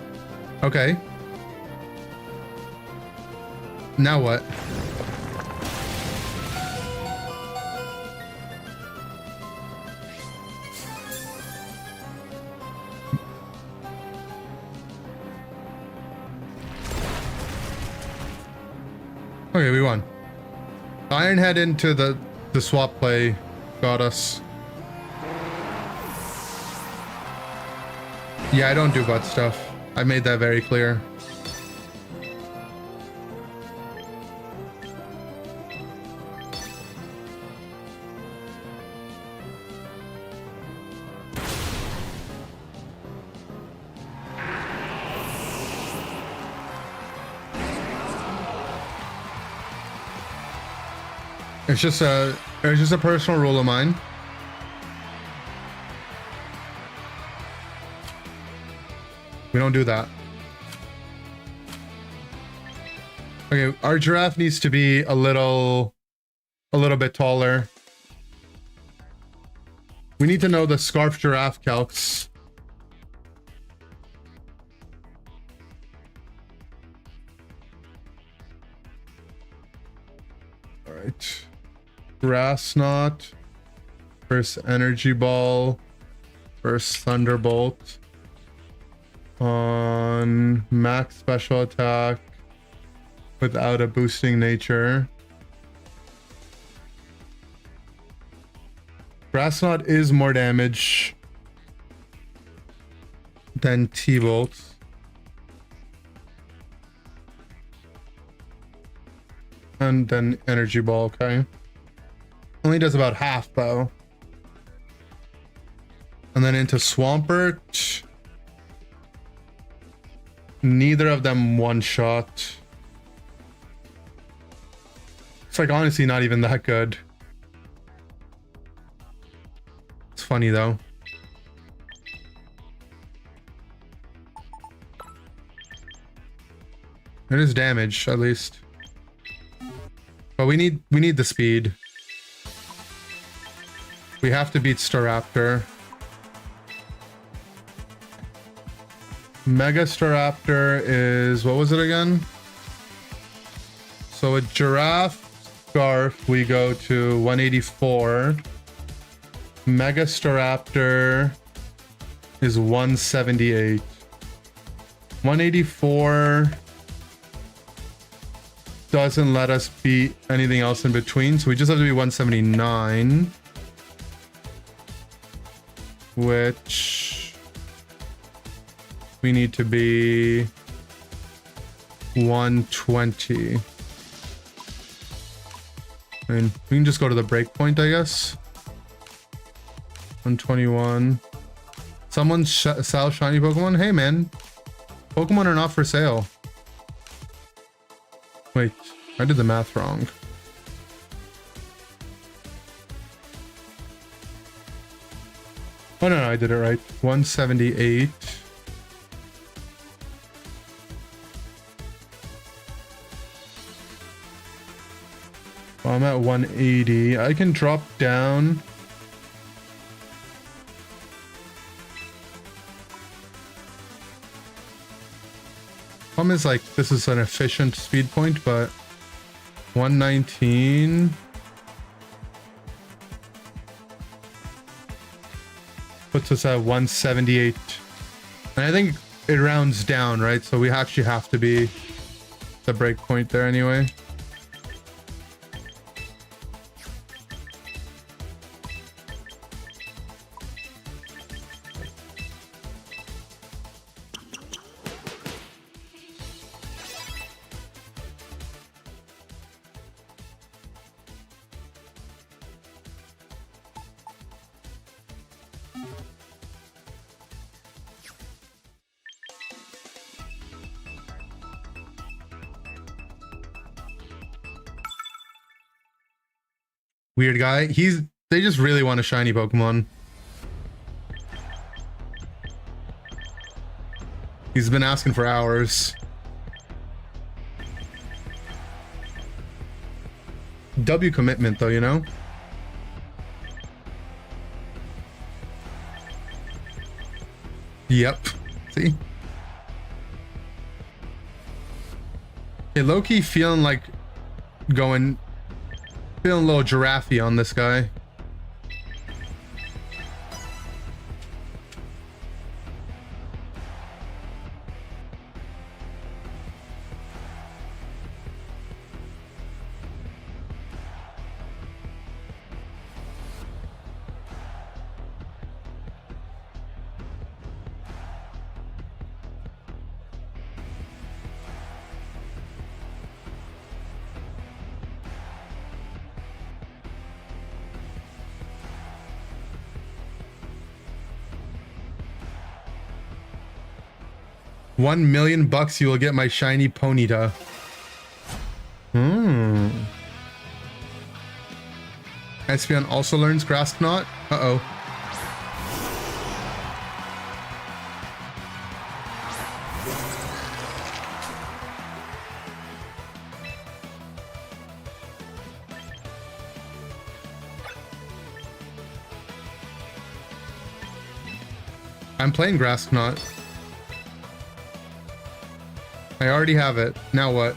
Okay. Now what? Okay, we won. Ironhead into the swap play got us. Yeah, I don't do butt stuff. I made that very clear. It's just a personal rule of mine. We don't do that. Okay, our giraffe needs to be a little bit taller. We need to know the scarf giraffe calcs. All right. Grass knot versus energy ball versus thunderbolt on max special attack without a boosting nature. Grass knot is more damage than T-bolt. And then energy ball, okay. Only does about half though. And then into Swampert. Neither of them one shot. It's like honestly not even that good. It's funny though. It is damage at least. But we need the speed. We have to beat Staraptor. Mega Staraptor is, what was it again? So a giraffe scarf, we go to 184. Mega Staraptor is 178. 184 doesn't let us beat anything else in between, so we just have to be 179. Which we need to be 120. I mean, we can just go to the breakpoint, I guess. 121. Someone sell shiny Pokemon? Hey man, Pokemon are not for sale. Wait, I did the math wrong. Oh no, I did it right. 178. Well, I'm at 180. I can drop down. Problem is, like, this is an efficient speed point, but 119. Puts us at 178. And I think it rounds down, right? So we actually have to be the break point there anyway. Weird guy. They just really want a shiny Pokemon. He's been asking for hours. W commitment though, you know? Yep. See? Hey, low-key feeling like feeling a little giraffe on this guy. 1,000,000 bucks, you will get my shiny Ponyta. Espeon also learns Grass Knot. Uh-oh. I'm playing Grass Knot. I already have it. Now what?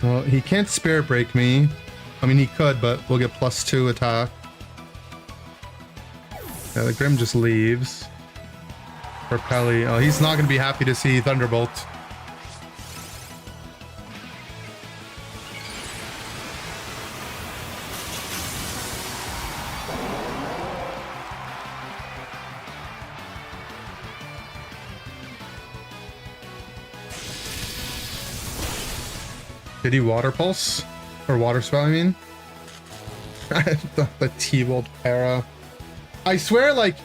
Well, he can't Spirit Break me. I mean, he could, but we'll get +2 attack. Yeah, the Grim just leaves. For Pelly. Oh, he's not going to be happy to see Thunderbolt. Did he Water Pulse? Or Water Spell, I mean? the T-Bolt Para. I swear, like,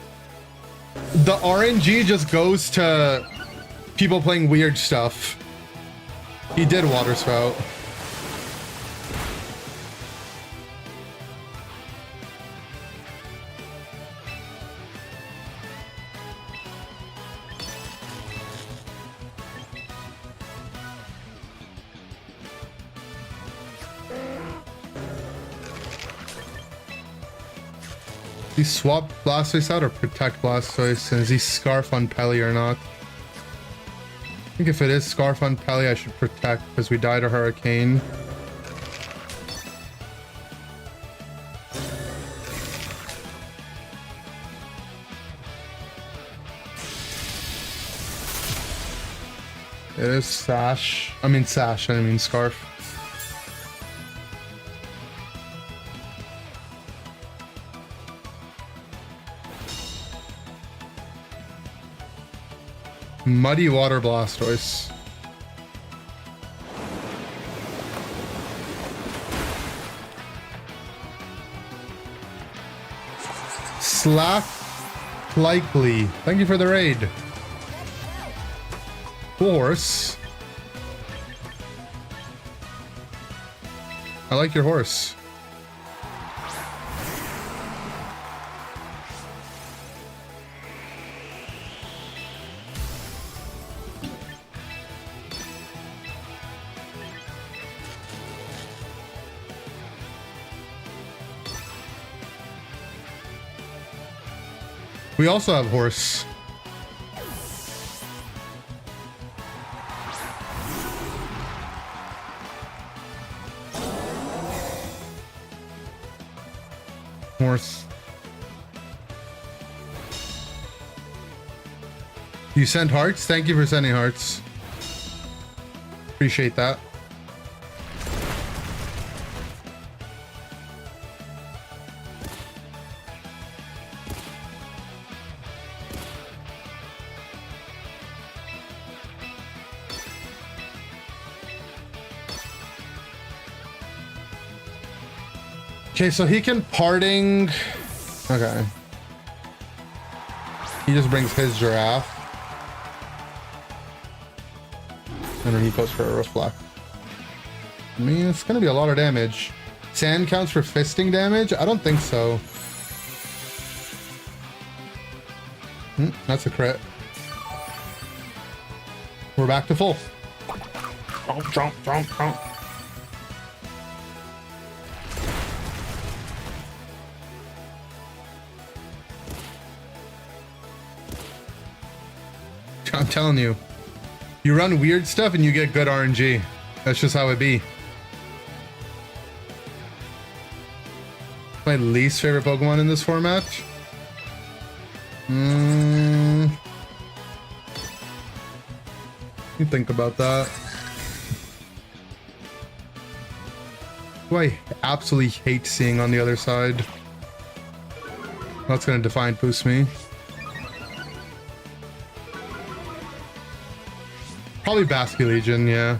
the RNG just goes to people playing weird stuff. He did Water Spout. He swap Blastoise out or protect Blastoise? And is he Scarf on Pelly or not? I think if it is Scarf on Pelly, I should protect because we died a Hurricane. It is Sash. I mean Sash, I mean Scarf. Muddy Water Blastoise. Slap Likely. Thank you for the raid. Horse. I like your horse. We also have horse. Horse. You sent hearts? Thank you for sending hearts. Appreciate that. Okay, so he can parting. Okay. He just brings his Giraffe. And then he goes for a Reflect. I mean, it's gonna be a lot of damage. Sand counts for fisting damage? I don't think so. That's a crit. We're back to full. Jump, jump, jump, jump. I'm telling you, you run weird stuff and you get good RNG. That's just how it be. My least favorite Pokemon in this format? You think about that. Who I absolutely hate seeing on the other side. That's gonna Defiant boost me. Probably Basculegion, yeah.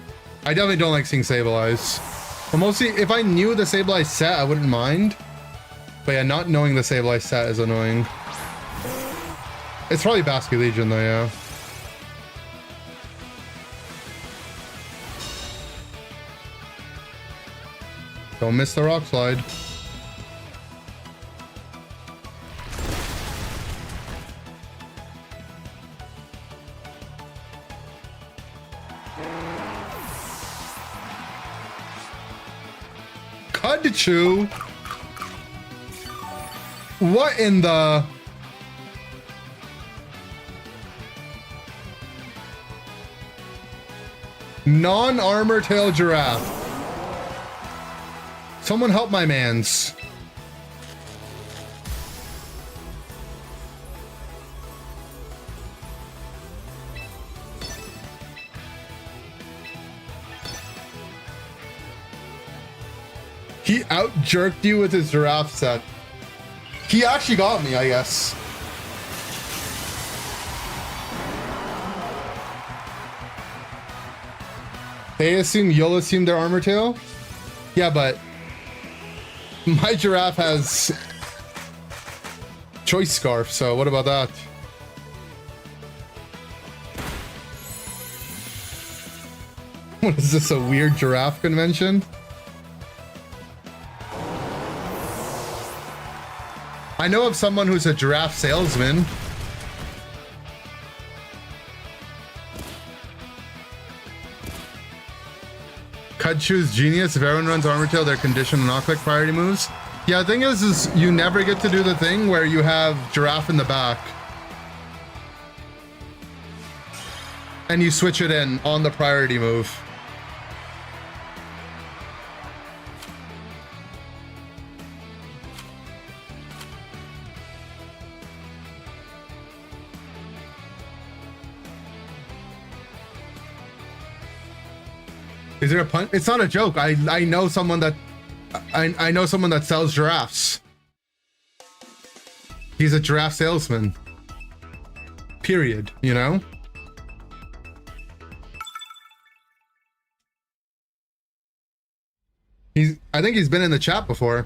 I definitely don't like seeing Sableye. But mostly, if I knew the Sableye set, I wouldn't mind. But yeah, not knowing the Sableye set is annoying. It's probably Basque Legion though, yeah. Don't miss the rock slide. Cudchoo? What in the... Non-armor tail giraffe. Someone help my mans. He out-jerked you with his giraffe set. He actually got me, I guess. They assume you'll assume their armor tail? Yeah, but my giraffe has choice scarf, so what about that? What is this, a weird giraffe convention? I know of someone who's a giraffe salesman. Cudchoo's genius. If everyone runs Armor Tail, they're conditioned to not click priority moves. Yeah, the thing is you never get to do the thing where you have giraffe in the back. And you switch it in on the priority move. Is there a pun? It's not a joke. I know someone that I know someone that sells giraffes. He's a giraffe salesman. Period, you know? I think he's been in the chat before.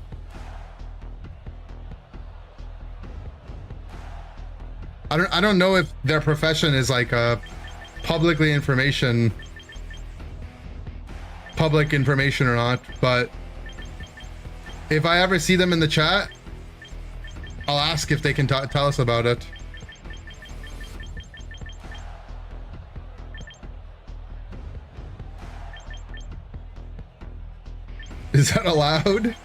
I don't know if their profession is like a public information or not, but if I ever see them in the chat, I'll ask if they can tell us about it. Is that allowed?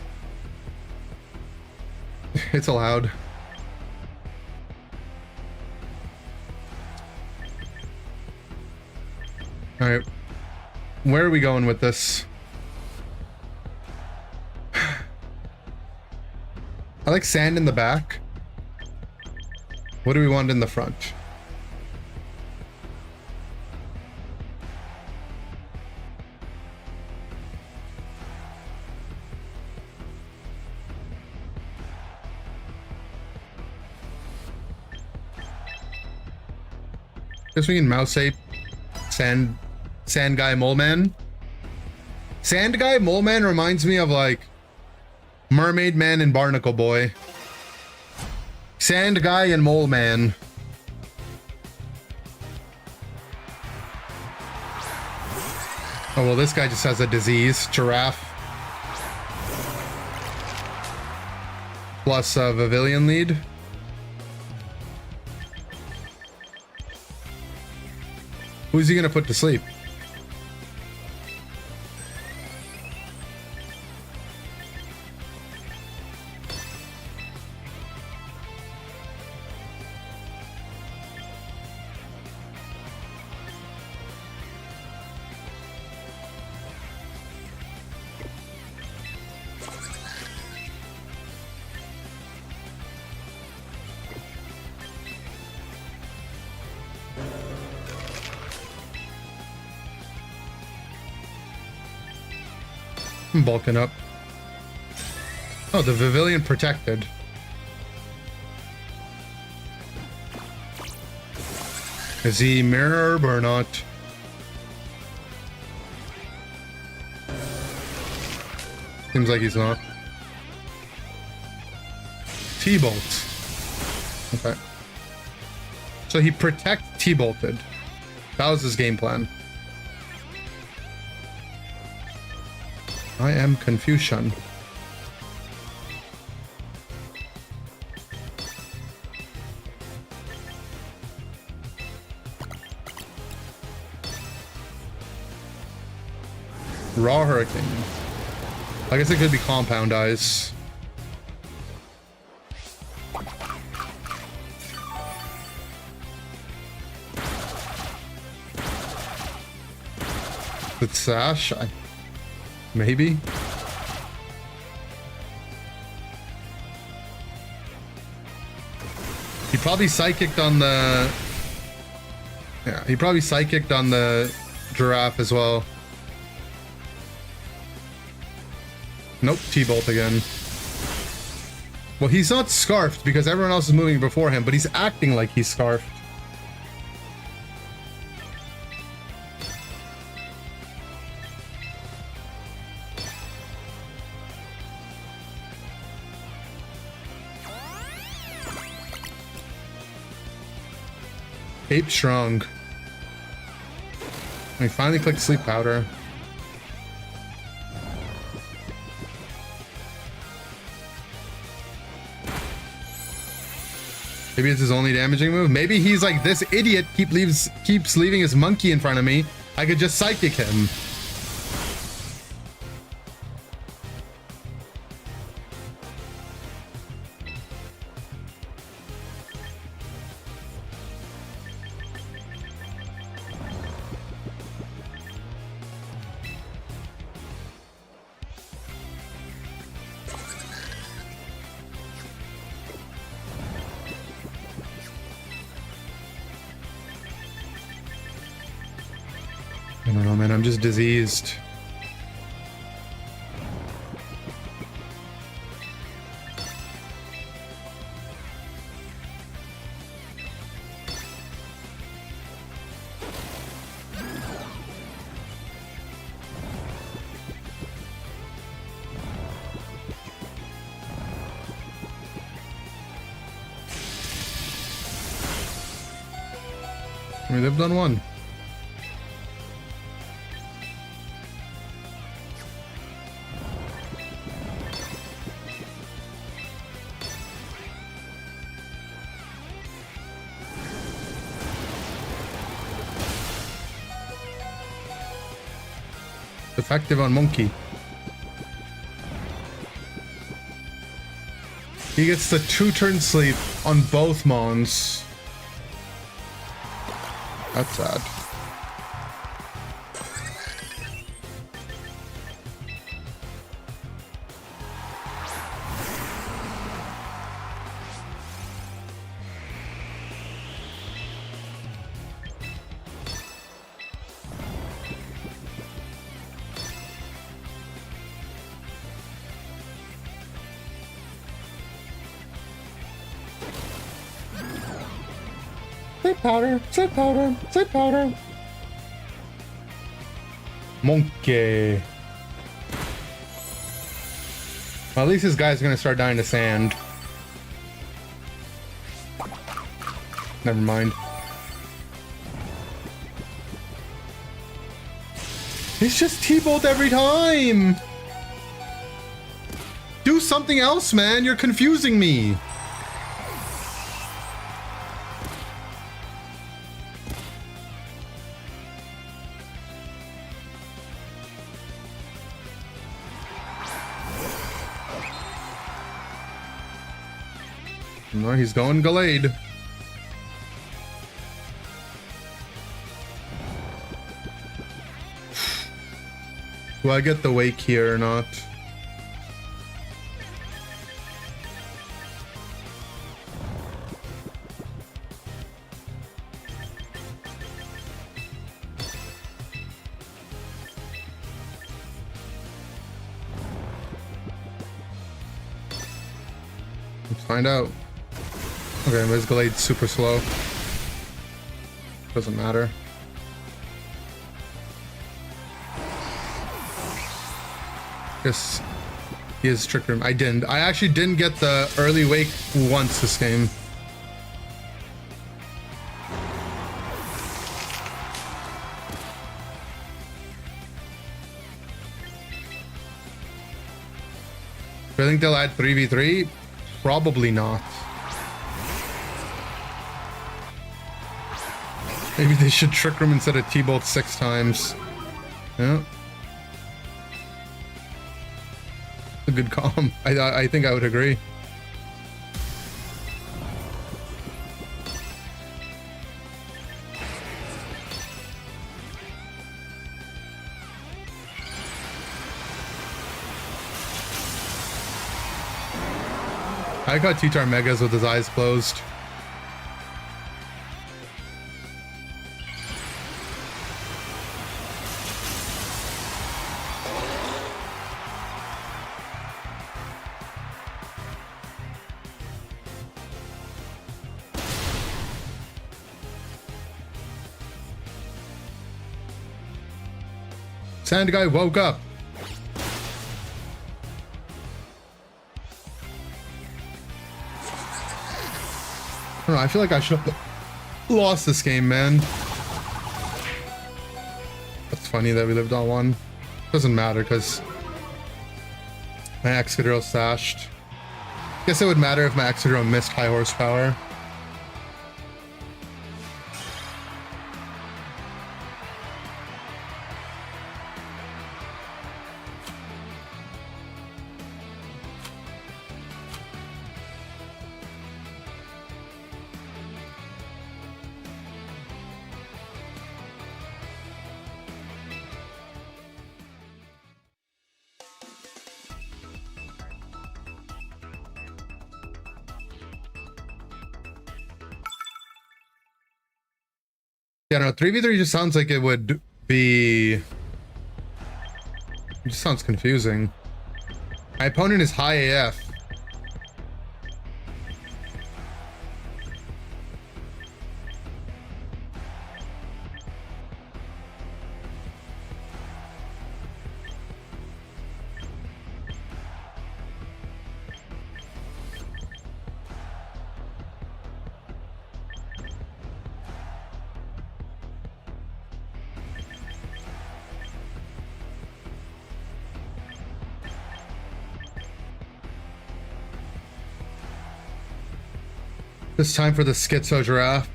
It's allowed. All right. Where are we going with this? I like sand in the back. What do we want in the front? Guess we can mouse ape Sand Guy Mole Man. Sand Guy Mole Man reminds me of like Mermaid Man and Barnacle Boy. Sand Guy and Mole Man. Oh well, this guy just has a disease. Giraffe. Plus a Vivillon lead. Who's he gonna put to sleep? I'm bulking up. Oh, the Vivillon protected. Is he mirror or not? Seems like he's not. T-bolt. Okay. So he T-bolted. That was his game plan. I am Confucian. Raw Hurricane. I guess it could be Compound Eyes. With Sash? Maybe? He probably Psychicked on the... Yeah, he probably Psychicked on the Giraffe as well. Nope, T-Bolt again. Well, he's not Scarfed because everyone else is moving before him, but he's acting like he's Scarfed. Ape Strong. We finally clicked Sleep Powder. Maybe it's his only damaging move. Maybe he's like, this idiot keeps leaving his monkey in front of me. I could just Psychic him. I don't know, man. I'm just diseased. We lived on one. Effective on Monkey. He gets the 2-turn sleep on both Mons. That's sad. Sleep powder, sleep powder, sleep powder. Monkey. Well, at least this guy's gonna start dying to sand. Never mind. It's just T-Bolt every time. Do something else, man. You're confusing me. No, he's going Gallade. Do I get the wake here or not? Let's find out. Okay, but his Gallade's super slow. Doesn't matter. Guess He has Trick Room. I didn't. I actually didn't get the early wake once this game. Do I think they'll add 3v3? Probably not. Maybe they should Trick Room instead of T-Bolt 6 times. Yeah. A good comp. I think I would agree. I got T-Tar Megas with his eyes closed. Sand guy woke up. I don't know, I feel like I should have lost this game, man. That's funny that we lived on one. Doesn't matter because my Excadrill stashed. Guess it would matter if my Excadrill missed high horsepower. Yeah, no, 3v3 just sounds like it would be... It just sounds confusing. My opponent is high AF. It's time for the Schizo Giraffe.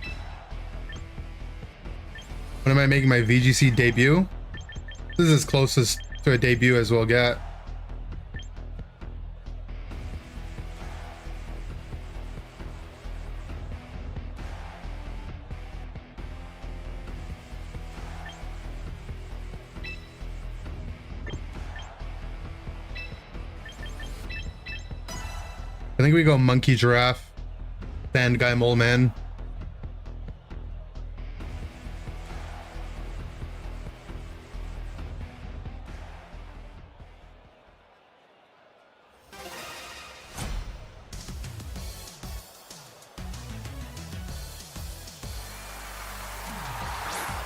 When am I making my VGC debut? This is as close as to a debut as we'll get. I think we go Monkey Giraffe. Sand guy Mole Man.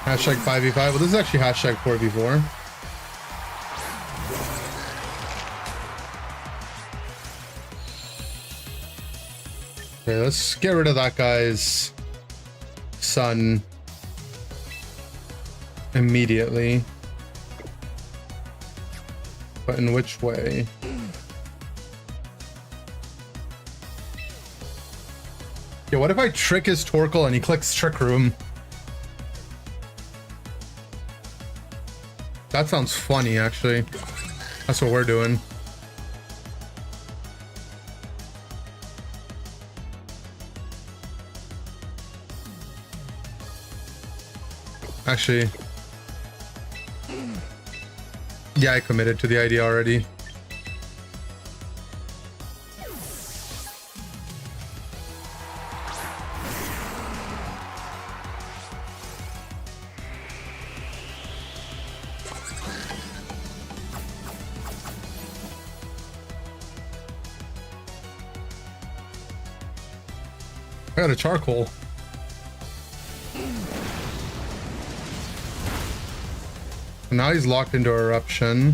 Hashtag 5v5. Well, this is actually hashtag 4v4. Okay, let's get rid of that guy's son immediately. But in which way? Yeah, what if I trick his Torkoal and he clicks Trick Room? That sounds funny, actually. That's what we're doing. Actually, yeah, I committed to the idea already. I got a charcoal. Now he's locked into Eruption.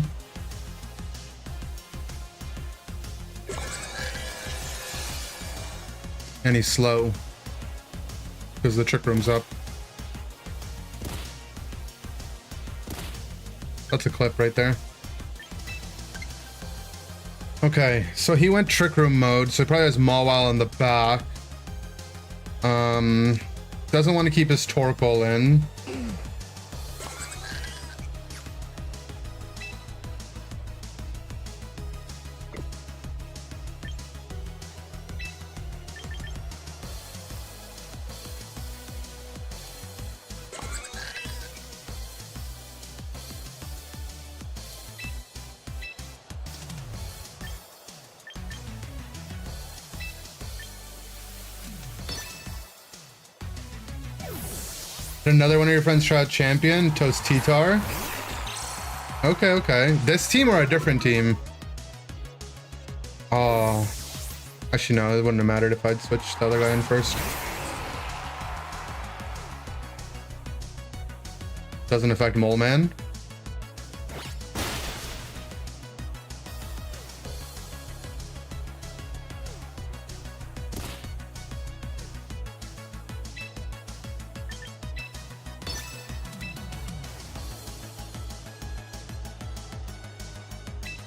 And he's slow because the Trick Room's up. That's a clip right there. Okay, so he went Trick Room mode, so he probably has Mawile in the back. Doesn't want to keep his Torkoal in. Another one of your friends try out champion, Toast T-Tar. Okay, okay. This team or a different team? Oh. Actually, no, it wouldn't have mattered if I'd switched the other guy in first. Doesn't affect Mole Man.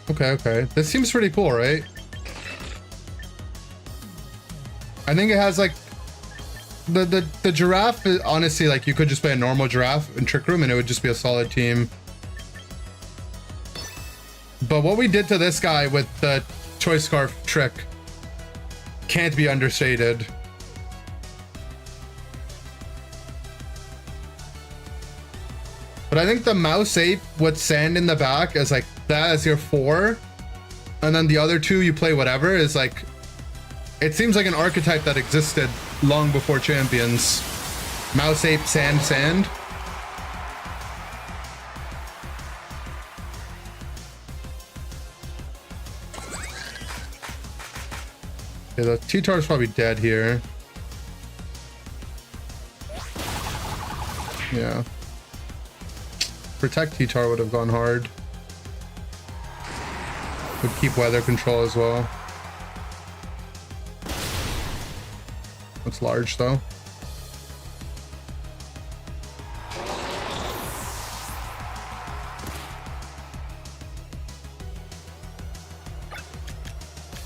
Okay, okay. This seems pretty cool, right? I think it has like the giraffe is honestly like you could just play a normal giraffe in Trick Room and it would just be a solid team. But what we did to this guy with the Choice Scarf trick can't be understated. But I think the Mouse Ape with Sand in the back is like that as your 4, and then the other 2 you play whatever is like, it seems like an archetype that existed long before Champions. Mouse Ape, Sand, Sand. Okay, the T-Tar's probably dead here. Yeah. Protect T-Tar would have gone hard. Would keep weather control as well. That's large though.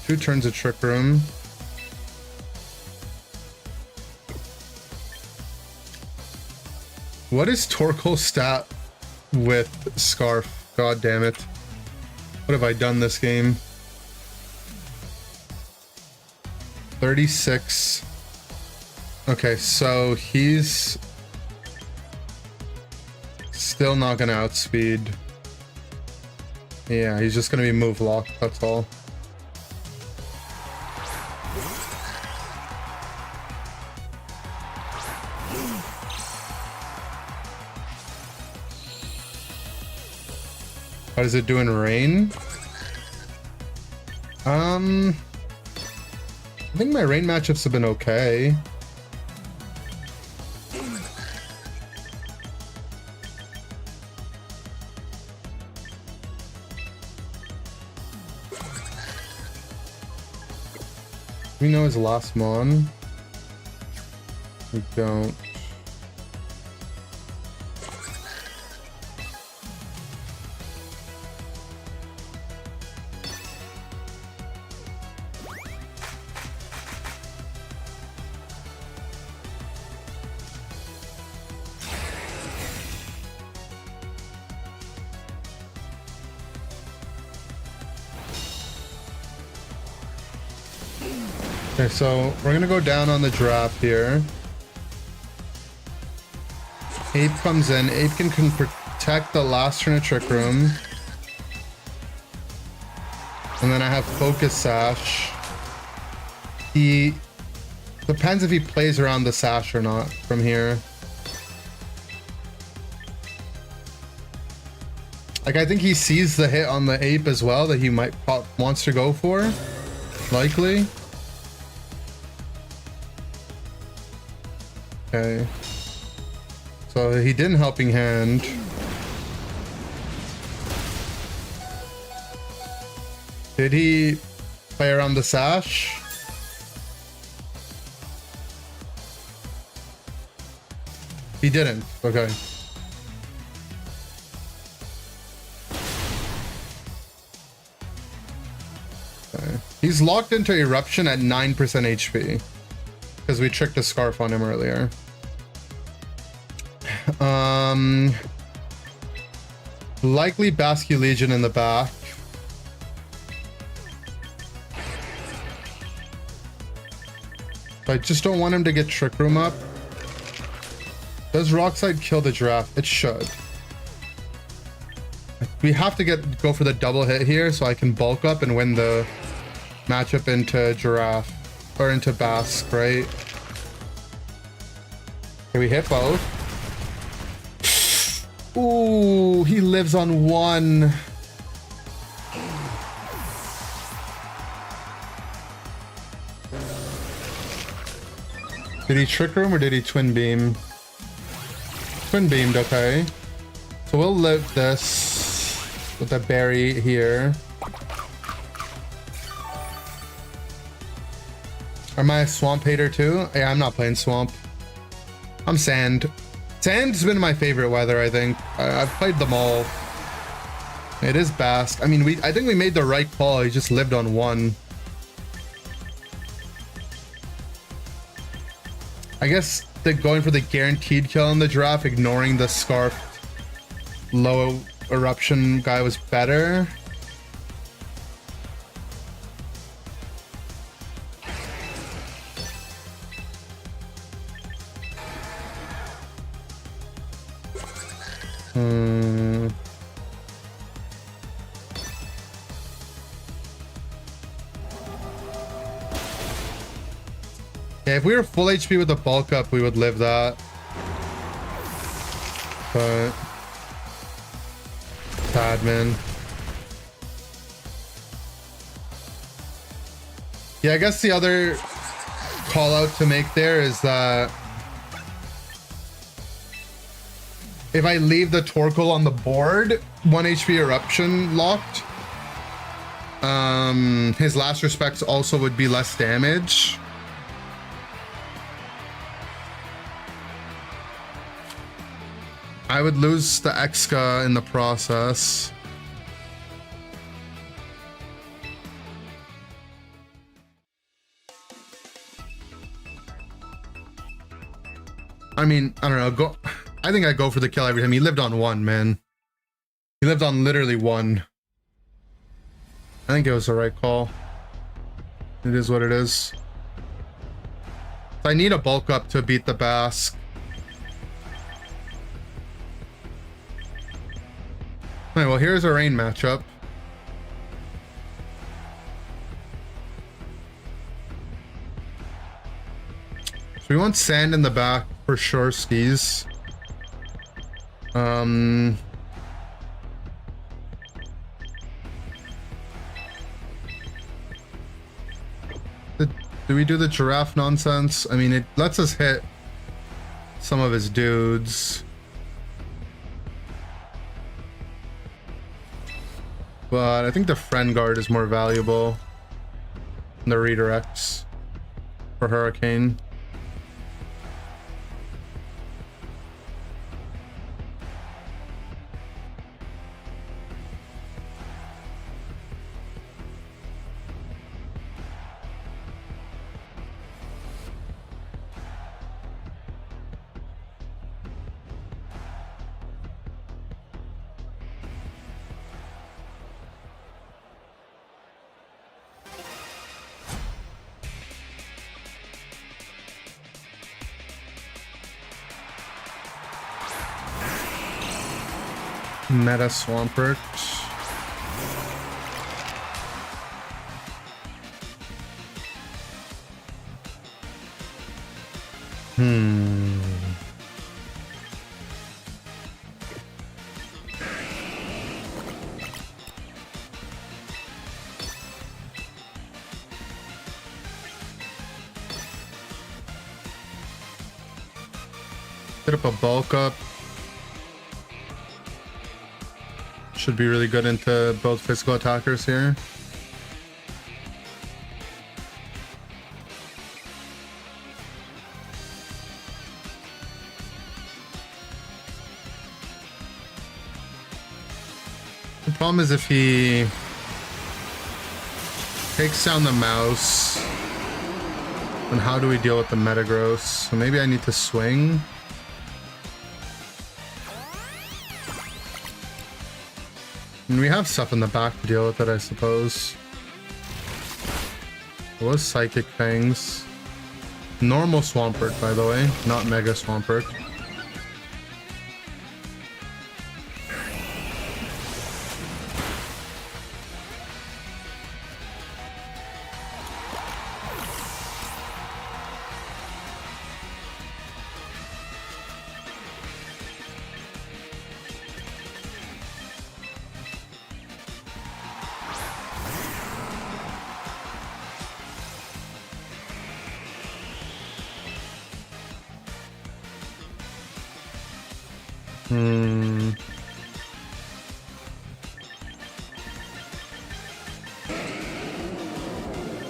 Two turns of Trick Room. What is Torkoal's stat with Scarf? God damn it. What have I done this game? 36. Okay, so he's still not gonna outspeed. Yeah, he's just gonna be move locked, that's all. How does it do in rain? I think my rain matchups have been okay. We know his last mon. We don't. Okay, so we're gonna go down on the draft here. Ape comes in. Ape can protect the last turn of Trick Room. And then I have Focus Sash. He depends if he plays around the Sash or not from here. Like, I think he sees the hit on the Ape as well that he might wants to go for. Likely. Okay. So he didn't Helping Hand. Did he play around the Sash? He didn't. Okay. Okay. He's locked into Eruption at 9% HP. Because we tricked a Scarf on him earlier. Likely Basque Legion in the back. I just don't want him to get Trick Room up. Does Rockslide kill the Giraffe? It should. We have to go for the double hit here so I can bulk up and win the matchup into Giraffe. Or into Basque, right? Okay, we hit both. Ooh, he lives on one. Did he Trick Room or did he Twin Beam? Twin Beamed, okay. So we'll live this with a berry here. Am I a Swamp hater too? Yeah, I'm not playing Swamp. I'm Sand. Sand's been my favorite weather, I think. I've played them all. It is Basque. I mean, I think we made the right call. He just lived on one. I guess going for the guaranteed kill on the Giraffe, ignoring the Scarf low Eruption guy was better. Yeah, if we were full HP with a bulk up, we would live that. But bad, man. Yeah, I guess the other call out to make there is that if I leave the Torkoal on the board, 1 HP Eruption locked, his last respects also would be less damage. I would lose the Exca in the process. I mean, I don't know. I think I go for the kill every time. He lived on one, man. He lived on literally one. I think it was the right call. It is what it is. I need a bulk up to beat the Basque. Alright, well, here's a rain matchup. So we want Sand in the back for sure, skis. Do we do the Giraffe nonsense? I mean, it lets us hit some of his dudes. But I think the Friend Guard is more valuable than the redirects for Hurricane. Meta Swampert. Set up a bulk up. Should be really good into both physical attackers here. The problem is if he takes down the mouse, then how do we deal with the Metagross? So maybe I need to swing. And we have stuff in the back to deal with it, I suppose. It was Psychic Fangs. Normal Swampert, by the way, not Mega Swampert.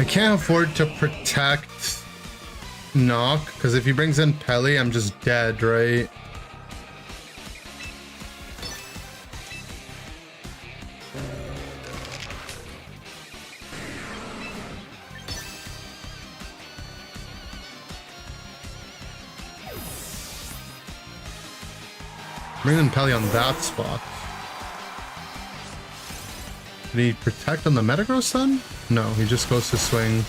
I can't afford to protect Knock, because if he brings in Pelly, I'm just dead, right? Bring in Pelly on that spot. Did he protect on the Metagross then? No, he just goes to swing.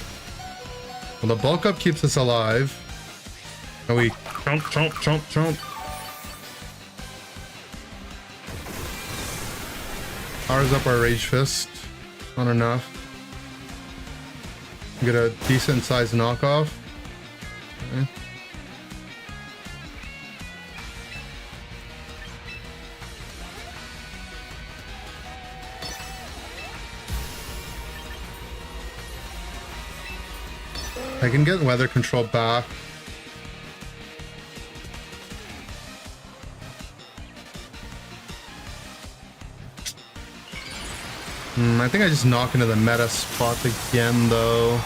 Well, the bulk up keeps us alive. And we chomp, chomp, chomp, chomp. Powers up our Rage Fist. Not enough. Get a decent sized knockoff. Okay. I can get weather control back. I think I just knock into the meta spot again, though.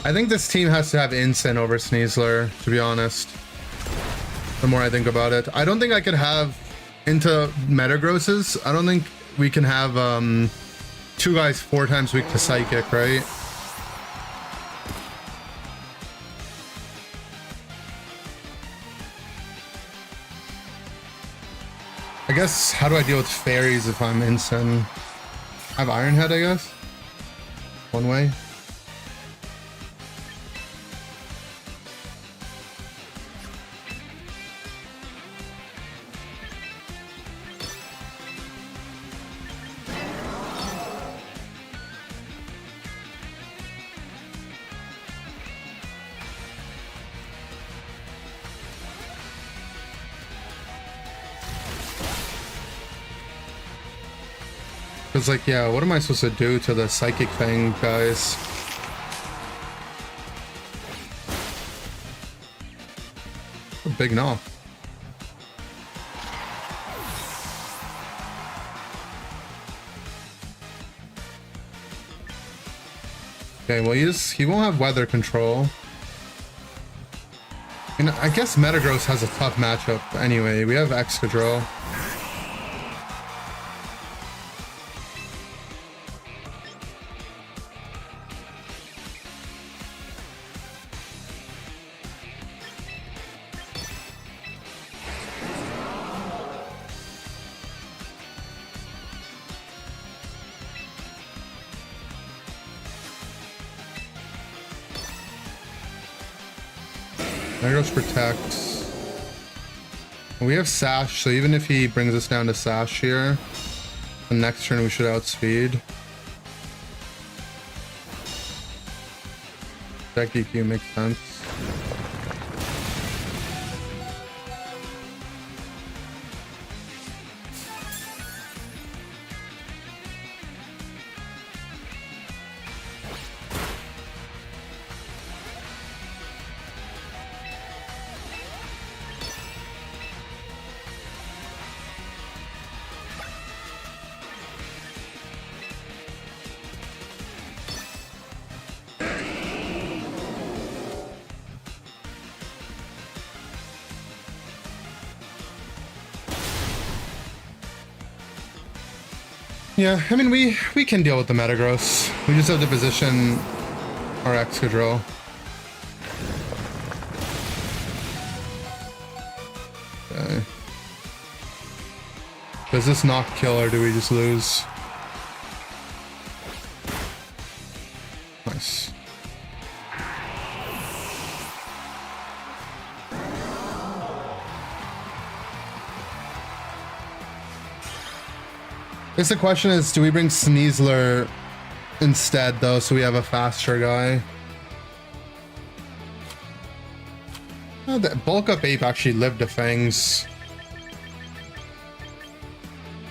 I think this team has to have Incin over Sneasler, to be honest. The more I think about it. I don't think I could have into Metagrosses. I don't think we can have two guys 4 times weak to Psychic, right? I guess, how do I deal with fairies if I'm Incin? I have Iron Head, I guess? One way. It's like, yeah, what am I supposed to do to the Psychic Fang guys? A big knock. Okay, well he won't have weather control. And I guess Metagross has a tough matchup anyway. We have Excadrill. Metagross protects. We have Sash, so even if he brings us down to Sash here, the next turn we should outspeed. Deck DQ makes sense. Yeah, I mean, we can deal with the Metagross. We just have to position our Excadrill. Okay. Does this not kill or do we just lose? Nice. I guess the question is, do we bring Sneasler instead though, so we have a faster guy? Oh, the Bulk Up Ape actually lived to Fangs.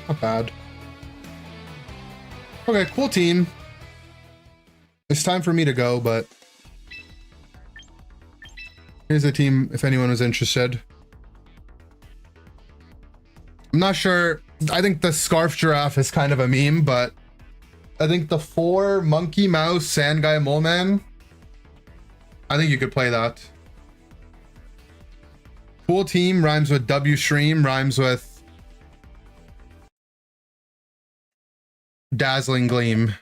Not bad. Okay, cool team. It's time for me to go, but here's the team if anyone was interested. I'm not sure. I think the Scarf Giraffe is kind of a meme, but I think the 4 Monkey, Mouse, Sandguy, Moleman, I think you could play that. Cool team rhymes with W Stream, rhymes with Dazzling Gleam.